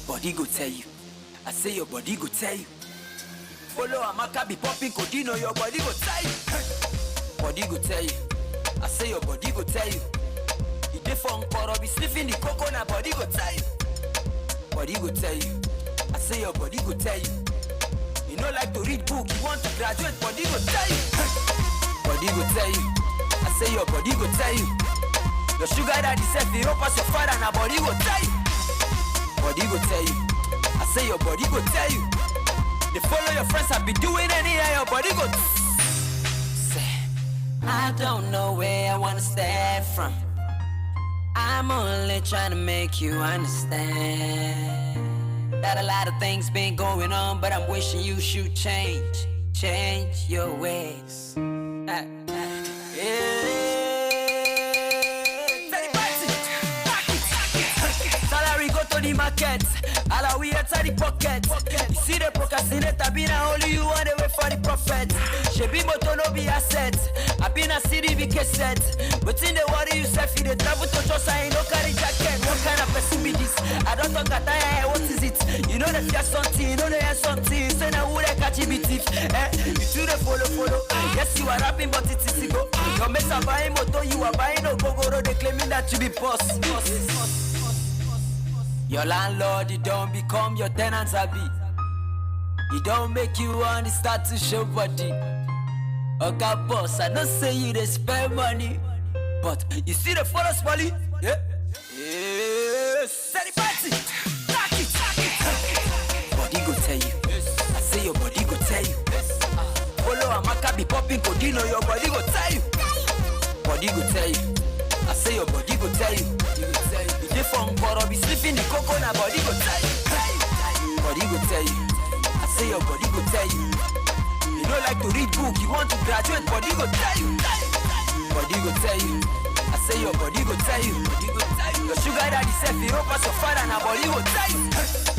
Body go tell you. I say your body go tell you. Follow Amaka be popping Codino, your body go tell you. Body go tell you. I say your body go tell you. You different Koro be sniffing the coconut, body go tell you. Body go tell you. I say your body go tell you. You know like to read book, you want to graduate, body go tell you. Body go tell you. I say your body go tell you. Your sugar daddy said you don't pass your father, and body go tell you. Body go tell you. I say your body go tell you. They follow your friends, I be doing anyhow, your body go say. I don't know where I wanna start from. I'm only trying to make you understand that a lot of things been going on, but I'm wishing you should change your ways. Salary go to the market, all we enter the pocket. You see the procrastinator, been only you want to wait for the prophet. She be moto no be asset, I been a CDV set. But in the water you say, the travel to just I no carry jacket. What kind of person be this? I don't talk at I, what is it? You know the fear something, you know the air something. Say now who they catch it be thief. You do the follow. Yes, you are rapping, but it is go. Your mates are buying moto, you are buying no go. They claiming that you be boss. Your landlord, he don't become your tenants, happy. He don't make you want to start to show body. Okay, boss, I don't say you they spend money, but you see the photos, Molly? Yeah. Set the party. Knock it. Body go tell you. I say your body go tell you. Follow Amaka be popping Codino, your body go tell you. Body go tell you. I say your body go tell you. The different but be sleeping the coconut, body go tell you. Body go tell you. I say your body go tell you. You don't like to read book, you want to graduate, body go tell you. Body go tell you. I say your body go tell you. Your sugar daddy said you don't pass your father, and body go tell you.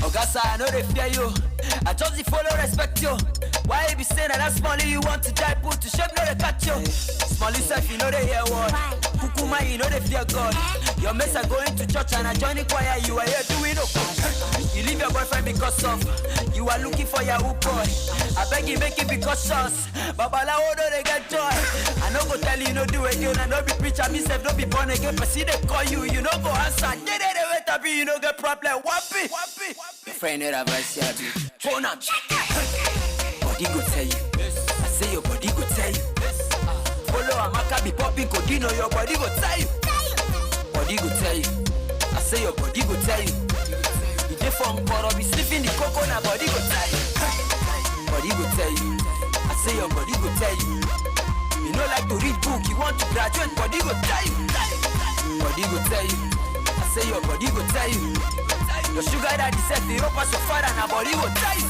Ogasa, I know they fear you. I just follow respect you. Why you be saying that Smally you want to die put to shape no they catch you? Smally self you know they hear what? Kukuma you know they fear God. Your mates are going to church and I join the choir. You are here doing no you leave your boyfriend because of you are looking for your boy. I beg you make it because sus. Babalawo no they get joy. I no go tell you no do again. I no be preacher myself no be born again. But see they call you no go answer. They wait to be you no get problem. Wappy. Your friend need advice here be. Phone up. Body go tell you. I say your body go tell you. Follow Amaka be popping Codino, your body go tell you. Body go tell you. I say your body go tell you. You different but be sleeping the coconut, body go tell you. Body go tell you. I say your body go tell you. You know like to read book, you want to graduate, body go tell you. Body go tell you. I say your body go tell you. Your sugar daddy said you don't pass your father, and body go tell you.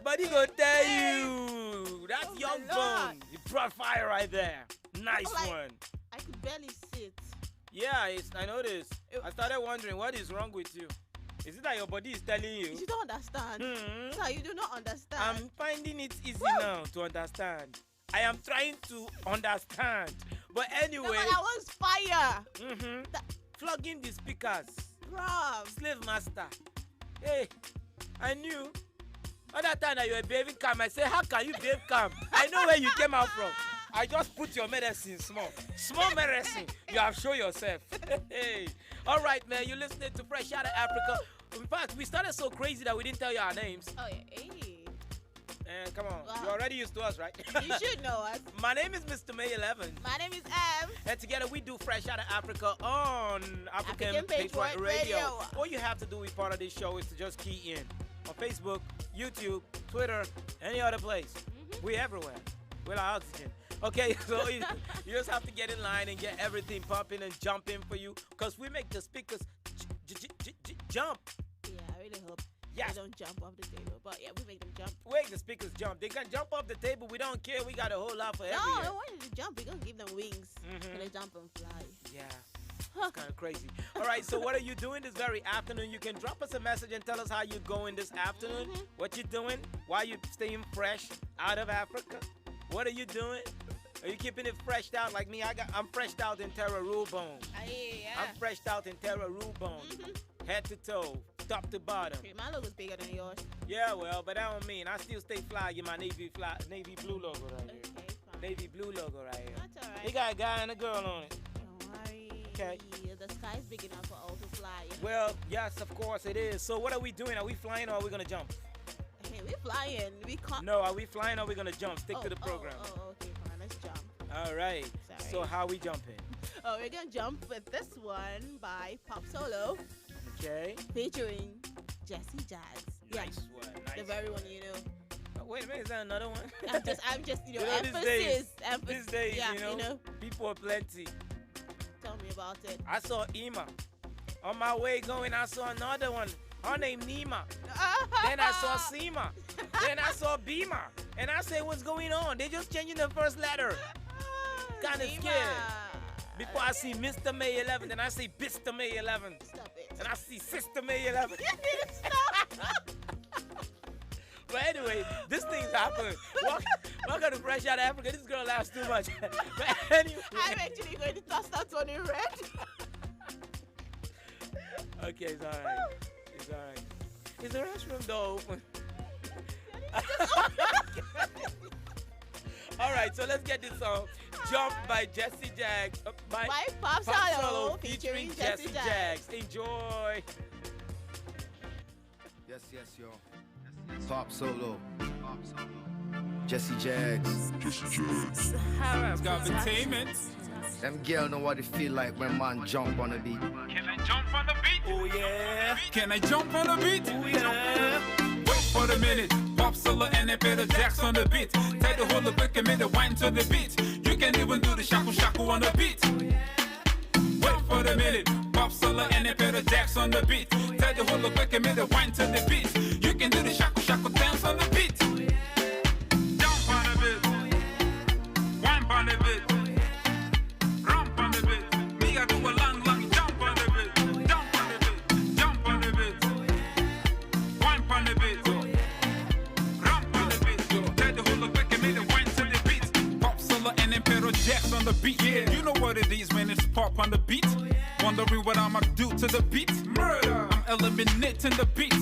Body go tell you. That's Young Bone. You brought fire right there. Nice one. I could barely sit. Yeah, I noticed. I started wondering what is wrong with you. Is it that your body is telling you? You don't understand. Sir, you do not understand. I'm finding it easy now to understand. I am trying to understand. But anyway. No, that was fire. Flogging the speakers. Rob. Slave master. Hey, I knew. Other time that you were behaving calm, I said, how can you behave calm? I know where you came out from. I just put your medicine small. Small medicine. You have shown yourself. Hey. All right, man. You're listening to Fresh Out of Africa. In fact, we started so crazy that we didn't tell you our names. Oh, yeah. Hey. And come on. Wow. You're already used to us, right? You should know us. My name is Mr. May 11. My name is M. And together we do Fresh Out of Africa on African Patriot Radio. All you have to do to be part of this show is to just key in on Facebook, YouTube, Twitter, any other place. We're everywhere. We're like oxygen. Okay, so you just have to get in line and get everything pumping and jumping for you, because we make the speakers jump. Yeah, I really hope they don't jump off the table. But yeah, we make them jump. We make the speakers jump. They can jump off the table. We don't care. We got a whole lot for every No, year. I don't want them to jump. We're going to give them wings. So they jump and fly. Yeah. It's kind of crazy. All right, so what are you doing this very afternoon? You can drop us a message and tell us how you're going this afternoon, what you're doing, why you're staying fresh out of Africa. What are you doing? Are you keeping it freshed out like me? I'm freshed out in Terra Rule Bone. Yeah. I'm freshed out in Terra Rule Bone. Head to toe, top to bottom. Okay, my logo's bigger than yours. Yeah, well, but that don't mean I still stay fly. Get my navy blue logo right here. Okay, fine. Navy blue logo right here. That's alright. They got a guy and a girl on it. Don't worry. Okay. The sky's big enough for all to fly. Well, yes, of course it is. So what are we doing? Are we flying or are we gonna jump? Okay, we're flying. We can't. No, are we flying or are we gonna jump? Stick to the program. Okay, fine. Let's jump. All right. Sorry. So how we jumping? Oh, we're gonna jump with this one by Pop Solo. Okay. Featuring Jesse Jazz. Nice one. Nice. The very one you know. Oh, wait a minute, is that another one? I'm just, emphasis. These days, yeah, you know, people are plenty. Tell me about it. I saw Ima. On my way going, I saw another one. Her name Nima. Then I saw Seema. Then I saw Bima. And I said, what's going on? They just changing the first letter. Kind of scared. Before I see Mr. May 11, then I see Mr. May 11. Stop it. And I see Sister May 11. Stop. But anyway, this thing's happening. Welcome to Fresh Out of Africa. This girl laughs too much. But anyway. I'm actually going to toss that one in red. Okay, it's all right. It's all right. Is the restroom door open? All right, so let's get this song. Jump by Jesse Jaggs. By Pop Solo featuring Jesse Jaggs. Enjoy. Yes, yo. Pop Solo. Jesse Jaggs. It's got entertainment. Them girl know what it feel like when man jump on the beat. Can I jump on the beat? Oh yeah. Can I jump on the beat? Oh yeah. Wait for a minute. Pop Solo and a better Jacks on the beat. Take the whole quick and make the wine to the beat. You can even do the shaku shaku on the beat. Wait for a minute. Pop Solo and a better Jacks on the beat. Take the whole quick and make the wine to the beat. You can do the shaku shaku dance on the beat. Jump on the beat. Wine on the beat. Jacks on the beat, yeah. You know what it is when it's pop on the beat. Wondering what I'ma do to the beat. Murder, I'm eliminating the beat.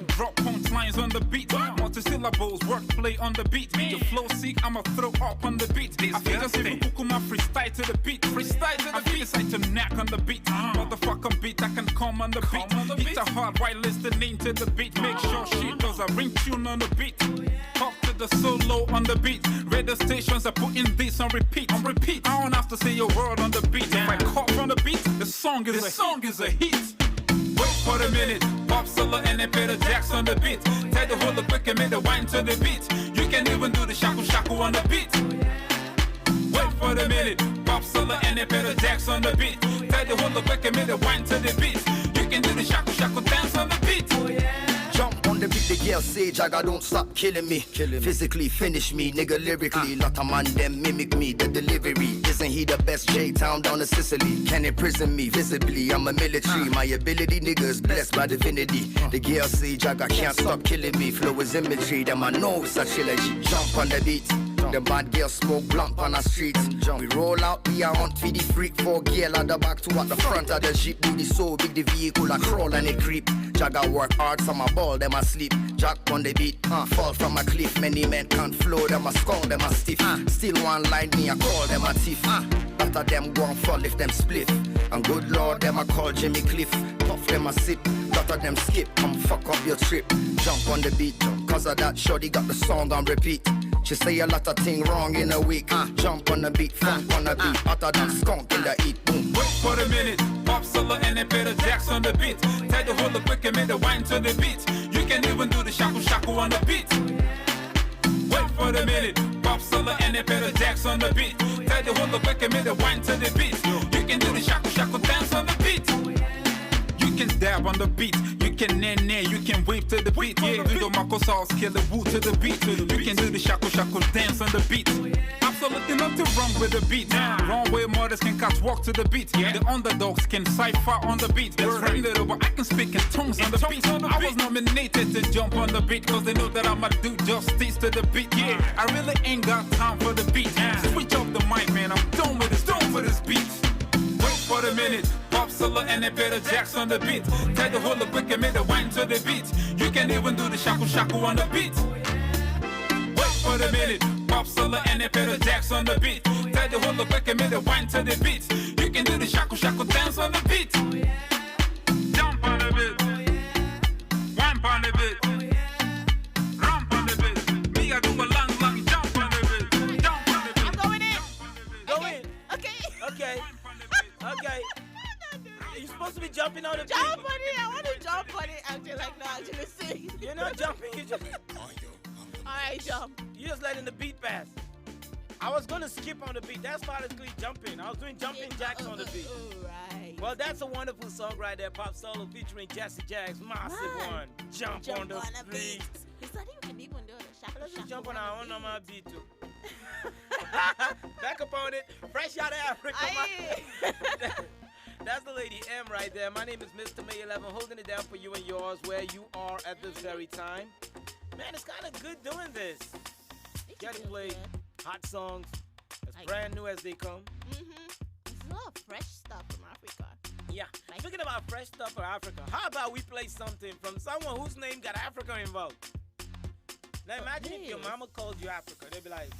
Drop punch lines on the beat. Multi-syllables, wordplay on the beat. Your flow sick, I'ma throw up on the beat. I feel just even cook my freestyle to the beat. Freestyle to the beat. I feel to knack on the beat. Motherfucking beat, I can come on the beat. Hit a hard while listening to the beat. Make sure shit does a ring tune on the beat. Pop to the solo on the beat. Radio stations are putting this on repeat. On repeat. I don't have to say your word on the beat. If I caught from the beat, the song is a hit. Wait for a minute. Pop Solo and a better Jacks on the beat. Take the whole quick and make the wine to the beat. You can even do the shaku shaku on the beat. Wait for a minute. Pop Solo and a better Jacks on the beat. Take the whole quick and make the wine to the beat. You can do the shaku shaku dance on the beat. Jump on the beat, the girl say Jagga don't stop killing me. Physically finish me, nigga lyrically. Lot of man them mimic me, the delivery. Isn't he the best J-Town down to Sicily? Can imprison me visibly, I'm a military. My ability, niggas blessed by divinity. The girl say Jagga can't stop killing me. Flow is imagery, them I know it's a trilogy. Jump on the beat. The bad girl smoke blunt on the street. We roll out, we are hunt for the freak. 4 girl at the back, 2 at the front of the jeep. Do the so big the vehicle a crawl and it creep. Jagga work hard, some a ball, them a sleep. Jack on the beat, fall from a cliff. Many men can't flow, them a skull, them a stiff. Still one line me, I call them a thief. After them go and fall if them split. And good lord, them a call Jimmy Cliff. Puff them a sip, lot of them skip. Come fuck up your trip. Jump on the beat, cause of that shorty got the song on repeat. She say a lot of things wrong in a week. Jump on the beat, funk on the beat. Hotter than skunk in the heat, boom. Wait for a minute. Pop Solo and a better Jacks on the beat. Take the whole quick and make the wine to the beat. You can even do the shaku shaku on the beat. Wait for a minute. Pop Solo and a better Jacks on the beat. Take the whole quick and make the wine to the beat. You can do the shaku shaku dance on the beat. You can dab on the beat, you can nay, you can wave to the beat. Yeah, do the Marco sauce, kill the woo to the beat. You can do the shaku shaku dance on the beat. Absolutely nothing wrong with the beat. Wrong way models can catch walk to the beat. The underdogs can cipher on the beat. They're friendly little, but I can speak in tongues on the beat. I was nominated to jump on the beat, cause they know that I'ma do justice to the beat. Yeah, I really ain't got time for the beat. Switch up the mic, man, I'm done with this beat. Wait for a minute, Pop Solo Solo and a bit of jacks on the beat. Take the whole quick and make the wine to the beat. You can even do the shaku shaku on the beat. Wait for the minute. Pop solo and a bit of jacks on the beat. Take the whole quick and make the wine to the beat. You can do the shaku shaku dance on the beat. Jump on the beat. Wine on the beat. Rump on the beat. Me, I do a long jump on the beat. Jump on the beat. I'm going in. Go in. Okay. Okay. Okay. You're supposed to be jumping on the beat. Jump on it. I want to jump on it. Actually, like no, actually sing. You're not jumping. You just. Alright, jump. You're just letting the beat pass. I was gonna skip on the beat. That's basically jumping. I was doing jumping jacks on the beat. Right. Well, that's a wonderful song right there. Pop Solo featuring Jesse Jacks. Massive one. Jump on the beat. He said you can even do it. Let's just jump on our own on my beat too. Back up on it. Fresh out of Africa. That's the lady M right there. My name is Mr. May 11, holding it down for you and yours where you are at this very time. Man, it's kind of good doing this. Get to play hot songs as brand new as they come. There's a lot of fresh stuff from Africa. Yeah. Speaking about fresh stuff from Africa, how about we play something from someone whose name got Africa involved? Now imagine if your mama called you Africa. They'd be like,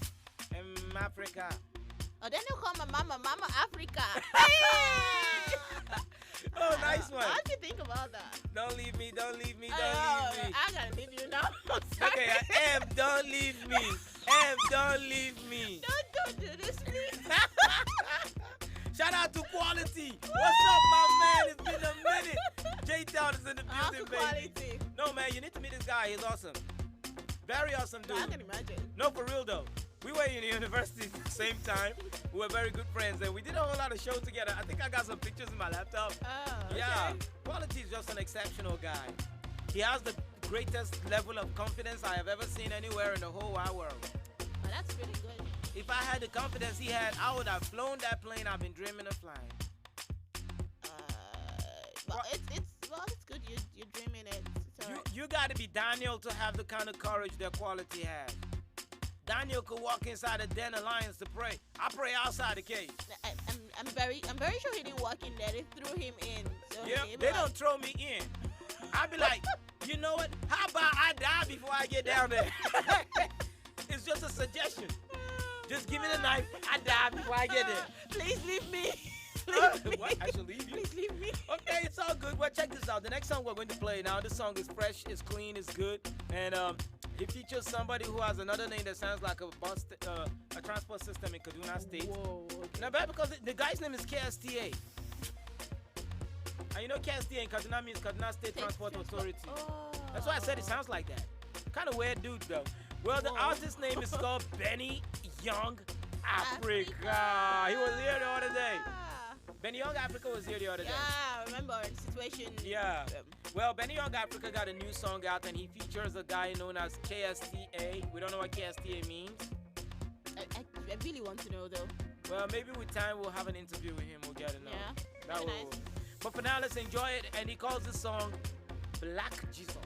Africa. Oh, then they'll call my mama Africa. Oh, nice one. How do you think about that? Don't leave me, don't leave me, don't leave me. I gotta leave you now. I'm sorry. Okay, M, don't leave me. M, don't leave me. Don't do this, please. Shout out to Quality. What's up, my man? It's been a minute. J-Town is in the building, baby. Quality. No, man, you need to meet this guy. He's awesome. Very awesome dude. I can imagine. No, for real, though. We were in university at the same time. We were very good friends, and we did a whole lot of shows together. I think I got some pictures in my laptop. Oh, okay. Yeah. Quality is just an exceptional guy. He has the greatest level of confidence I have ever seen anywhere in the whole wide world. Oh, that's really good. If I had the confidence he had, I would have flown that plane I've been dreaming of flying. Well, it's good. You're dreaming it. It's all right. You got to be Daniel to have the kind of courage that Quality has. Daniel could walk inside a den of lions to pray. I pray outside the cage. I'm very sure he didn't walk in there. They threw him in. So yeah, they don't throw me in. I'd be like, you know what? How about I die before I get down there? It's just a suggestion. Just give me the knife. I die before I get there. Please leave me. What? I should leave you? Please leave me. Okay, it's all good. Well, check this out. The next song we're going to play now, this song is fresh, it's clean, it's good. And it features somebody who has another name that sounds like a transport system in Kaduna State. Whoa, okay. Now, bad because the guy's name is KSTA. And you know KSTA in Kaduna means Kaduna State Transport Authority. Oh. That's why I said it sounds like that. Kind of weird dude, though. Well, the artist's name is called Benny Young Africa. He was here the other day. Benny Young Africa was here the other day. Yeah, I remember the situation. Yeah. Well, Benny Young Africa got a new song out, and he features a guy known as KSTA. We don't know what KSTA means. I really want to know, though. Well, maybe with time we'll have an interview with him. We'll get to know. Yeah, That will. nice. But for now, let's enjoy it. And he calls this song Black Jesus.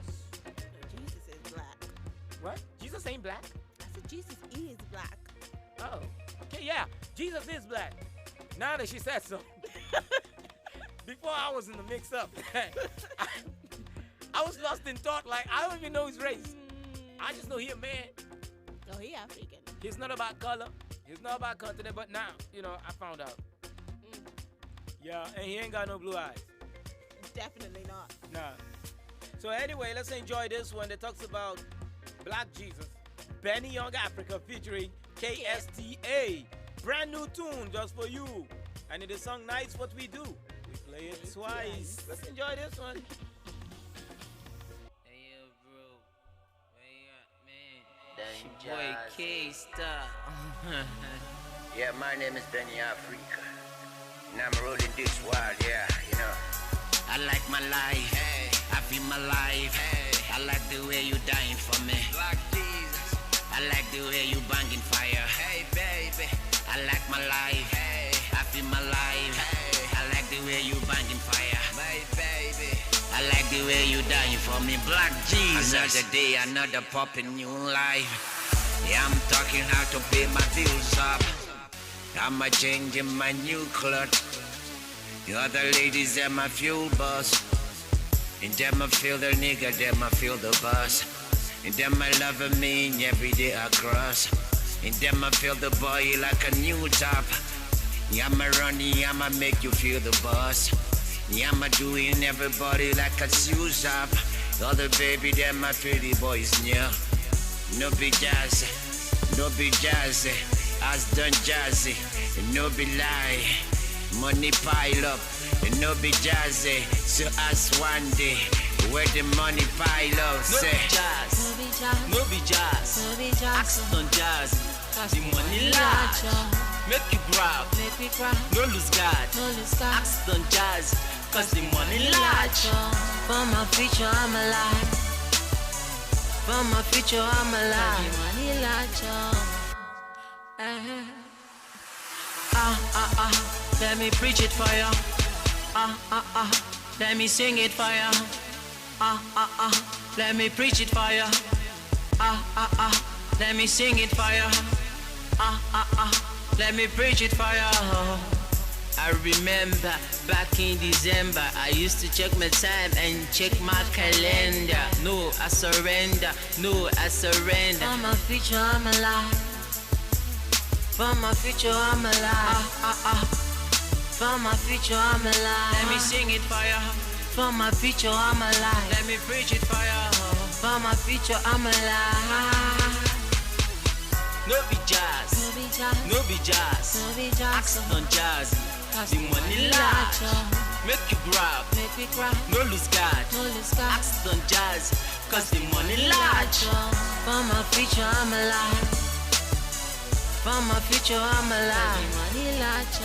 Jesus is black. What? Jesus ain't black? I said Jesus is black. Oh. Okay, yeah. Jesus is black. Now that she said so. Before I was in the mix-up. I was lost in thought. Like, I don't even know his race. I just know he a man. Oh, he African. He's not about color. He's not about continent. But now, I found out. Yeah, and he ain't got no blue eyes. Definitely not. Nah. So anyway, let's enjoy this one that talks about Black Jesus. Benny Young Africa featuring KSTA. Brand new tune just for you. And in the song Nice What We Do, we play it twice. Let's enjoy this one. Hey, yo, bro. Boy, K-Star. Yeah, my name is Benny Africa. And I'm rolling this wild, yeah, I like my life, hey. I feel my life, hey. I like the way you dying for me. Like Jesus. I like the way you banging fire. Hey, baby. I like my life, hey. I feel my life, hey. I like the way you banging fire. My baby. I like the way you dying for me. Black Jesus. Another day, another popping new life. Yeah, I'm talking how to pay my bills up. I'm a changing my new clothes. The other ladies, them my fuel bus. And them I feel the nigga, them I feel the bus. And them I love me every day I cross. And them I feel the boy like a new top. I'ma run, I'ma make you feel the bus. I'ma doing everybody like a shoes up. Other baby, them my pretty boys, yeah. No be jazzy, no be jazzy. As done jazzy, and no be lie. Money pile up, and no be jazzy. So as one day, where the money pile up, say. No be jazz, ask on jazz. The money large, make you grab, no lose guard. Ask on jazz, cause the money large. For my future, I'm alive. For my future, I'm alive. The money large. Let me preach it for you. Let me sing it for you. Let me preach it for you. Let me sing it for you. Let me preach it for you. I remember back in December, I used to check my time and check my calendar. No, I surrender. No, I surrender. For my future, I'm alive. For my future, I'm alive. For my future, I'm alive. Let me sing it for you. For my future, I'm alive. Let me preach it for you. For my future, I'm alive. No be jazz, no be jazz. Ask on jazz. The money large, make you grab, no lose guard. Ask on jazz, cause the money large. For my future, I'm alive. For my future, I'm alive. The money large.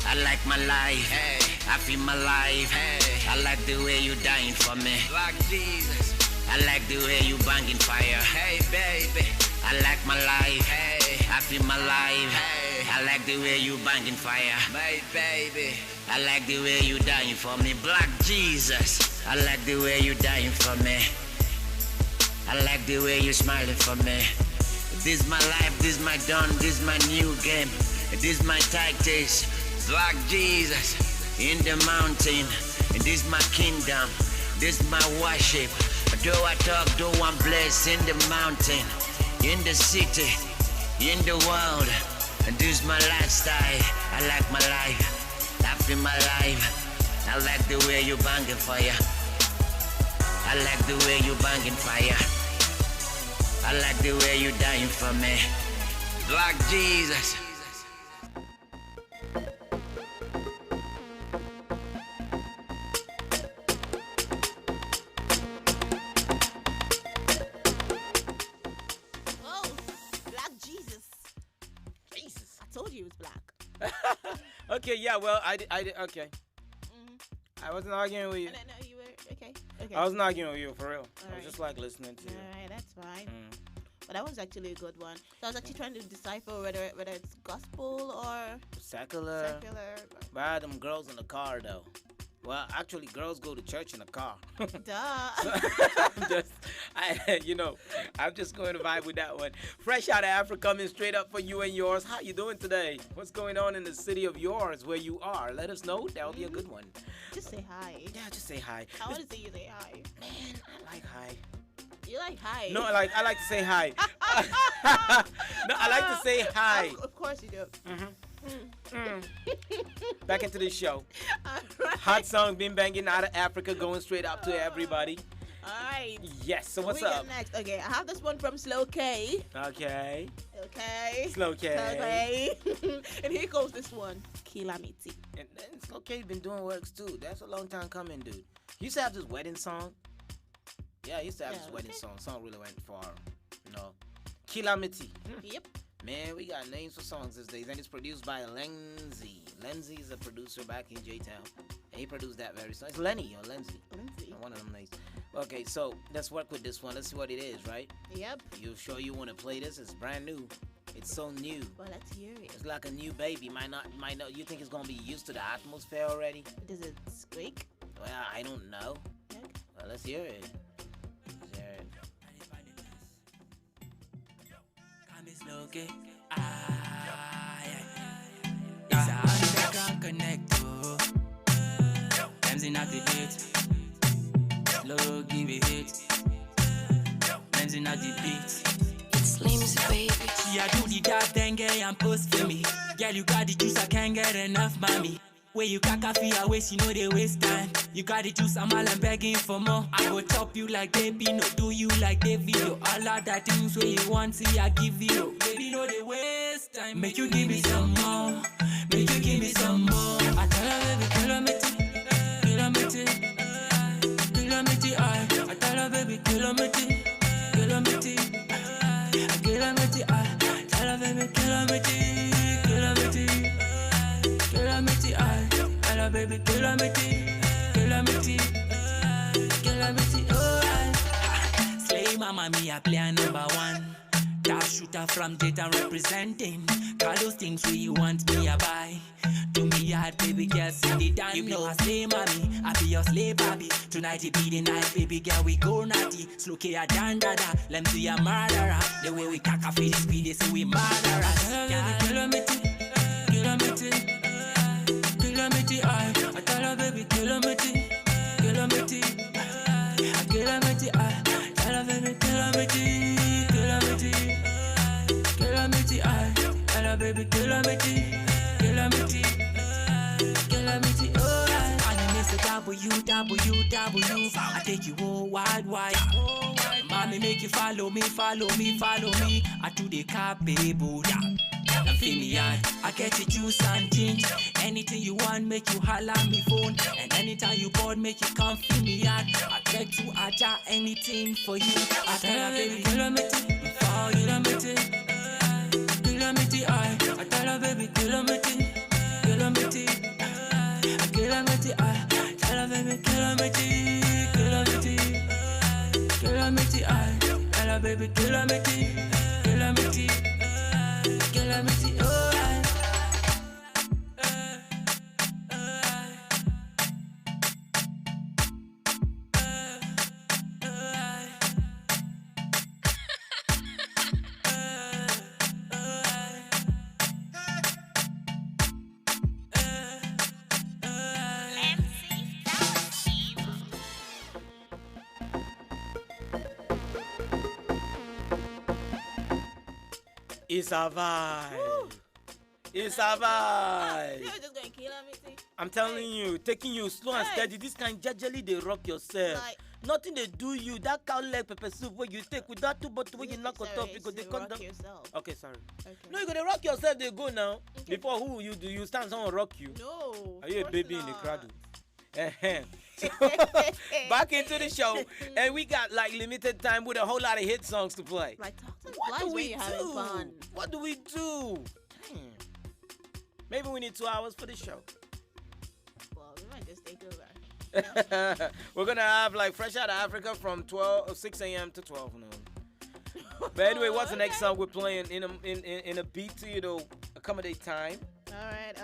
I like my life, hey. I feel my life, hey. I like the way you dying for me, like Jesus. I like the way you banging fire, hey baby. I like my life, hey. I feel my life, hey. I like the way you banging fire, my baby. I like the way you dying for me, Black Jesus. I like the way you dying for me. I like the way you smiling for me. This my life, this my dawn, this my new game. This my tactics. Black Jesus in the mountain, and this my kingdom, this my worship. Though I talk, though I'm blessed in the mountain, in the city, in the world, and this my lifestyle. I like my life, I feel my life. I like the way you banging fire. I like the way you banging fire. I like the way you dying for me, Black Jesus. Okay, yeah, well, I did, okay. I wasn't arguing with you. No, you were, okay. I wasn't arguing with you, for real. I was just like listening to you. Alright, that's fine. But that was actually a good one. So I was actually trying to decipher whether it's gospel or secular. Buy them girls in the car, though. Well, actually, girls go to church in a car. Duh. I'm just going to vibe with that one. Fresh out of Africa, coming straight up for you and yours. How you doing today? What's going on in the city of yours where you are? Let us know. That'll be a good one. Just say hi. Yeah, just say hi. I want to see you say hi. Man, I like hi. You like hi? No, I like to say hi. No, I like to say hi. Of course you do. Back into the show. Hot song been banging out of Africa, going straight up to everybody. Alright. Yes, so what's we up? Get next. Okay, I have this one from Slow K. Okay. Slow K. And here goes this one. Kilamiti. And Slow K's been doing works too. That's a long time coming, dude. He used to have this wedding song. Yeah, he used to have this wedding song. Song really went far. Kilamiti. Yep. Man, we got names for songs these days, and it's produced by Lenzy. Lenzy is a producer back in J-Town, and he produced that very song. It's Lenny or Lenzy. One of them names. Okay, so let's work with this one. Let's see what it is, right? Yep. You sure you want to play this? It's brand new. It's so new. Well, let's hear it. It's like a new baby. Might not. You think it's gonna be used to the atmosphere already? Does it squeak? Well, I don't know. Okay. Well, let's hear it. Let's hear it. look it. It's a underground connect. Ramsey not the beat. Slow give it hit. Ramsey not the beat. It's Slim's baby. Yeah, do the dab, then get and post for me. Girl, you got the juice, I can't get enough, mommy. Where you caca feel waste, you know they waste time. You got the juice, I'm all I'm begging for more. I go chop you like baby, no do you like Davido. All of that things where you want, see I give you. Baby, no they waste time. Make you give me some more. Make you give me some more. I tell her baby, kilometer, I tell her baby, kilometer. I tell her baby, Slay mama, me a player number one. Top shooter from data representing. Call those things where you want me a buy. Do me hard, baby girl, sing it down. You know I slay mommy, I be your slave baby. Tonight it be the night, baby girl, we go naughty. Slow K a dan dada, let me see a murderer. The way we caca feed the speed, they say we murderers. I tell her baby, kilometer. Baby, WWW. I take you all wide. Mommy make you follow me. I do the car, baby, Buddha. Feel me out. I get the juice and change. Anything you want, make you holla me phone. And anytime you bored, make you come feel me out. I get to aja anything for you. I tell her baby, kilometer. I tell her baby, kilometer. Baby, kilometer. It's a vibe. It's a vibe. You're just going to kill me. I'm telling you, taking you slow and steady. This kind jejely they rock yourself. Like, nothing they do you. That cow leg pepper soup where you take with that two bottle where you knock on top because they come down. Okay, sorry. Okay. No, you're gonna rock yourself. They go now. Okay. Before who you do? You stand someone rock you. No. Are you a baby in the cradle? So, back into the show, and we got like limited time with a whole lot of hit songs to play. Like, what do we do? Fun. What do we do? Maybe we need 2 hours for the show. Well, we might just take over. We're gonna have like Fresh Out of Africa from 6 a.m. to 12 noon. But anyway, what's the next song we're playing in a beat to accommodate time? All right,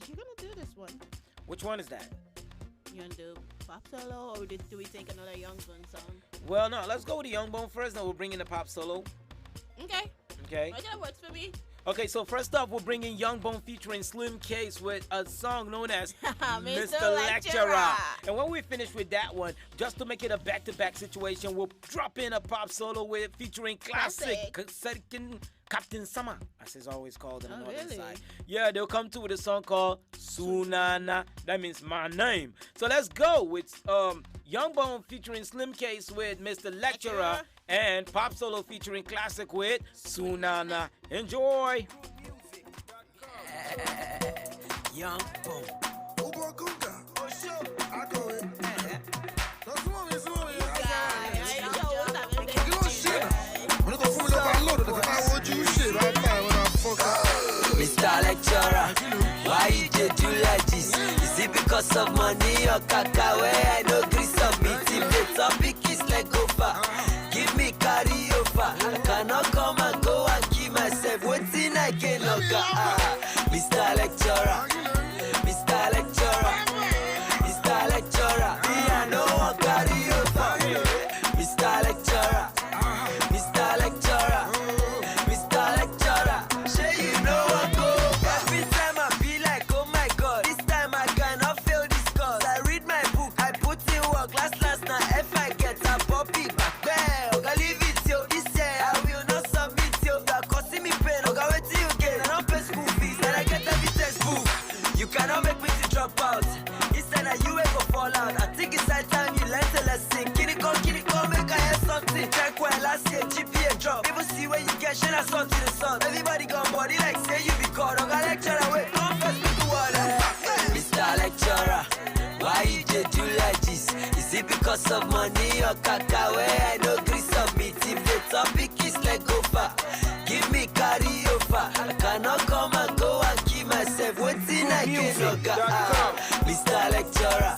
you're gonna do this one. Which one is that? You gonna do pop solo, or do we take another Young Bone song? Well, no, let's go with the Young Bone first, then we'll bring in the pop solo. Okay. Okay. That works for me. Okay, so first up, we'll bring in Young Bone featuring Slim Case with a song known as Mr. Lecturer. And when we finish with that one, just to make it a back-to-back situation, we'll drop in a pop solo with featuring classic. Captain Summer, as it's always called on the northern side. Yeah, they'll come through with a song called Sunana. That means my name. So let's go with Young Bone featuring Slim Case with Mr. Lecturer and pop solo featuring classic with Sunana. Enjoy. Young Bone. Mr. Lecturer, why you did do like this? Is it because of money or caca where I no gree submit? If the topic is like over, give me carry over. I cannot come and go and keep myself waiting I can look Mr. Lecturer, Mr. Lecturer, Mr. Lecturer, me I no one carry over. Mr. Lecturer, Mr. Lecturer, Mr. it because of money or caca where I no gree submit? If the topic is like go far, give me carry over. I cannot come and go and keep myself waiting again. Mr. Lecturer,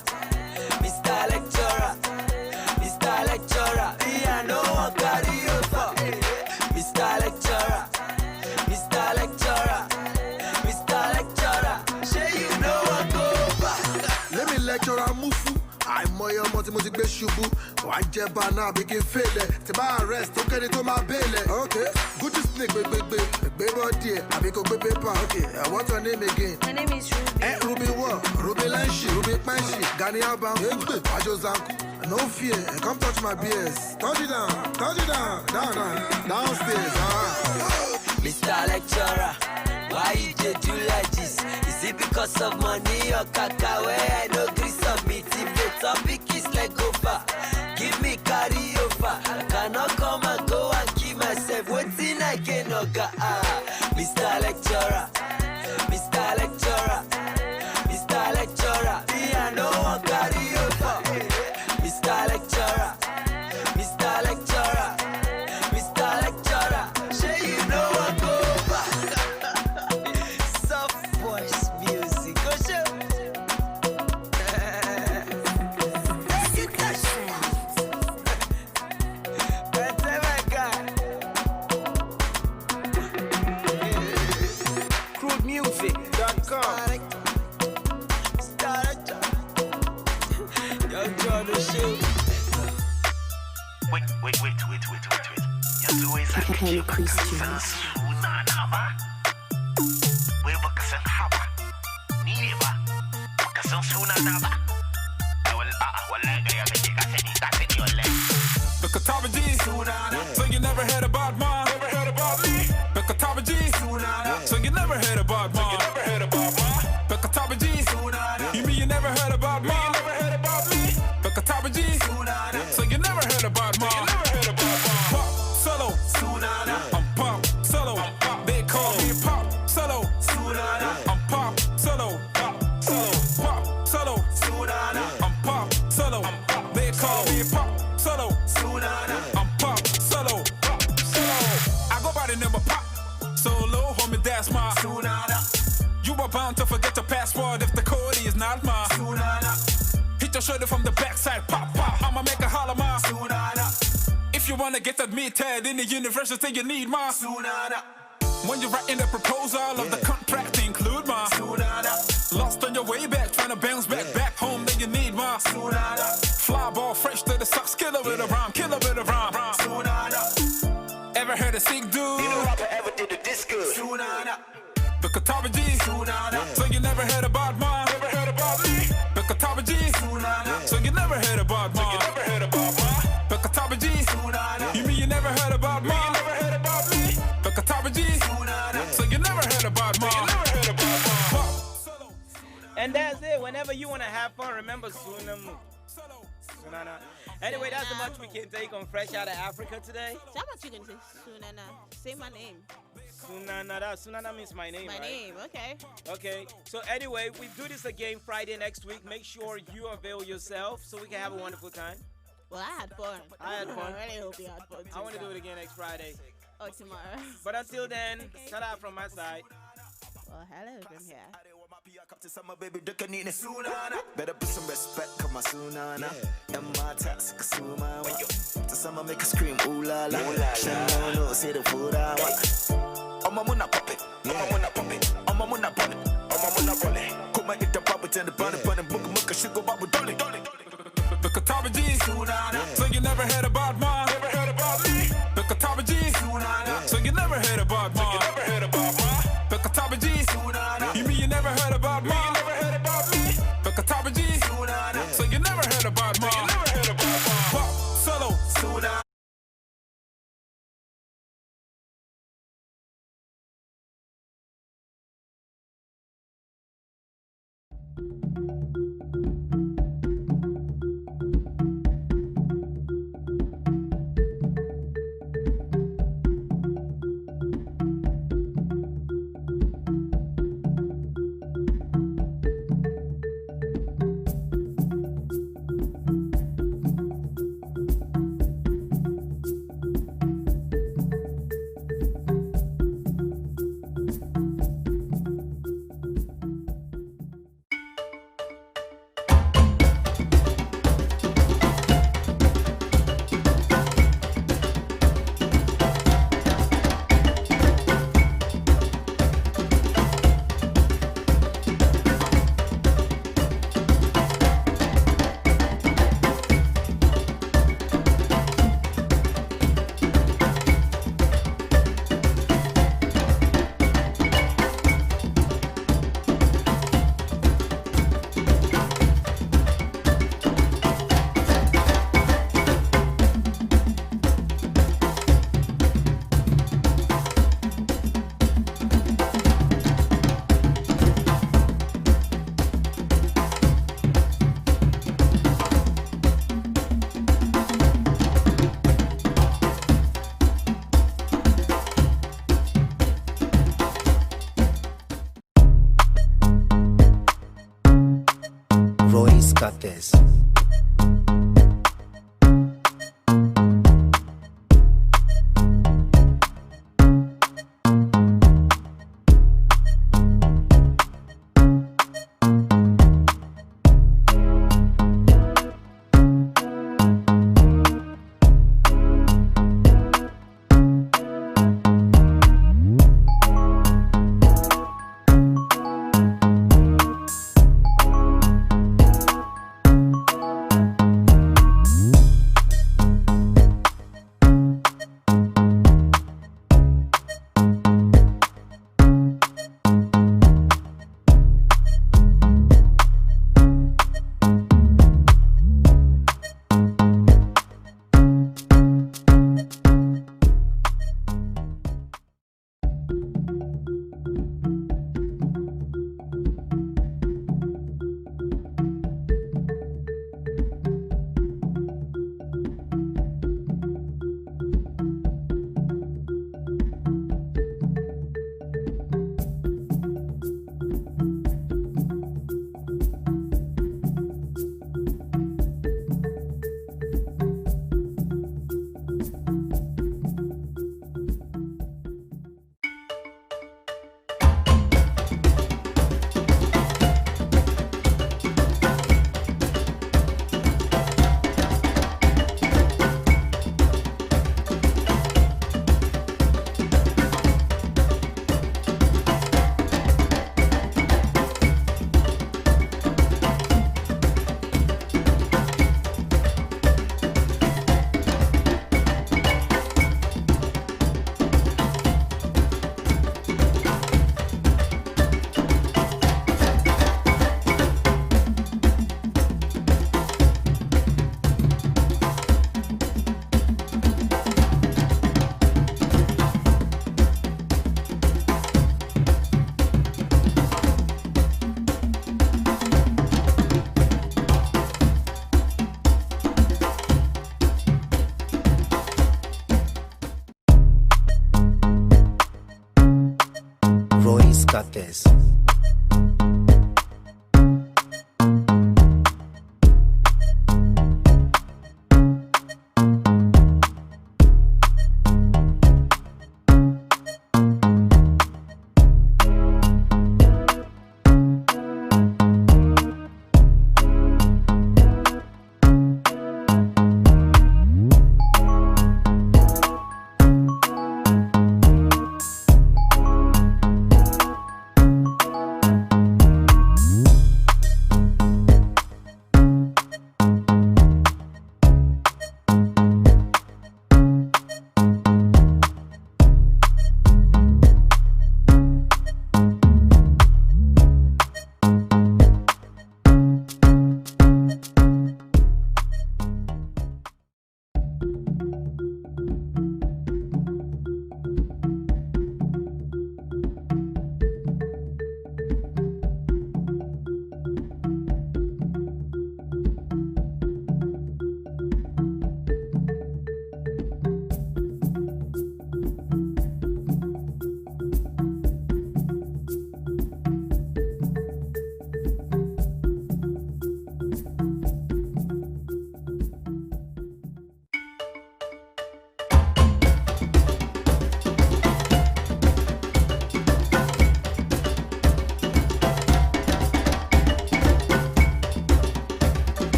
Mr. Lecturer, Mr. Lecturer, me I no one carry over. Mr. Lecturer, Mr. Lecturer, Mr. Lecturer, say you know what go over. Let me lecture on Mufu. I'm more multi gbé ṣubú. Wà á jẹ bana bí kí n fèlè. Tí bá arrest tó kéde tó máa bèèlè. Okay, Gucci snake gbégbégbé. Gbé bọ́dì ẹ̀ àbí kò gbé paper. Okay, what's your name again? My name is Ruby. Ruby what? Ruby Lenshi, Ruby Penshi. Gani Alban, Egbe, Ajo Zanku. No fear, come touch my BS. Touch it down, downstairs. Mr. Lecturer, why you dey do like this? Is it because of money or caca where I no gree submit? If the topic is like go far, give me carry over. I cannot come and go and keep myself waiting again. Mr. Lecturer, Mr. Lecturer, Mr. Lecturer, me I no one carry over. Mr. Lecturer, Mr. Lecturer, Mr. Lecturer, say you know what go over. Soft voice music, go show. Crudemusic.com. Young John the show. Wait. Yanzu wai za ka ce baka san suna na ba? Wai baka san haba? Ni ne ba? Baka san suna na ba? Wallahi gaya kake ka sani wallahi. The Kataba G, so you never heard about mine. Never heard about me. The Kataba G, so you never heard about mine. The Kataba G, you mean you never heard about mine? Never heard about me. The Kataba G, so you never heard about mine. Pop solo, I'm pop solo. They call me pop solo. I'm pop solo. Pop solo. I'm pop solo. They call me pop solo. I'm pop solo. I go by the number pop solo, homie. That's my. You are bound to forget your passport if the code is not mine. Hit your shoulder from the backside, pop. I'ma make a holler, ma. If you wanna get admitted in the university, you need ma. When you're writing the proposal of the contract, include ma. Lost on your way back, trying to bounce back home, then you need ma. Fly ball fresh to the socks, kill a bit of rhyme. Ever heard of sick dude? No rapper ever did the disco. The Kataba G, so you never heard about mine. Never heard about me. The Kataba G, so you never heard about mine. The Kataba G, you mean you never heard about mine? Never heard about me. The Kataba G, so you never heard about mine. And that's it. Whenever you want to have fun, remember Sunamu. Sunana. Anyway, that's the much we can take on Fresh Out of Africa today. So how much you gonna say Sunana? Say my name. Sunana means my name, My right? name, okay. Okay, so anyway, we do this again Friday next week. Make sure you avail yourself so we can have a wonderful time. Well, I had fun. I had fun. I really hope you had fun too. I want to do it again next Friday. Or tomorrow. But until then, shout out from my side. Well, hello from here. Better put some respect, come on, Sunana. And my tax, Kasuma. To summer make a scream, ooh la la. Shano, say the food I want. I'm a muna puppet, I'm a muna puppet, I'm a muna puppet, I'm a muna puppet. Come and eat the puppet and the bunny, muka, sugar, babu, dolly. The Kataba G, so you never heard about mine. Never heard about me. The Kataba G, so you never heard about mine. The Kataba G, you mean you never heard about mine? Never heard about me. The Kataba G, so you never heard about mine. Pop solo. Roy Scates. Scates.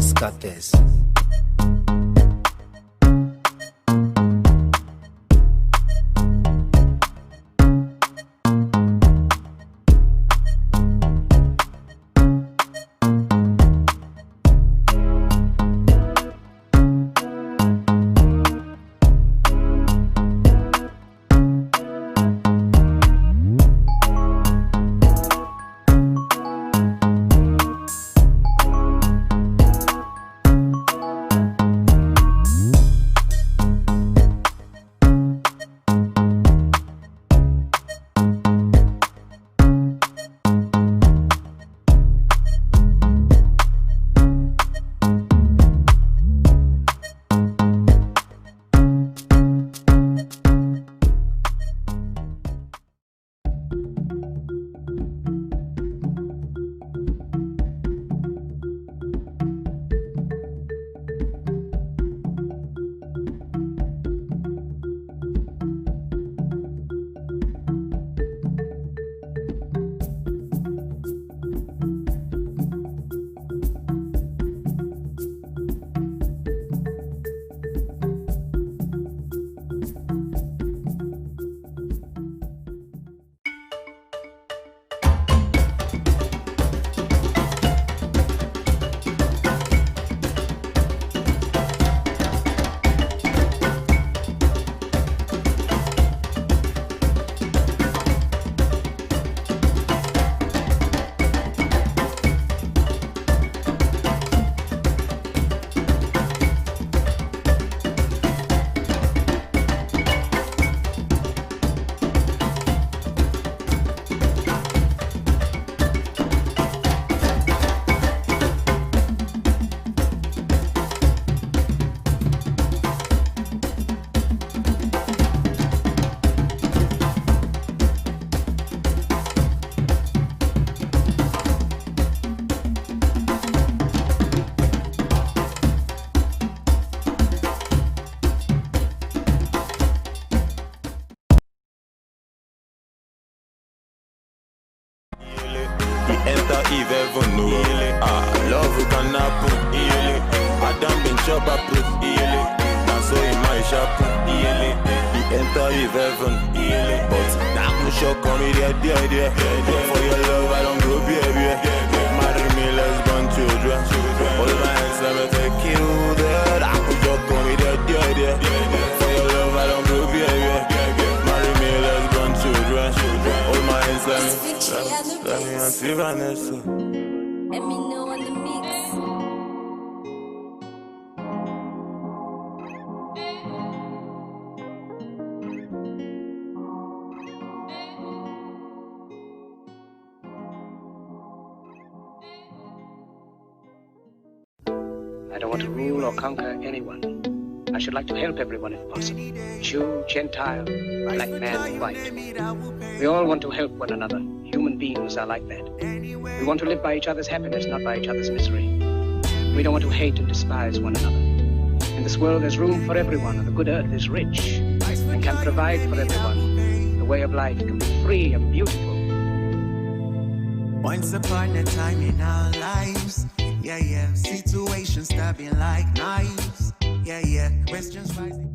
Scates. enter Eve heaven, no. Love who can happen, Adam been chop approved, now so in my shop, he enter Eve heaven, but that no shock on me, dear. For your love, I don't grow, baby. Marry me, let's born children. All my hands, let me take you there. That no shock on me, dear. For your love, I don't grow, baby. Marry me, let's born children. All my hands, let me answer Vanessa. Let me know on the mix. I don't want to rule or conquer anyone. I should like to help everyone if possible. Jew, Gentile, black man, white. We all want to help one another. Human beings are like that. We want to live by each other's happiness, not by each other's misery. We don't want to hate and despise one another. In this world there's room for everyone, and the good earth is rich and can provide for everyone. The way of life can be free and beautiful. Once upon a time in our lives, yeah, situations stabbing like knives, yeah, questions rising.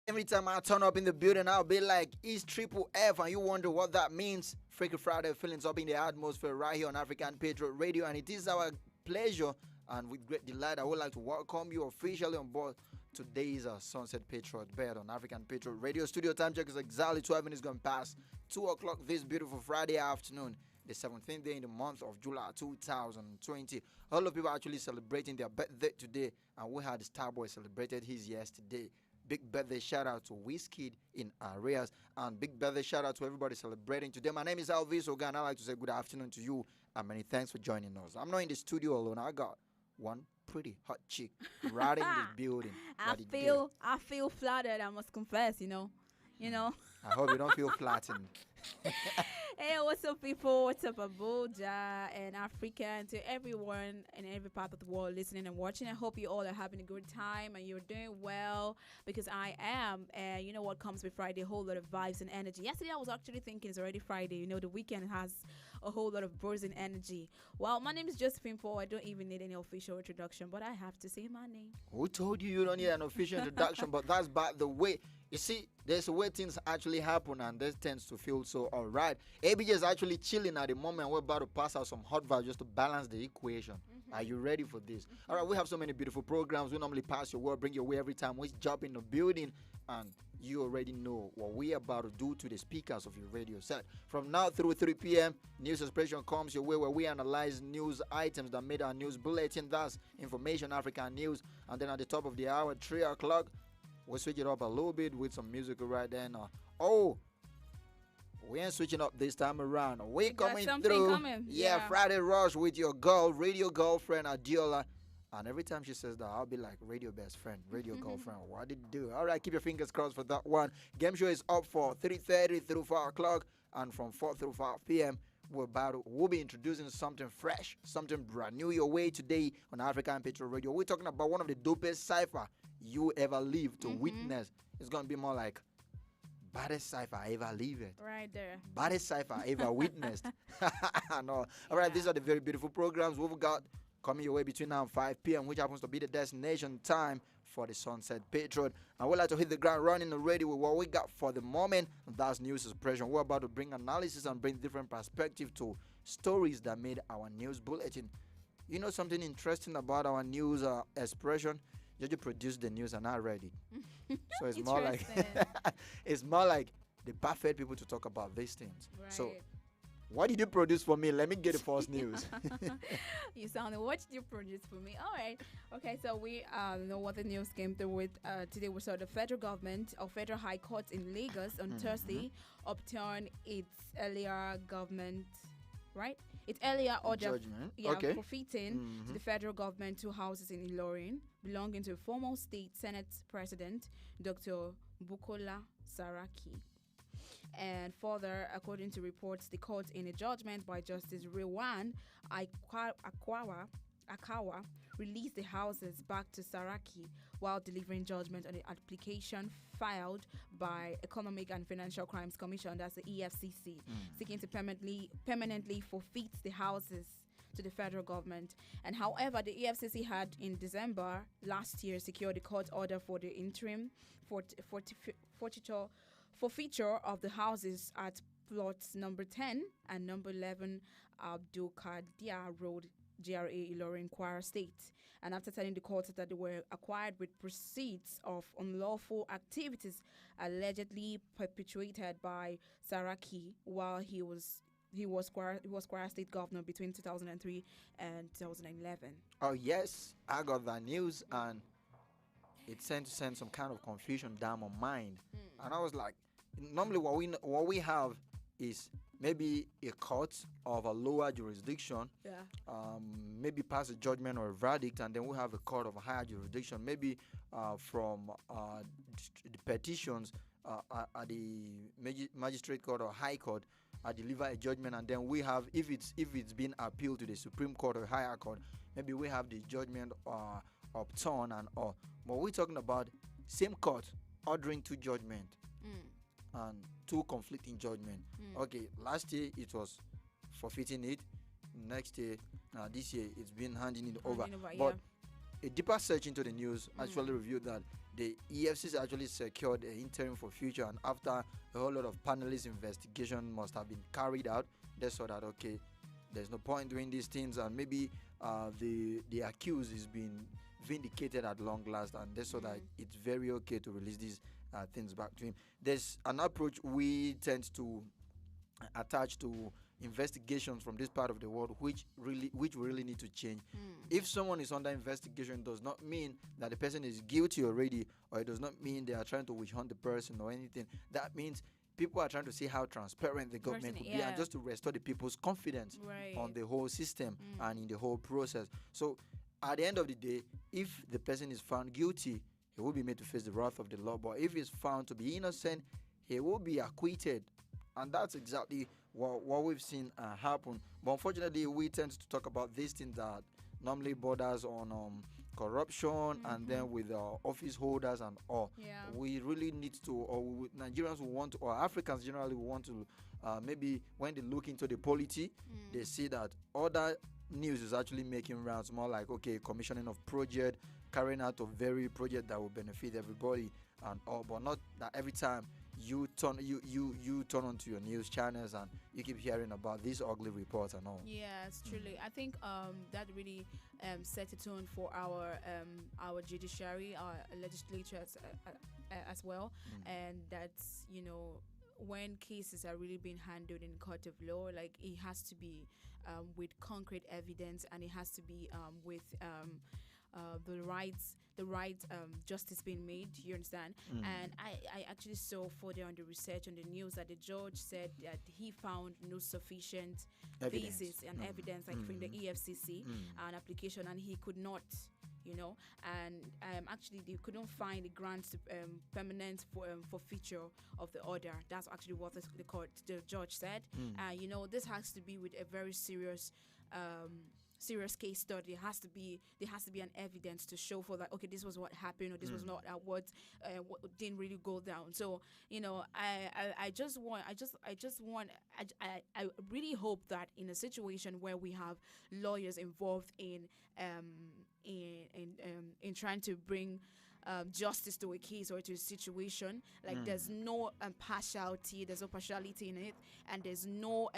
Every time I turn up in the building, I'll be like, it's Triple F, and you wonder what that means. Freaky Friday feelings up in the atmosphere right here on African Patriot Radio, and it is our pleasure and with great delight I would like to welcome you officially on board today's Sunset Patriot Bed on African Patriot Radio. Studio time check is exactly 12 minutes gone past 2 o'clock this beautiful Friday afternoon, the 17th day in the month of July 2020. A lot of people are actually celebrating their birthday today, and we had Starboy celebrated his yesterday. Big birthday shout out to Wizkid in Arias, and big birthday shout out to everybody celebrating today. My name is Alvis Oga, and I'd like to say good afternoon to you, and many thanks for joining us. I'm not in the studio alone. I got one pretty hot chick right in the building. I feel flattered, I must confess, you know. I hope you don't feel flattened. Hey, what's up, people? What's up, Abuja and Africa, and to everyone in every part of the world listening and watching? I hope you all are having a good time and you're doing well, because I am. And you know what comes with Friday? A whole lot of vibes and energy. Yesterday, I was actually thinking it's already Friday. You know, the weekend has a whole lot of buzz and energy. Well, my name is Josephine Paul. I don't even need any official introduction, but I have to say my name. Who told you don't need an official introduction? But that's by the way. You see, there's a way things actually happen, and this tends to feel so all right. ABJ is actually chilling at the moment. We're about to pass out some hot vibes just to balance the equation. Are you ready for this? All right, we have so many beautiful programs. We normally pass your word, bring your way every time we jump in the building, and you already know what we're about to do to the speakers of your radio set. From now through 3 p.m., News Expression comes your way, where we analyze news items that made our news bulletin. That's Information African News. And then at the top of the hour, 3 o'clock, we'll switch it up a little bit with some music right then. We ain't switching up this time around. We coming through. Yeah, Friday Rush with your girl, radio girlfriend Adiola. And every time she says that, I'll be like, radio best friend, radio girlfriend. What did you do? All right, keep your fingers crossed for that one. Game show is up for 3:30 through 4 o'clock. And from 4 through 5 p.m., we'll be introducing something fresh, something brand new your way today on African Patriot Radio. We're talking about one of the dopest cypher you ever live to witness. It's going to be more like baddest cypher I ever lived. Right there. Baddest cypher I ever witnessed. No. All right, these are the very beautiful programs we've got coming your way between now and 5 p.m., which happens to be the destination time for the Sunset Patriot. And we'd like to hit the ground running already with what we got for the moment. That's News Expression. We're about to bring analysis and bring different perspective to stories that made our news bulletin. You know something interesting about our news expression? Jojo produced the news and I read it. So it's more like it's more like the perfect people to talk about these things. Right. So What did you produce for me? Let me get the false news. You sounded, what did you produce for me? All right. Okay, so we know what the news came through with today. We saw the federal government or federal high court in Lagos on Thursday overturned its earlier government, right? Its earlier order, Judgment. forfeiting to the federal government 2 houses in Ilorin belonging to former state Senate President Dr. Bukola Saraki. And further, according to reports, the court, in a judgment by Justice Rewan Akawa, released the houses back to Saraki while delivering judgment on the application filed by Economic and Financial Crimes Commission, that's the EFCC, seeking to permanently forfeit the houses to the federal government. And however, the EFCC had in December last year secured a court order for the interim forfeiture of the houses at plots number 10 and number 11 Abdul Qadir Road, GRA, Ilorin, Kwara State. And after telling the court that they were acquired with proceeds of unlawful activities allegedly perpetrated by Saraki while he was Kwara State governor between 2003 and 2011. Oh yes, I got that news, and it sent some kind of confusion down my mind. And I was like, normally what we have is maybe a court of a lower jurisdiction, maybe pass a judgment or a verdict, and then we have a court of a higher jurisdiction, maybe from the petitions at the magistrate court or high court deliver a judgment, and then we have, if it's been appealed to the Supreme Court or higher court, maybe we have the judgment upturned and all. But we're talking about same court ordering 2 judgment and 2 conflicting judgment. Okay, last year it was forfeiting it. Next year, this year it's been handing it over. But a deeper search into the news actually revealed that the EFCC actually secured an interim for future, and after a whole lot of panelist investigation must have been carried out, they saw that okay, there's no point doing these things, and maybe the accused is being vindicated at long last, and they saw that it's very okay to release these things back to him. There's an approach we tend to attach to investigations from this part of the world which we really need to change. If someone is under investigation, does not mean that the person is guilty already, or it does not mean they are trying to witch hunt the person or anything. That means people are trying to see how transparent the government could be, and just to restore the people's confidence on the whole system and in the whole process. So at the end of the day, if the person is found guilty, he will be made to face the wrath of the law. But if he's found to be innocent, he will be acquitted. And that's exactly what we've seen happen. But unfortunately, we tend to talk about these things that normally borders on corruption and then with office holders and all. We really need to, or Nigerians will want to, or Africans generally will want to, maybe when they look into the polity, they see that other news is actually making rounds, more like, okay, commissioning of project, carrying out of very project that will benefit everybody and all, but not that every time you turn onto your news channels and you keep hearing about these ugly reports and all. Yes, truly. I think that really set a tone for our judiciary, our legislature as well, and that's, you know, when cases are really being handled in court of law, like it has to be with concrete evidence, and it has to be with the right justice being made. You understand? And I actually saw further on the research on the news that the judge said that he found no sufficient basis and evidence, like from the EFCC an application, and he could not, you know, and actually they couldn't find the grants to permanent forfeiture of the order. That's actually what the judge said. You know, this has to be with a very serious case study. There has to be an evidence to show for that. Okay, this was what happened, or this was not what didn't really go down. So, you know, I really hope that in a situation where we have lawyers involved in trying to bring justice to a case or to a situation, like there's no partiality in it, and there's no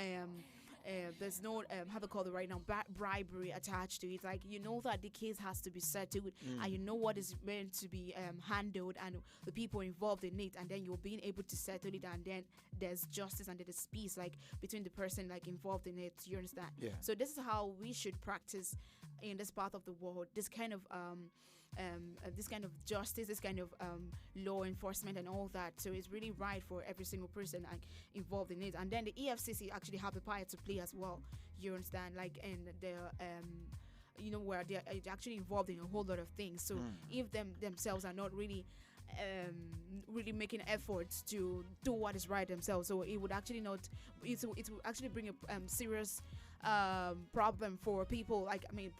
there's no how to call it right now, bribery attached to it. Like, you know that the case has to be settled, and you know what is meant to be handled, and the people involved in it, and then you're being able to settle it, and then there's justice and there's peace, like between the person like involved in it. You understand? Yeah. So this is how we should practice in this part of the world. This kind of justice, this kind of law enforcement and all that. So it's really right for every single person like involved in it. And then the EFCC actually have the power to play as well. You understand? Like, and the where they're actually involved in a whole lot of things. So if themselves are not really making efforts to do what is right themselves, so it would actually not, it will actually bring a serious problem for people,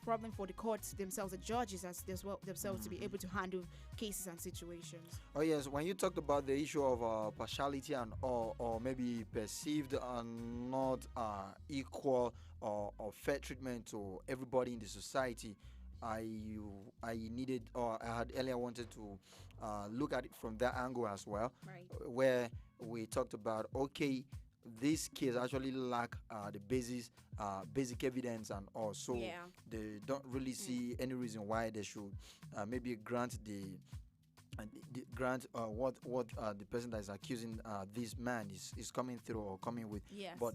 problem for the courts themselves, the judges as well themselves, to be able to handle cases and situations. Oh yes, when you talked about the issue of partiality and or maybe perceived not equal or fair treatment to everybody in the society, I needed, or I had earlier wanted to look at it from that angle as well, right, where we talked about, okay, this case actually lack the basic evidence and all, so they don't really see any reason why they should maybe grant what the person that is accusing this man is coming through or coming with. Yes. But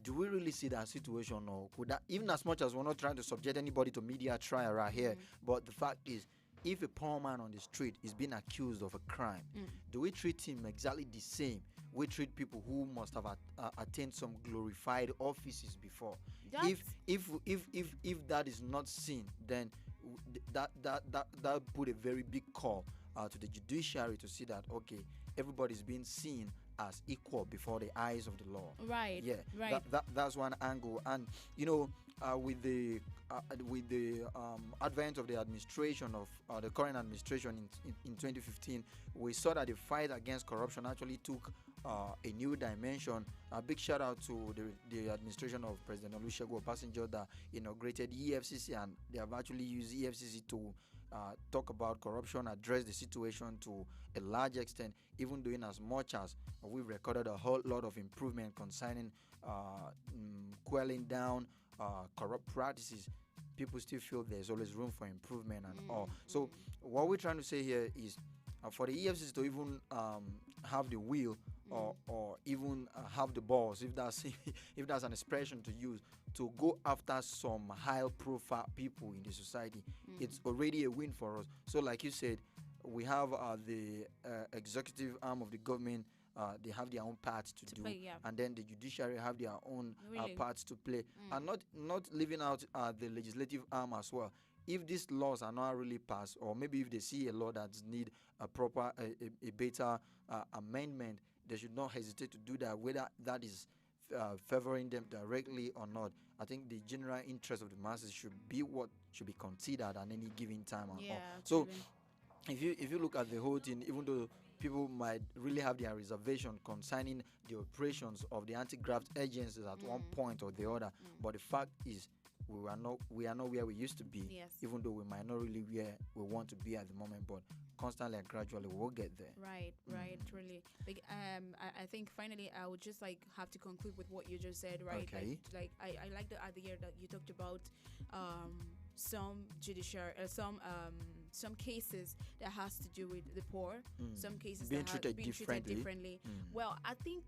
do we really see that situation, or could that, even as much as we're not trying to subject anybody to media trial right here, but the fact is, if a poor man on the street is being accused of a crime, do we treat him exactly the same we treat people who must have attained some glorified offices before? If that is not seen, then that put a very big call to the judiciary to see that, okay, everybody's being seen as equal before the eyes of the law. Right. Yeah. Right. That's one angle. And with the advent of the administration of the current administration in 2015, we saw that the fight against corruption actually took a new dimension. A big shout out to the administration of President Olusegun Obasanjo that inaugurated EFCC, and they have actually used EFCC to talk about corruption, address the situation to a large extent, even doing as much as we've recorded a whole lot of improvement concerning quelling down corrupt practices. People still feel there's always room for improvement and all. So what we're trying to say here is for the EFCC to even have the will or even have the balls, if that's an expression to use, to go after some high-profile people in the society, it's already a win for us. So like you said, we have the executive arm of the government. They have their own parts to do, play, yeah. And then the judiciary have their own Really? parts to play, and not leaving out the legislative arm as well. If these laws are not really passed, or maybe if they see a law that need a proper, a better amendment, they should not hesitate to do that, whether that is favoring them directly or not. I think the general interest of the masses should be what should be considered at any given time. And all. So, if you look at the whole thing, even though people might really have their reservation concerning the operations of the anti-graft agencies at one point or the other, but the fact is, we are not where we used to be, even though we might not really where we want to be at the moment, but constantly and gradually we'll get there. Right, really. Like, I think finally I would just have to conclude with what you just said, right? Okay. Like I like the idea that you talked about some judiciary, some cases that has to do with the poor, some cases being that have treated been treated differently. Mm. Well, I think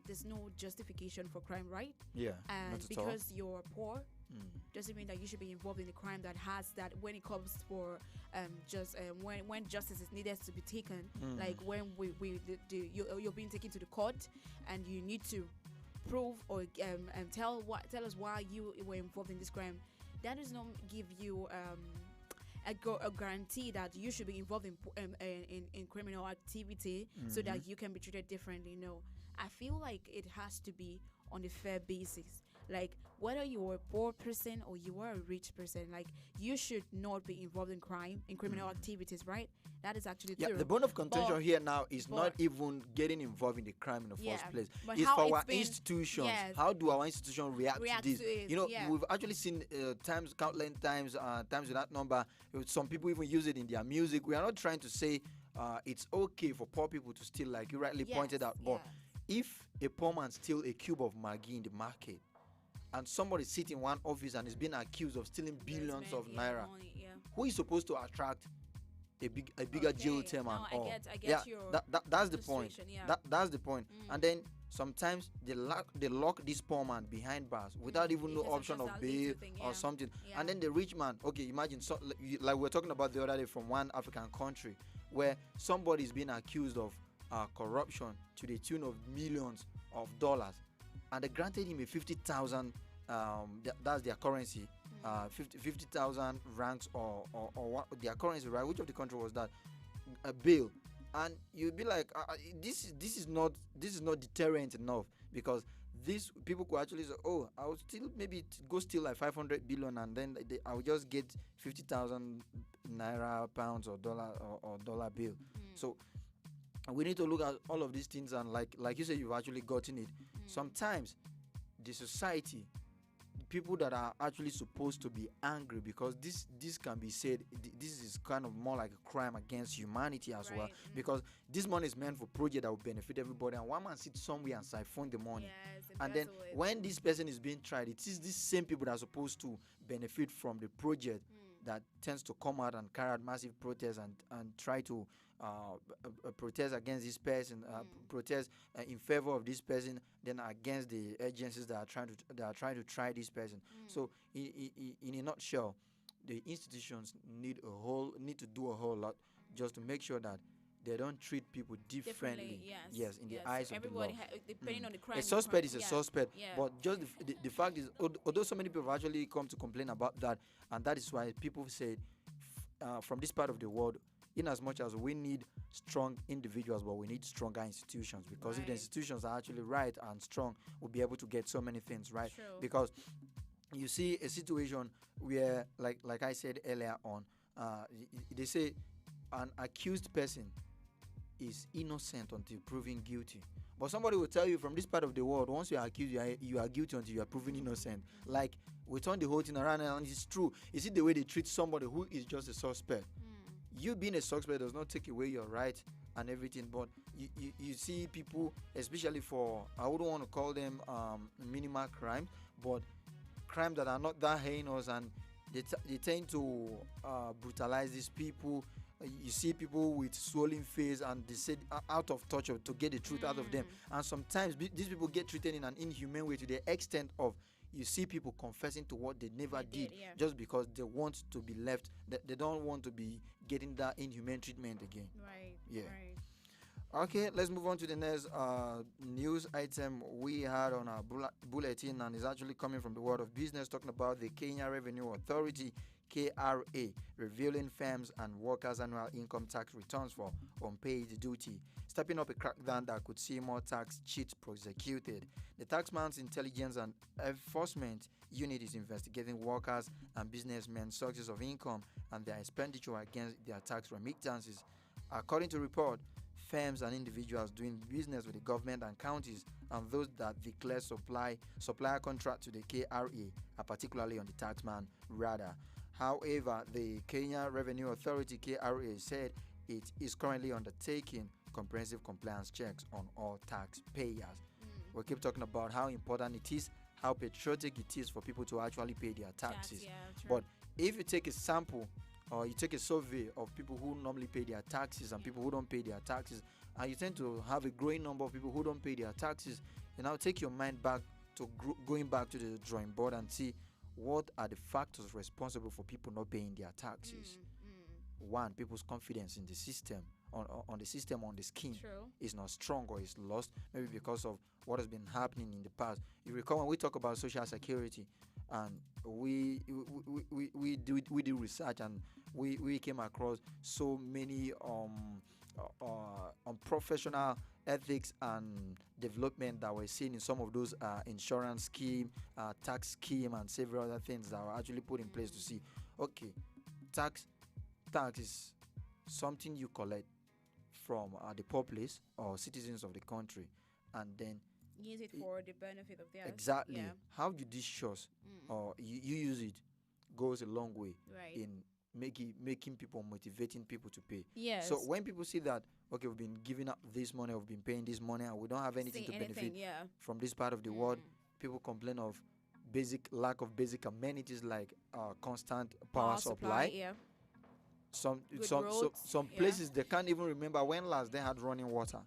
there's no justification for crime, right? Yeah, And not at all. because you're poor doesn't mean that you should be involved in a crime that has that when it comes for when justice is needed to be taken, like when you're being taken to the court and you need to prove or tell us why you were involved in this crime. That does not give you a guarantee that you should be involved in criminal activity so that you can be treated differently. No, I feel like it has to be on a fair basis. Like, whether you're a poor person or you are a rich person, like, you should not be involved in crime, in criminal activities, right? That is actually true. The bone of contention here now is not even getting involved in the crime in the first place. It's for our institutions. How do our institutions react to this? We've actually seen countless times without number. Some people even use it in their music. We are not trying to say it's okay for poor people to steal, like you rightly pointed out. But if a poor man steals a cube of Maggi in the market, and somebody sit in one office and is being accused of stealing billions of naira, money, yeah. who is supposed to attract a bigger jail term and all? I get your that's the point. frustration, yeah. That's the point. And then sometimes they lock this poor man behind bars without even no Because option of that bail little thing, or yeah. something. Yeah. And then the rich man, okay, imagine like we were talking about the other day from one African country where somebody is being accused of corruption to the tune of millions of dollars, and they granted him a 50,000. That's their currency. 50,000 ranks or what their currency, right? Which of the country was that? A bill. And you'd be like, this is not deterrent enough, because these people could actually say, oh, I will still maybe go steal like 500 billion, and then I will just get 50,000 naira, pounds, or dollar bill. So we need to look at all of these things, and like you said, you've actually gotten it. Sometimes the society, people that are actually supposed to be angry, because this can be said, this is kind of more like a crime against humanity as well, because this money is meant for project that will benefit everybody, and one man sits somewhere and siphon the money. And then when this person is being tried, it is these same people that are supposed to benefit from the project that tends to come out and carry out massive protests and try to protest against this person, protest in favor of this person, then against the agencies that are trying to try this person. So in a nutshell, the institutions need to do a whole lot just to make sure that they don't treat people differently. Yes, in the eyes of the law. Depending on the crime. A suspect is a suspect, Yeah. but just the fact is, although so many people have actually come to complain about that, and that is why people say from this part of the world, in as much as we need strong individuals, but we need stronger institutions, because if the institutions are actually right and strong, we'll be able to get so many things right. True. Because you see a situation where, like I said earlier on, they say an accused person is innocent until proven guilty. But somebody will tell you from this part of the world, once you are accused, you are guilty until you are proven innocent. Like, we turn the whole thing around, and it's true. Is it the way they treat somebody who is just a suspect? You being a suspect does not take away your right and everything, but you see people, especially for, I wouldn't want to call them minimal crime, but crime that are not that heinous, and they tend to brutalize these people. You see people with swollen face, and they say out of touch to get the truth out of them. And sometimes these people get treated in an inhumane way to the extent of, you see people confessing to what they never did, just because they want to be left. They don't want to be getting that inhumane treatment again. Right. Yeah. Right. Okay, let's move on to the next news item we had on our bulletin, and is actually coming from the world of business, talking about the Kenya Revenue Authority, KRA, revealing firms and workers' annual income tax returns for unpaid duty, stepping up a crackdown that could see more tax cheats prosecuted. The Taxman's Intelligence and Enforcement Unit is investigating workers and businessmen's sources of income and their expenditure against their tax remittances. According to report, firms and individuals doing business with the government and counties, and those that declare supplier contract to the KRA are particularly on the Taxman radar. However, the Kenya Revenue Authority, KRA, said it is currently undertaking comprehensive compliance checks on all taxpayers. We keep talking about how important it is, how patriotic it is for people to actually pay their taxes. But if you take a sample, or you take a survey of people who normally pay their taxes and people who don't pay their taxes, and you tend to have a growing number of people who don't pay their taxes, you now take your mind back to going back to the drawing board and see what are the factors responsible for people not paying their taxes. One, people's confidence in the system, on the system, on the scheme, is not strong or is lost, maybe because of what has been happening in the past. You recall when we talk about social security, and we do research, and we came across so many unprofessional ethics and development that we're seeing in some of those insurance scheme, tax scheme, and several other things that were actually put in place to see, okay, tax is something you collect from the populace or citizens of the country, and then use it for the benefit of theirs. Exactly. Yeah. How judicious or you use it goes a long way in making people, motivating people to pay. Yes. So when people see that, okay, we've been giving up this money, we've been paying this money, and we don't have anything to benefit from this part of the world, people complain of basic lack of basic amenities like constant power supply. Yeah. Some Good some roads, some yeah. places they can't even remember when last they had running water.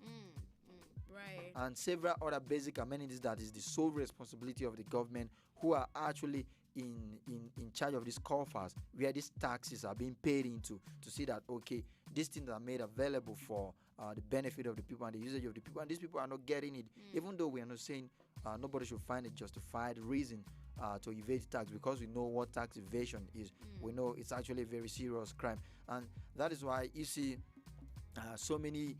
Right. And several other basic amenities that is the sole responsibility of the government, who are actually in charge of these coffers, where these taxes are being paid into, to see that okay, these things are made available for the benefit of the people and the usage of the people, and these people are not getting it, even though we are not saying nobody should find a justified reason to evade tax, because we know what tax evasion is. We know it's actually a very serious crime, and that is why you see so many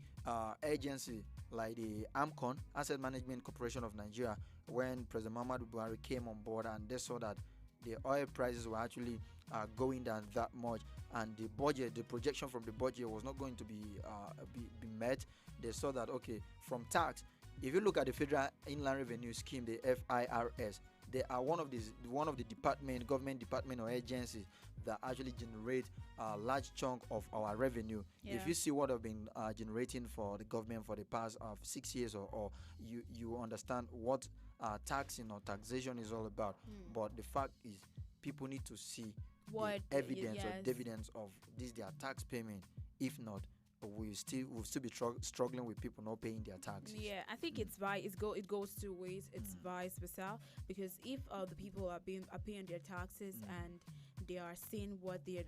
agencies like the AMCON, Asset Management Corporation of Nigeria, when President Muhammadu Buhari came on board and they saw that the oil prices were actually going down that much, and the budget, the projection from the budget was not going to be met. They saw that okay, from tax, if you look at the Federal Inland Revenue Scheme, the FIRS, they are one of the government department or agencies that actually generate a large chunk of our revenue. Yeah. If you see what have been generating for the government for the past 6 years, or you understand what taxing or taxation is all about. But the fact is, people need to see What the evidence or yes. dividends of this their tax payment. If not, we'll still be struggling with people not paying their taxes. Yeah, I think it goes two ways. It's vice versa, because if the people are paying their taxes and they are seeing what the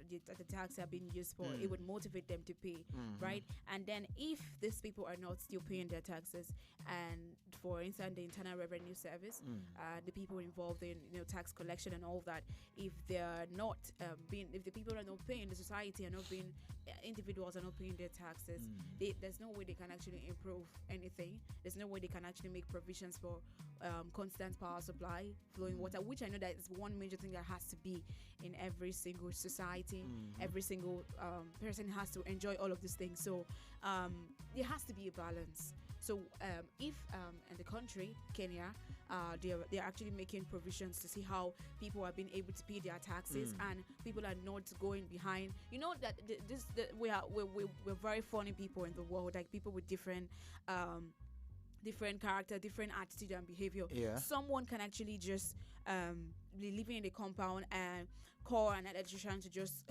tax are being used for, it would motivate them to pay, right? And then if these people are not still paying their taxes, and for instance the Internal Revenue Service, the people involved in tax collection and all that, if they are not if the people are not paying, the society are not paying, individuals are not paying their taxes, there's no way they can actually improve anything. There's no way they can actually make provisions for constant power supply, flowing water, which I know that is one major thing that has to be in every single society. Every single person has to enjoy all of these things. So there has to be a balance. So if in the country, Kenya, they're actually making provisions to see how people are being able to pay their taxes and people are not going behind. You know that we're very funny people in the world, like people with different character, different attitude and behavior. Yeah. Someone can actually just be living in the compound and call an electrician to just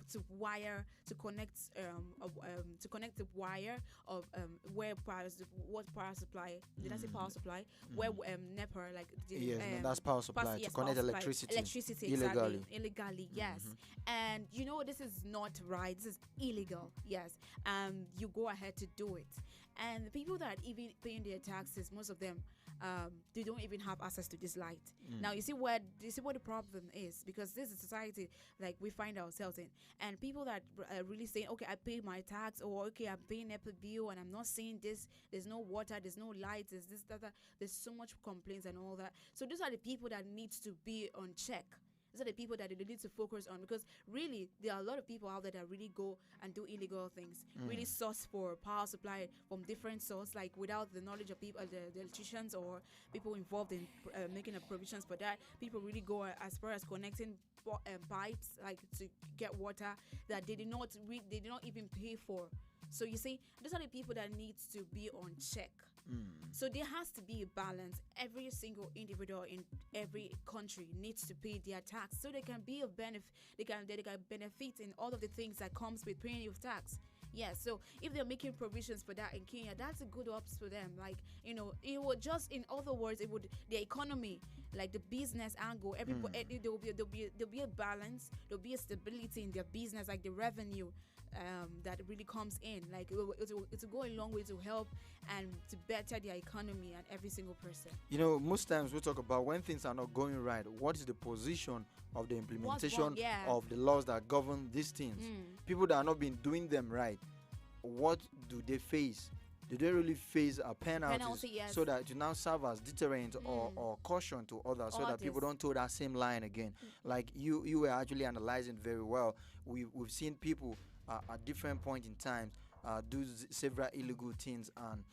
to connect the wire of what power supply, did I say power supply, where NEPA, like that's power supply, to connect electricity illegally, yes. And this is not right, this is illegal, yes. You go ahead to do it, and the people that even paying their taxes, most of them they don't even have access to this light. Now you see what the problem is, because this is society like we find ourselves in, and people that are really saying, okay, I pay my tax, or okay, I'm paying NEPA bill and I'm not seeing this, there's no water, there's no lights, there's this, that, there's so much complaints and all that. So these are the people that needs to be on check. These are the people that they need to focus on, because really there are a lot of people out there that really go and do illegal things, really source for power supply from different sources, like without the knowledge of people, the electricians or people involved in making the provisions for that. People really go as far as connecting pipes, like to get water that they did not even pay for. So you see, these are the people that needs to be on check. So there has to be a balance. Every single individual in every country needs to pay their tax, so they can be a benefit. They can benefit in all of the things that comes with paying your tax. Yeah, so if they're making provisions for that in Kenya, that's a good ops for them. Like, it would just, in other words, it would, the economy, like the business angle, everybody, there'll be a balance, there'll be a stability in their business, like the revenue that really comes in. Like it will go a long way to help and to better their economy and every single person. Most times we talk about when things are not going right, what is the position of the implementation of the laws that govern these things? People that are not been doing them right, what do they face? Do they really face a penalty, yes. so that to now serve as deterrent or caution to others, so that people don't toe that same line again? Like you were actually analyzing very well. We've seen people at different point in time do several illegal things, and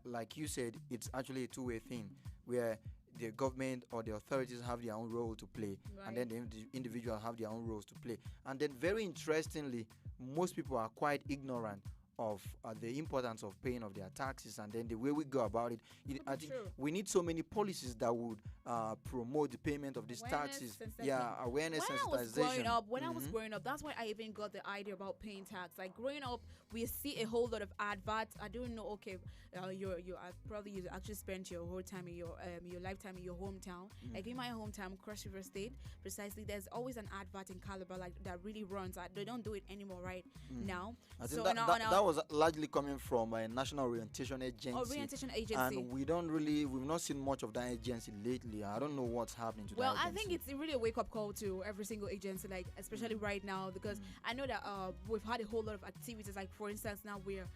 like you said, it's actually a two-way thing, where the government or the authorities have their own role to play, and then the individuals have their own roles to play. And then very interestingly, most people are quite ignorant of the importance of paying of their taxes, and then the way we go about it. I think True. we need so many policies that would promote the payment of these taxes. Yeah, awareness, when sensitization. when I was growing up, that's why I even got the idea about paying tax. Like growing up, we see a whole lot of adverts. I don't know. Okay, probably you actually spent your whole time in your lifetime in your hometown. Like in my hometown, Cross River State, precisely. There's always an advert in Calabar like that really runs. They don't do it anymore right now. I think that was largely coming from a national orientation agency. Orientation agency. And we've not seen much of that agency lately. I don't know what's happening to well, that I agency. think it's really a wake-up call to every single agency, like especially right now, because I know that we've had a whole lot of activities. Like for instance, now we're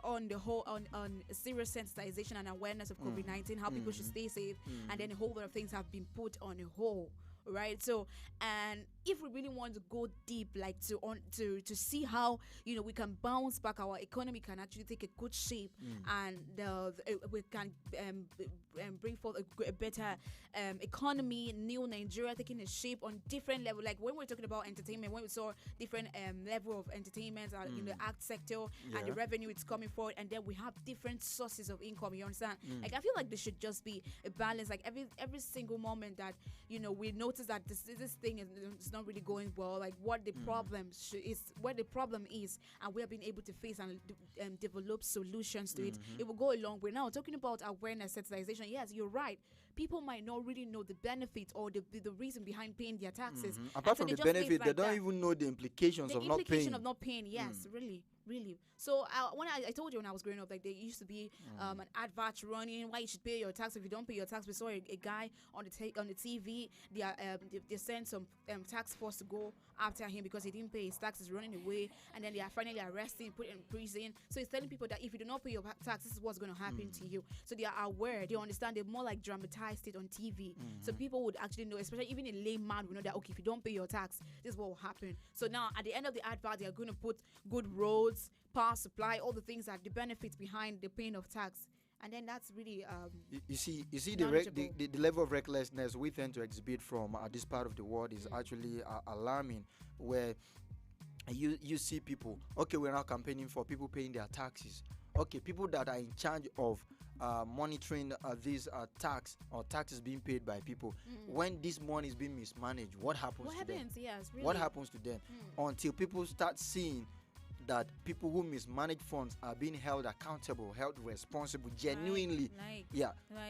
on the whole on serious sensitization and awareness of COVID-19, how people should stay safe, and then a whole lot of things have been put on a hold. Right, so and if we really want to go deep, like to see how we can bounce back, our economy can actually take a good shape, and we can bring forth a better economy, new Nigeria taking a shape on different level. Like when we're talking about entertainment, when we saw different level of entertainment in the act sector and the revenue it's coming forward, and then we have different sources of income. You understand? Like I feel like there should just be a balance. Like every single moment that we notice that this thing is not really going well, like what the problem is, and we have been able to face and develop solutions to it. It will go a long way. Now talking about awareness, sensitization, yes, you're right. People might not really know the benefit or the reason behind paying their taxes. Apart from the benefit, they don't even know the implications of not paying. Yes, really. So when I told you when I was growing up, like there used to be an advert running why you should pay your tax. If you don't pay your tax, we saw a guy on the TV. They sent some tax force to go after him because he didn't pay his taxes, running away, and then they are finally arrested him, put him in prison. So he's telling people that if you do not pay your tax, this is what's going to happen to you. So they are aware, they understand. They more like dramatized it on TV, so people would actually know, especially even a layman will know that okay, if you don't pay your tax, this is what will happen. So now at the end of the advert, they are going to put good roads, power supply, all the things that the benefits behind the paying of tax, and then that's really you see the level of recklessness we tend to exhibit from this part of the world is actually alarming, where you see people, okay, we're now campaigning for people paying their taxes. Okay, people that are in charge of monitoring these taxes being paid by people. When this money is being mismanaged, what happens to them? Yes, really. What happens to them? Until people start seeing that people who mismanage funds are being held accountable, held responsible, genuinely.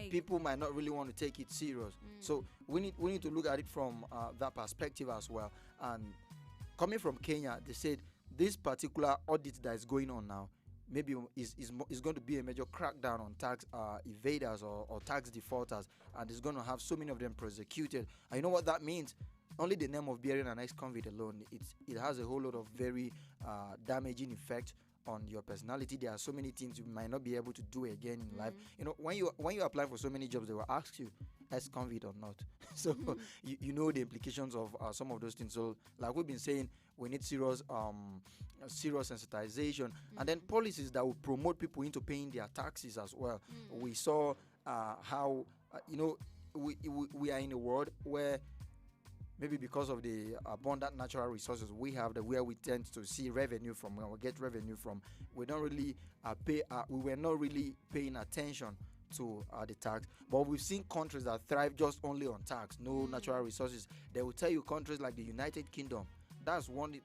People might not really want to take it serious. So we need to look at it from that perspective as well. And coming from Kenya, they said this particular audit that is going on now maybe is going to be a major crackdown on tax evaders or tax defaulters, and it's going to have so many of them prosecuted. And you know what that means? Only the name of being an ex-convict alone, it has a whole lot of very damaging effect on your personality. There are so many things you might not be able to do again in life. When you apply for so many jobs, they will ask you ex-convict or not. So you know the implications of some of those things. So like we've been saying, we need serious sensitization, and then policies that will promote people into paying their taxes as well. We saw how we are in a world where maybe because of the abundant natural resources we have, where we tend to see revenue from, where we get revenue from, we don't really we were not really paying attention to the tax. But we've seen countries that thrive just only on tax, no natural resources. They will tell you countries like the United Kingdom, that's one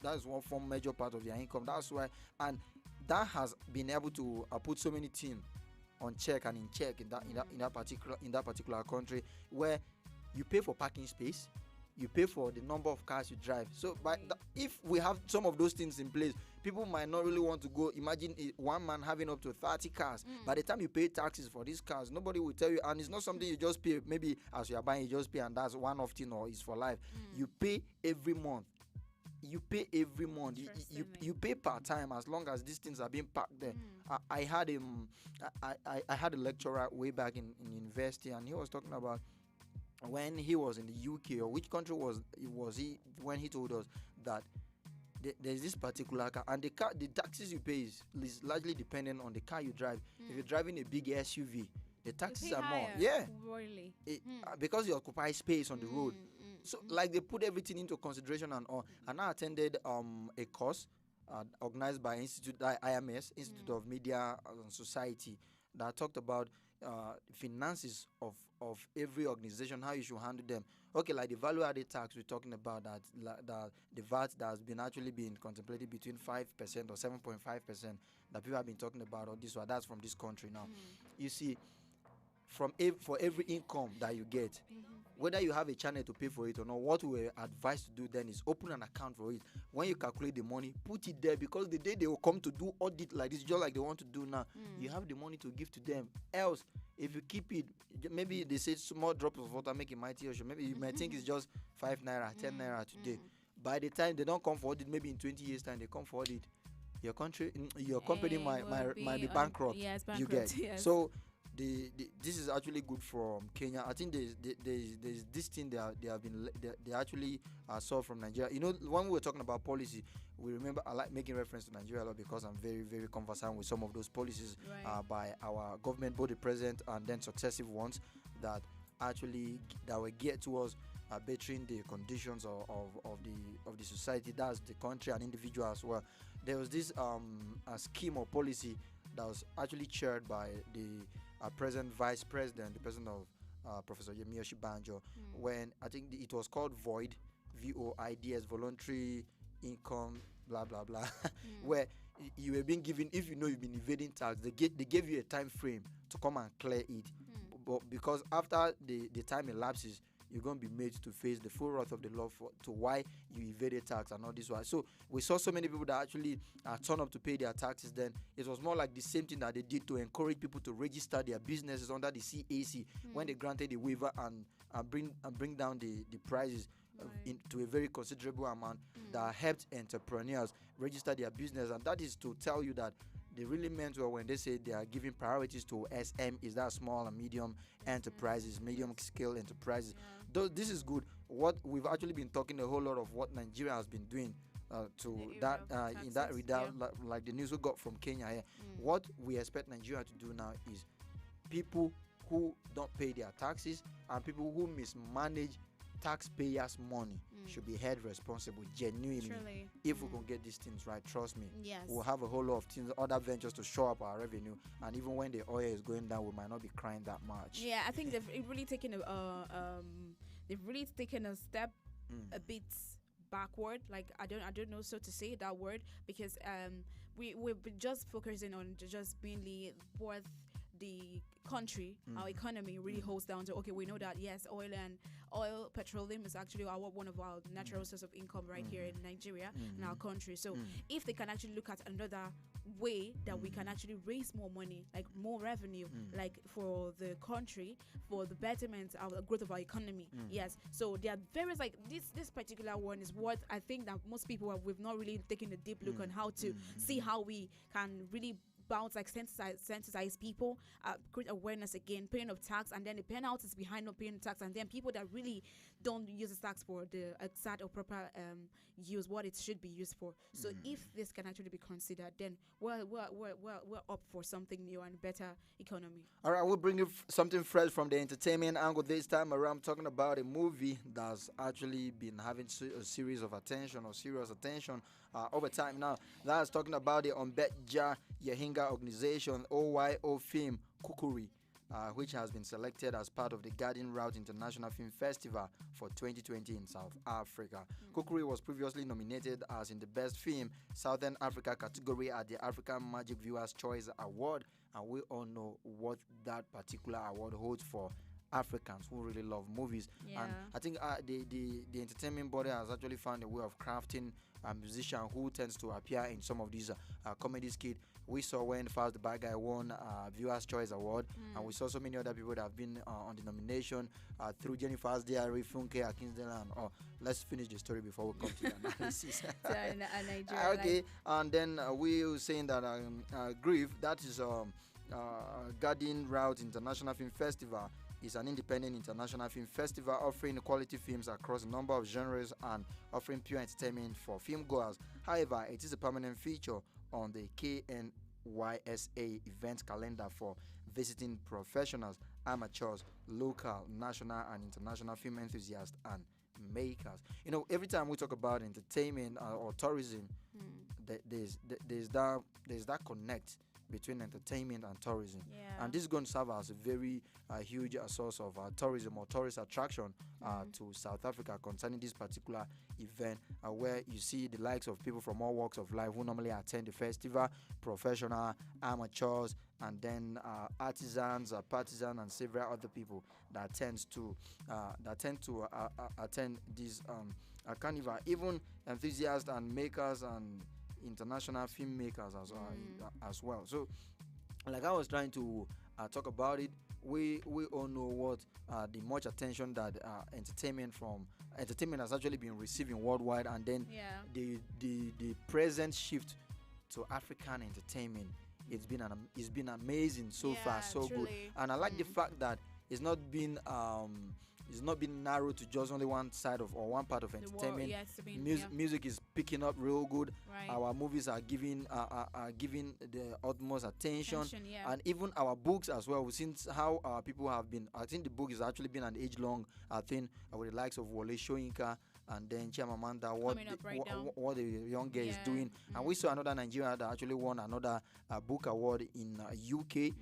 form major part of their income. That's why, and that has been able to put so many things on check and in check in that particular country, where you pay for parking space, you pay for the number of cars you drive. So if we have some of those things in place, people might not really want to go. Imagine one man having up to 30 cars. By the time you pay taxes for these cars, nobody will tell you, and it's not something you just pay, maybe as you are buying, you just pay, and that's one-off thing or it's for life. You pay every month. You pay every month. You pay per time as long as these things are being parked there. I had a lecturer way back in university, and he was talking about when he was in the UK, or which country was he when he told us that there's this particular car, and the taxes you pay is largely dependent on the car you drive. If you're driving a big SUV, the taxes are more. Yeah, really. Because you occupy space on the road. So like they put everything into consideration and all. And I attended a course organized by IMS, Institute of Media and Society, that talked about finances of every organization, how you should handle them. Okay, like the value added tax we're talking about, that the VAT that has been actually been contemplated between 5% or 7.5% that people have been talking about, or this one, that's from this country now. You see, for every income that you get, whether you have a channel to pay for it or not, what we advise to do then is open an account for it. When you calculate the money, put it there, because the day they will come to do audit like this, just like they want to do now, you have the money to give to them. Else, if you keep it, maybe they say small drops of water make a mighty ocean. Maybe you might think it's just 5 naira, 10 naira today. By the time they don't come for audit, maybe in 20 years time they come for audit, your company might be bankrupt. Yes, you bankrupt. get. Yes. So this is actually good from Kenya. I think there's this thing they actually saw from Nigeria. You know, when we were talking about policy, we remember I like making reference to Nigeria a lot because I'm very, very conversant with some of those policies by our government, both the present and then successive ones, that were geared towards bettering the conditions of the society. That's the country and individual as well. There was this a scheme or policy that was actually chaired by the present vice president, the president of Professor Yemi Oshibanjo, when I think it was called VOID, VOIDS, Voluntary Income, blah blah blah, where you were being given, if you know you've been evading tax, they gave you a time frame to come and clear it, but because after the time elapses, you're going to be made to face the full wrath of the law to why you evaded tax and all this. Why. So we saw so many people that actually turn up to pay their taxes. Then it was more like the same thing that they did to encourage people to register their businesses under the CAC when they granted the waiver and bring down the prices to a very considerable amount that helped entrepreneurs register their business. And that is to tell you that they really meant well when they say they are giving priorities to SM, is that small and medium enterprises, medium scale enterprises. This is good. What we've actually been talking a whole lot of what Nigeria has been doing to that in that regard, like the news we got from Kenya here. What we expect Nigeria to do now is people who don't pay their taxes and people who mismanage taxpayers' money should be held responsible genuinely. Truly. If we can get these things right, trust me, Yes. we'll have a whole lot of things, other ventures to show up our revenue, and even when the oil is going down, we might not be crying that much. Yeah, I think they've really taken a step a bit backward. Like I don't know so to say that word, because we've been just focusing on just mainly what the country, our economy really holds down to. Okay, we know that yes, petroleum is actually one of our natural source of income right here in Nigeria, in our country. So if they can actually look at another way that we can actually raise more money, like more revenue, like for the country, for the betterment of the growth of our economy. Yes. So there are various, like this particular one is what I think that most people we've not really taken a deep look on how to see how we can really bounce, like sensitize people, create awareness again, paying of tax, and then the penalties behind not paying tax, and then people that really don't use the tax for the exact or proper use what it should be used for. So if this can actually be considered, then we're up for something new and better economy. All right, we'll bring you something fresh from the entertainment angle this time around. I'm talking about a movie that's actually been having a series of attention or serious attention over time now. That's talking about the Ombetja Yahinga organization, OYO film Kukuri, which has been selected as part of the Garden Route International Film Festival for 2020 in South Africa. Kukuri was previously nominated as in the Best Film Southern Africa category at the African Magic Viewers' Choice Award, and we all know what that particular award holds for Africans who really love movies. And I think the entertainment body has actually found a way of crafting a musician who tends to appear in some of these comedy skits. We saw when Fast the Bad Guy won Viewers' Choice Award, and we saw so many other people that have been on the nomination through Jennifer's Diary, Funke Akinsdale, and let's finish the story before we come to the analysis. Okay, and then we were saying that Grief, that is Garden Route International Film Festival, is an independent international film festival offering quality films across a number of genres and offering pure entertainment for film goers. However, it is a permanent feature on the KNYSA event calendar for visiting professionals, amateurs, local, national, and international film enthusiasts and makers. You know, every time we talk about entertainment or tourism, there's that connect between entertainment and tourism. Yeah. And this is going to serve as a very huge source of tourism or tourist attraction to South Africa concerning this particular event, where you see the likes of people from all walks of life who normally attend the festival, professional, amateurs, and then artisans, partisans, and several other people that tend to attend this carnival. Even enthusiasts and makers and international filmmakers as well. So, like I was trying to talk about it, we all know what the much attention that entertainment has actually been receiving worldwide, and then the present shift to African entertainment. It's been amazing so far, so truly. good, and I like the fact that it's not been narrowed to just only one side of or one part of entertainment. Music is picking up real good. Right. Our movies are giving the utmost attention, yeah. and even our books as well. Since how people have been, I think the book has actually been an age-long thing with the likes of Wole Soyinka and then Chimamanda, what the young girl is doing. And we saw another Nigerian that actually won another book award in UK.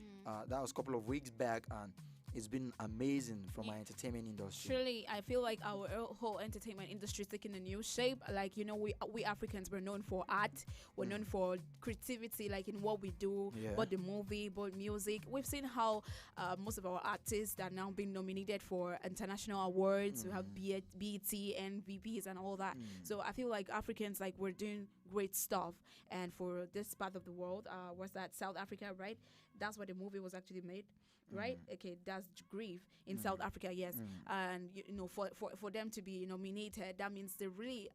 That was a couple of weeks back, and it's been amazing from our entertainment industry. Truly, I feel like our whole entertainment industry is taking a new shape. Like, you know, we Africans, we're known for art. We're known for creativity, like in what we do, both the movie, both music. We've seen how most of our artists are now being nominated for international awards. We have BET, NVPs, and all that. So I feel like Africans, like, we're doing great stuff. And for this part of the world, was that South Africa, right? That's where the movie was actually made. Right? Okay, that's Grief in South Africa, yes. And you know, for them to be nominated, that means they really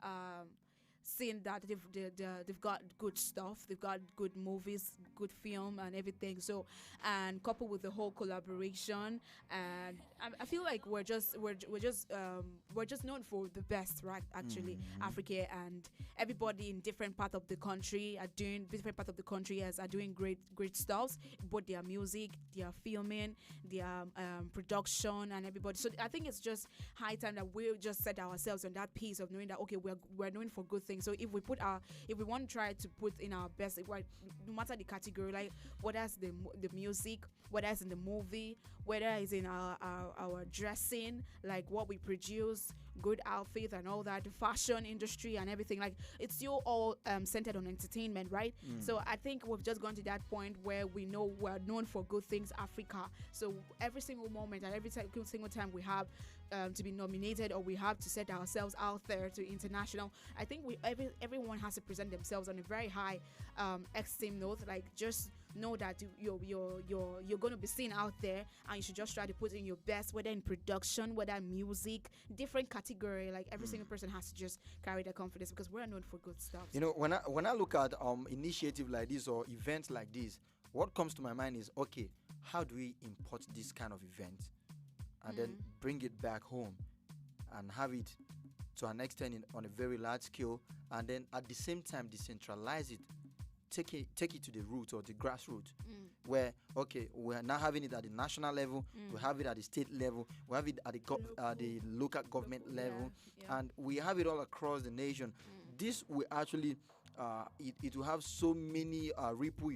seeing that they've got good stuff, they've got good movies, good film, and everything. So, and coupled with the whole collaboration, and I feel like we're just known for the best, right? Actually, Africa and everybody in different parts of the country are doing great stuff. Both their music, their filming, their production, and everybody. So I think it's just high time that we just set ourselves on that piece of knowing that okay, we're known for good things. So if we want to try to put in our best, no matter the category, like whether it's the music, whether it's in the movie, whether it's in our dressing, like what we produce, good outfits and all that, the fashion industry and everything, like it's still all centered on entertainment, right? So I think we've just gone to that point where we know we're known for good things, Africa. So every single moment and every single time we have to be nominated or we have to set ourselves out there to international, I think everyone has to present themselves on a very high esteem note. Like, just know that you're going to be seen out there, and you should just try to put in your best, whether in production, whether music, different category. Like every single person has to just carry their confidence, because we're known for good stuff. You know, when I look at initiative like this or events like this, what comes to my mind is, okay, how do we import this kind of event and then bring it back home and have it to an extent on a very large scale, and then at the same time decentralize it, take it to the root or the grassroots, where okay, we're now having it at the national level, we have it at the state level, we have it at the local government level, and we have it all across the nation. This will actually it will have so many ripple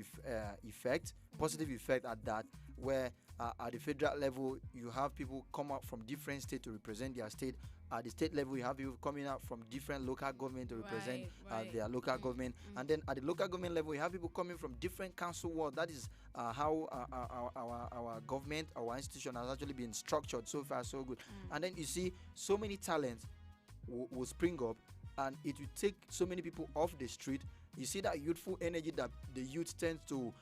effect, positive effect at that, where at the federal level you have people come out from different states to represent their state. At the state level, you have people coming out from different local government to represent their local government. And then at the local government level, you have people coming from different council wards. That is how our government, our institution has actually been structured so far, so good. And then you see so many talents will spring up, and it will take so many people off the street. You see that youthful energy that the youth tends to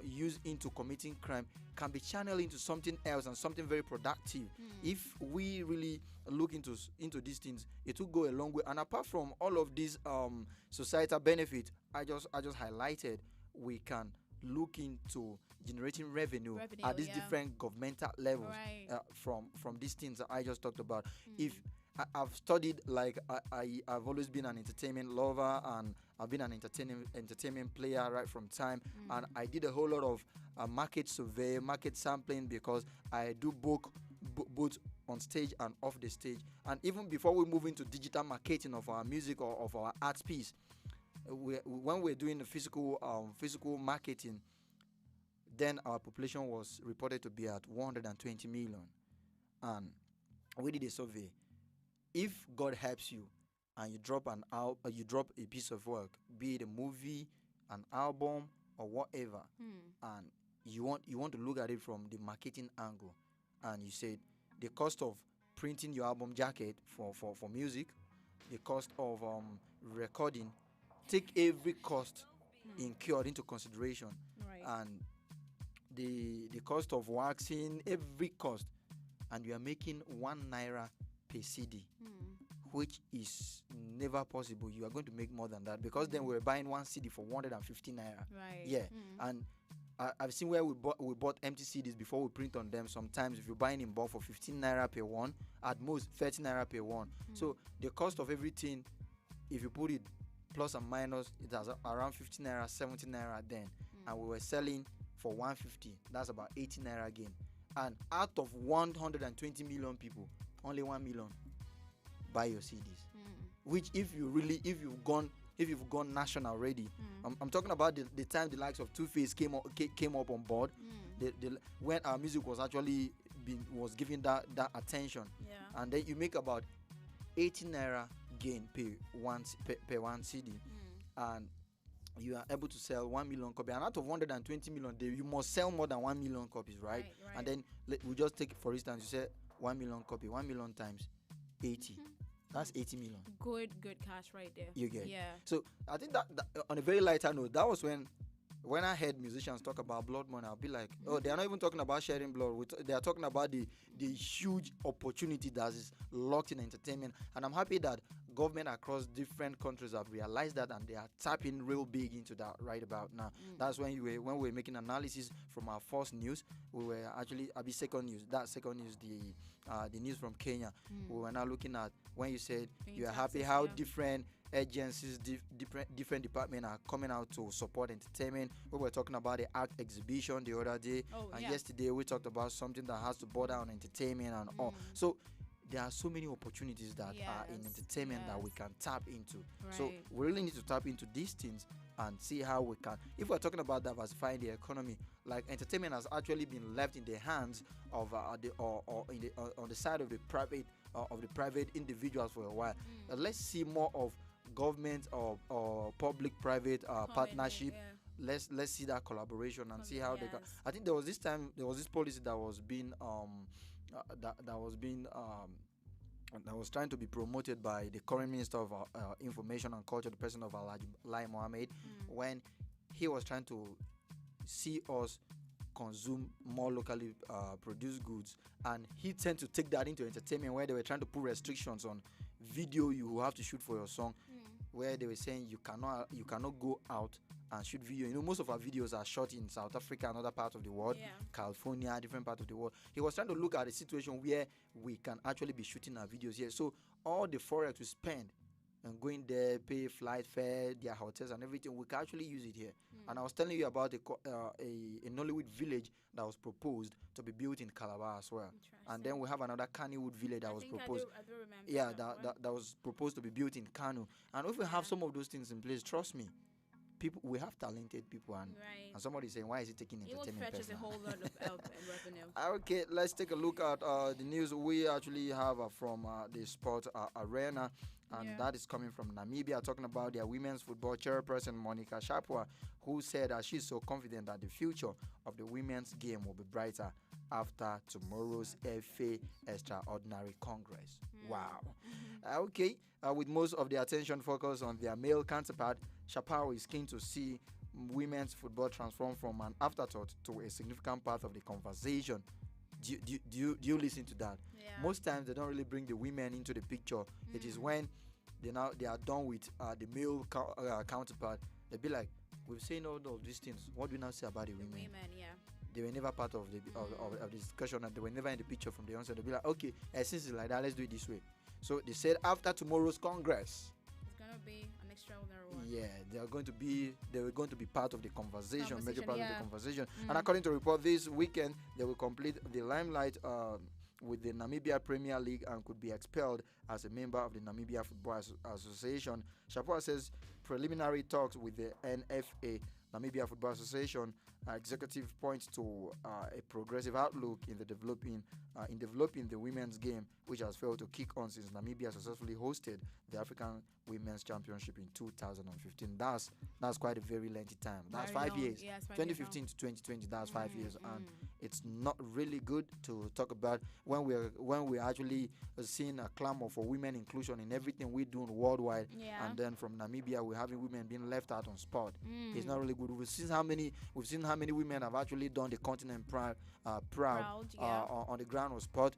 use into committing crime can be channeled into something else and something very productive. If we really look into these things, it will go a long way. And apart from all of these societal benefits I just highlighted, we can look into generating revenue at these different governmental levels from these things that I just talked about. If I've studied, like I've always been an entertainment lover, and I've been an entertainment player right from time, and I did a whole lot of market survey, market sampling, because I do both on stage and off the stage. And even before we move into digital marketing of our music or of our art piece, when we're doing the physical marketing, then our population was reported to be at 120 million. And we did a survey. If God helps you and you drop you drop a piece of work, be it a movie, an album, or whatever, and you want to look at it from the marketing angle, and you said the cost of printing your album jacket for music, the cost of recording, take every cost incurred into consideration, and the cost of waxing, every cost, and you are making 1 naira per CD, which is never possible. You are going to make more than that, because then we were buying 1 CD for 150 naira. Right. Yeah, and I've seen where we bought empty CDs before we print on them. Sometimes if you're buying in bulk for 15 naira per one, at most 30 naira per one. So the cost of everything, if you put it plus and minus, it has around 15 naira, 17 naira then, and we were selling for 150. That's about 80 naira again. And out of 120 million people, only 1 million buy your CDs. Which, if you've gone national already, I'm talking about the time the likes of Two-Face came up on board, when our music was actually was given that attention, and then you make about 80 naira gain per one CD, and you are able to sell 1 million copies. And out of 120 million, you must sell more than 1 million copies, right? And then we just take, for instance, you say 1 million copy, 1 million times 80. That's 80 million. Good cash right there. You get. Yeah. So I think that on a very lighter note, that was when I heard musicians talk about blood money, I'll be like, oh, they are not even talking about sharing blood. They are talking about the huge opportunity that is locked in entertainment. And I'm happy that government across different countries have realized that, and they are tapping real big into that right about now. That's when we were making analysis from our first news. We were actually second news. That second news, the news from Kenya. We were now looking at when you said you are happy how different agencies, different departments are coming out to support entertainment. We were talking about the art exhibition the other day, yesterday we talked about something that has to border on entertainment and all. So there are so many opportunities that are in entertainment that we can tap into. So we really need to tap into these things and see how we can. If we're talking about diversifying the economy, like entertainment has actually been left in the hands of on the side of the private individuals for a while. Let's see more of government or public-private partnership. Let's see that collaboration and see how they can. I think there was this policy that was being that was trying to be promoted by the current Minister of Information and Culture, the person of Alhaji Lai Mohammed, when he was trying to see us consume more locally produced goods, and he tend to take that into entertainment, where they were trying to put restrictions on video you have to shoot for your song, where they were saying you cannot go out and shoot video. You know, most of our videos are shot in South Africa and other parts of the world, California, different parts of the world. He was trying to look at a situation where we can actually be shooting our videos here. So all the forex we spend and going there, pay flight fare, their hotels and everything, we can actually use it here. And I was telling you about a Nollywood village that was proposed to be built in Calabar as well. And then we have another Kannywood village that was proposed. I do remember that was proposed to be built in Kano. And if we have some of those things in place, trust me, we have talented people, and somebody saying, why is he taking entertainment? It will fetch a whole lot of revenue. Okay, let's take a look at the news we actually have from the sport arena, and that is coming from Namibia, talking about their women's football chairperson Monica Shapwa, who said that she's so confident that the future of the women's game will be brighter after tomorrow's FA Extraordinary Congress. Wow. Okay, with most of the attention focused on their male counterpart, Shapwa is keen to see women's football transform from an afterthought to a significant part of the conversation. Do you listen to that? Most times they don't really bring the women into the picture. It is when they are done with the male counterpart, they'll be like, we've seen all of these things. What do we now say about the women? They were never part of the discussion, and they were never in the picture from the onset. They'll be like, okay, since it's like that, let's do it this way. So they said after tomorrow's Congress, it's gonna be an extraordinary one. Yeah, they were going to be part of the conversation, major part of the conversation. And according to report, this weekend they will complete the Limelight with the Namibia Premier League and could be expelled as a member of the Namibia Football Association. Shapour says preliminary talks with the NFA, Namibia Football Association, executive points to a progressive outlook in developing the women's game, which has failed to kick on since Namibia successfully hosted the African Women's Championship in 2015. That's quite a very lengthy time. That's Very 5 long. years. Yeah, it's 5 2015 years to 2020. That's 5 years, and it's not really good to talk about when we're actually seeing a clamor for women inclusion in everything we're doing worldwide, and then from Namibia we're having women being left out on sport. It's not really good. We've seen how many women have actually done the continent proud on the ground of sport.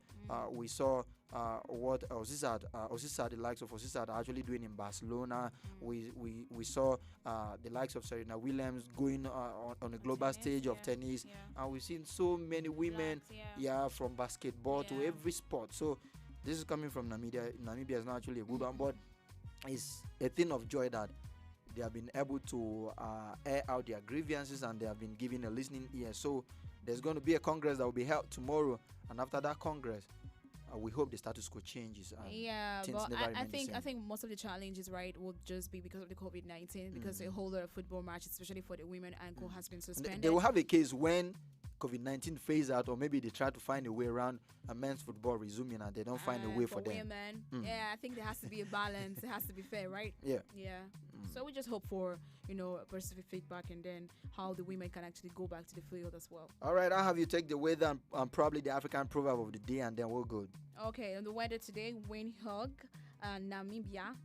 We saw what Osisad, the likes of Osisad, are actually doing in Barcelona. We saw the likes of Serena Williams going on a global stage of tennis, and we've seen so many women, from basketball to every sport. So this is coming from Namibia. Namibia is not actually a good one, but it's a thing of joy that they have been able to air out their grievances, and they have been given a listening ear. So there's going to be a congress that will be held tomorrow, and after that congress, we hope the status quo changes. But I think most of the challenges, right, will just be because of the COVID-19, because a whole lot of football matches, especially for the women ankle, has been suspended. They will have a case when COVID-19 phase out, or maybe they try to find a way around a men's football resuming, and they don't find a way for them. Women, I think there has to be a balance. It has to be fair, right? Yeah. So we just hope for positive feedback, and then how the women can actually go back to the field as well. All right, I'll have you take the weather and probably the African proverb of the day, and then we'll go. Okay, and the weather today: Windhoek, Namibia,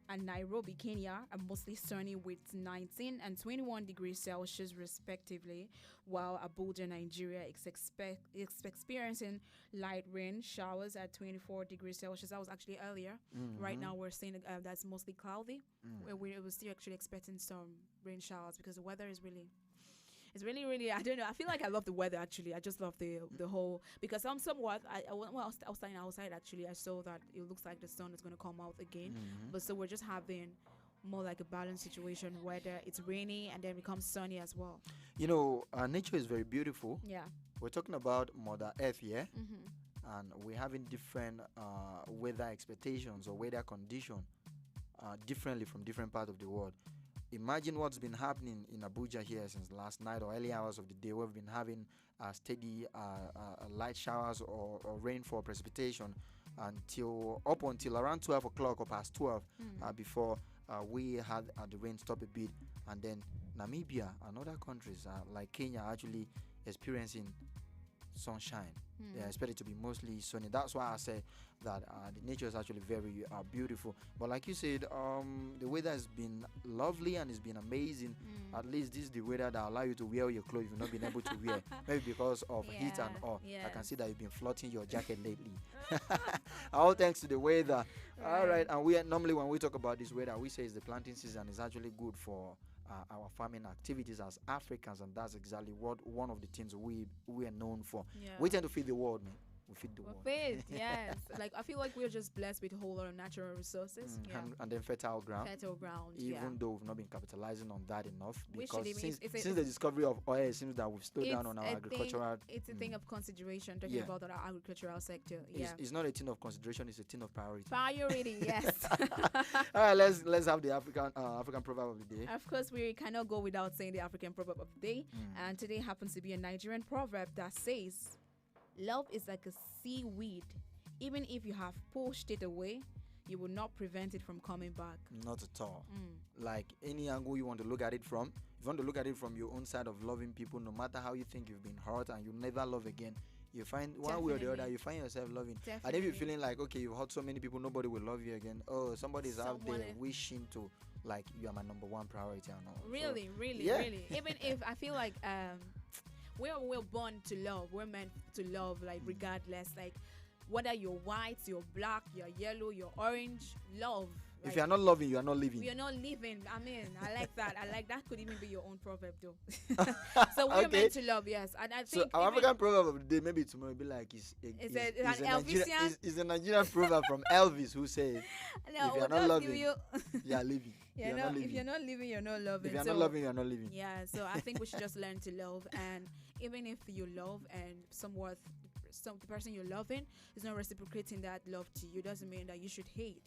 and Nairobi, Kenya, are mostly sunny with 19 and 21 degrees Celsius respectively, while Abuja, Nigeria, is experiencing light rain showers at 24 degrees Celsius. That was actually earlier. Right now we're seeing that's mostly cloudy. We're still actually expecting some rain showers because the weather is really... It's really, really, I don't know. I feel like I love the weather, actually. I just love the whole, because I'm somewhat, I was standing outside, actually, I saw that it looks like the sun is going to come out again. But so we're just having more like a balanced situation, whether it's rainy and then becomes sunny as well. Nature is very beautiful. Yeah. We're talking about Mother Earth, and we're having different weather expectations or weather condition differently from different parts of the world. Imagine what's been happening in Abuja here since last night or early hours of the day. We've been having steady light showers or rainfall precipitation until around 12 o'clock or past 12 before we had the rain stop a bit. And then Namibia and other countries like Kenya are actually experiencing sunshine. They expect it to be mostly sunny. That's why I say that the nature is actually very beautiful. But like you said, the weather has been lovely and it's been amazing. At least this is the weather that allow you to wear your clothes you've not been able to wear. Maybe because of heat and all. I can see that you've been floating your jacket lately. All thanks to the weather. All right, and normally when we talk about this weather, we say it's the planting season. It's actually good for our farming activities as Africans, and that's exactly what one of the things we are known for. We tend to feed the world, man. We feed the world. Yes. Like I feel like we're just blessed with a whole lot of natural resources. And then fertile ground. Even though we've not been capitalizing on that enough, because since the discovery of oil, it seems that we've slowed down on our agricultural. It's a thing of consideration, talking about our agricultural sector. It's not a thing of consideration; it's a thing of priority. Priority, yes. All right, let's have the African proverb of the day. Of course, we cannot go without saying the African proverb of the day, and today happens to be a Nigerian proverb that says, "Love is like a seaweed. Even if you have pushed it away, you will not prevent it from coming back." Not at all. Like any angle you want to look at it from, if you want to look at it from your own side of loving people, no matter how you think you've been hurt and you'll never love again, you find one way or the other, you find yourself loving. And if you're feeling like, okay, you've hurt so many people, nobody will love you again. Oh, somebody's out there wishing to, like, you are my number one priority and all. Really. Even if I feel like we're born to love, we're meant to love, like regardless, like whether you're white, you're black, you're yellow, you're orange, love. Like, if you're not loving, you are not living. We are not living. I mean, I like that. That could even be your own proverb, though. So we're meant to love, yes. And I think so. Our African proverb of the day, maybe tomorrow, will be like it's a Nigerian proverb from Elvis, who says, no, "If you're not loving, you are living." If you're not living, you're not loving. If you're not loving, you're not living. Yeah. So I think we should just learn to love, and even if you love and somewhat the person you're loving is not reciprocating that love to you, doesn't mean that you should hate.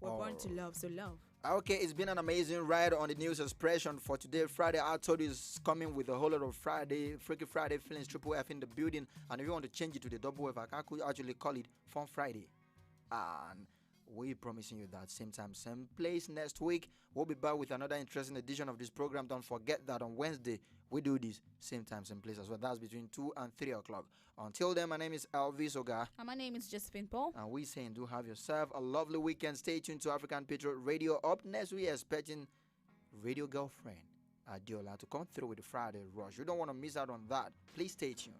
We're born to love, so love. Okay, it's been an amazing ride on the news expression for today, Friday. I told you it's coming with a whole lot of Freaky Friday feelings, Triple F in the building. And if you want to change it to the double F, I could actually call it Fun Friday. And we're promising you that same time, same place next week. We'll be back with another interesting edition of this program. Don't forget that on Wednesday, we do this same time, same place as well. That's between 2 and 3 o'clock. Until then, my name is Elvis Oga. And my name is Josephine Paul. And we saying do have yourself a lovely weekend. Stay tuned to African Patriot Radio. Up next, we are expecting Radio Girlfriend Adiola to come through with the Friday Rush. You don't want to miss out on that. Please stay tuned.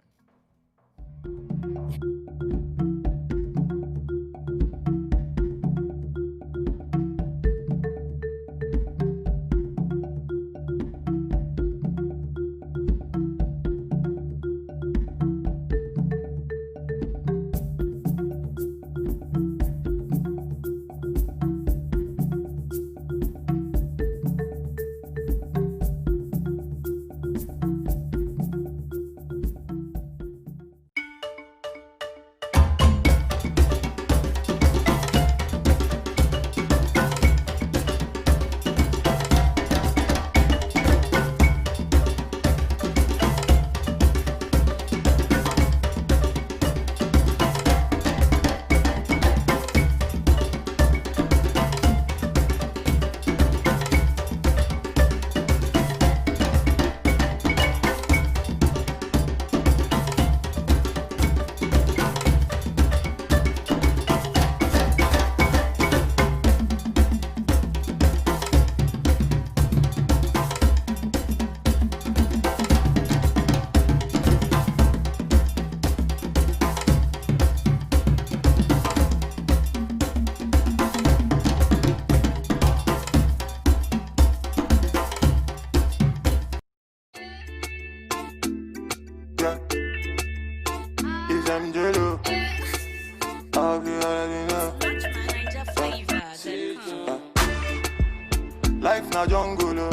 Life na jungle,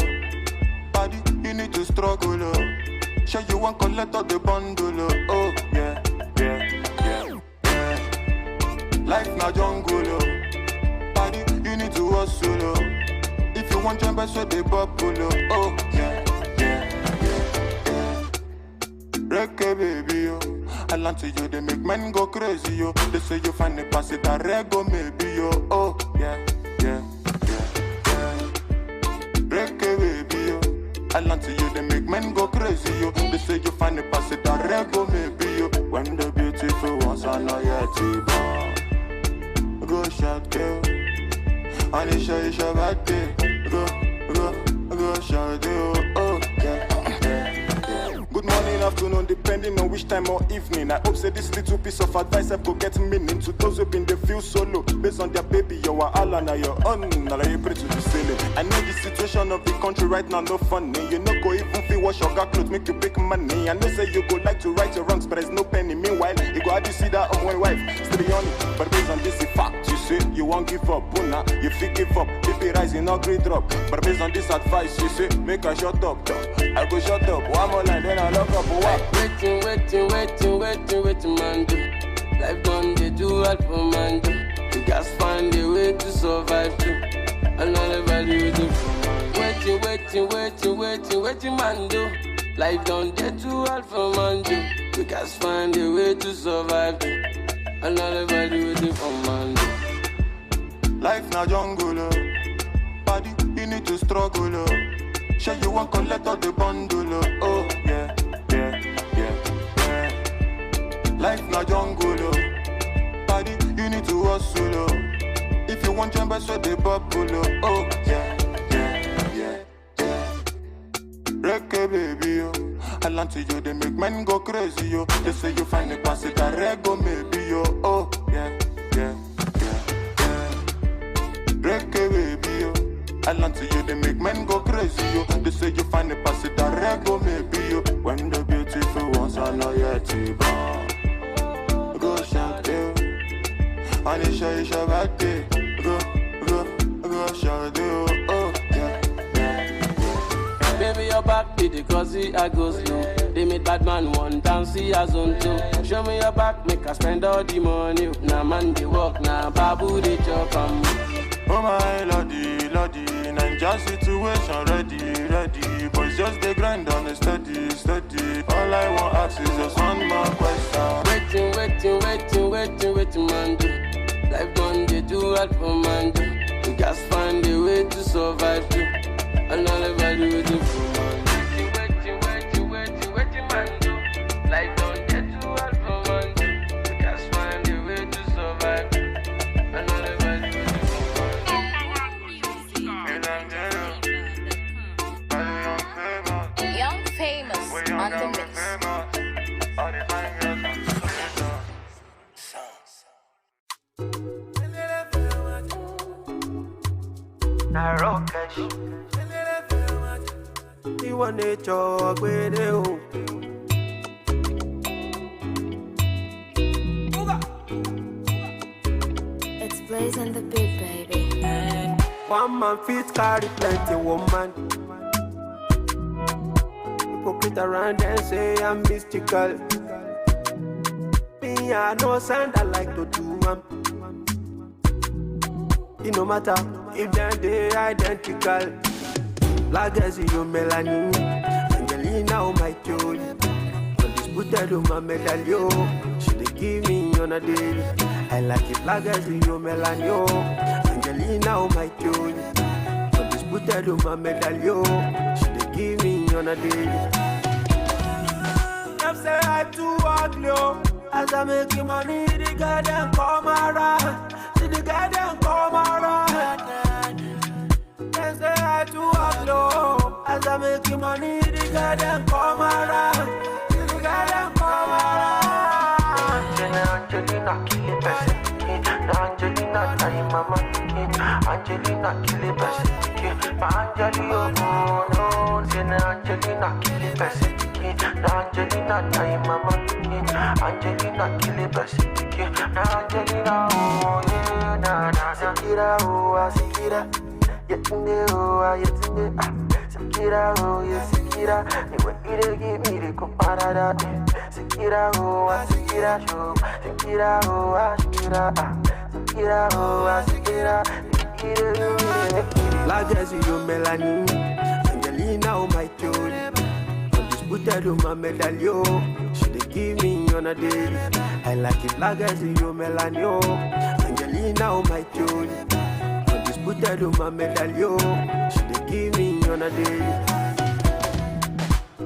body you need to struggle. Sure you want collect all the bundle. Oh yeah, yeah, yeah, yeah. Life na jungle, body you need to hustle. If you want jump, so they bubble. Oh yeah, yeah, yeah, yeah. Reggae baby yo, I land to you they make men go crazy yo. They say you find the pass it a rego maybe yo. Oh yeah, yeah. I land to you, they make men go crazy, yo. They say you find the pass it a rego, maybe, yo. When the beautiful ones are not yet born. Go shot, girl. And it's your bad day. Go shot, oh, yeah. Good morning, afternoon, depending on which time or evening. I hope say this little piece of advice I go get meaning to those who been they feel solo. Based on their baby, you are all on your own. Now you pray to the ceiling. I know the situation of the country right now no funny. You know go even feel wash your clothes, make you big money. I know say you go like to right your wrongs, but there's no penny. Meanwhile, you go how you see that on my wife, still on it. But based on this fact, you say you won't give up. Una, you feel give up. If it rising, no great drop. But based on this advice, you say make a shut up. I go shut up. One more line, then I lock up. Waiting, man do. Life done they do all for man do. You guys find a way to survive too. Another value do. Waiting, man do. Life done they do all for man do. You guys find a way to survive too. Another value do for man do. Life na jungle, body you need to struggle. Sure you want collect all the bundle. Oh yeah, yeah, yeah, yeah. Life na jungle, body you need to hustle. If you want jump, so they bubble. Oh yeah, yeah, yeah, yeah. Reggae baby yo, I land to you they make men go crazy yo. They say you find the pass it a rego maybe yo. Oh yeah, yeah, yeah, yeah. Reggae baby yo. I land to you, they make men go crazy, yo. They say you find the pass it a rego, maybe, yo. When the beautiful ones are not yet born. Go shout, yo. And it's your bad day. Go shout, yo. Oh, yeah, yeah, yeah. Baby, your your back, be the cause I go slow. They made bad man one down, see as on two. Show me your back, make us spend all the money. Now man they walk, now babu they chop on me. Oh my lordy, lordy, Ninja situation ready. Boys just they grind on the steady. All I want ask is just one more question. Waiting, man do. Life done they do hard for man do. You guys find a way to survive too. And all everybody with it for man do. Waiting, man do. Life done they do hard for man do. You guys find a way to survive too. And all everybody with it for man do. Young Famous on the mix. You want to talk with you. It's Blaze and the beat, baby. One man fit carry plenty woman. Hypocrite around and say I'm mystical. Me, I know sound I like to do. It no matter if they identical. Legacy, you melanin. Angelina, oh my joy. Undisputed, oh my medallion. She dey give me on a daily. I like it, legacy, you melanin. Angelina, oh my joy. Undisputed, oh my medallion. She dey give me on a daily. Them say I too ugly, oh. As I make money, the guy them come around. See the guy them come around. They say I too ugly. As I make money, the guy them come around. See the guy them come around. Angelina kill it best. Angelina time mama. Angelina kill it best. Angelina no. Angelina kill it best. Angelina time mama. Angelina kill it best. Angelina oh yeah na Sikira oh Sikira. Yetunde oh yetunde Sikira oh yeah Sikira. Ni we ire give me the comparada. Sikira oh Sikira show. Sikira oh Sikira. Sikira oh Sikira. Legacy you melanin. Angelina oh my joy. Undisputed oh my medallion. She dey give me on a daily. I like it legacy you melanin. Angelina oh my joy. Undisputed oh my medallion. She dey give me on a daily.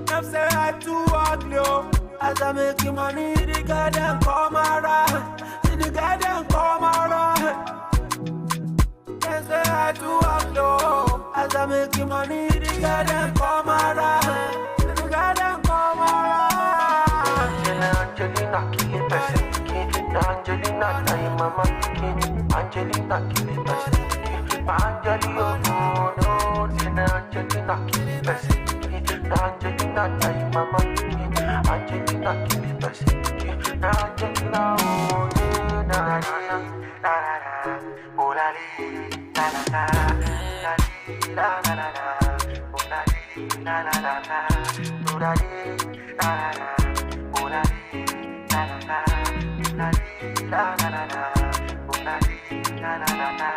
Them say I too ugly. As I make money, the guy them come around. See the guy them come around. They say I too ugly. As I make money, the guy them come around. See the guy them come around. Angelina kill it best. Angelina time mama. Angelina kill it best. Angelina no. Angelina kill it best. Angelina time mama. Angelina kill it best. Angelina oh yeah na na oh la li la la la la la oh la li la la la oh la li la la oh la li la la la oh la li la la la.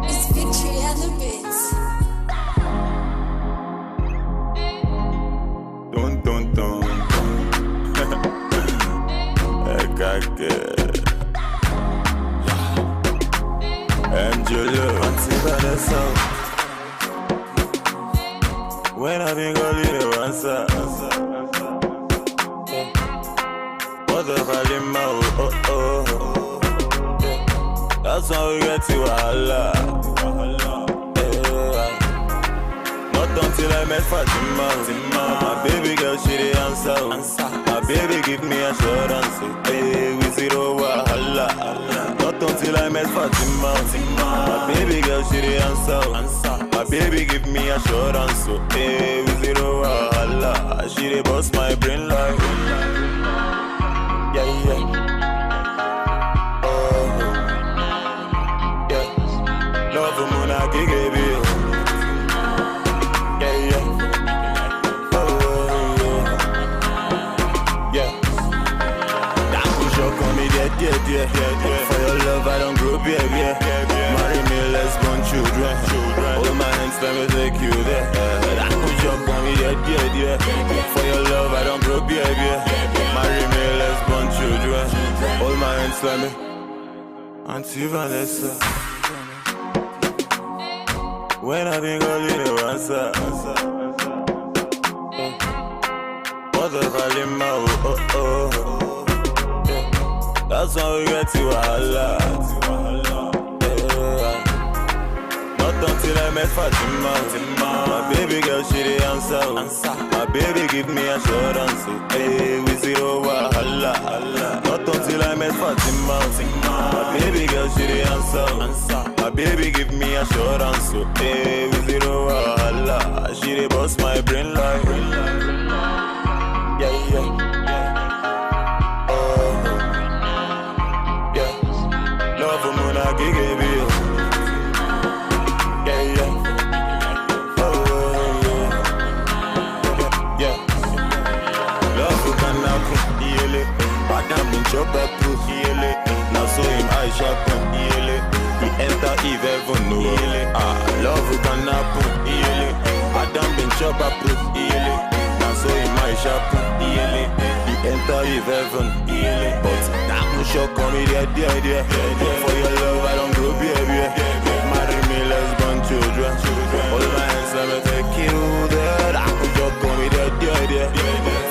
It's Victory and the Beats. Dun. Angela, when I been gonna leave the answer. What the hell in my oh. That's how we get to Allah. Not until I met Fatima. My baby girl, she the answer. My baby give me assurance. Hey, we zero wahala. Not until I met Fatima. My baby girl, she the answer. My baby give me assurance. Hey, we zero wahala. She the boss my brain like. Yeah. Love moon, I dear. For your love, I don't grow, yeah. Marry me, let's born children. Hold my hands, let me take you there. I put your on me, dear. For your love, I don't grow, yeah. Marry me, let's born children. Hold my hands, let me. Auntie Vanessa. When I think I'll leave you answer. What the hell in my That's when we get to Allah. Not until I met Fatima. My baby girl, she the answer. My baby give me assurance. Hey, we zero wahala. Not until I met Fatima. My baby girl, she the answer. My baby give me assurance. Hey, we zero wahala. She the boss my brain like. Yeah. Love for Muna Gigi. Yeah. Love for Kanaku. Madam in Chopa Proof. Now so him I sharpen. He enter Eve heaven. Love for Kanaku. Madam in Chopa Proof. Now so him I sharpen. He enter Eve heaven. But that no shock on me, dear. For your love, I don't grow, baby. Marry me, let's born children. Hold my hands, let me take you there. That no shock on me, dear.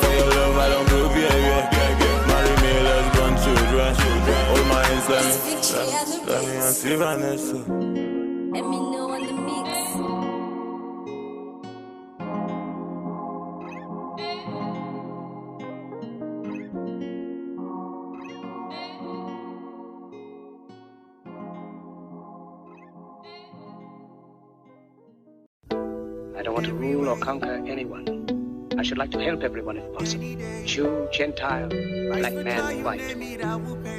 For your love, I don't grow, baby. Marry me, let's born children. Hold my hands, let me Auntie Vanessa. Let me know on the mix. I don't want to rule or conquer anyone. I should like to help everyone if possible. Jew, Gentile, black man, white.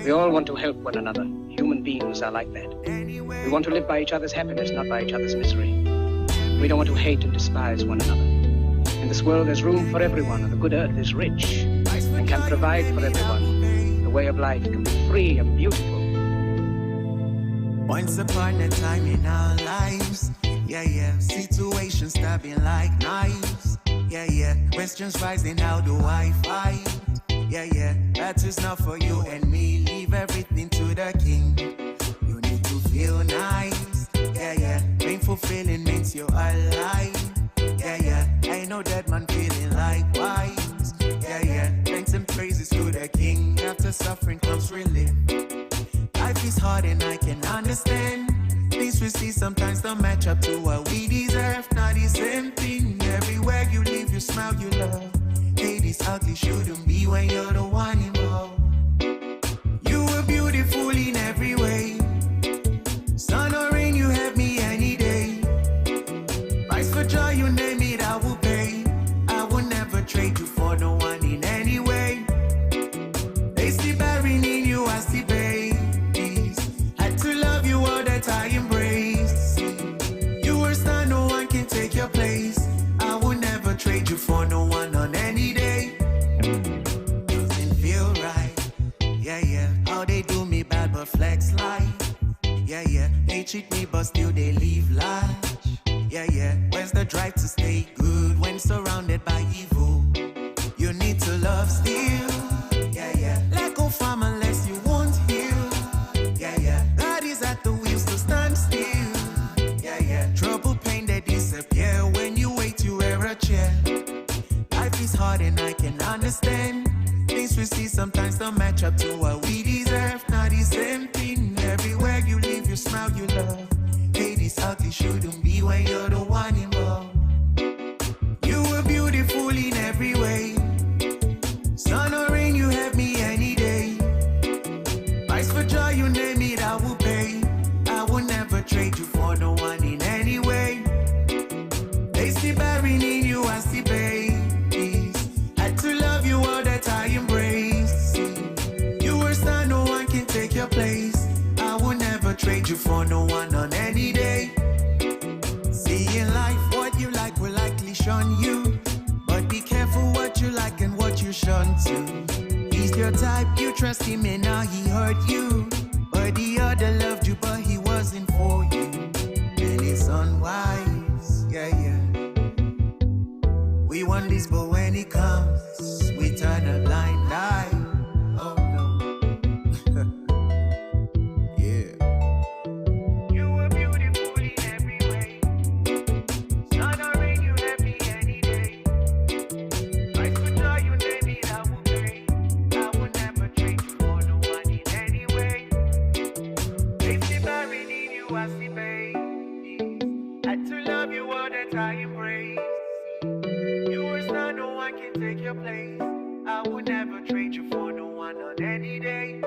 We all want to help one another. Human beings are like that. We want to live by each other's happiness, not by each other's misery. We don't want to hate and despise one another. In this world there's room for everyone, and the good earth is rich and can provide for everyone. The way of life can be free and beautiful. Once upon a time in our lives, yeah, situations stabbing like knives, yeah, questions rising, how do I fight? Yeah, that is not for you and me, leave everything to the king. You need to feel nice, yeah, painful feeling means you're alive, yeah, I know that man feeling likewise, yeah, thanks and praises to the king, after suffering comes relief. Life is hard and I can understand. Things we see sometimes don't match up to what we deserve. Not the same thing. Everywhere you live, you smile, you love. Hey, this ugly shouldn't be when you're the one involved. You were beautiful in every way. Sun or rain, you have me any day. Price for joy, you name it, I will pay. I will never trade you for no one in any way. They see bearing in you, I see babe. I embrace. You were star, no one can take your place. I will never trade you for no one on any day. Doesn't feel right, yeah. How they do me bad but flex life, yeah. They cheat me but still they leave large, yeah. Where's the drive to stay good when surrounded by evil? You need to love still, yeah. Let go from unless you won't heal, yeah. God is at the wheel, so stand still, yeah. Trouble, pain, they disappear when you wait, you wear a chair. Life is hard and I can understand. Things we see sometimes don't match up to what we deserve. Not the same thing. Everywhere you live, you smile, you love. Hey, this ugly shouldn't be when you're the one involved. You were beautiful in every way. Sun or rain, you have me any day. Price for joy, you name it, I will pay. I will never trade you for no one in any way. They see bearing in you, I see babies. Had to love you all that I embrace. You were star, no one can take your place. I will never trade you for no one on any day. See in life, what you like will likely shun you. But be careful what you like and what you shun to. He's your type, you trust him and now he hurt you. But the other loved you, but he wasn't for you. And it's unwise, yeah. We want this, but when it comes, we turn a blind eye. Oh no. Yeah. You were beautiful in every way. Sun or rain, you happy any day. I could tell you any I would pay. I would never trade you for no one in any way. If I really need you, I see, babe. Had to love you all that I embrace. You were not, no one can take your place. I would never trade you for no one on any day.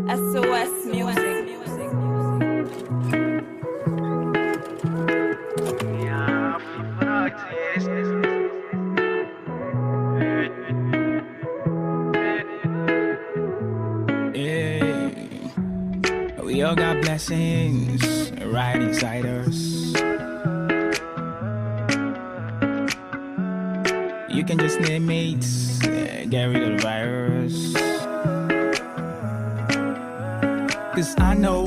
SOS Music. We all got blessings right inside us. You can just name mates, get rid of the virus. Cause I know,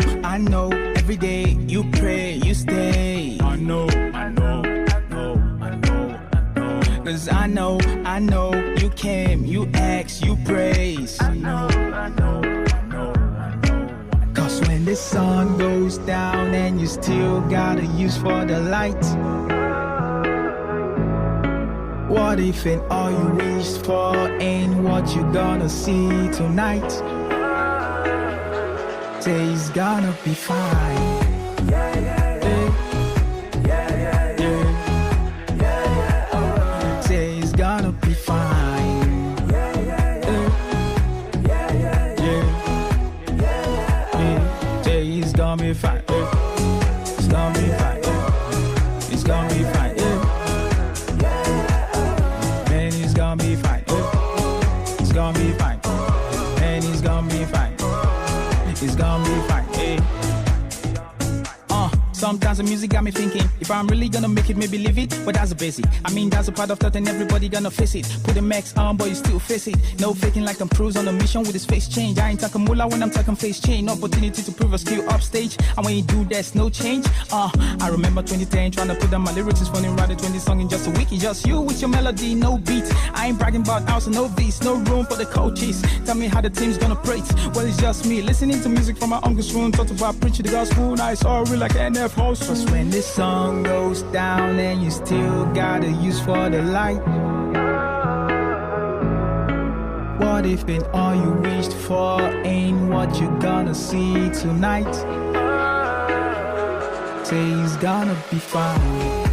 every day you pray, you stay. I know. Cause I know, you came, you asked, you praise. I know. Cause when the sun goes down and you still gotta use for the light. What if and all you wished for ain't what you gonna see tonight? Say it's gonna be fine. Say it's gonna be fine. Say it's gonna be fine. It's gonna be fine. It's gonna be fine. It's gonna be fine. It's gonna be fine. And it's gonna be fine. It's gonna be fine. Sometimes the music got me thinking, if I'm really gonna make it, maybe leave it. But that's a basic. I mean, that's a part of thought and everybody gonna face it. Put the max on, but you still face it. No faking like Tom Cruise on a mission with his face change. I ain't talking moolah when I'm talking face change. No opportunity to prove a skill upstage. And when you do, there's no change. I remember 2010 trying to put down my lyrics. It's funny, writing 20 songs in just a week. It's just you with your melody, no beat. I ain't bragging about house, no beats, no room for the coaches. Tell me how the team's gonna praise. Well, it's just me listening to music from my uncle's room. Talked about preaching the gospel. Now it's all real like NF host. Cause when the sun goes down and you still gotta use for the light. What if and all you wished for ain't what you gonna see tonight? Say it's gonna be fine.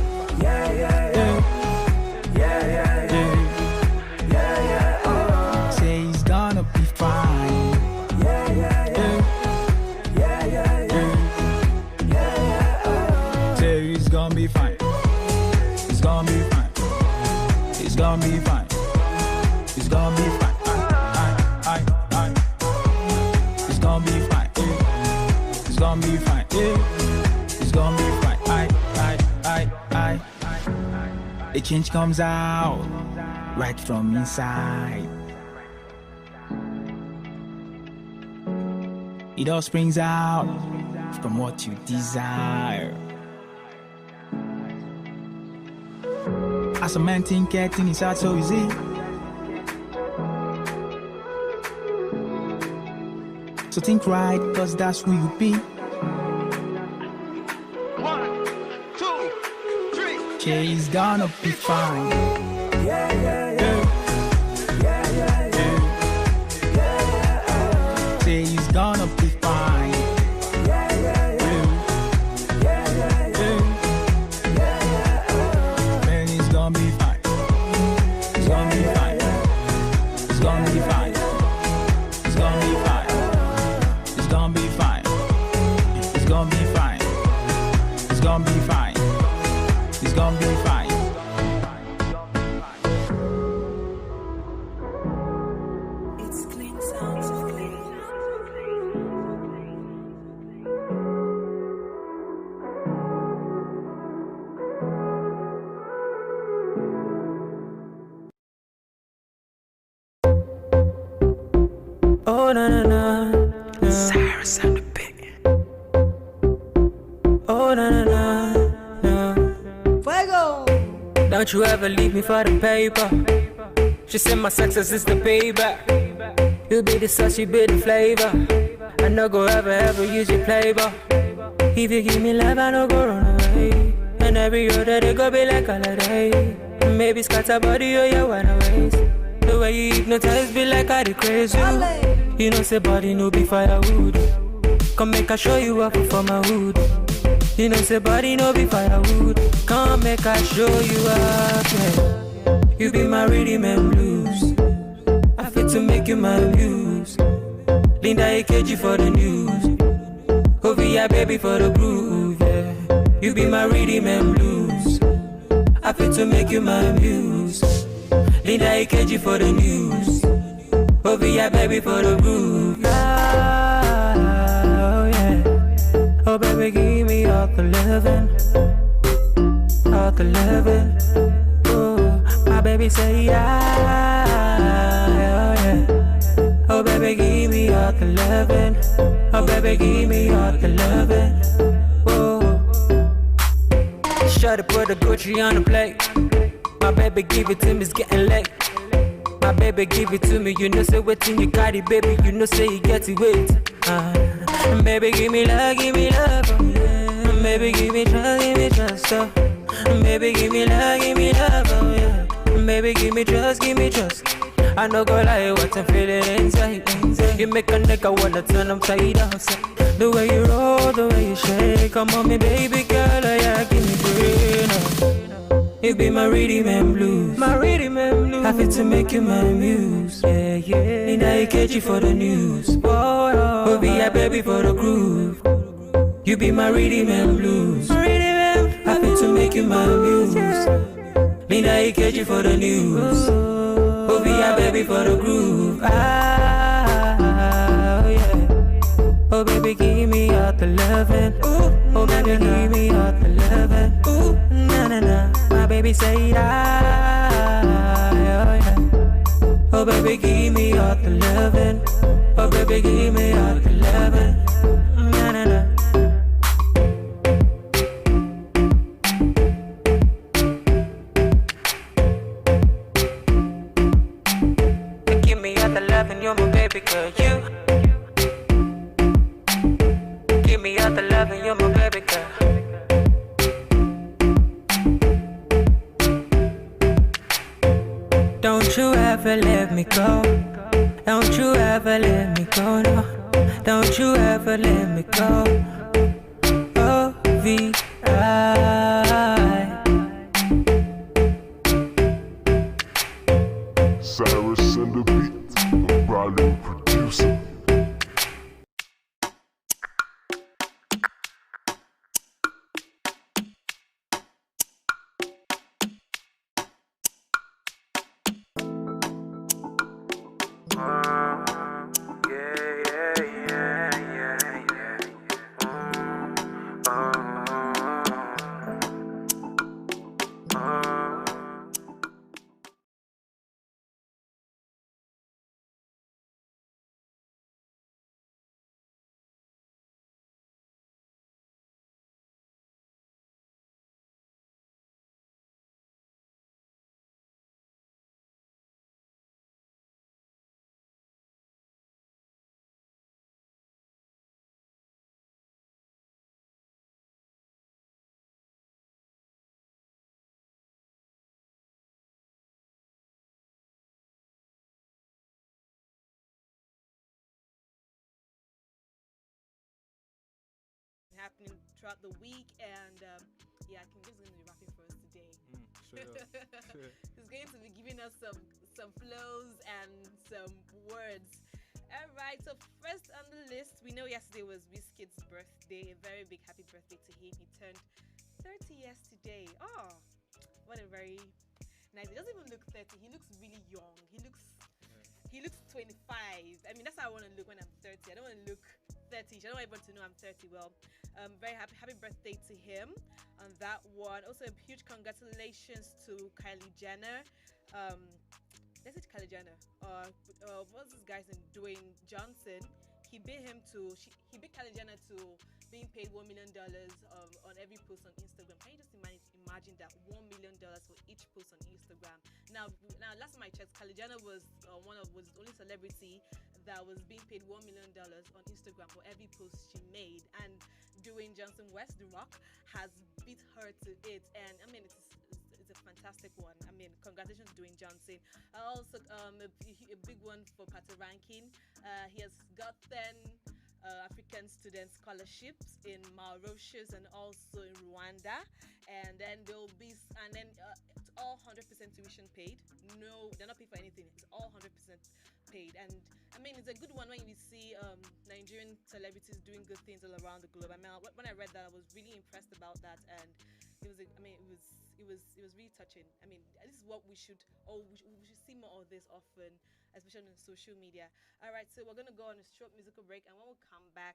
Say it's gonna be fine. Say it's gonna be fine. It's gonna be fine. It's gonna be fine. It's gonna be fine. It's gonna be fine. It's gonna be fine. It's gonna be fine. The change comes out right from inside. It all springs out from what you desire. As a man think getting his heart so easy. So think right, cause that's who you be. 1, 2, 3. She's gonna be fine. Say he's gonna be fine. Man, he's gonna be fine. He's gonna be fine. He's gonna be fine. He's gonna be fine. He's gonna be fine. He's gonna be fine. He's gonna be fine. He's gonna be fine. Oh na na na, na. Cyrus on the beat. Oh na na na, na. Fuego. Don't you ever leave me for the paper. She said my success is the payback. You be the sauce, you be the flavor. I no go ever use your playboy. If you give me love, I no go run away. And every other day go be like holiday. Maybe scatter body or your wanna waste. The way you hypnotize be like I the crazy. You know say body no be firewood. Come make I show you up for my hood. You know say body no be firewood. Come make I show you up, yeah. You be my rhythm and blues. I fit to make you my muse. Linda AKG for the news. Ovia baby for the groove, yeah. You be my rhythm and blues. I fit to make you my muse. Linda AKG for the news. Ovia baby for the groove. Oh yeah. Oh baby give me all the loving. All the loving. Oh my baby say yeah. Oh yeah. Oh baby give me all the loving. Oh baby give me all the loving. Oh. Shut up, put the Gucci on the plate. My baby give it to me, it's getting late. My baby give it to me, you know say waiting you got it, baby. You know say you get it wait. Baby give me love, oh yeah. Baby give me trust, oh. Baby give me love, oh yeah. Baby give me trust. I no go lie, what I'm feeling inside. You make a nigga wanna turn upside down. The way you roll, the way you shake. Come on me baby girl, oh yeah, give me brain. You be my rhythm and blues. My rhythm and blues. I fit to make you my muse. Yeah, yeah. And I catch you for the news. Oh, be a baby for the groove. You be my rhythm and blues. My rhythm and blues. I fit to make you my muse. And I catch you for the news. Oh, be a baby for the groove. Ah, oh yeah. Oh baby, give me all the loving. Oh baby, give me all the loving. Na na na. My baby say that. Oh yeah. Oh baby, give me all the loving. Oh baby, give me all the loving. Na na na. Give me all the loving, you're my baby girl. You. Give me all the loving, you're my baby girl. Don't you ever let me go. Don't you ever let me go, no. Don't you ever let me go. O-V-I. Cyrus and the beat, a volume producer. Happening throughout the week, and yeah, King James is going to be rapping for us today. He's going to be giving us some flows and some words. All right, so first on the list, we know yesterday was Wizkid's birthday. A very big happy birthday to him. He turned 30 years today. Oh, what a very nice. He doesn't even look 30. He looks really young. He looks 25. I mean, that's how I want to look when I'm 30. I don't want to look 30. I don't want everyone to know I'm 30. Well, very happy birthday to him on that one. Also, a huge congratulations to Kylie Jenner. message Kalijana. What's this guy's name? Dwayne Johnson. He bid Kalijana to being paid $1 million on every post on Instagram. Can you just imagine that $1 million for each post on Instagram? Now, last time I checked, Kalijana was the only celebrity that was being paid $1 million on Instagram for every post she made, and Dwayne Johnson, West The Rock, has beat her to it. And I mean, it's a fantastic one. I mean, congratulations to Dwayne Johnson. Also, a big one for Pato Rankin. He has gotten African student scholarships in Mauritius and also in Rwanda, and then it's all 100% tuition paid. No, they're not paid for anything. It's all 100% paid, and I mean, it's a good one when we see Nigerian celebrities doing good things all around the globe. I mean, when I read that, I was really impressed about that, and it was really touching. I mean, this is what we should see more of this often, especially on social media. All right, so we're gonna go on a short musical break, and when we come back,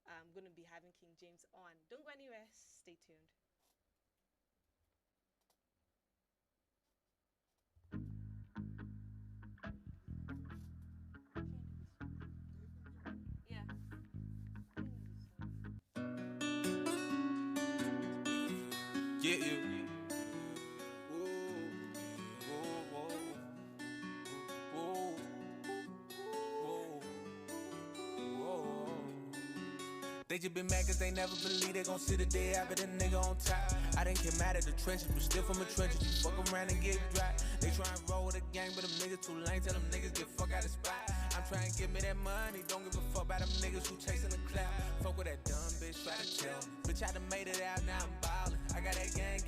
I'm gonna be having King James on. Don't go anywhere. Stay tuned. Get you. They just been mad cause they never believe they gon' see the day after the nigga on top. I didn't get mad at the trenches, but still from the trenches, you fuck around and get dry. They try and roll with a gang, but them niggas too lame, tell them niggas get fuck out of spot. I'm trying to get me that money, don't give a fuck about them niggas who chasing the clout. Fuck with that dumb bitch, try to tell me. Bitch, I done made it out, now I'm ballin'. I got that gang.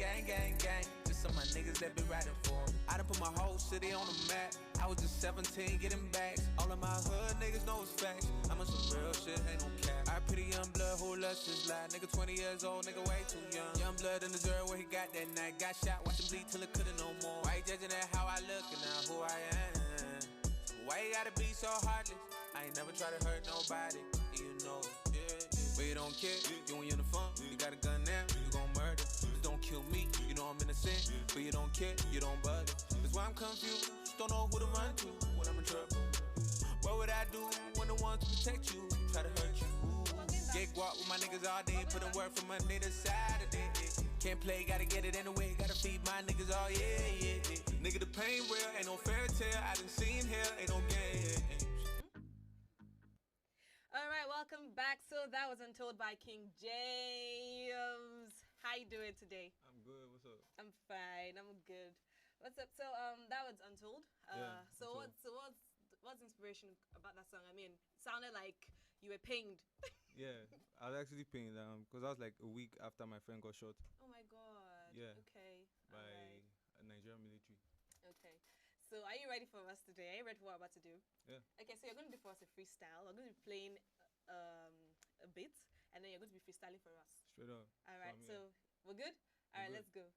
Just some of my niggas that been riding for me. I done put my whole city on the map. I was just 17, getting bags. All of my hood niggas know it's facts. I'm on some real shit, ain't no cap. I pity young blood, who lust is lie. Nigga 20 years old, nigga way too young. Young blood in the dirt where he got that night. Got shot, watch him bleed till it couldn't no more. Why you judging at how I look and not who I am? Why you gotta be so heartless? I ain't never try to hurt nobody, and you know it, yeah. But you don't care, you in uniform, you got a gun now, you gon' murder. Just don't kill me, you know I'm innocent, but you don't care, you don't bother. That's why I'm confused, don't know who to run to when I'm in trouble. What would I do when the ones to protect you try to hurt you? Get guap with my niggas all day, put in work from Monday to Saturday. Can't play, gotta get it anyway, gotta feed my niggas all, yeah. Nigga, the pain real, ain't no fairy tale, I done seen hell, ain't no game. All right, welcome back. So that was Untold by King James. How you doing today? I'm good. What's up? I'm fine. I'm good. What's up? So that was Untold. So what's inspiration about that song? I mean, it sounded like you were pained. Yeah, I was actually pained because I was like a week after my friend got shot. Oh my God. Yeah. Okay. By a Nigerian military. Okay. So are you ready for us today? Are you ready for what we're about to do? Yeah. Okay, so you're going to do for us a freestyle. We're going to be playing a bit, and then you're going to be freestyling for us. Straight up. All right, so we're good? All right, let's go.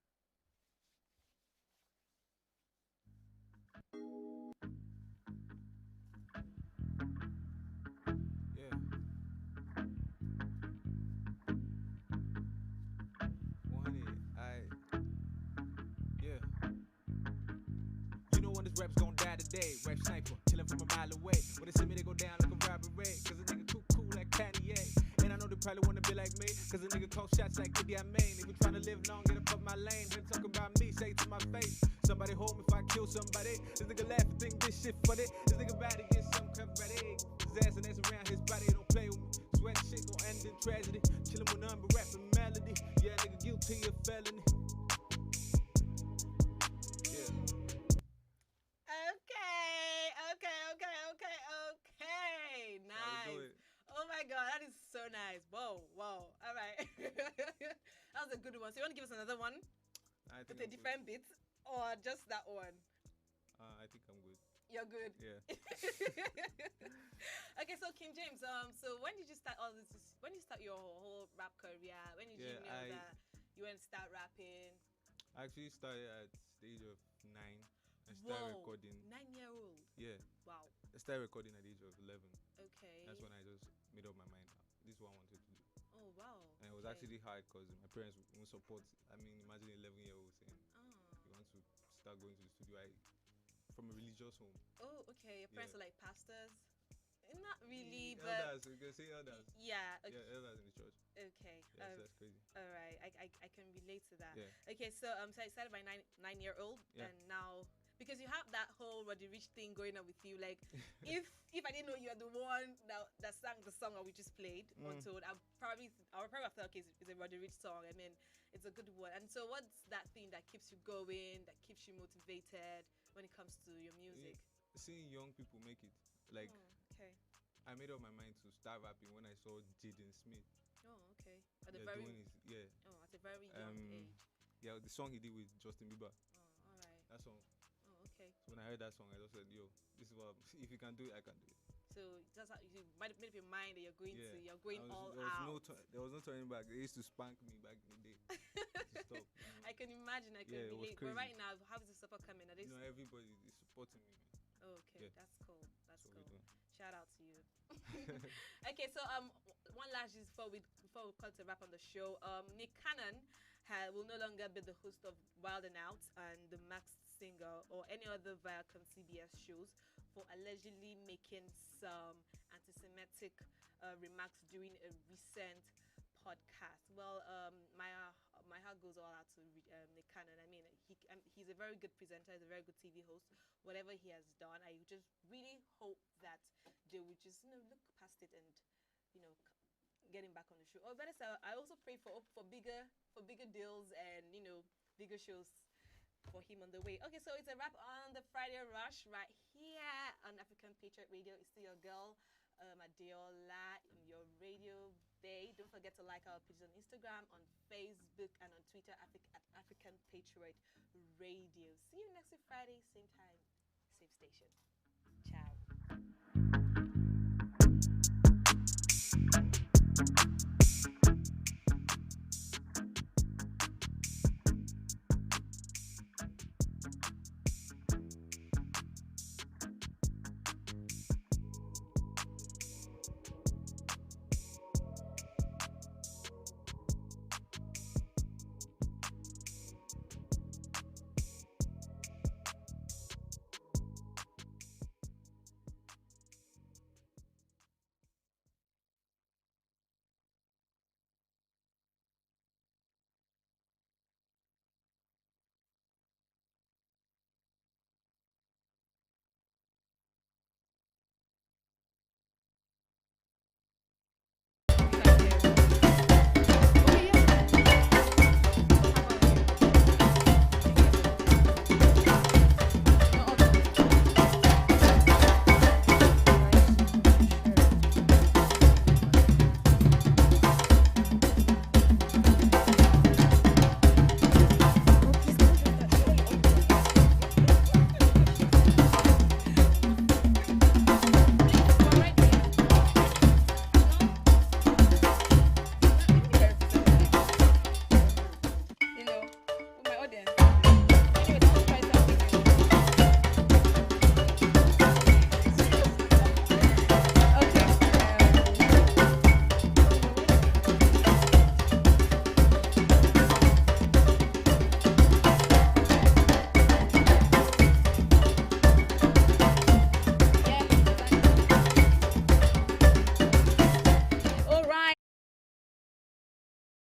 Yeah. 100. Yeah. You know when this rap's gon' die today. Rap sniper, killing from a mile away. When they see me, they go down like a robbery. Cause a nigga too cool like Kanye. And I know they probably wanna be like me. Cause a nigga call shots like Idi Amin. If you tryna live long, get up my lane. Him talking about me, say it to my face. Somebody hold me if I kill somebody. This nigga laugh and think this shit funny. This nigga about to get some ready. His ass and that's around his body, don't play with me. Sweat shit gon' end in tragedy. Chillin' with none but rapping melody. Yeah, nigga guilty of felony. Okay. Nice. Oh my God, that is so nice. Whoa. All right. That was a good one. So you want to give us another one? With a different beat, or just that one? I think I'm good. You're good. Yeah. Okay, so King James, so when did you start all this? When did you start your whole rap career? When did you know that you went to start rapping? I actually started at the age of 9. I started recording. 9-year-old. Yeah. Wow. I started recording at the age of 11. Okay. That's when I just made up my mind. This is what I wanted to do. Oh wow. And it was actually hard because my parents won't support. I mean, imagine an 11-year-old saying you want to start going to the studio. From a religious just home. Oh, okay. Your parents are like pastors? Not really, but Elders, you can say elders. yeah. Okay. Yeah, elders in the church. Okay. Yes, that's crazy. All right. I can relate to that. Yeah. Okay. So so I started by 9-year-old, Yeah. and now because you have that whole Roddy Rich thing going on with you, like if I didn't know you are the one that sang the song that we just played, Untold, I would probably have thought, okay, it's a Roddy Rich song. I mean, it's a good one. And so, what's that thing that keeps you going, that keeps you motivated when it comes to your music? Seeing young people make it, like. Okay. I made up my mind to start rapping when I saw Jaden Smith. Oh, okay. At a Yeah, very doing his, yeah. Oh, at a very young age. Yeah, the song he did with Justin Bieber. Oh, all right. That song. Oh, okay. So when I heard that song, I just said, "Yo, this is what if you can do it, I can do it." So that's how you might have made up your mind that you're going all there was out. There was no turning back. They used to spank me back in the day. To stop. I can imagine. I can Yeah, it was relate. But crazy. right now, how is the support coming? Are they Everybody is supporting me, man. Okay, Yeah. that's cool. That's So cool. we're doing. Shout out to you. Okay, so one last just before we cut to wrap on the show. Nick Cannon will no longer be the host of Wild and Out and the Max Singer or any other Viacom CBS shows for allegedly making some anti-Semitic remarks during a recent podcast. Well, my heart goes all out to Nick Cannon. I mean, he's a very good presenter. He's a very good TV host. Whatever he has done, I just really hope that they would just look past it and get him back on the show. Or better still, I also pray for bigger deals and bigger shows for him on the way. Okay, so it's a wrap on the Friday Rush right here on African Patriot Radio. It's still your girl, Adeola, in your radio bay. Don't forget to like our pages on Instagram, on Facebook, and on Twitter at African Patriot Radio. See you next week Friday, same time, same station. Ciao.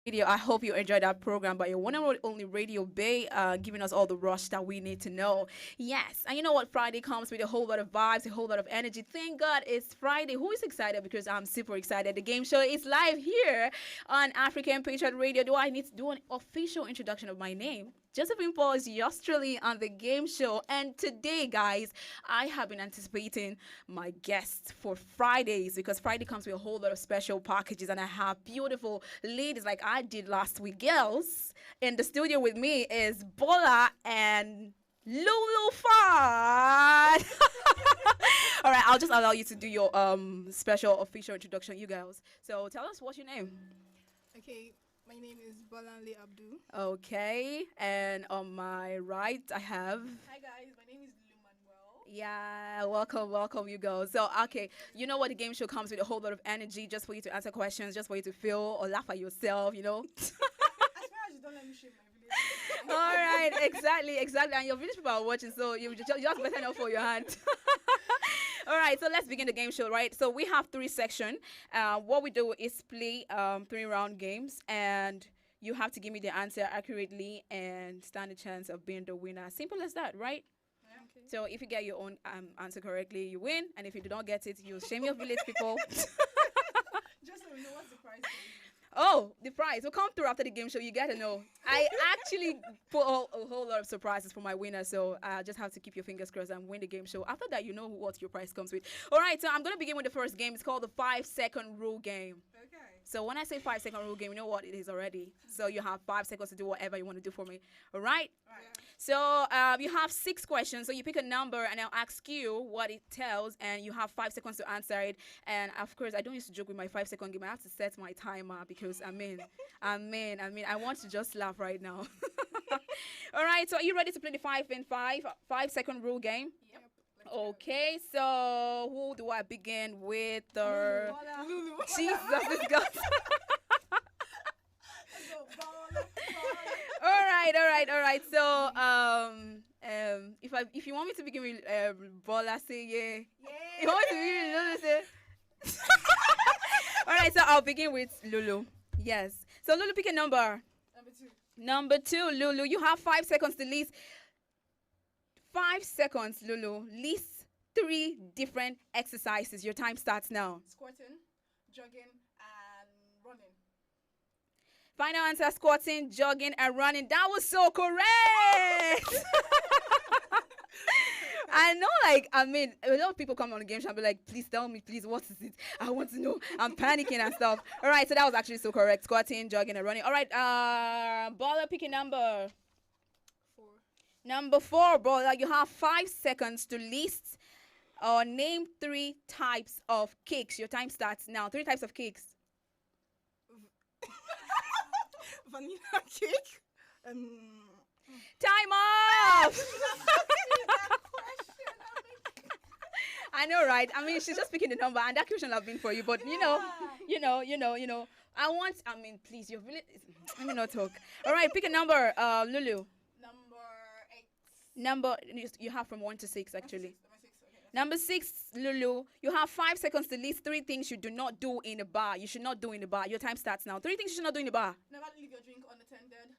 Radio. I hope you enjoyed that program by your one and only Radio Bay, giving us all the rush that we need to know. Yes, and you know what? Friday comes with a whole lot of vibes, a whole lot of energy. Thank God it's Friday. Who is excited? Because I'm super excited. The game show is live here on African Patriot Radio. Do I need to do an official introduction of my name? Josephine Paul is yours truly on the game show. And today, guys, I have been anticipating my guests for Fridays because Friday comes with a whole lot of special packages. And I have beautiful ladies like I did last week. Girls, in the studio with me is Bola and Lulu Fad. All right, I'll just allow you to do your special official introduction, you girls. So tell us what's your name. Okay. My name is Bolanle Abdul. Okay, and on my right, I have... Hi guys, my name is Lulu Manuel. Yeah, welcome you girls. So, okay, you know what, the game show comes with a whole lot of energy just for you to answer questions, just for you to feel or laugh at yourself, you know. As far as you don't let me shame my village. All right, exactly. And your village people are watching, so you just better know for your hand. All right, so let's begin the game show, right? So we have 3 sections. What we do is play 3-round games, and you have to give me the answer accurately and stand a chance of being the winner. Simple as that, right? Okay. So if you get your own answer correctly, you win, and if you do not get it, you shame your village people. Just so we know what's the prize. Oh, the prize. We'll come through after the game show. You got to know. I actually put a whole lot of surprises for my winner, so I just have to keep your fingers crossed and win the game show. After that, you know what your prize comes with. All right, so I'm going to begin with the first game. It's called the 5-second rule game. Okay. So when I say 5-second rule game, you know what it is already. So you have 5 seconds to do whatever you want to do for me. All right? So you have 6 questions. So you pick a number, and I'll ask you what it tells, and you have 5 seconds to answer it. And of course, I don't used to joke with my 5-second game. I have to set my timer because I want to just laugh right now. All right. So are you ready to play the 5-second rule game? Yep. Okay. So who do I begin with? Jesus, this guy. All right. So, if you want me to begin with Bola, say yeah. You want me to begin with Lulu, say. All right. So I'll begin with Lulu. Yes. So Lulu, pick a number. Number 2, Lulu. You have 5 seconds to list. 5 seconds, Lulu. List 3 different exercises. Your time starts now. Squatting, jogging, and running. Final answer: squatting, jogging, and running. That was so correct. I know, a lot of people come on the game show and be like, please tell me, please, what is it? I want to know. I'm panicking and stuff. All right, so that was actually so correct. Squatting, jogging, and running. All right, Baller, pick a number. 4. Number 4, Baller, you have 5 seconds to list or name 3 types of cakes. Your time starts now. 3 types of cakes. Vanilla cake. Time off! I know, right? I mean, she's just picking the number, and that question have been for you, but you know. Please, you're really. Let me not talk. All right, pick a number, Lulu. Number 8. You have from 1 to 6, actually. Number 6, Lulu. You have 5 seconds to list 3 things you do not do in a bar. You should not do in a bar. Your time starts now. 3 things you should not do in a bar. Never leave your drink unattended.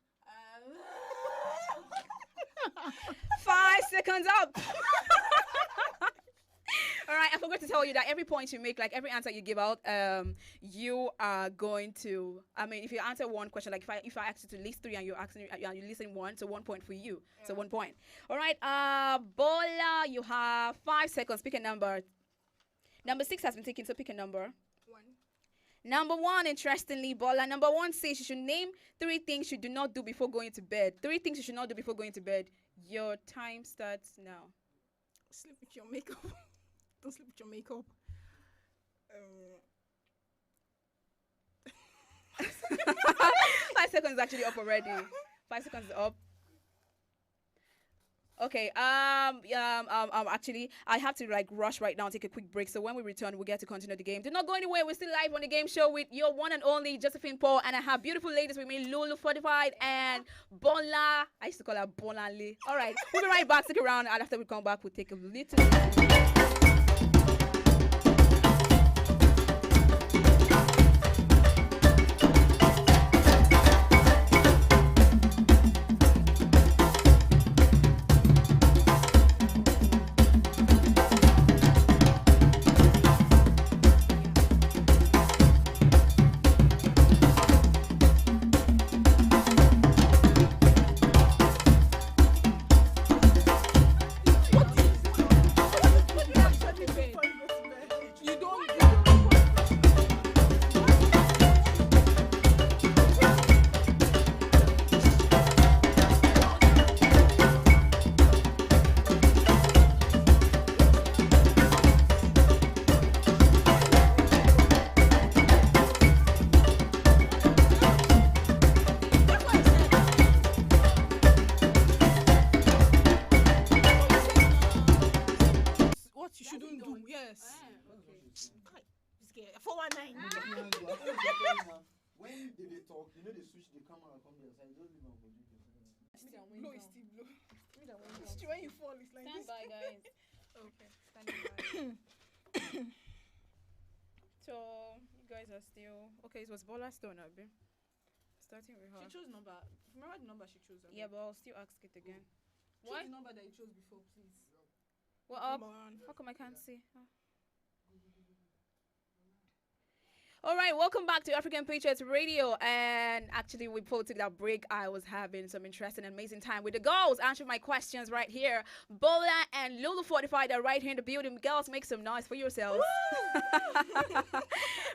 5 seconds up. All right, I forgot to tell you that every point you make, like every answer you give out, you are going to. If you answer one question, like if I ask you to list 3 and you're listing 1, so 1 point for you. Yeah. So 1 point. All right, Bola, you have 5 seconds. Pick a number. Number 6 has been taken, so pick a number. 1. Number 1, interestingly, Bola. Number 1 says you should name 3 things you do not do before going to bed. 3 things you should not do before going to bed. Your time starts now. Sleep with your makeup. Don't sleep with your makeup. 5 seconds is actually up already. 5 seconds is up. Okay. Actually, I have to rush right now and take a quick break. So when we return, we'll get to continue the game. Do not go anywhere. We're still live on the game show with your one and only Josephine Paul, and I have beautiful ladies with me, Lulu Fortified and Bola. I used to call her Bola Lee. All right, we'll be right back. Stick around, and after we come back, we'll take a little. still blow, it's still blow. Me that went It's down. when you fall, it's like Stand this. by, guys. Okay. Standing by. So you guys are still okay. It was Bola's turn, Abi. Starting with her. She chose number. Remember the number she chose? Abi? Yeah, but I'll still ask it again. Choose What? the number that you chose before, please. What up? Number one. How come I can't see? Oh. All right, welcome back to African Patriots Radio. And actually, before we took that break, I was having some interesting and amazing time with the girls answering my questions right here. Bola and Lulu Fortified are right here in the building. Girls, make some noise for yourselves.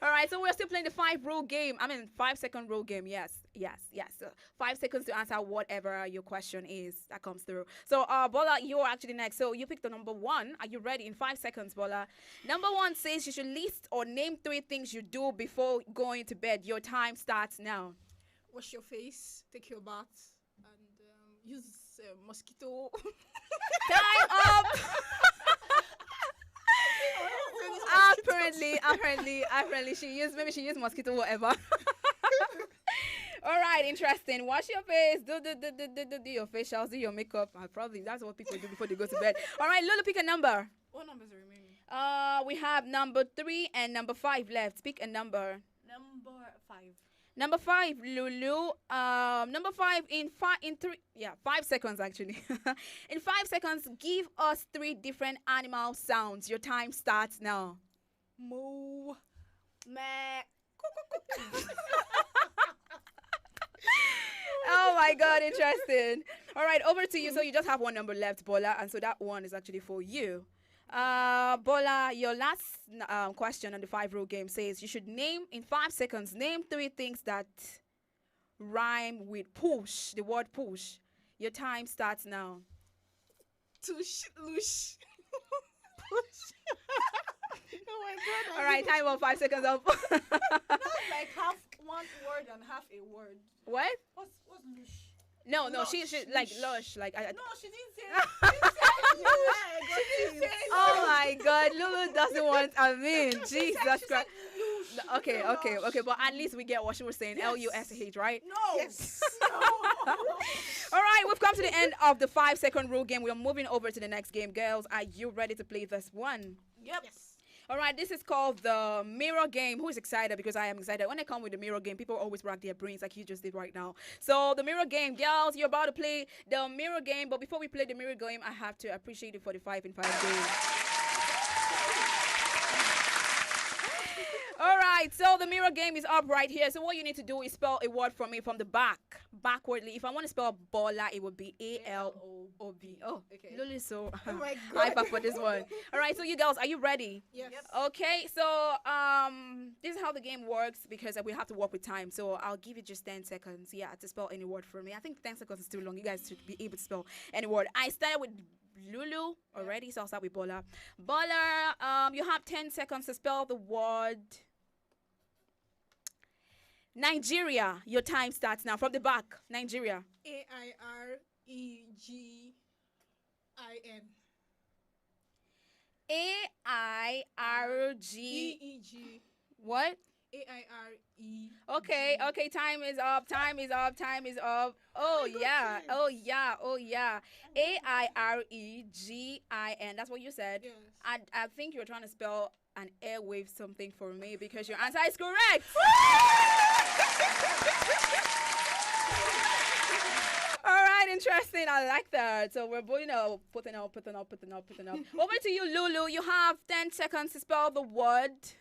All right, so we're still playing the 5-second rule game. Yes. 5 seconds to answer whatever your question is that comes through. So, Bola, you're actually next. So you picked the number 1. Are you ready? In 5 seconds, Bola. Number 1 says you should list or name 3 things you do before going to bed. Your time starts now. Wash your face, take your bath, and use mosquito. Time up. Apparently, she used mosquito, whatever. All right, interesting. Wash your face, do your facials, do your makeup. Probably that's what people do before they go to bed. All right, Lulu, pick a number. What numbers are remaining? We have number 3 and number 5 left. Pick a number. Number 5. Number 5, Lulu. Number 5 in 5 seconds actually. In 5 seconds, give us 3 different animal sounds. Your time starts now. Moo. Meh. Oh my God, interesting. All right, over to you. So you just have 1 number left, Bola, and so that one is actually for you. Bola, your last question on the 5 rule game says you should name in 5 seconds. Name 3 things that rhyme with push. The word push. Your time starts now. Tush, loosh. Push. Oh my God. All right, time up. 5 seconds up. That's like half one word and half a word. What? What's loosh? No, Lush, she like lush, like I. No, she didn't say. She didn't say. Oh my God, Lulu doesn't want. I mean, Jesus Christ. Okay, but at least we get what she was saying. Yes. LUSH, right? No. Yes. All right, we've come to the end of the 5 second rule game. We are moving over to the next game. Girls, are you ready to play this one? Yep. Yes. All right, this is called the mirror game. Who is excited? Because I am excited. When I come with the mirror game, people always rack their brains like you just did right now. So the mirror game, girls, you're about to play the mirror game. But before we play the mirror game, I have to appreciate the 45 in 5 days. All right, so the mirror game is up right here. So what you need to do is spell a word for me from the back, backwardly. If I want to spell Bola, it would be ALOB. Oh, okay. Lulu, so Oh my God. hyper for this one. All right, so you girls, are you ready? Yes. Okay, so this is how the game works because we have to work with time. So I'll give you just 10 seconds, to spell any word for me. I think 10 seconds is too long. You guys should be able to spell any word. I started with Lulu already, so I'll start with Bola. Bola, you have 10 seconds to spell the word Nigeria. Your time starts now. From the back, Nigeria. AIREGIN. AIRG. What? AIRE. Okay, time is up. Oh yeah. AIREGIN. That's what you said. Yes. I think you're trying to spell an airwave something for me because your answer is correct. All right, interesting. I like that. So we're putting up. Over to you, Lulu. You have 10 seconds to spell the word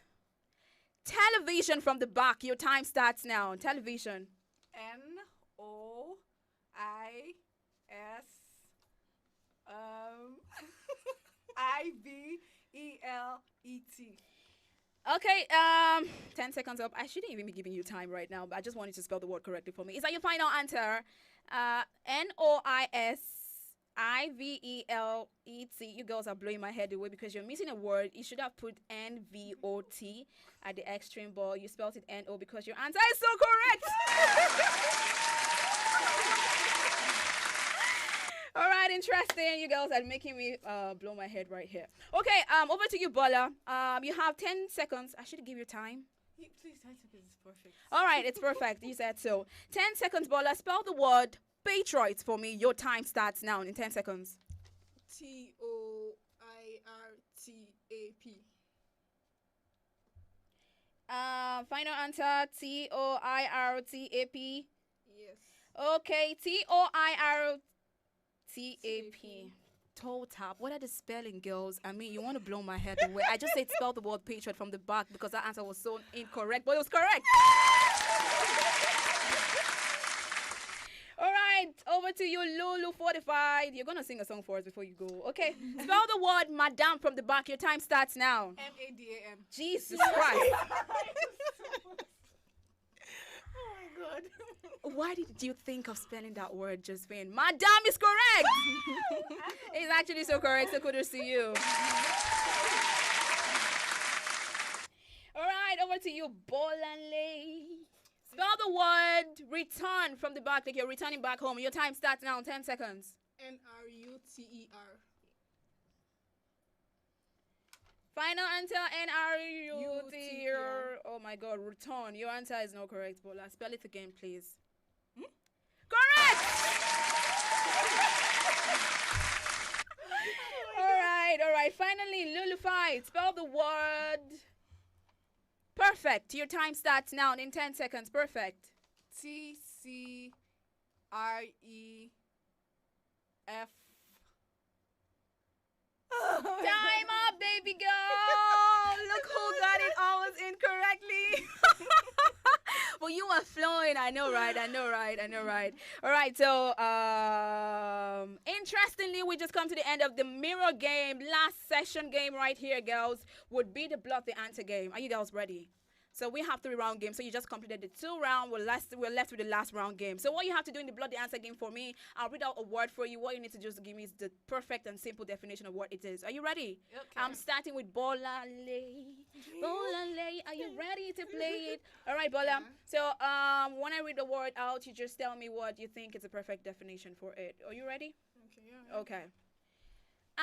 television from the back. Your time starts now. Television. NOIVELET. Okay, 10 seconds up. I shouldn't even be giving you time right now, but I just wanted to spell the word correctly for me. Is that your final answer? NOISIVELET. You girls are blowing my head away because you're missing a word. You should have put NVOT at the extreme, but you spelled it NO because your answer is so correct. All right, interesting. You girls are making me blow my head right here. Okay, over to you, Bola. You have 10 seconds. I should give you time. Please, 10 seconds is perfect. All right, it's perfect. You said so. 10 seconds, Bola. Spell the word Patriots for me. Your time starts now in 10 seconds. TOIRTAP. Final answer, TOIRTAP. Yes. Okay, TOIRTAP. Toe tap. What are the spelling, girls? I mean, you want to blow my head away. I just said spell the word Patriot from the back because that answer was so incorrect, but it was correct. All right, over to you, Lulu Fortified. You're going to sing a song for us before you go. Okay, spell the word Madame from the back. Your time starts now. MADAM. Jesus Christ. Oh my God. Why did you think of spelling that word, Josephine? Madame is correct. It's actually so correct, so kudos to you. All right, over to you, Bolanle. Spell the word return from the back, like you're returning back home. Your time starts now in 10 seconds. NRUTER. Final answer, NRUTER. Oh my God, return. Your answer is not correct, Bola. Spell it again, please. Correct! All right. Finally, Lulufied. Spell the word perfect. Your time starts now in 10 seconds. Perfect. TCREF. Time up, baby girl. Look who got it always incorrectly. Well, you are flowing. I know, right? All right, so interestingly, we just come to the end of the mirror game. Last session game right here, girls, would be the Block the Answer game. Are you girls ready? So we have 3-round game. So you just completed the 2 round. We're left with the last round game. So what you have to do in the Block the Answer game for me, I'll read out a word for you. What you need to just give me is the perfect and simple definition of what it is. Are you ready? Okay. I'm starting with Bolanle. Bolanle, are you ready to play it? All right, Bola. Yeah. So when I read the word out, you just tell me what you think is a perfect definition for it. Are you ready? Okay, yeah. Okay.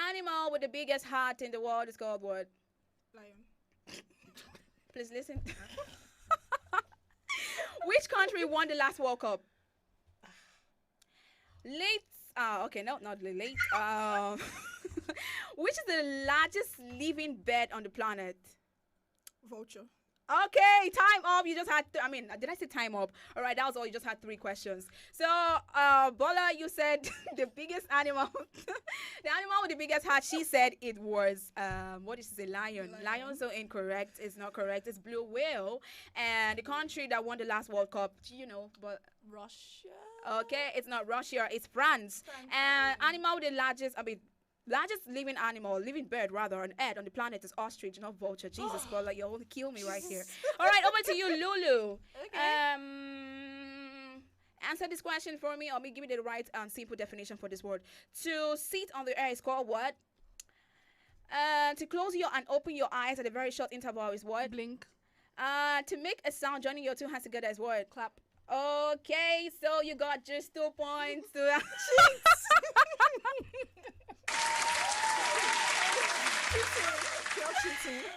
Animal with the biggest heart in the world is called what? Lion. Please listen. Which country won the last World Cup? Okay, no, not late. Which is the largest living bird on the planet? Vulture. Okay, time up. You just had, did I say time up? All right, that was all. You just had 3 questions. So, Bola, you said the biggest animal, the animal with the biggest heart, she said it was, what did she say, lion. Lion, so incorrect. It's not correct. It's blue whale. And the country that won the last World Cup, but... Russia? Okay, it's not Russia. It's France. And animal with the largest living animal, living bird rather, on earth on the planet is ostrich, not vulture. Jesus, Bola, you're going to kill me right here. All right, over to you, Lulu. Okay. Answer this question for me, or give me the right and simple definition for this word. To sit on the air is called what? To close your and open your eyes at a very short interval is what? Blink. To make a sound, joining your 2 hands together is what? Clap. Okay, so you got just 2 points.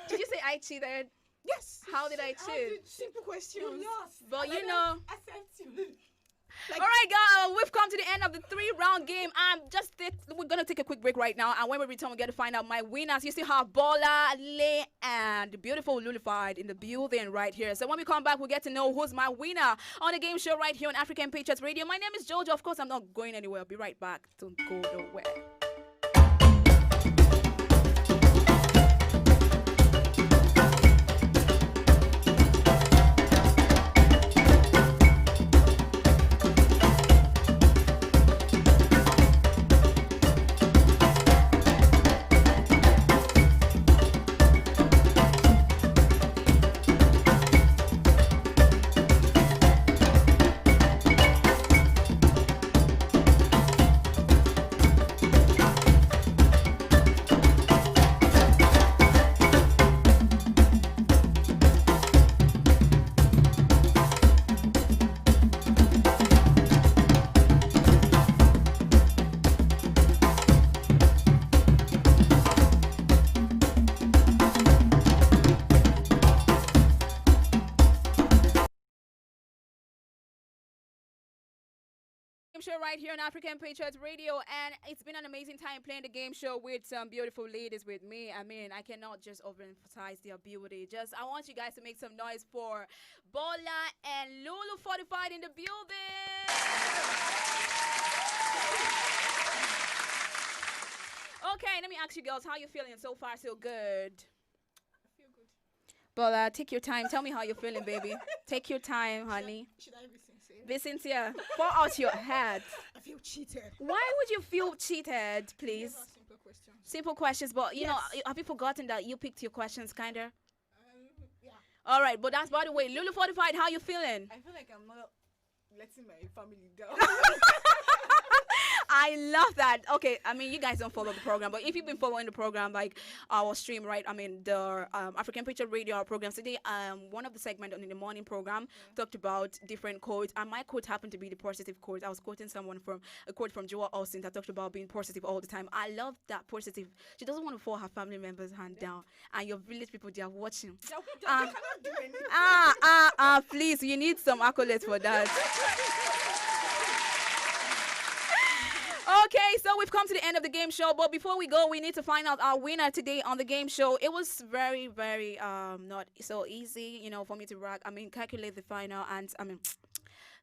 Did you say I cheated? Yes. How did I cheat? Simple question. You lost. But you know. Accept you. All right, guys, we've come to the end of the 3-round game. We're gonna take a quick break right now, and when we return, we get to find out my winners. You still have Bola, Le, and the beautiful Lulufied in the building right here. So when we come back, we'll get to know who's my winner on the game show right here on African Patriots Radio. My name is Jojo. Of course, I'm not going anywhere. I'll be right back. Don't go nowhere. show right here on African Patriots Radio, and it's been an amazing time playing the game show with some beautiful ladies with me. I mean, I cannot just overemphasize their beauty. I want you guys to make some noise for Bola and Lulu Fortified in the building. Okay, let me ask you girls, how you feeling so far? So good. But take your time. Tell me how you're feeling, baby. Take your time, honey. Should I be sincere? Be sincere. Pour out your head. I feel cheated. Why would you feel cheated, please? Simple questions. Simple questions, but you Yes. know, have you forgotten that you picked your questions, kinda? Yeah. All right, but that's by the way. Lulu Fortified, how you feeling? I feel like I'm not letting my family down. I love that. Okay, I mean, you guys don't follow the program, but if you've been following the program, like our stream, right? I mean, the African Patriot Radio our programs today. One of the segments in the morning program talked about different quotes, and my quote happened to be the positive quote. I was quoting a quote from Joel Austin that talked about being positive all the time. I love that positive. She doesn't want to fall her family members' hand down, and your village people they are watching. They cannot do anything. Please, you need some accolades for that. Okay, so we've come to the end of the game show, but before we go, we need to find out our winner today on the game show. It was very, very not so easy, you know, for me to calculate the final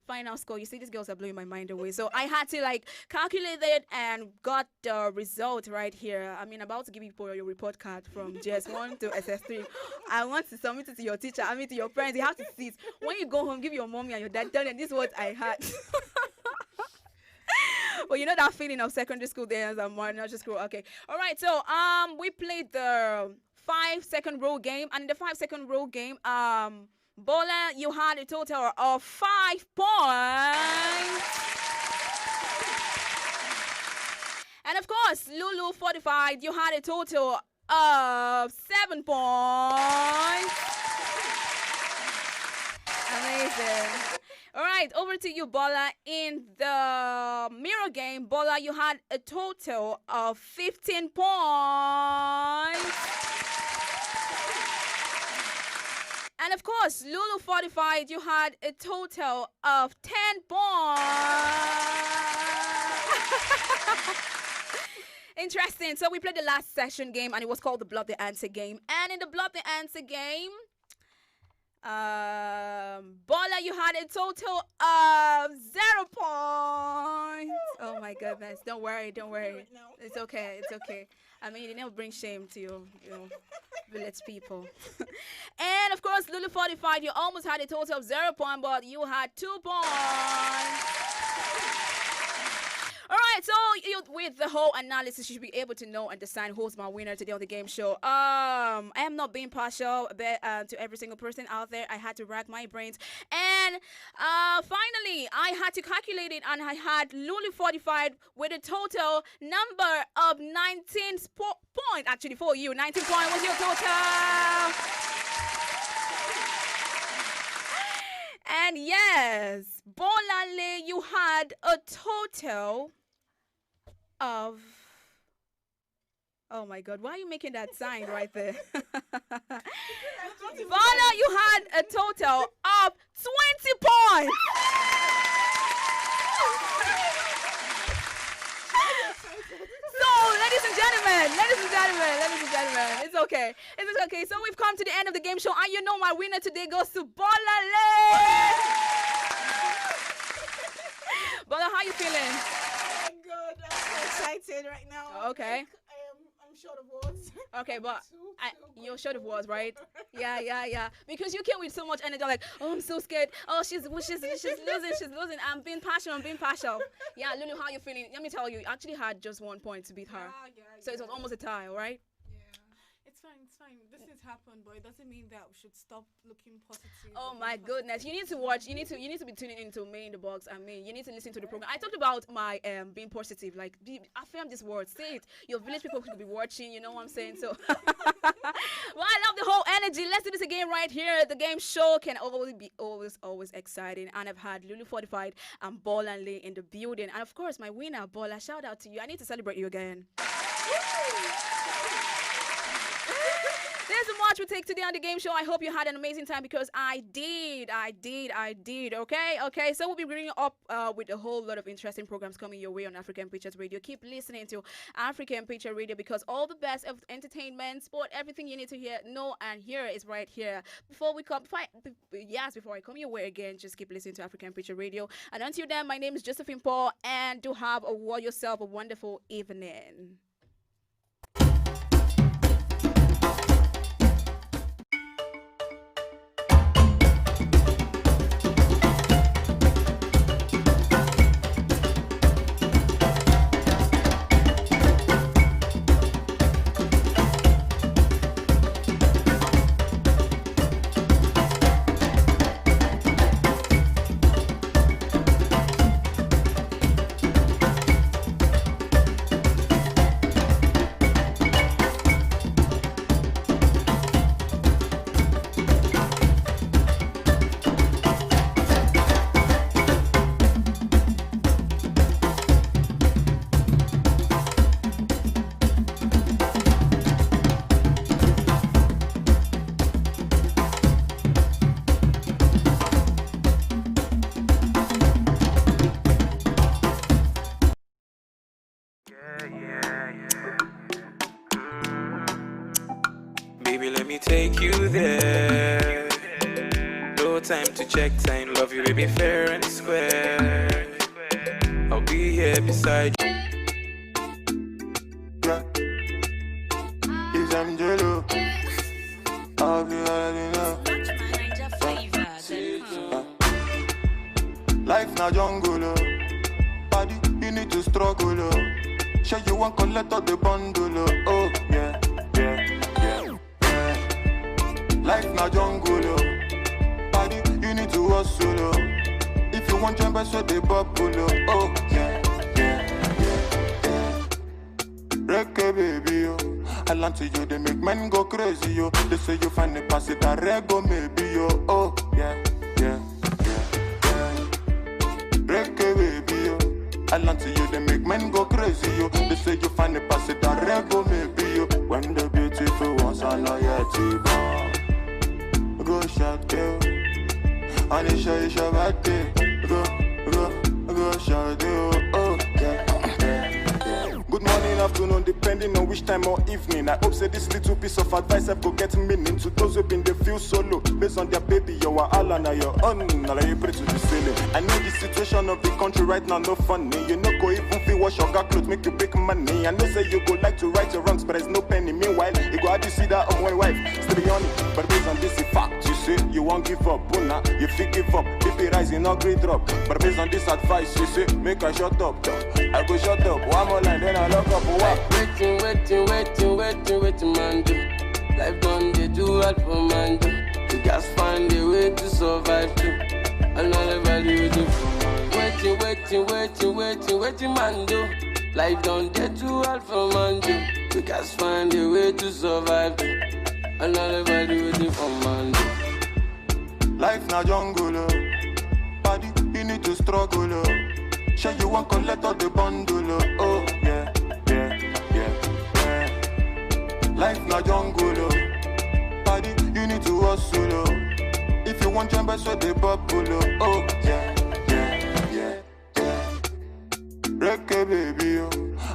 final score. You see, these girls are blowing my mind away. So I had to calculate it and got the result right here. About to give you your report card from JS1 to SS3. I want to submit it to your teacher, to your parents. You have to see it. When you go home, give your mommy and your dad, tell them this is what I had. Well, you know that feeling of secondary school days and nursery school. Okay. All right. So we played the 5-second rule game, and in the 5-second rule game, Bola, you had a total of 5 points. And of course, Lulu Fortified, you had a total of 7 points. Amazing. All right, over to you, Bola. In the mirror game, Bola, you had a total of 15 points. And of course, Lulu Fortified, you had a total of 10 points. Interesting. So we played the last session game, and it was called the Block the Answer game. And in the Block the Answer game, Bola, you had a total of 0 points. Oh my goodness. Don't worry. It's okay. It never brings shame to your village people. And of course, Lulu Fortified, you almost had a total of 0 points, but you had 2 points. All right, so with the whole analysis, you should be able to know and decide who's my winner today on the game show. I am not being partial to every single person out there. I had to rack my brains. And finally, I had to calculate it, and I had Lulu Fortified with a total number of 19 points. Actually, for you, 19 points was your total. And yes, Bolanle, you had a total of... Oh my God, why are you making that sign right there? Bola, you had a total of 20 points. So, ladies and gentlemen, it's okay. It's okay. So we've come to the end of the game show, and you know my winner today goes to Bolanle. Bola, how you feeling? I'm good. I'm so excited right now. Okay. I'm short of words. Okay, but you're short of words, right? Yeah. Because you came with so much energy, like, oh, I'm so scared. Oh, she's losing. I'm being partial. Yeah, Lulu, how you feeling? Let me tell you, you actually had just 1 point to beat her. So it was almost a tie, all right? It's fine. This has happened, but it doesn't mean that we should stop looking positive. Oh my goodness. You need to watch. You need to be tuning into Me in the Box. You need to listen to the program. I talked about my being positive. Affirm this word. Say it. Your village people could be watching. You know what I'm saying? So well, I love the whole energy. Let's do this again right here. The game show can always be always exciting. And I've had Lulu Fortified and Bolanle in the building. And of course, my winner, Bola. Shout out to you. I need to celebrate you again. There's more much we take today on the game show. I hope you had an amazing time because I did. Okay. So we'll be bringing up with a whole lot of interesting programs coming your way on African Pictures Radio. Keep listening to African Picture Radio because all the best of entertainment, sport, everything you need to know and hear is right here. Before I come your way again, just keep listening to African Picture Radio. And until then, my name is Josephine Paul, and do have yourself a wonderful evening. Baby, let me take you there. No time to check time. Love you, baby, fair and square. I'll be here beside you. If I'm jello, I'll be all in love. Life na jungle, party, you need to struggle. Show you one collect all the bundle. Oh, yeah. Life na jungle, party, you need to hustle. If you want jump, so they bubble. Oh, yeah. Reggae baby, yo. I land to you, they make men go crazy, yo. They say you find the pass it a rego, maybe, yo. Oh, yeah. Reggae baby, yo. I land to you, they make men go crazy, yo. They say you find the pass it a rego, maybe, yo. When the beautiful ones are not yet born. Go shot you, and it's your birthday. Go shot you. Oh yeah. Good morning, afternoon, depending on which time or evening. I hope say this little piece of advice I've got getting meaning to those who been they feel solo. Based on their baby, you are all on your own. Now you pray to the ceiling. I know the situation of the country right now no funny. You know go even feel wash your clothes, make you big money. I know say you go like to right your wrongs, but there's no penny. Meanwhile, you go out to see that on my wife. Still be on it, but based on this fact, you say you won't give up. Buna, you feel give up. BP rising, no great drop. But based on this advice, you say make I shut up. I go shut up. One more line, then I lock up. What? Waiting, man, do. Life done, they do all for man, do. You guys find a way to survive, too. Another value, do. Waiting, man, do. Life done, they do all for man, do. You guys find a way to survive, too. Another value, do for man, do. Life na jungle, party, you need to struggle. Show you one collect all the bundle. Oh, yeah. Life na jungle, party, you need to hustle. If you want jump, so they bubble. Oh, yeah. Reggae baby, yo.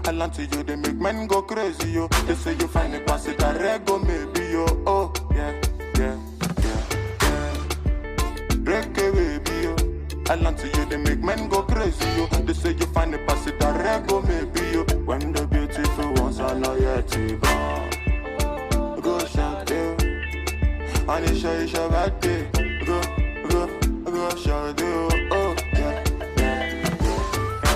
I land to you, they make men go crazy, yo. They say you find a pass it a rego, maybe, yo. Oh, yeah. Reggae baby, yo. I land to you, they make men go crazy, yo. They say you find a pass it a rego, maybe, yo. When the beautiful ones are not yet born. Go shout you, and it's your birthday. Go shout you. Oh, yeah.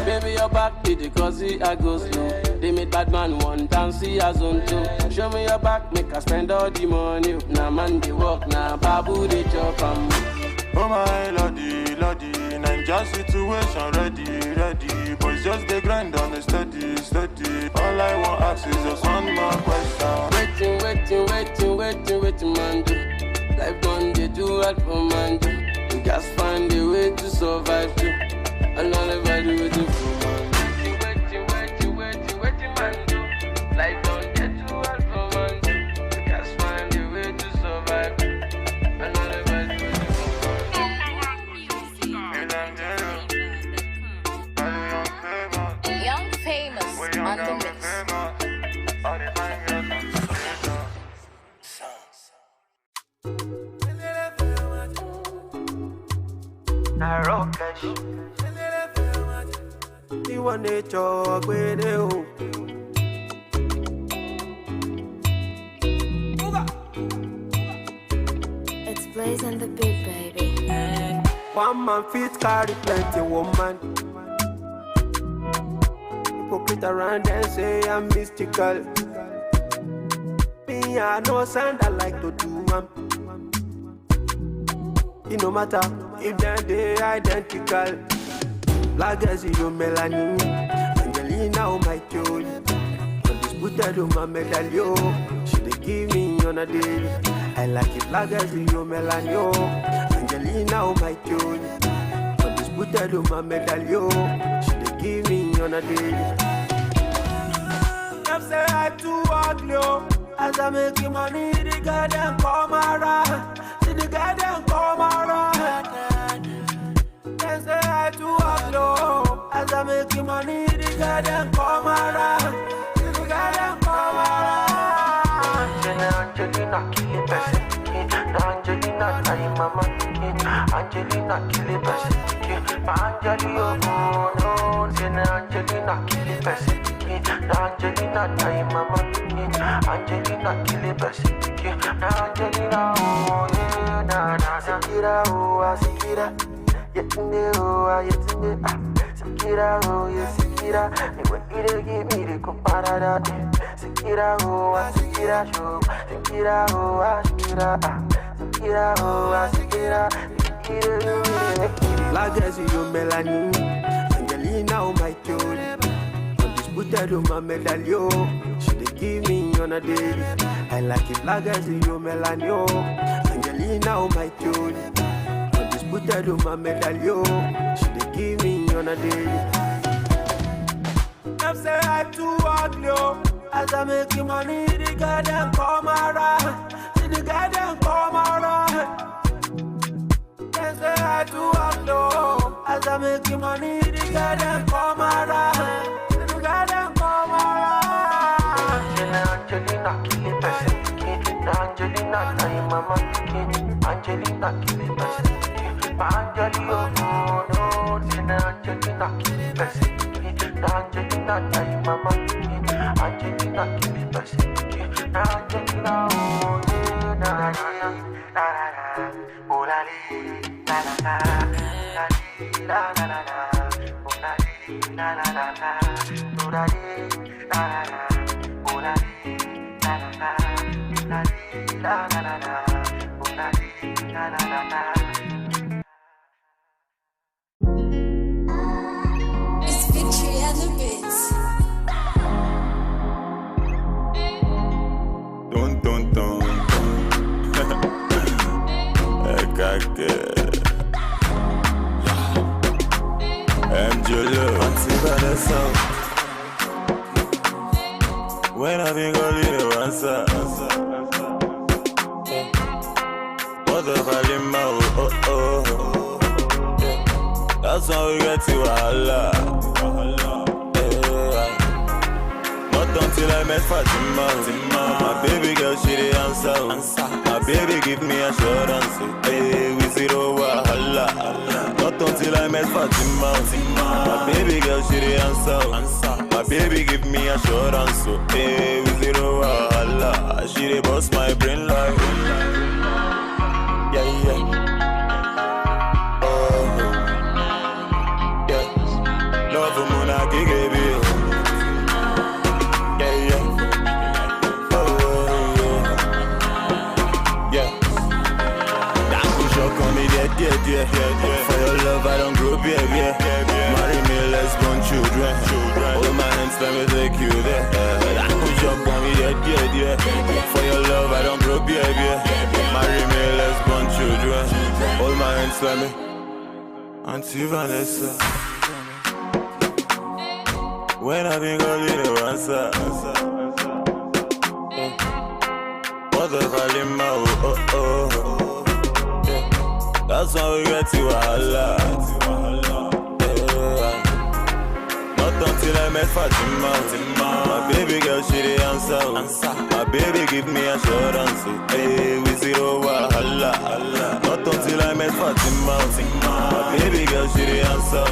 Baby, your back did it cause I go slow. They made bad man one dance, see a zone two. Show me your back, make us spend all the money. Now man they walk, now babu they chop and oh my lordy, Ninja situation ready. Boys just they grind on the steady. All I want ask is just one more question. Waiting, man do. Life done they do all for man do. You guys find a way to survive too. Another value with you for man. Waiting, man do. Life done they do all for man do. You guys find a way to survive. na rokesh. You want to talk with you. It's Blaze and the Big Baby. One man fit carry plenty woman. Hypocrite around and say I'm mystical. Me, I know sound I like to do, man. It no matter if they identical. Black as you melanin, Angelina oh my God. Undisputed on my medallion. She dey give me on a daily. I like it black as you melanin. Angelina oh my God. Undisputed on my medallion. She dey give me on a daily. Them say I too ugly, oh. As I make money, the girl them come around. See the girl them come around. They say I too ugly, oh. As I make money, the girl them come around. See the girl them come around. Angelina kill it best. Angelina time mama. Angelina kill it best. Angelina oh no. Angelina kill it best. Angelina time mama. Angelina kill it best. Angelina oh yeah na na. Sikira oh sikira. Yetinde oh yetinde. Sikira oh yeah sikira. Me what you give me the comparada. Sikira oh sikira show. Sikira oh sikira. Sikira oh sikira. Like as you melanin. Angelina oh my God. Undisputed on my medallion. She dey give me on a daily. I like it black as you melanin. Angelina oh my God. Undisputed on my medallion. She dey give me on a daily. Them say I too ugly, oh. As I make money, the girl them come around. See the girl them come around. They say I too ugly, oh. As I make money, the girl them come around. See the girl them come around. Angelina kill it best. Angelina time mama. Angelina kill it best. Angelina oh no. Angelina kill it best. Angelina time mama. Angelina kill it best. Angelina oh yeah na na na na. Oh la li la la la. La la la la. Oh la li la la la la. Oh la li la la la. Oh la li la la la. La li la la la la. Oh la li la la la la. It's Victory and the Bits. Dun dun dun dun. MJ Vanessa. When I think I'll leave the answer. What the volume oh. That's how we get to Allah. Not until I met Fatima. My baby girl, she the answer. My baby give me assurance. Hey, we zero wahala. Not until I met Fatima. My baby girl, she the answer. My baby give me assurance. Hey, we zero wahala. She the boss my brain like. Yeah. Love moon I give you. That push up on me, yeah. For your love I don't grow, yeah. Marry me, let's born children. Hold my hands, let me take you there. That push up on me, yeah. For your love I don't grow, yeah. Marry me, let's born children. Hold my hands, let me. Auntie Vanessa. When I think I'll leave the answer. What the volume oh. That's how we get to Allah. Not until I met Fatima. My baby girl, she the answer. My baby give me assurance. Hey, we zero wahala. Not until I met Fatima. My baby she the answer.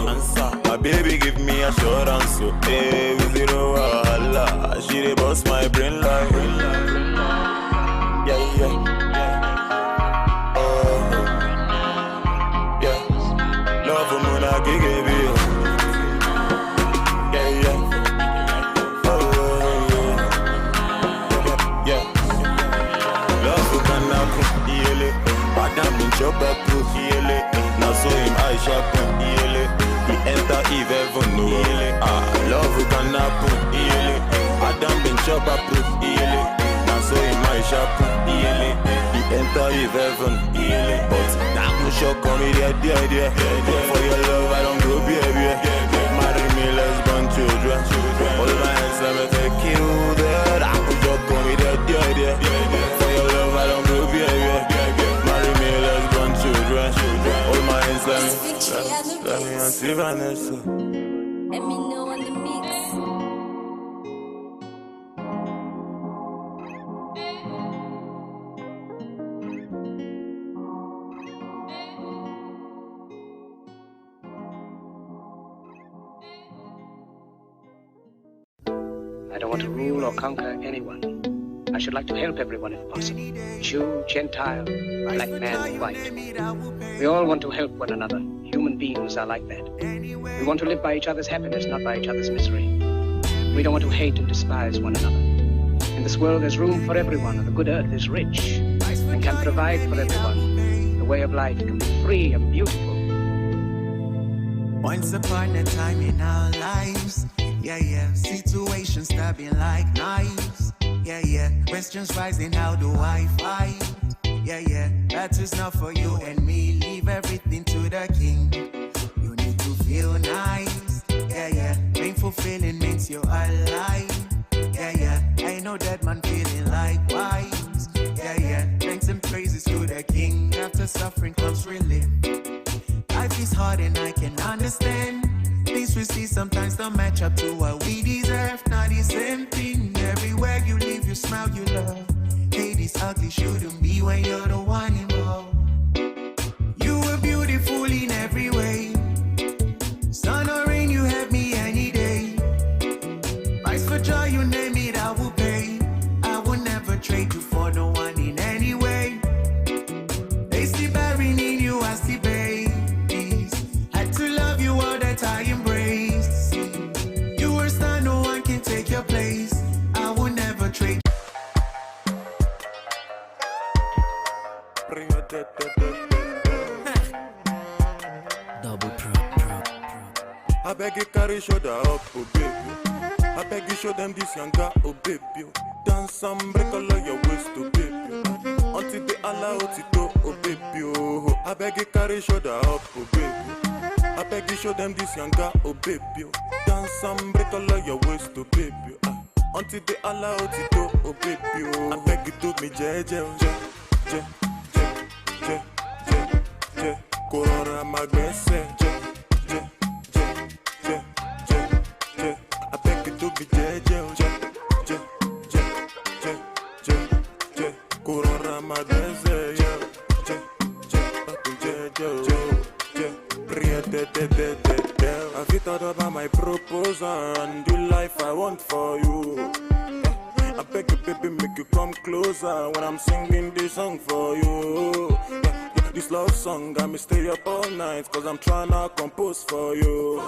My baby give me assurance, so hey, with zero wahala. She the boss my brain like. Yeah, yeah, yeah. Oh, yeah. Love for me, I give you. Yeah, yeah. Oh, yeah, yeah. Love for Kanaku, yele. Madam in chop up, yele. Now so him I sharpen, yele. He enter Eve heaven, no. Love for Kanaku, yele. Madam in chop up, yele. Now so him I sharpen, yele. He enter Eve heaven, yele. But now no shock on me, dear. For your love I don't grow, baby. Marry me, let's born children. All my hands let me take you there. I no shock on me, dear. For your love I don't grow, baby. Marry me, let's born children. All my hands let me see Vanessa. Let me know on the mix. I don't want to rule or conquer anyone. I should like to help everyone if possible. Jew, Gentile, black man, white. We all want to help one another. Human beings are like that. We want to live by each other's happiness, not by each other's misery. We don't want to hate and despise one another. In this world there's room for everyone, and the good earth is rich and can provide for everyone. The way of life can be free and beautiful. Once upon a time in our lives, yeah, situations stabbing like knives, yeah, questions rising, how do I fight? Yeah, that is not for you and me, leave everything to the king. You need to feel nice, yeah, painful feeling means you're alive, yeah, ain't no dead man feeling likewise, yeah, thanks and praises to the king, after suffering comes relief. Life is hard and I can understand. Things we see sometimes don't match up to what we deserve. Not the same thing. Everywhere you live, you smile, you love. Hey, this ugly shouldn't be when you're the one involved. You were beautiful in every way. Sun or rain, you have me any day. Price for joy, you name it, I will pay. I will never trade you for no one in any way. They see bearing in you as the babies. Had to love you all that I embrace. You were star, no one can take your place. I will never trade. Double pro. I beg you carry shoulder up, oh baby. I beg you show them this young guy, oh baby. Dance some break all of your waist, oh baby. Until they allow it to, oh baby. Oh, I beg you carry shoulder up, oh baby. I beg you show them this young guy, oh baby. Dance some break all of your waist, oh baby. Until they allow it to, oh baby. Oh, I beg you to me, je. Corona magbese, je. I beg you to be je. Corona magbese, Have you thought about my proposal and the life I want for you? I beg you, baby, make you come closer when I'm singing this song for you. This love song got me stay up all night, cause I'm tryna compose for you.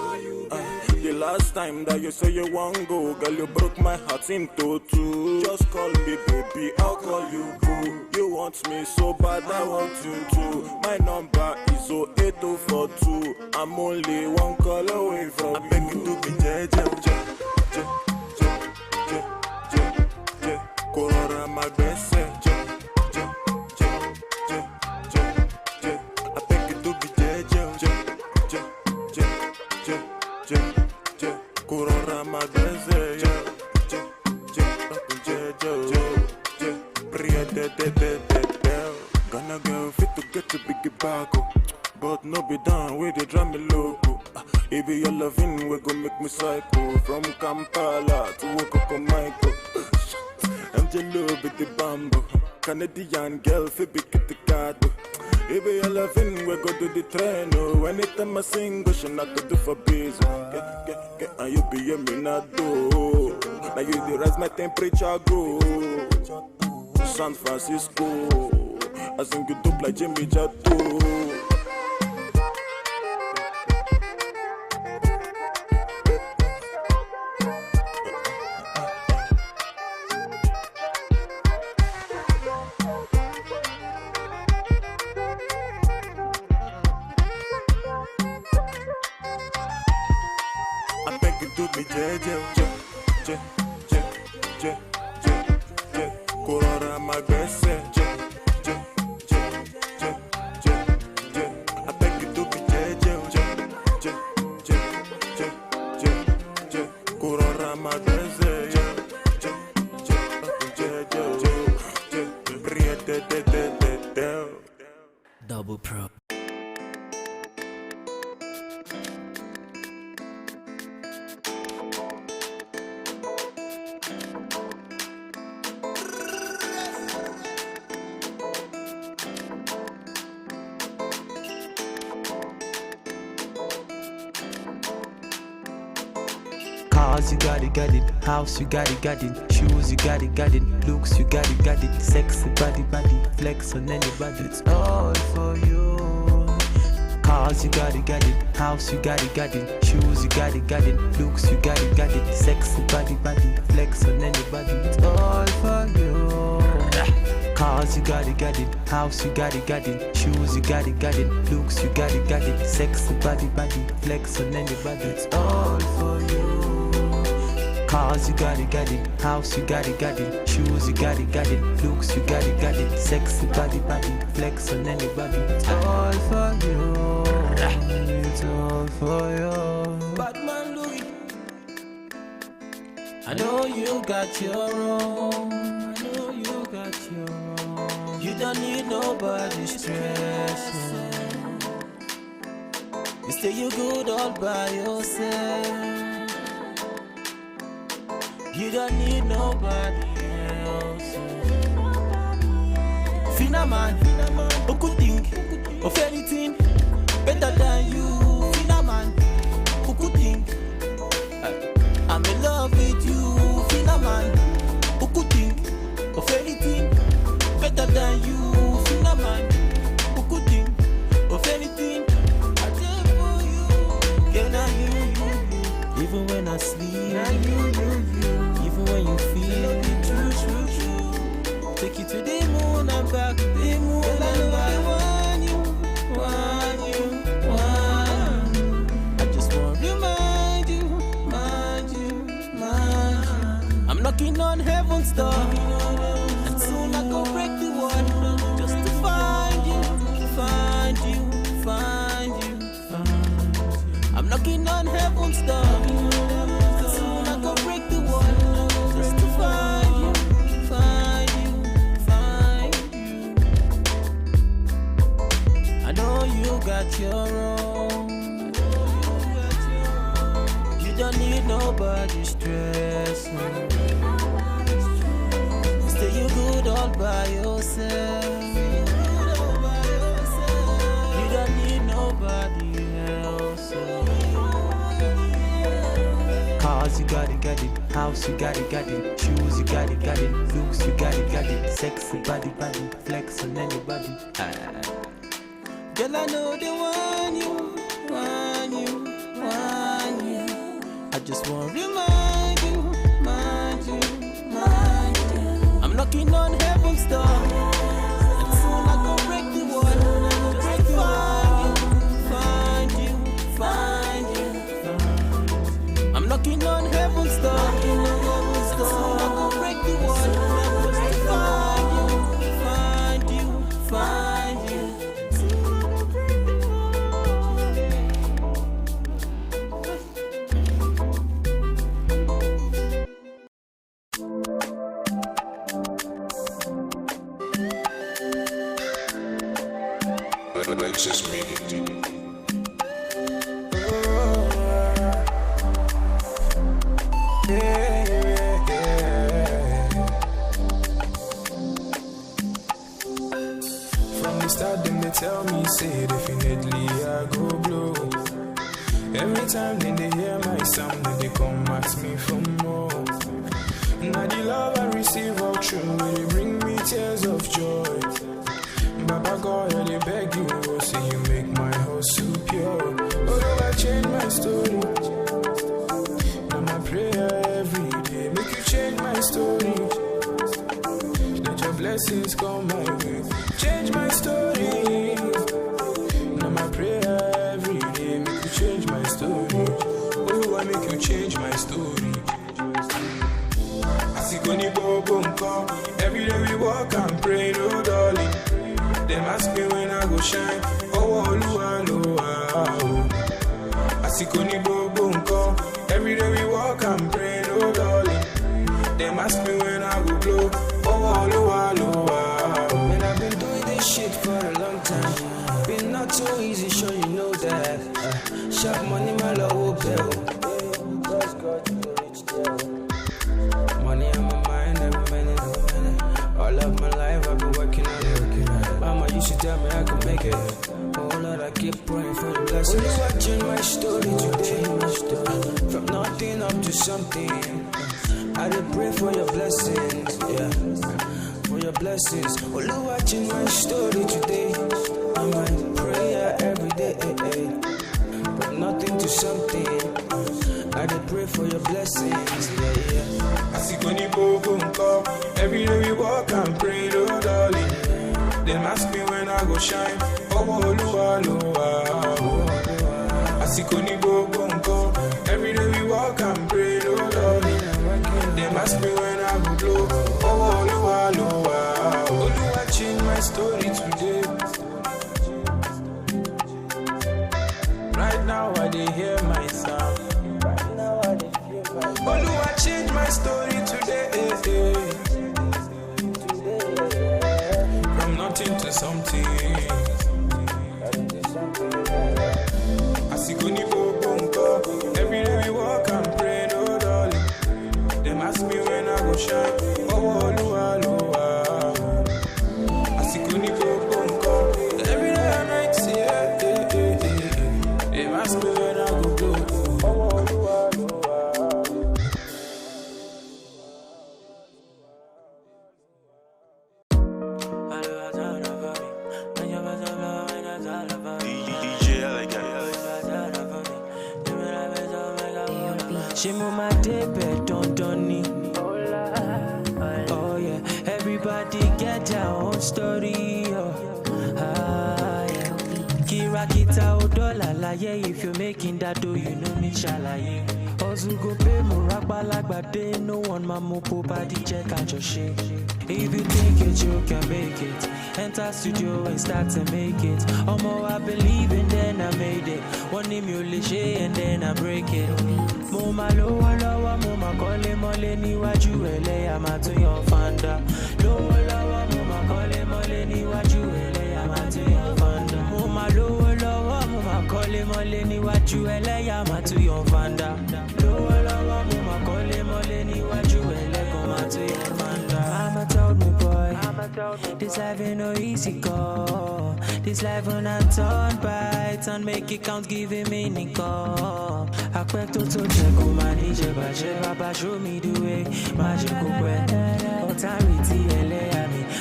The last time that you say you want go, girl, you broke my heart into two. Just call me baby, I'll call you boo. You want me so bad, I want you too. My number is 08042. I'm only one call away from I beg you to be je. Corona magbese, I beg you to be je. Corona magbese, Gonna go fit to get to big bago, but no be done with the drum loco. If you're loving, we gon' make me psycho. From Kampala to Okoko Michael. I'm jello with the bamboo. Canadian girl, fi big at the card. If you loving, we go to the train. Oh, anytime I sing, we should not to do for biz. And you be a minado. Now you the rise my temperature go. San Francisco, I sing you dope like Jimmy Jatto. Double Pro. Cars, you got it. House, you got it. Shoes, you got it. Looks, you got it. Sexy body. Flex on anybody, it's all for you. Cars, you got it. House, you got it. Shoes, you got it. Looks, you got it. Sexy body. Flex on anybody, it's all for you. Cars, you got it. House, you got it. Shoes, you got it. Looks, you got it. Sexy body. Flex on anybody, it's all for you. Cars, you got it. House, you got it. Shoes, you got it. Looks, you got it. Sexy body. Flex on anybody, it's all for you. It's all for you. Batman Louis, I know you got your own. You don't need nobody's stress. You say you good all by yourself. You don't need nobody else. Fina man, who could think of anything better than you? Fina man, who could think I'm in love with you? Fina man, who could think of anything better than you? Fina man, who could think of anything I did for you? Yeah, now you. Even when I sleep, now you. Even when you feel it, true. Take you to the moon and back, the moon and back. Want you. I just want to remind you. I'm knocking on heaven's door, and soon I go break the wall, just to find you. I'm knocking on heaven's door. Got your own. You don't need nobody's stress. Stay you good all by yourself. You don't need nobody else. Cars, you got it. House, you got it. Shoes, you got it. Looks, you got it. Sexy body. Flex on anybody. Girl, I know they want you. I just want to remind you. I'm knocking on heaven's door, and soon I go break the wall, just to find you. I'm knocking on heaven's door, and soon I go break the wall, just to find you. Alexis Media. from the start, them they tell me, say definitely I go blow. Every time then they hear my sound, then they come ask me for more. Now the love I receive all true, they bring me tears of joy. Baba God, I beg you, oh, say you make my heart so pure. Oh, I change my story. Now my prayer every day, make you change my story. Let your blessings come my way, change my story. Now my prayer every day, make you change my story. Oh, I make you change my story. Every day we walk and pray, no darling. Them ask me when I go shine. Oh, Asikoni bobo nko. Every day we walk and pray, no darling. Them ask me when I go blow. Oh, man, I've been doing this shit for a long time. Been not too easy, sure you know that. Sharp money, my love will bill. Money on my mind every minute. All of my life I've been working on it. Mama used to tell me I could make it. Oh Lord, I keep praying for the blessings. Will you watching my story today? From nothing up to something. I did pray for your blessings, yeah. For your blessings. Will you watching my story today? I might pray every day, from nothing to something. I did pray for your blessings, yeah. Asikoni bobo nko. Every day we walk and pray, no darling. Them ask me when I go shine. Oh, Asikoni bobo nko. Every day we walk and pray, no darling. Them ask me when I go blow. Oh, Oluwa change my story today. Right now I dey hear my sound. Oluwa change my story today. From nothing to something. Asikoni bobo nko. Every day we walk and pray, no darling. Them ask me when I go shine. Oh, Oluwa. Asikoni bobo nko. Every day and night, yeah. Them ask me when I go blow. Oh yeah, everybody get their own story. Kira kita odola laye, if you're making that dough, you know me shalaye. Ozu go pay muragbalagbade, no one mamopo body check and your shake. If you think it, you can make it. Enter studio and start to make it. Omo, I believe and then I made it. One name you lishe and then I break it. Moma lowa lowa, moma kole mole ni waju ele amatu yon fanda. Lowa lowa, moma kole mole ni waju ele amatu yon fanda. Moma lowa lowa, moma kole mole ni waju ele amatu yon fanda. Lowa lowa, moma kole mole ni waju ele amatu yon fanda. Mama told me, boy, this life ain't no easy go. This life when I turn bright and make it count, giving meaning go. I quit to check on my DJ, Baba show me the way. Magical way, authority, LA,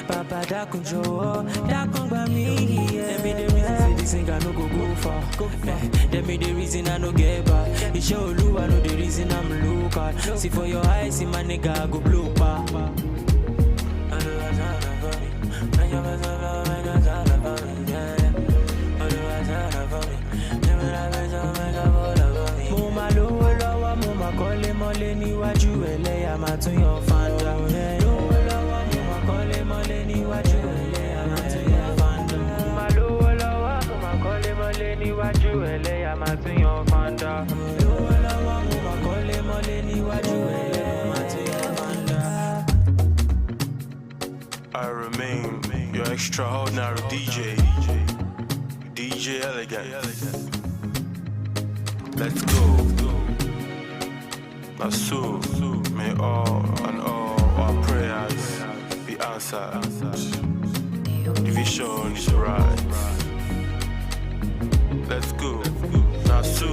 Papa da control, da conga me. Let me the reason this thing I no go far. Let me the reason I no get back. It show you I know the reason I'm look at. See for your eyes, see my nigga I go blue pa. Moma lowo lowo, moma kole mole ni waju ele amatu yon fanda. Lowo lowo, moma kole mole ni waju ele amatu yon fanda. Moma lowo lowo, moma kole mole ni waju ele amatu yon fanda. Lowo lowo, moma kole mole ni waju ele amatu yon fanda. I remain your extraordinary DJ Elegant. Let's go. Now so may all and all our prayers be answered. If you vision is right. Let's go. Nasu.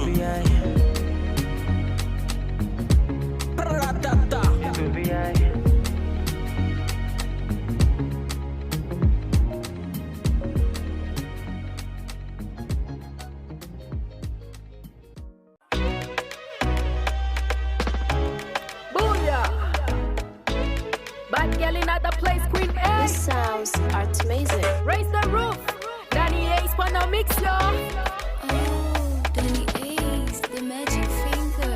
Bad girl in other place, Queen A. This sounds art amazing. Raise the roof. Danny Ace wanna mix yo. Oh, Danny Ace, the magic finger.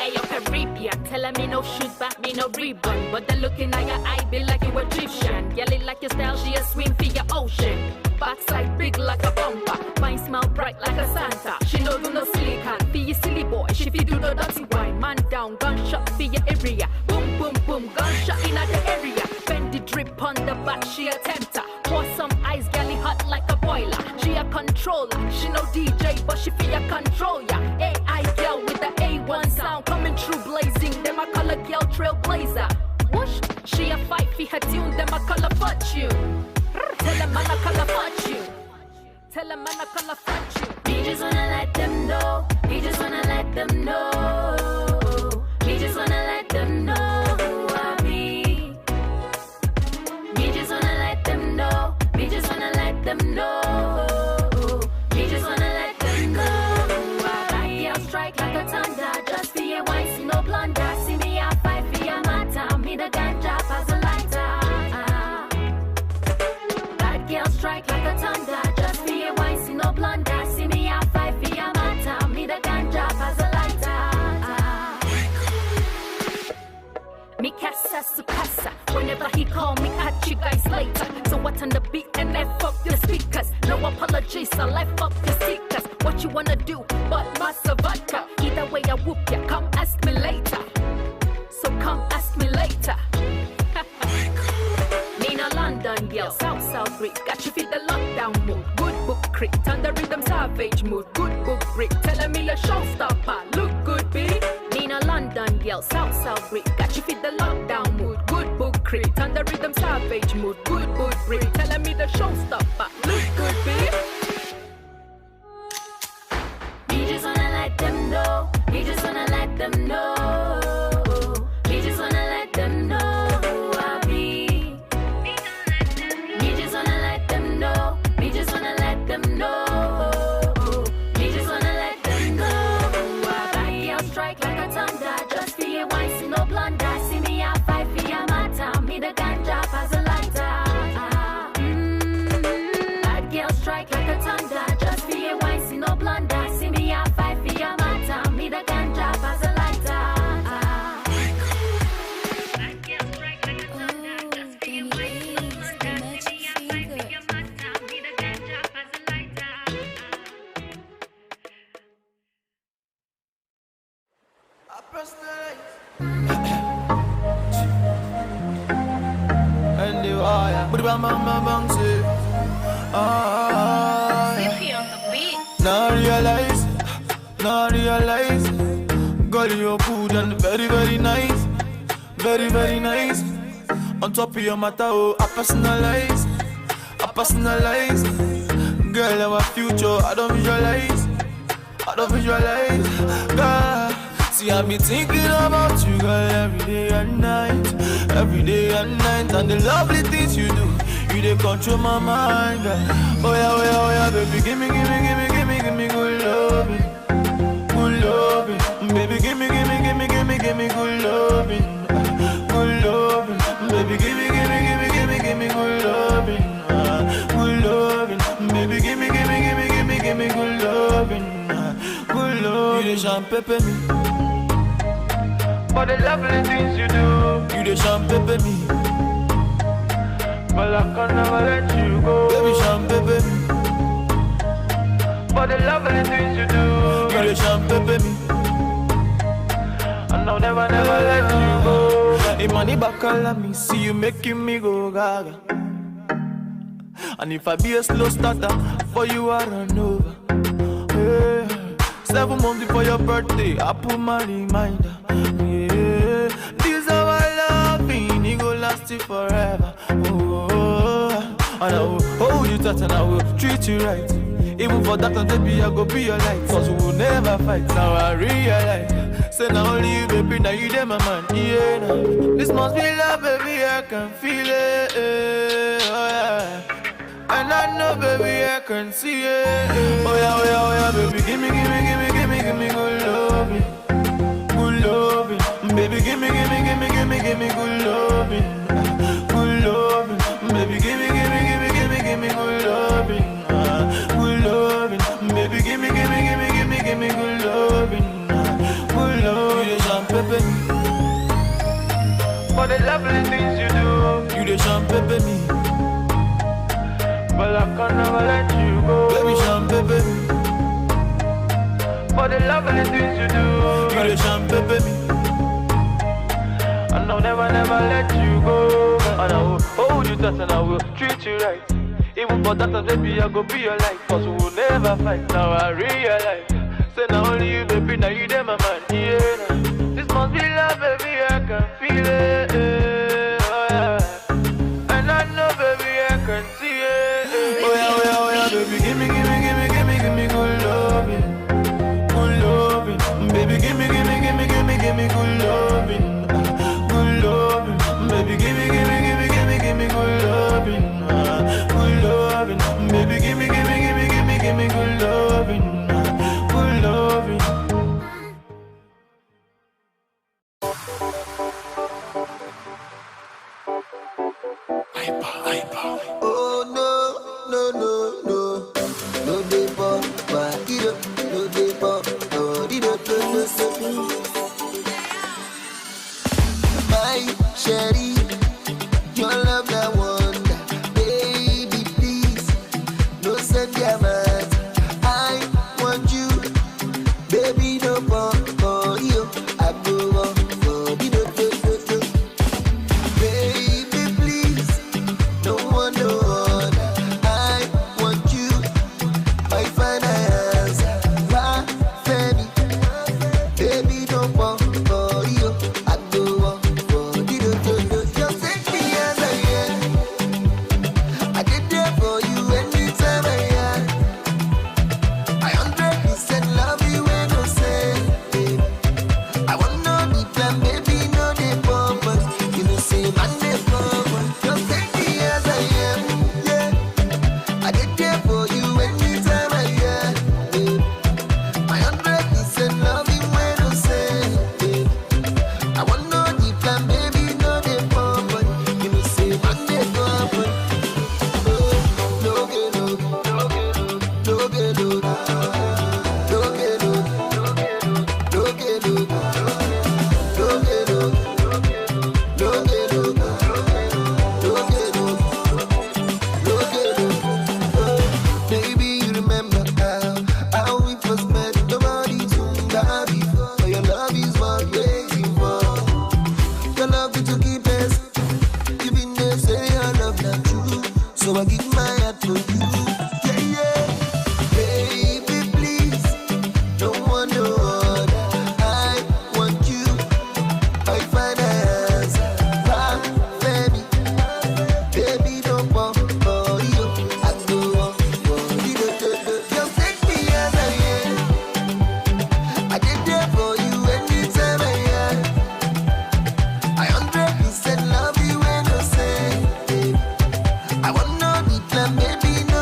Hey, yo, Caribbean. Tell me no shoot back, me no rebound. But the looking at your eye be like you Egyptian. Girl, it like your style, she a swim for your ocean. Backside big like a bumper. Mine smell bright like a Santa. She no do no silicon. For your silly boy, she fi do the dirty wine. Man down, gunshot for your area. Boom, boom, boom, gunshot in the area. Bend the drip on the back, she a tempter. Pour some ice, galley hot like a boiler. She a controller, she no DJ, but she fi a control ya. AI girl with the A1 sound coming through blazing. Them a color girl trailblazer. Whoosh, she a fight for her tune, them a color fortune. Tell them man a color fortune. Tell them man a color fortune. We just wanna let them know. We just wanna let them know. We just wanna let them know who I be. We just wanna let them know. We just wanna let them know. We just wanna let them know who I be. I'll strike like a thunder. Just for your wine, see no blunder. See me a fight for your matter. Me the ganja as a lighter. Bad girl strike like a thunder. Just for your wine, see no blunder. See me a fight for your matter. Me the ganja as a lighter. Me casa su casa. Whenever he call me, catch you guys later. So what on the beat and left up your speakers. No apologies, I left up your stickers. What you wanna do, but massa vodka. Either way I whoop ya, come ask me later. So come ask me later. Nina London girl, South Greek. Got you feel the lockdown mood. Good book crit, on the rhythm savage mood. Good book brick, telling me the showstopper. Look good, B. Nina London girl, South Greek. Got you feel the lockdown mood. Good book crit, on the rhythm savage mood. Good book brick, telling me the showstopper. Look good, B. We just wanna let them know. We just wanna let them know. We just wanna let them know who I be. We just wanna let them know. We just wanna let them know. We just wanna let them know who I be. I'll strike like a thunder. Just for your wine, see no blunder. See me a fight for your matter. Me the ganja as a lighter. Bad girl strike like a thunder. Just for your wine, see no blunder. See me a fight for your matter. Me the ganja as a lighter. And the wire, but I'm bang say, now realize, girl you're good and very very nice, very very nice. On top of your matter, oh, I personalize, girl our future, I don't visualize, girl. See, I be thinking about you, girl, every day and night, and the lovely things you do, you they control my mind, girl. Oh yeah, baby, give me good loving, baby, give me good loving, baby, give me good loving, baby, give me good loving. You the champagne me, but the lovely things you do. You the champagne me, but I can never let you go. Baby, champagne me, but the lovely things you do. You the champagne me, and I'll never let you go. Hey, money back all of me, see you making me go gaga. And if I be a slow starter, for you I run over. Hey. 7 months before your birthday, I put my reminder. Yeah, this is how I love me, it go last it forever. Oh, And I will hold you tight and I will treat you right. Even for that time, baby, I go be your light. Cause we will never fight, now I realize. Say now only you, baby, now you there, my man. Yeah, nah. This must be love, baby, I can feel it. Oh yeah. And I know, baby, I can see it. Oh yeah, baby, give me good loving. Good loving. Baby, give me good loving. Good loving. Baby, give me good loving. Good loving. Baby, give me good loving. Good loving. You the champagne me. For the lovely things you do. You the champagne me. But I can never let you go. Baby, champagne me. For the lovely things you do. You the champagne me. And I'll never let you go. And I will hold you tight and I will treat you right. Even for that time, baby, I go be your life. Cause we will never fight, now I realize. Say now only you, baby, now you there, my man. Yeah, nah. This must be love, baby, I can feel it. Oh yeah. And I know, baby, I can see it. Oh yeah, baby, give me good loving. Good loving. Baby, give me good loving. Good loving. Baby, give me good loving. Good loving. Baby, give me good loving. Good loving. Oh no, no dey for body, no dey for body, no. My sherry, your love that wonder, baby please, no send your man. I want you, baby no for you, I go on for the do. Baby please, no one no other. I want you, my finance, my family. Baby no for you, I go on for the do. Just take me as I am. I did there for you anytime I am. I 100% love you when I say, babe. I want no deep plan, baby, no dey bumper. You know say man dey bumper. Just take me as I am, yeah. I did there for you anytime I am, babe. I 100% love you when I say, babe. I want no deep plan, baby, no dey bumper. You know say man dey bumper. Oh, no get no, no get no, no get no, no get no, no get no, baby, you remember how we first met? Nobody told that before. But your love is what we're waiting for. Your love you to keep us. You been there, say your love not true. So I give my heart for you. Yeah. Baby, please, no one no other. I want you, my finance, my family. Baby, don't want for you. I go on for you. Just take me as I am. I did there for you anytime I am. I 100% love you when I say, babe. I want no deep plan, baby, no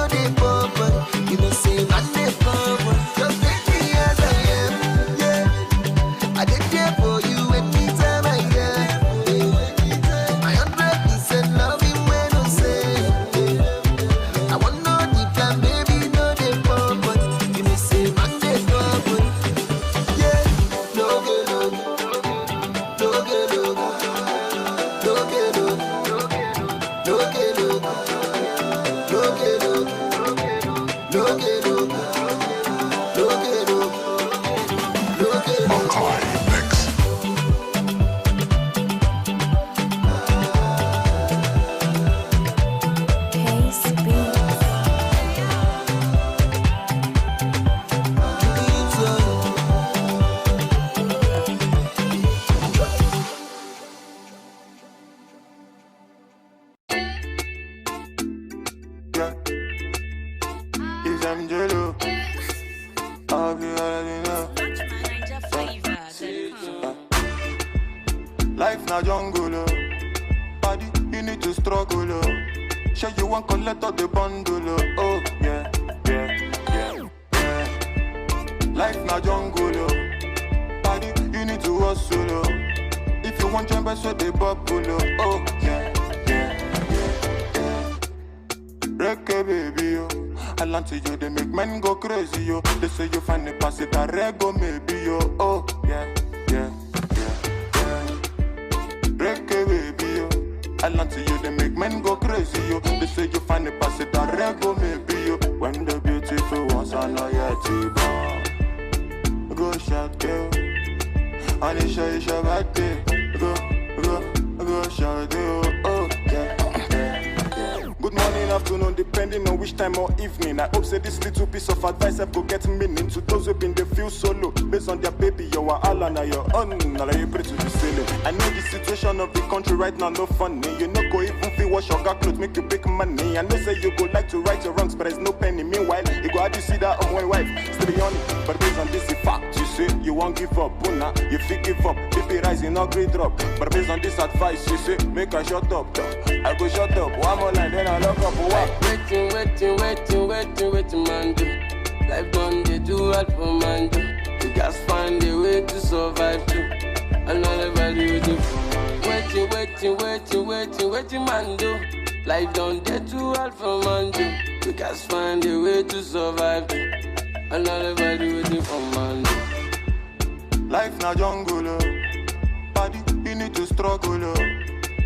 na jungle, oh. Body, you need to struggle, oh. Sure you want collect all the bundle, oh. Yeah, yeah, yeah, yeah. Life na jungle, oh. Body, you need to hustle, oh. If you want jump, so they bubble, oh. Yeah, yeah, yeah, yeah. Reggae baby, oh. I land to you, they make men go crazy, yo. They say you find the pass it a rego, maybe, yo. Oh, yeah, yeah, yeah, yeah. Reggae baby, yo. I land to you, they make men go crazy, yo. They say you find the pass it a rego, maybe, yo. When the beautiful ones are not yet born. Go shot, girl. And it's your birthday. Go shot, oh, yeah. Good morning, afternoon, depending on which time or evening. I hope say this little piece of advice I go get meaning to those who been they feel solo. Based on their baby, you are all on your own. Now you pray to the ceiling. I know the situation of the country right now, no funny. You know go even feel wash your got clothes, make you big money. I know say you go like to right your wrongs, but there's no penny. Meanwhile, you go out to see that on my wife, still be on it. But based on this fact, you say you won't give up. Una, you feel give up. Baby rising, not great drop. But based on this advice, you say make I shut up. I go shut up. One more line, then I lock up. What? Waiting, man, do. Life done, they do hard for man, do. You just find a way to survive, too. Another value, do. Waiting, man, do. Life done, they do hard for man, do. You just find a way to survive, too. Another value, do for man, do. Life na jungle, oh. Body, you need to struggle, oh.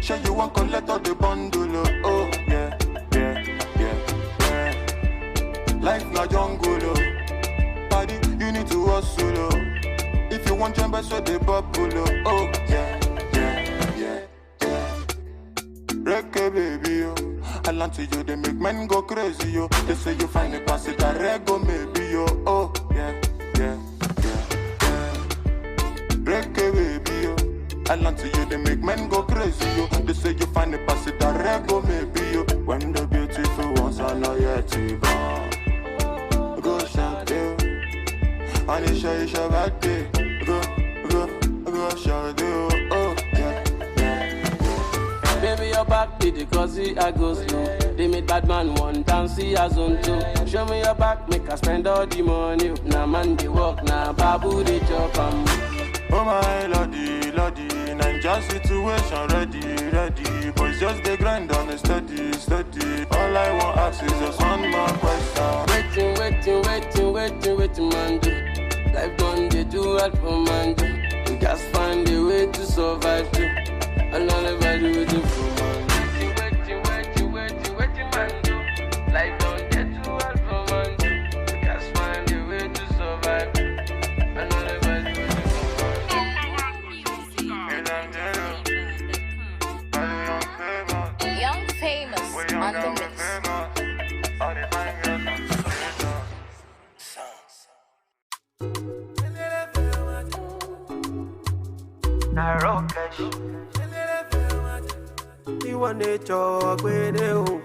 Sure you want collect all the bundle, oh. Yeah, yeah, yeah, yeah. Life na jungle, oh. Body, you need to hustle, oh. If you want jump, so they bubble, oh. Yeah, yeah, yeah, yeah. Reggae baby, oh. I land to you, they make men go crazy, yo. They say you find a pass it a rego, maybe, yo. Oh, yeah, yeah, yeah, yeah. Reggae baby, yo. I land to you, they make men go crazy, yo. They say you find a pass it a rego, maybe, yo. When the beautiful ones are not yet born. Go shout, yo. And it's your birthday. Go shout, yo. Oh, yeah, yeah, yeah. Baby, your back did it cause I go slow. They made bad man one dance, see as on two. Show me your back, make us spend all the money. Now man, they walk, now babu, they chop. Oh my lordy, lordy, Ninja situation ready. Boys just they grind on a steady. All I want ask is just one more question. Waiting, man, do. Life done, they do hard for man, do. You just find a way to survive, too. Another value, do for man. Waiting, man, do. Life done, they do hard for man, do. You just find a way to survive, too. Another value, do for man. Young famous on the mix. You want to talk with you.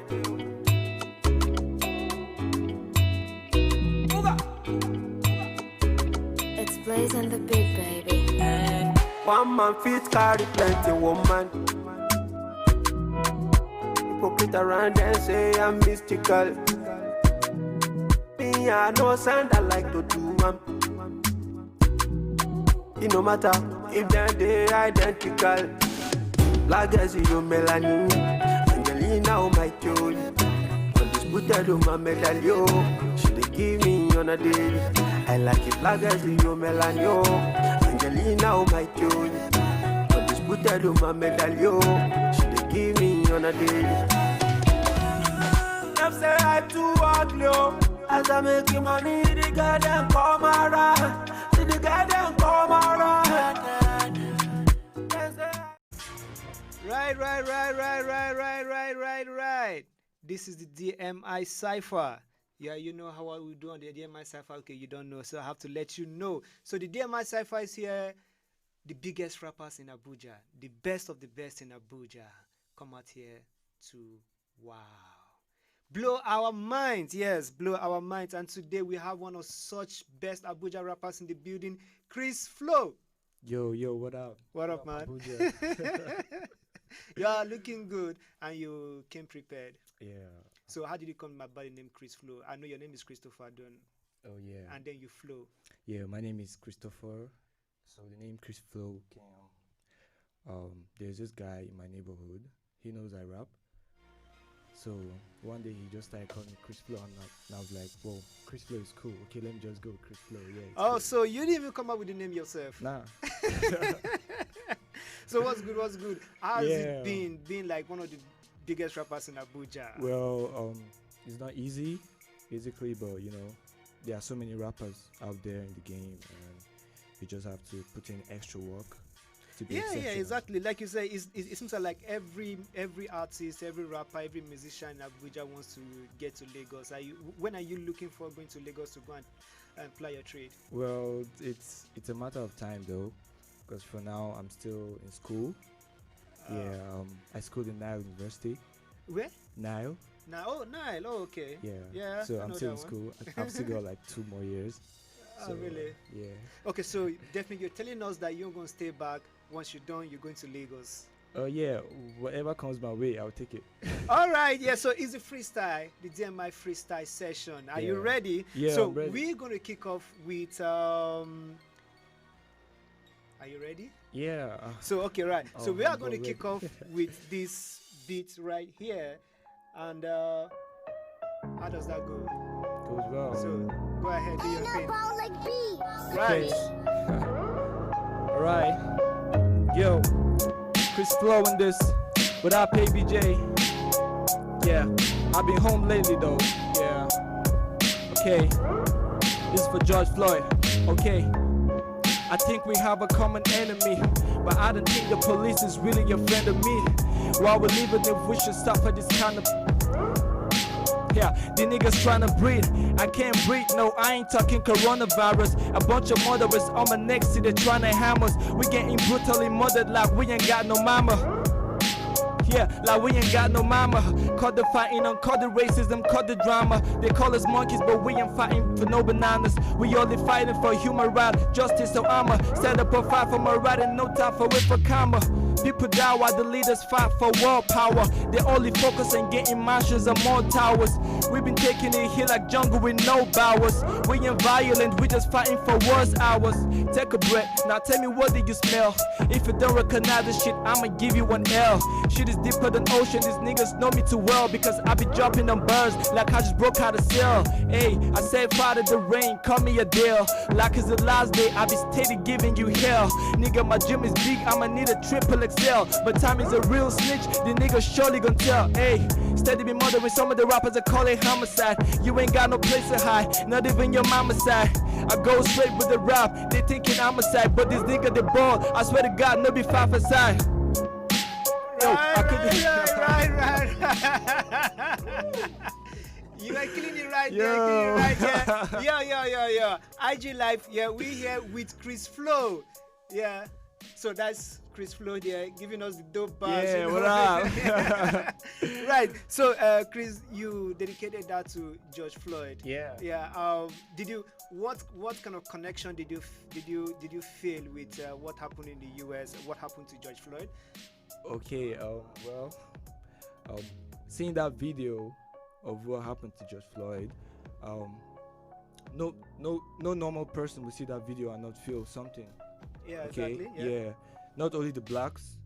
It's Blaze and the Big Baby. One man fit carry plenty woman. Hypocrite around and say I'm mystical. Me, I know sound I like to do. It no matter if they're identical. Black as you melanin, Angelina oh my joy. Undisputed on my medallion, she dey give me on a daily. I like it black as you melanin, Angelina oh my joy. Undisputed on my medallion, she dey give me on a daily. Them say I too ugly, as I make money, the garden come around. See the garden come around. Right. This is the DMI Cypher. Yeah, you know how we do on the DMI Cypher. Okay, you don't know, so I have to let you know. So the DMI Cypher is here. The biggest rappers in Abuja. The best of the best in Abuja. Come out here to, wow, blow our minds. Yes, blow our minds. And today we have one of such best Abuja rappers in the building, Chris Flow. Yo, what up? What up, man? Abuja. You are looking good, and you came prepared. Yeah. So how did you come by the name Chris Flo? I know your name is Christopher Don. Oh yeah. And then you Flo. Yeah, my name is Christopher. So the name Chris Flo came. There's this guy in my neighborhood. He knows I rap. So one day he just started calling me Chris Flo, and I was like, whoa, Chris Flo is cool. Okay, let me just go with Chris Flo. Yeah. Oh, cool. so you didn't even come up with the name yourself? Nah. So what's good? What's good? How's Yeah. it been? Being like one of the biggest rappers in Abuja. Well, it's not easy, basically, but you know, there are so many rappers out there in the game, and you just have to put in extra work to be Yeah, exceptional. exactly. Like you say, it seems like every artist, every rapper, every musician in Abuja wants to get to Lagos. When are you looking for going to Lagos to go and play your trade? Well, it's a matter of time though, because for now I'm still in school. I schooled in Nile University. Where? Nile. Nile. Oh, okay. Yeah. So I I'm know still in that one. school. I've still got like 2 more years. Oh, So, really? Yeah. Okay, so definitely you're telling us that you're going to stay back. Once you're done, you're going to Lagos. Oh yeah. Whatever comes my way, I'll take it. All right, yeah, so it's a freestyle, the DMI freestyle session. Are you Yeah. ready? Yeah, So I'm ready. we're going to kick off with, are you ready? Yeah. So, okay, right. So Oh, we are I'm going to ready. kick off with this beat right here. And how does that go? Goes well. So go ahead, do your thing. Right. All right. Yo, Chris Flo in this without PBJ. Yeah, I've been home lately though. Yeah. Okay. This is for George Floyd. Okay. I think we have a common enemy, but I don't think the police is really a friend of me. While we're living, if we should suffer this kind of. Yeah, the niggas tryna breathe. I can't breathe, no, I ain't talking coronavirus. A bunch of murderers on my neck, see they tryna hammer us. We getting brutally murdered like we ain't got no mama. Yeah, like we ain't got no mama. Cut the fighting, cut the racism, cut the drama. They call us monkeys, but we ain't fighting for no bananas. We only fighting for human right, justice, so I'ma set up a fight for my right and no time for it for karma. People die while the leaders fight for world power. They only focus on getting mansions and more towers. We've been taking it here like jungle with no bowers. We ain't violent, we just fighting for worse hours. Take a breath, now tell me what do you smell? If you don't recognize this shit, I'ma give you an L. Shit is deeper than ocean, these niggas know me too well. Because I be dropping them birds like I just broke out of cell. Hey, I said Father the rain, call me a deal. Like it's the last day, I be steady giving you hell. Nigga, my gym is big, I'ma need a triple XL. But time is a real snitch, the nigga surely gon' tell. Hey, steady be murdering some of the rappers that call it homicide. You ain't got no place to hide, not even your mama's side. I go straight with the rap, they thinking I'm a side. But this nigga the ball, I swear to God, no be 5 aside. Right. You are killing it right there, killing it right there. Yeah. IG Live, yeah, we here with Chris Flo. Yeah. So that's Chris Flo there giving us the dope bars. Yeah, you know? what up? Right. So Chris, you dedicated that to George Floyd. Yeah. Yeah. What kind of connection did you feel with what happened in the US? What happened to George Floyd? Okay, seeing that video of what happened to George Floyd, no normal person will see that video and not feel something. Yeah, okay? exactly. Yeah. Not only the blacks.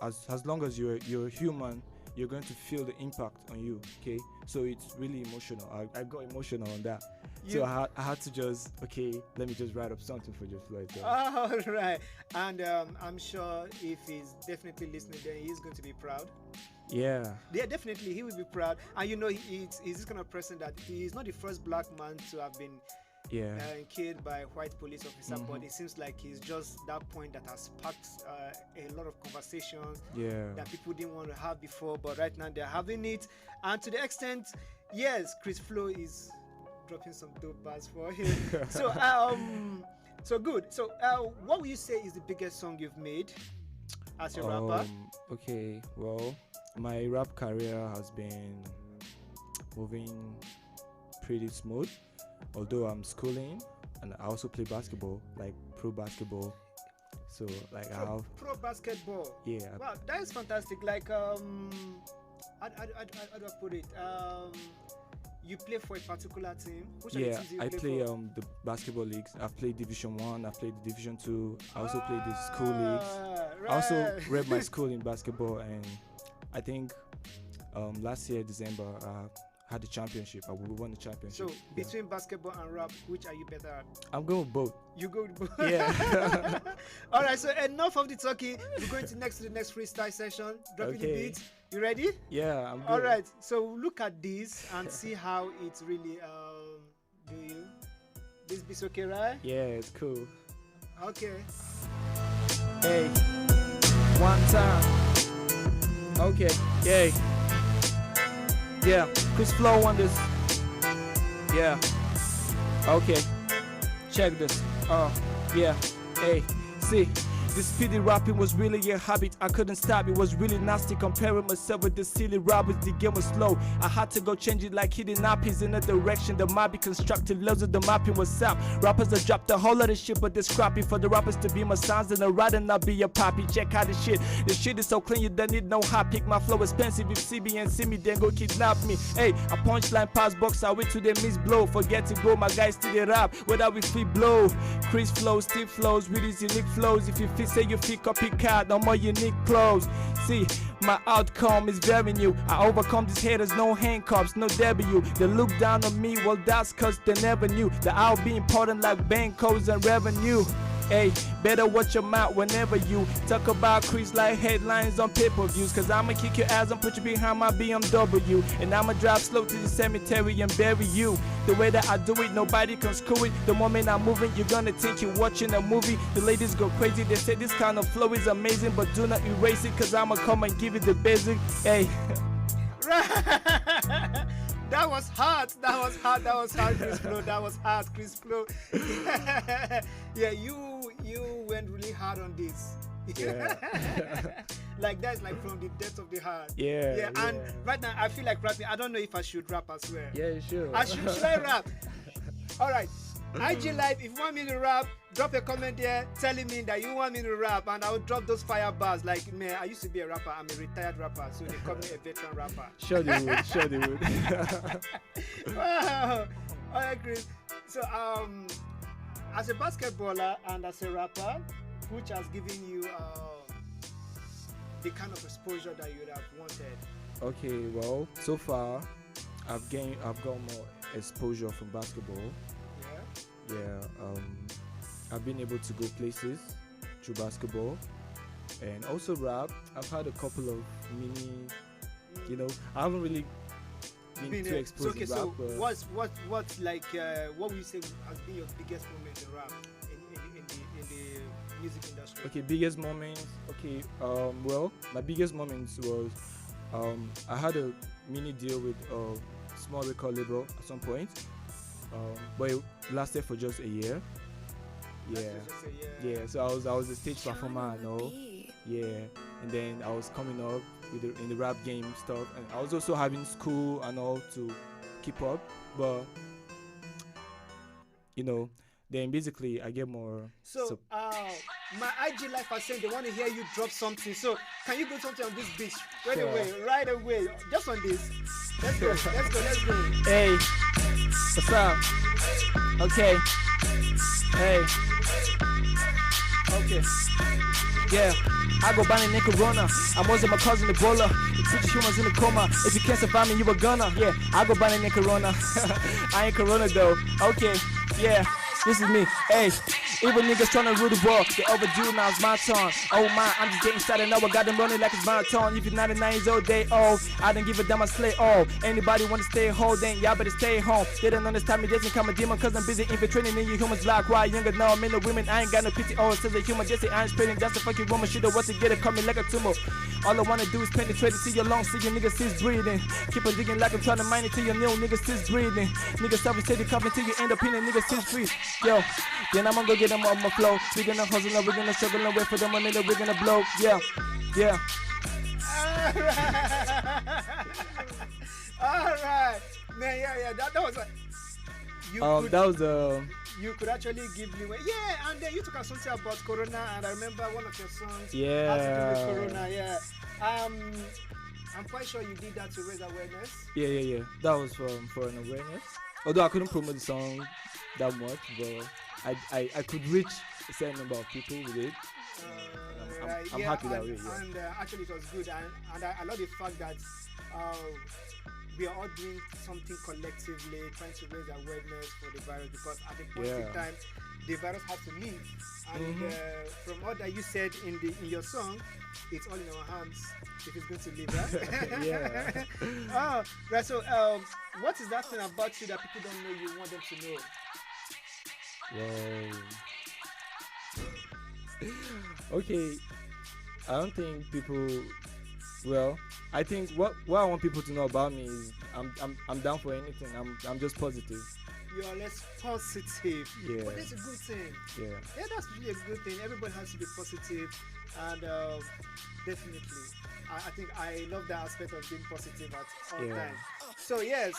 As long as you're human, you're going to feel the impact on you. Okay, so it's really emotional. I got emotional on that. So I had to just let me just write up something for George Floyd. So. All right, and I'm sure if he's definitely listening, then he's going to be proud. Yeah. Yeah, definitely he will be proud. And you know, he's this kind of person that he's not the first black man to have been killed by a white police officer, but it seems like he's just that point that has sparked a lot of conversations that people didn't want to have before, but right now they're having it. And to the extent, yes, Chris Flo is dropping some dope bars for him. So good. So what would you say is the biggest song you've made as a rapper? Okay, well, my rap career has been moving pretty smooth, although I'm schooling and I also play basketball, like pro basketball. So like I have pro basketball. Yeah. Wow, that is fantastic. Like how do I put it? You play for a particular team. Which yeah, teams do you I play for? the basketball leagues. I've played Division 1, I've played Division 2. I also played the school leagues. Right. I also rep my school in basketball, and I think last year December had the championship. We won the championship. So between basketball and rap, which are you better at? I'm going with both. You go with both. Yeah. All right. So enough of the talking. We're going to the next freestyle session. Dropping the beats. You ready? Yeah, I'm good. All right. So look at this and see how it's really do you. This beat's okay, right? Yeah, it's cool. Okay. Hey, one time. Okay, yay. Yeah, Chris Flow on this. Yeah. Okay. Check this. Yeah. Hey, see. This speedy rapping was really a habit, I couldn't stop, it was really nasty. Comparing myself with the silly rappers, the game was slow. I had to go change it like hidden nappies in a direction. The might be constructed, loads of the mapping was sap. Rappers that dropped a whole lot of shit, but they're scrappy. For the rappers to be my sons, and I'd rather not be a poppy. Check out the shit. The shit is so clean, you don't need no hot pick. My flow expensive, if CBN see me, then go kidnap me. Hey, a punchline pass box, I wait to the miss blow. Forget to go, my guys still the rap, whether we free blow. Chris flows, Steve flows, with his unique flows. If you feel say you feel copycat, no more unique clothes. See, my outcome is very new. I overcome these haters, no handcuffs, no W. They look down on me, well that's cause they never knew that I'll be important like bank codes and revenue. Hey, better watch your mouth whenever you talk about Chris like headlines on pay-per-views. Cause I'ma kick your ass and put you behind my BMW. And I'ma drive slow to the cemetery and bury you. The way that I do it, nobody can screw it. The moment I'm moving, you're gonna think you're watching a movie. The ladies go crazy, they say this kind of flow is amazing. But do not erase it, cause I'ma come and give you the basic. Hey. That was hard. That was hard. That was hard, Chris Flow. That was hard, Chris Flow. Yeah, you went really hard on this. Yeah. Like that's like from the depth of the heart. Yeah. Yeah. And right now I feel like rapping. I don't know if I should rap as well. Yeah, you should. Should I rap? All right. IG Live, if you want me to rap, drop a comment there telling me that you want me to rap, and I'll drop those fire bars. Like, man, I used to be a rapper. I'm a retired rapper, so they call me a veteran rapper. Sure they would. Sure they would. Wow. All right, Chris. So, as a basketballer and as a rapper, which has given you the kind of exposure that you would have wanted? Okay, well, so far, I've got more exposure from basketball. Yeah, I've been able to go places through basketball, and also rap. I've had a couple of mini, I haven't really been too exposed to rap. So what's like what would you say has been your biggest moment in rap in the music industry? Okay, biggest moments. Okay, well, my biggest moments was I had a mini deal with a small record label at some point. But it lasted for just a year. Yeah. So I was a stage performer and all. Yeah. And then I was coming up in the rap game stuff, and I was also having school and all to keep up. But then basically I get more. So my IG Live are saying they want to hear you drop something. So can you go something on this beach right away, just on this? Let's go. Hey, what's up? Okay. Hey. Okay. Yeah. I go by the name Corona. I'm also my cousin Ebola. You put your humans in a coma. If you can't survive me, you a gunner. Yeah. I go by the name Corona. I ain't Corona though. Okay. Yeah. This is me. Hey. Even niggas tryna rule the world, they overdue, now it's my turn. Oh my, I'm just getting started now, I got them running like it's marathon. If you're 99 years old, they old. I don't give a damn, I slay all. Anybody wanna stay home, then y'all better stay home. They don't understand me, doesn't come a demon, cause I'm busy infiltrating in your humans like why younger now. Men or women, I ain't got no pity. Oh, says a human, just say I ain't spitting. That's the fucking woman, shit, what's to get it coming like a tumor. All I wanna do is penetrate it to your lungs, see your niggas is breathing. Keep on digging like I'm trying to mine it till your new niggas is breathing. Niggas self-instead, coming till you end up in a niggas is free. Yo, then I'm gonna go get them on my flow. We're gonna hustle and we're gonna struggle and wait for the money that we're gonna blow. Yeah. All right. Man, yeah. That was like. you could actually give leeway. Yeah, and then you took us something about Corona, and I remember one of your songs Yeah. had to do with Corona. Yeah. I'm quite sure you did that to raise awareness. Yeah. That was for an awareness. Although I couldn't promote the song that much, but I could reach a certain number of people with it. I'm happy that way. Yeah. And actually, it was good, and I love the fact that we are all doing something collectively, trying to raise awareness for the virus, because at a point in time, the virus has to leave. And from all that you said in your song, it's all in our hands if it's going to leave, right? Yeah. Oh, right. So, what is that thing about you that people don't know you want them to know? Whoa. Okay. I don't think people. Well, I think what I want people to know about me is I'm down for anything. I'm just positive. You are less positive. Yeah. But that's a good thing. Yeah. Yeah, that's really a good thing. Everybody has to be positive, and definitely, I think I love that aspect of being positive at all times. So yes,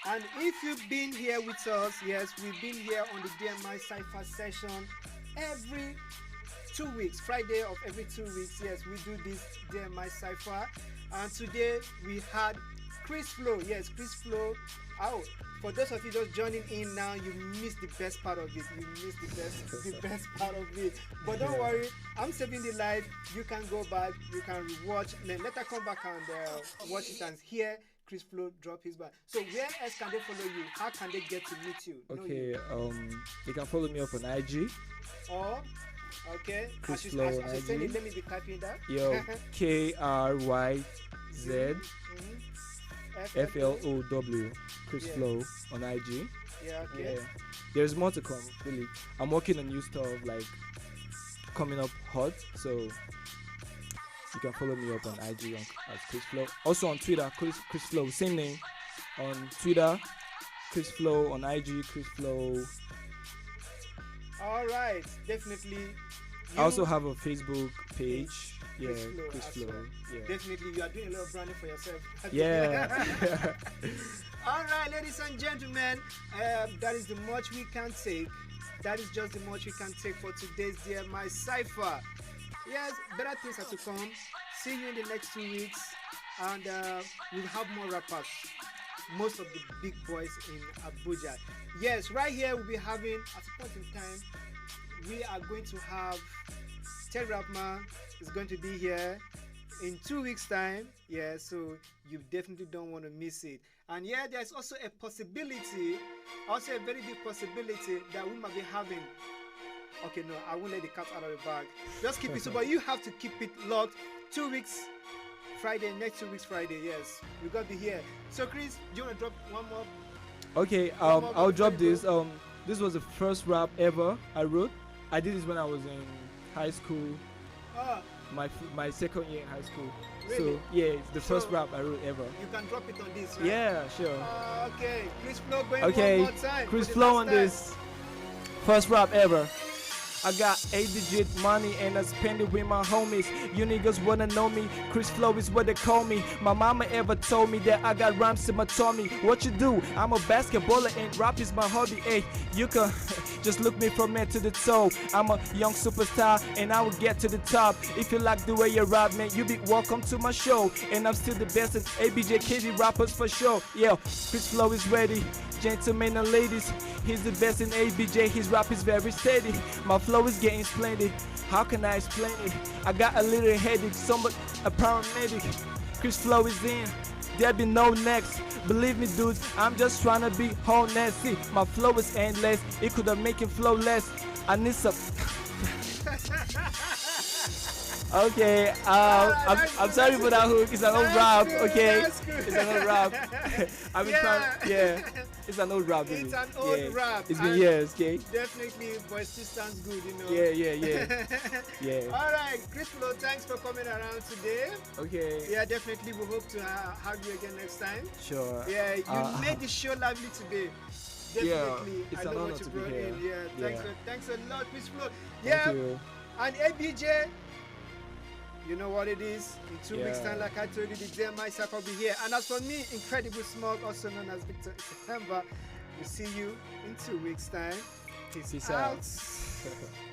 and if you've been here with us, yes, we've been here on the DMI Cypher session every 2 weeks, Friday of every 2 weeks. Yes, we do this DMI Cypher, and today we had Chris Flow. Yes, Chris Flow. Oh, for those of you just joining in now, you missed the best part of it. You missed the best part of it. But don't worry, I'm saving the live. You can go back, you can rewatch, then later come back and watch it and hear Chris Flow drop his back. So where else can they follow you? How can they get to meet you? Okay, you can follow me up on IG. Or okay, Chris Flow on IG. Let me be typing that. Yo, KRYZ FLOW, Chris Flow on IG. Yeah, okay. Yeah. There's more to come, really. I'm working on new stuff, like coming up hot, so you can follow me up on IG as Chris Flow. Also on Twitter, Chris Flow, same name. On Twitter, Chris Flow. On IG, Chris Flow. All right, definitely. I also have a Facebook page. Yeah, Chris Flow. Well. Yeah. Definitely, you are doing a lot of branding for yourself. Yeah. All right, ladies and gentlemen, that is the much we can take. That is just the much we can take for today's DMI Cypher. Yes, better things are to come. See you in the next 2 weeks, and we'll have more rappers. Most of the big boys in Abuja. Yes, right here we'll be having, at a point in time, we are going to have Terry Rapman is going to be here in 2 weeks' time. Yeah, so you definitely don't want to miss it. And yeah, there's also a possibility, also a very big possibility that we might be having. Okay, no, I won't let the cat out of the bag. Just keep it so, but you have to keep it locked. 2 weeks Friday, next 2 weeks Friday. Yes, we got to be here. So Chris, do you want to drop one more? Okay, I'll drop this. This was the first rap ever I wrote. I did this when I was in high school. My second year in high school. Really? So yeah, it's the first rap I wrote ever. You can drop it on this, right? Yeah, sure. Okay, Chris Flow going okay, one more time. Chris Flow on this first rap ever. I got 8-digit money and I spend it with my homies. You niggas wanna know me, Chris Flow is what they call me. My mama ever told me that I got rhymes in my tummy. What you do? I'm a basketballer and rap is my hobby. Hey, you can just look me from head to the toe. I'm a young superstar and I will get to the top. If you like the way you rap, man, you be welcome to my show. And I'm still the best at ABJ KD rappers for sure. Yeah, Chris Flow is ready. Gentlemen and ladies, he's the best in ABJ, his rap is very steady. My flow is getting splendid, how can I explain it? I got a little headache, somewhat a paramedic. Chris Flow is in, there be no next. Believe me dudes, I'm just trying to be honest. See, my flow is endless, it could have made him flow less. I need some... Okay, I'm sorry for that hook. It's an old rap. Okay, it's an old rap. I've been trying. Yeah, it's an old rap. It's an old rap. It's been years. Okay. Definitely, but it still stands good, you know. Yeah. All right, Chris Flow, thanks for coming around today. Okay. Yeah, definitely. We hope to have you again next time. Sure. Yeah, you made the show lively today. Definitely. It's I an know honor what you to be brought here. in. Yeah, thanks a lot, Chris Flow. Thank you. And ABJ. You know what it is. In 2 weeks' time, like I told you, the DMI Cypher will be here. And as for me, Incredible Smog, also known as Victor September, We'll see you in 2 weeks' time. Peace Peace out. out.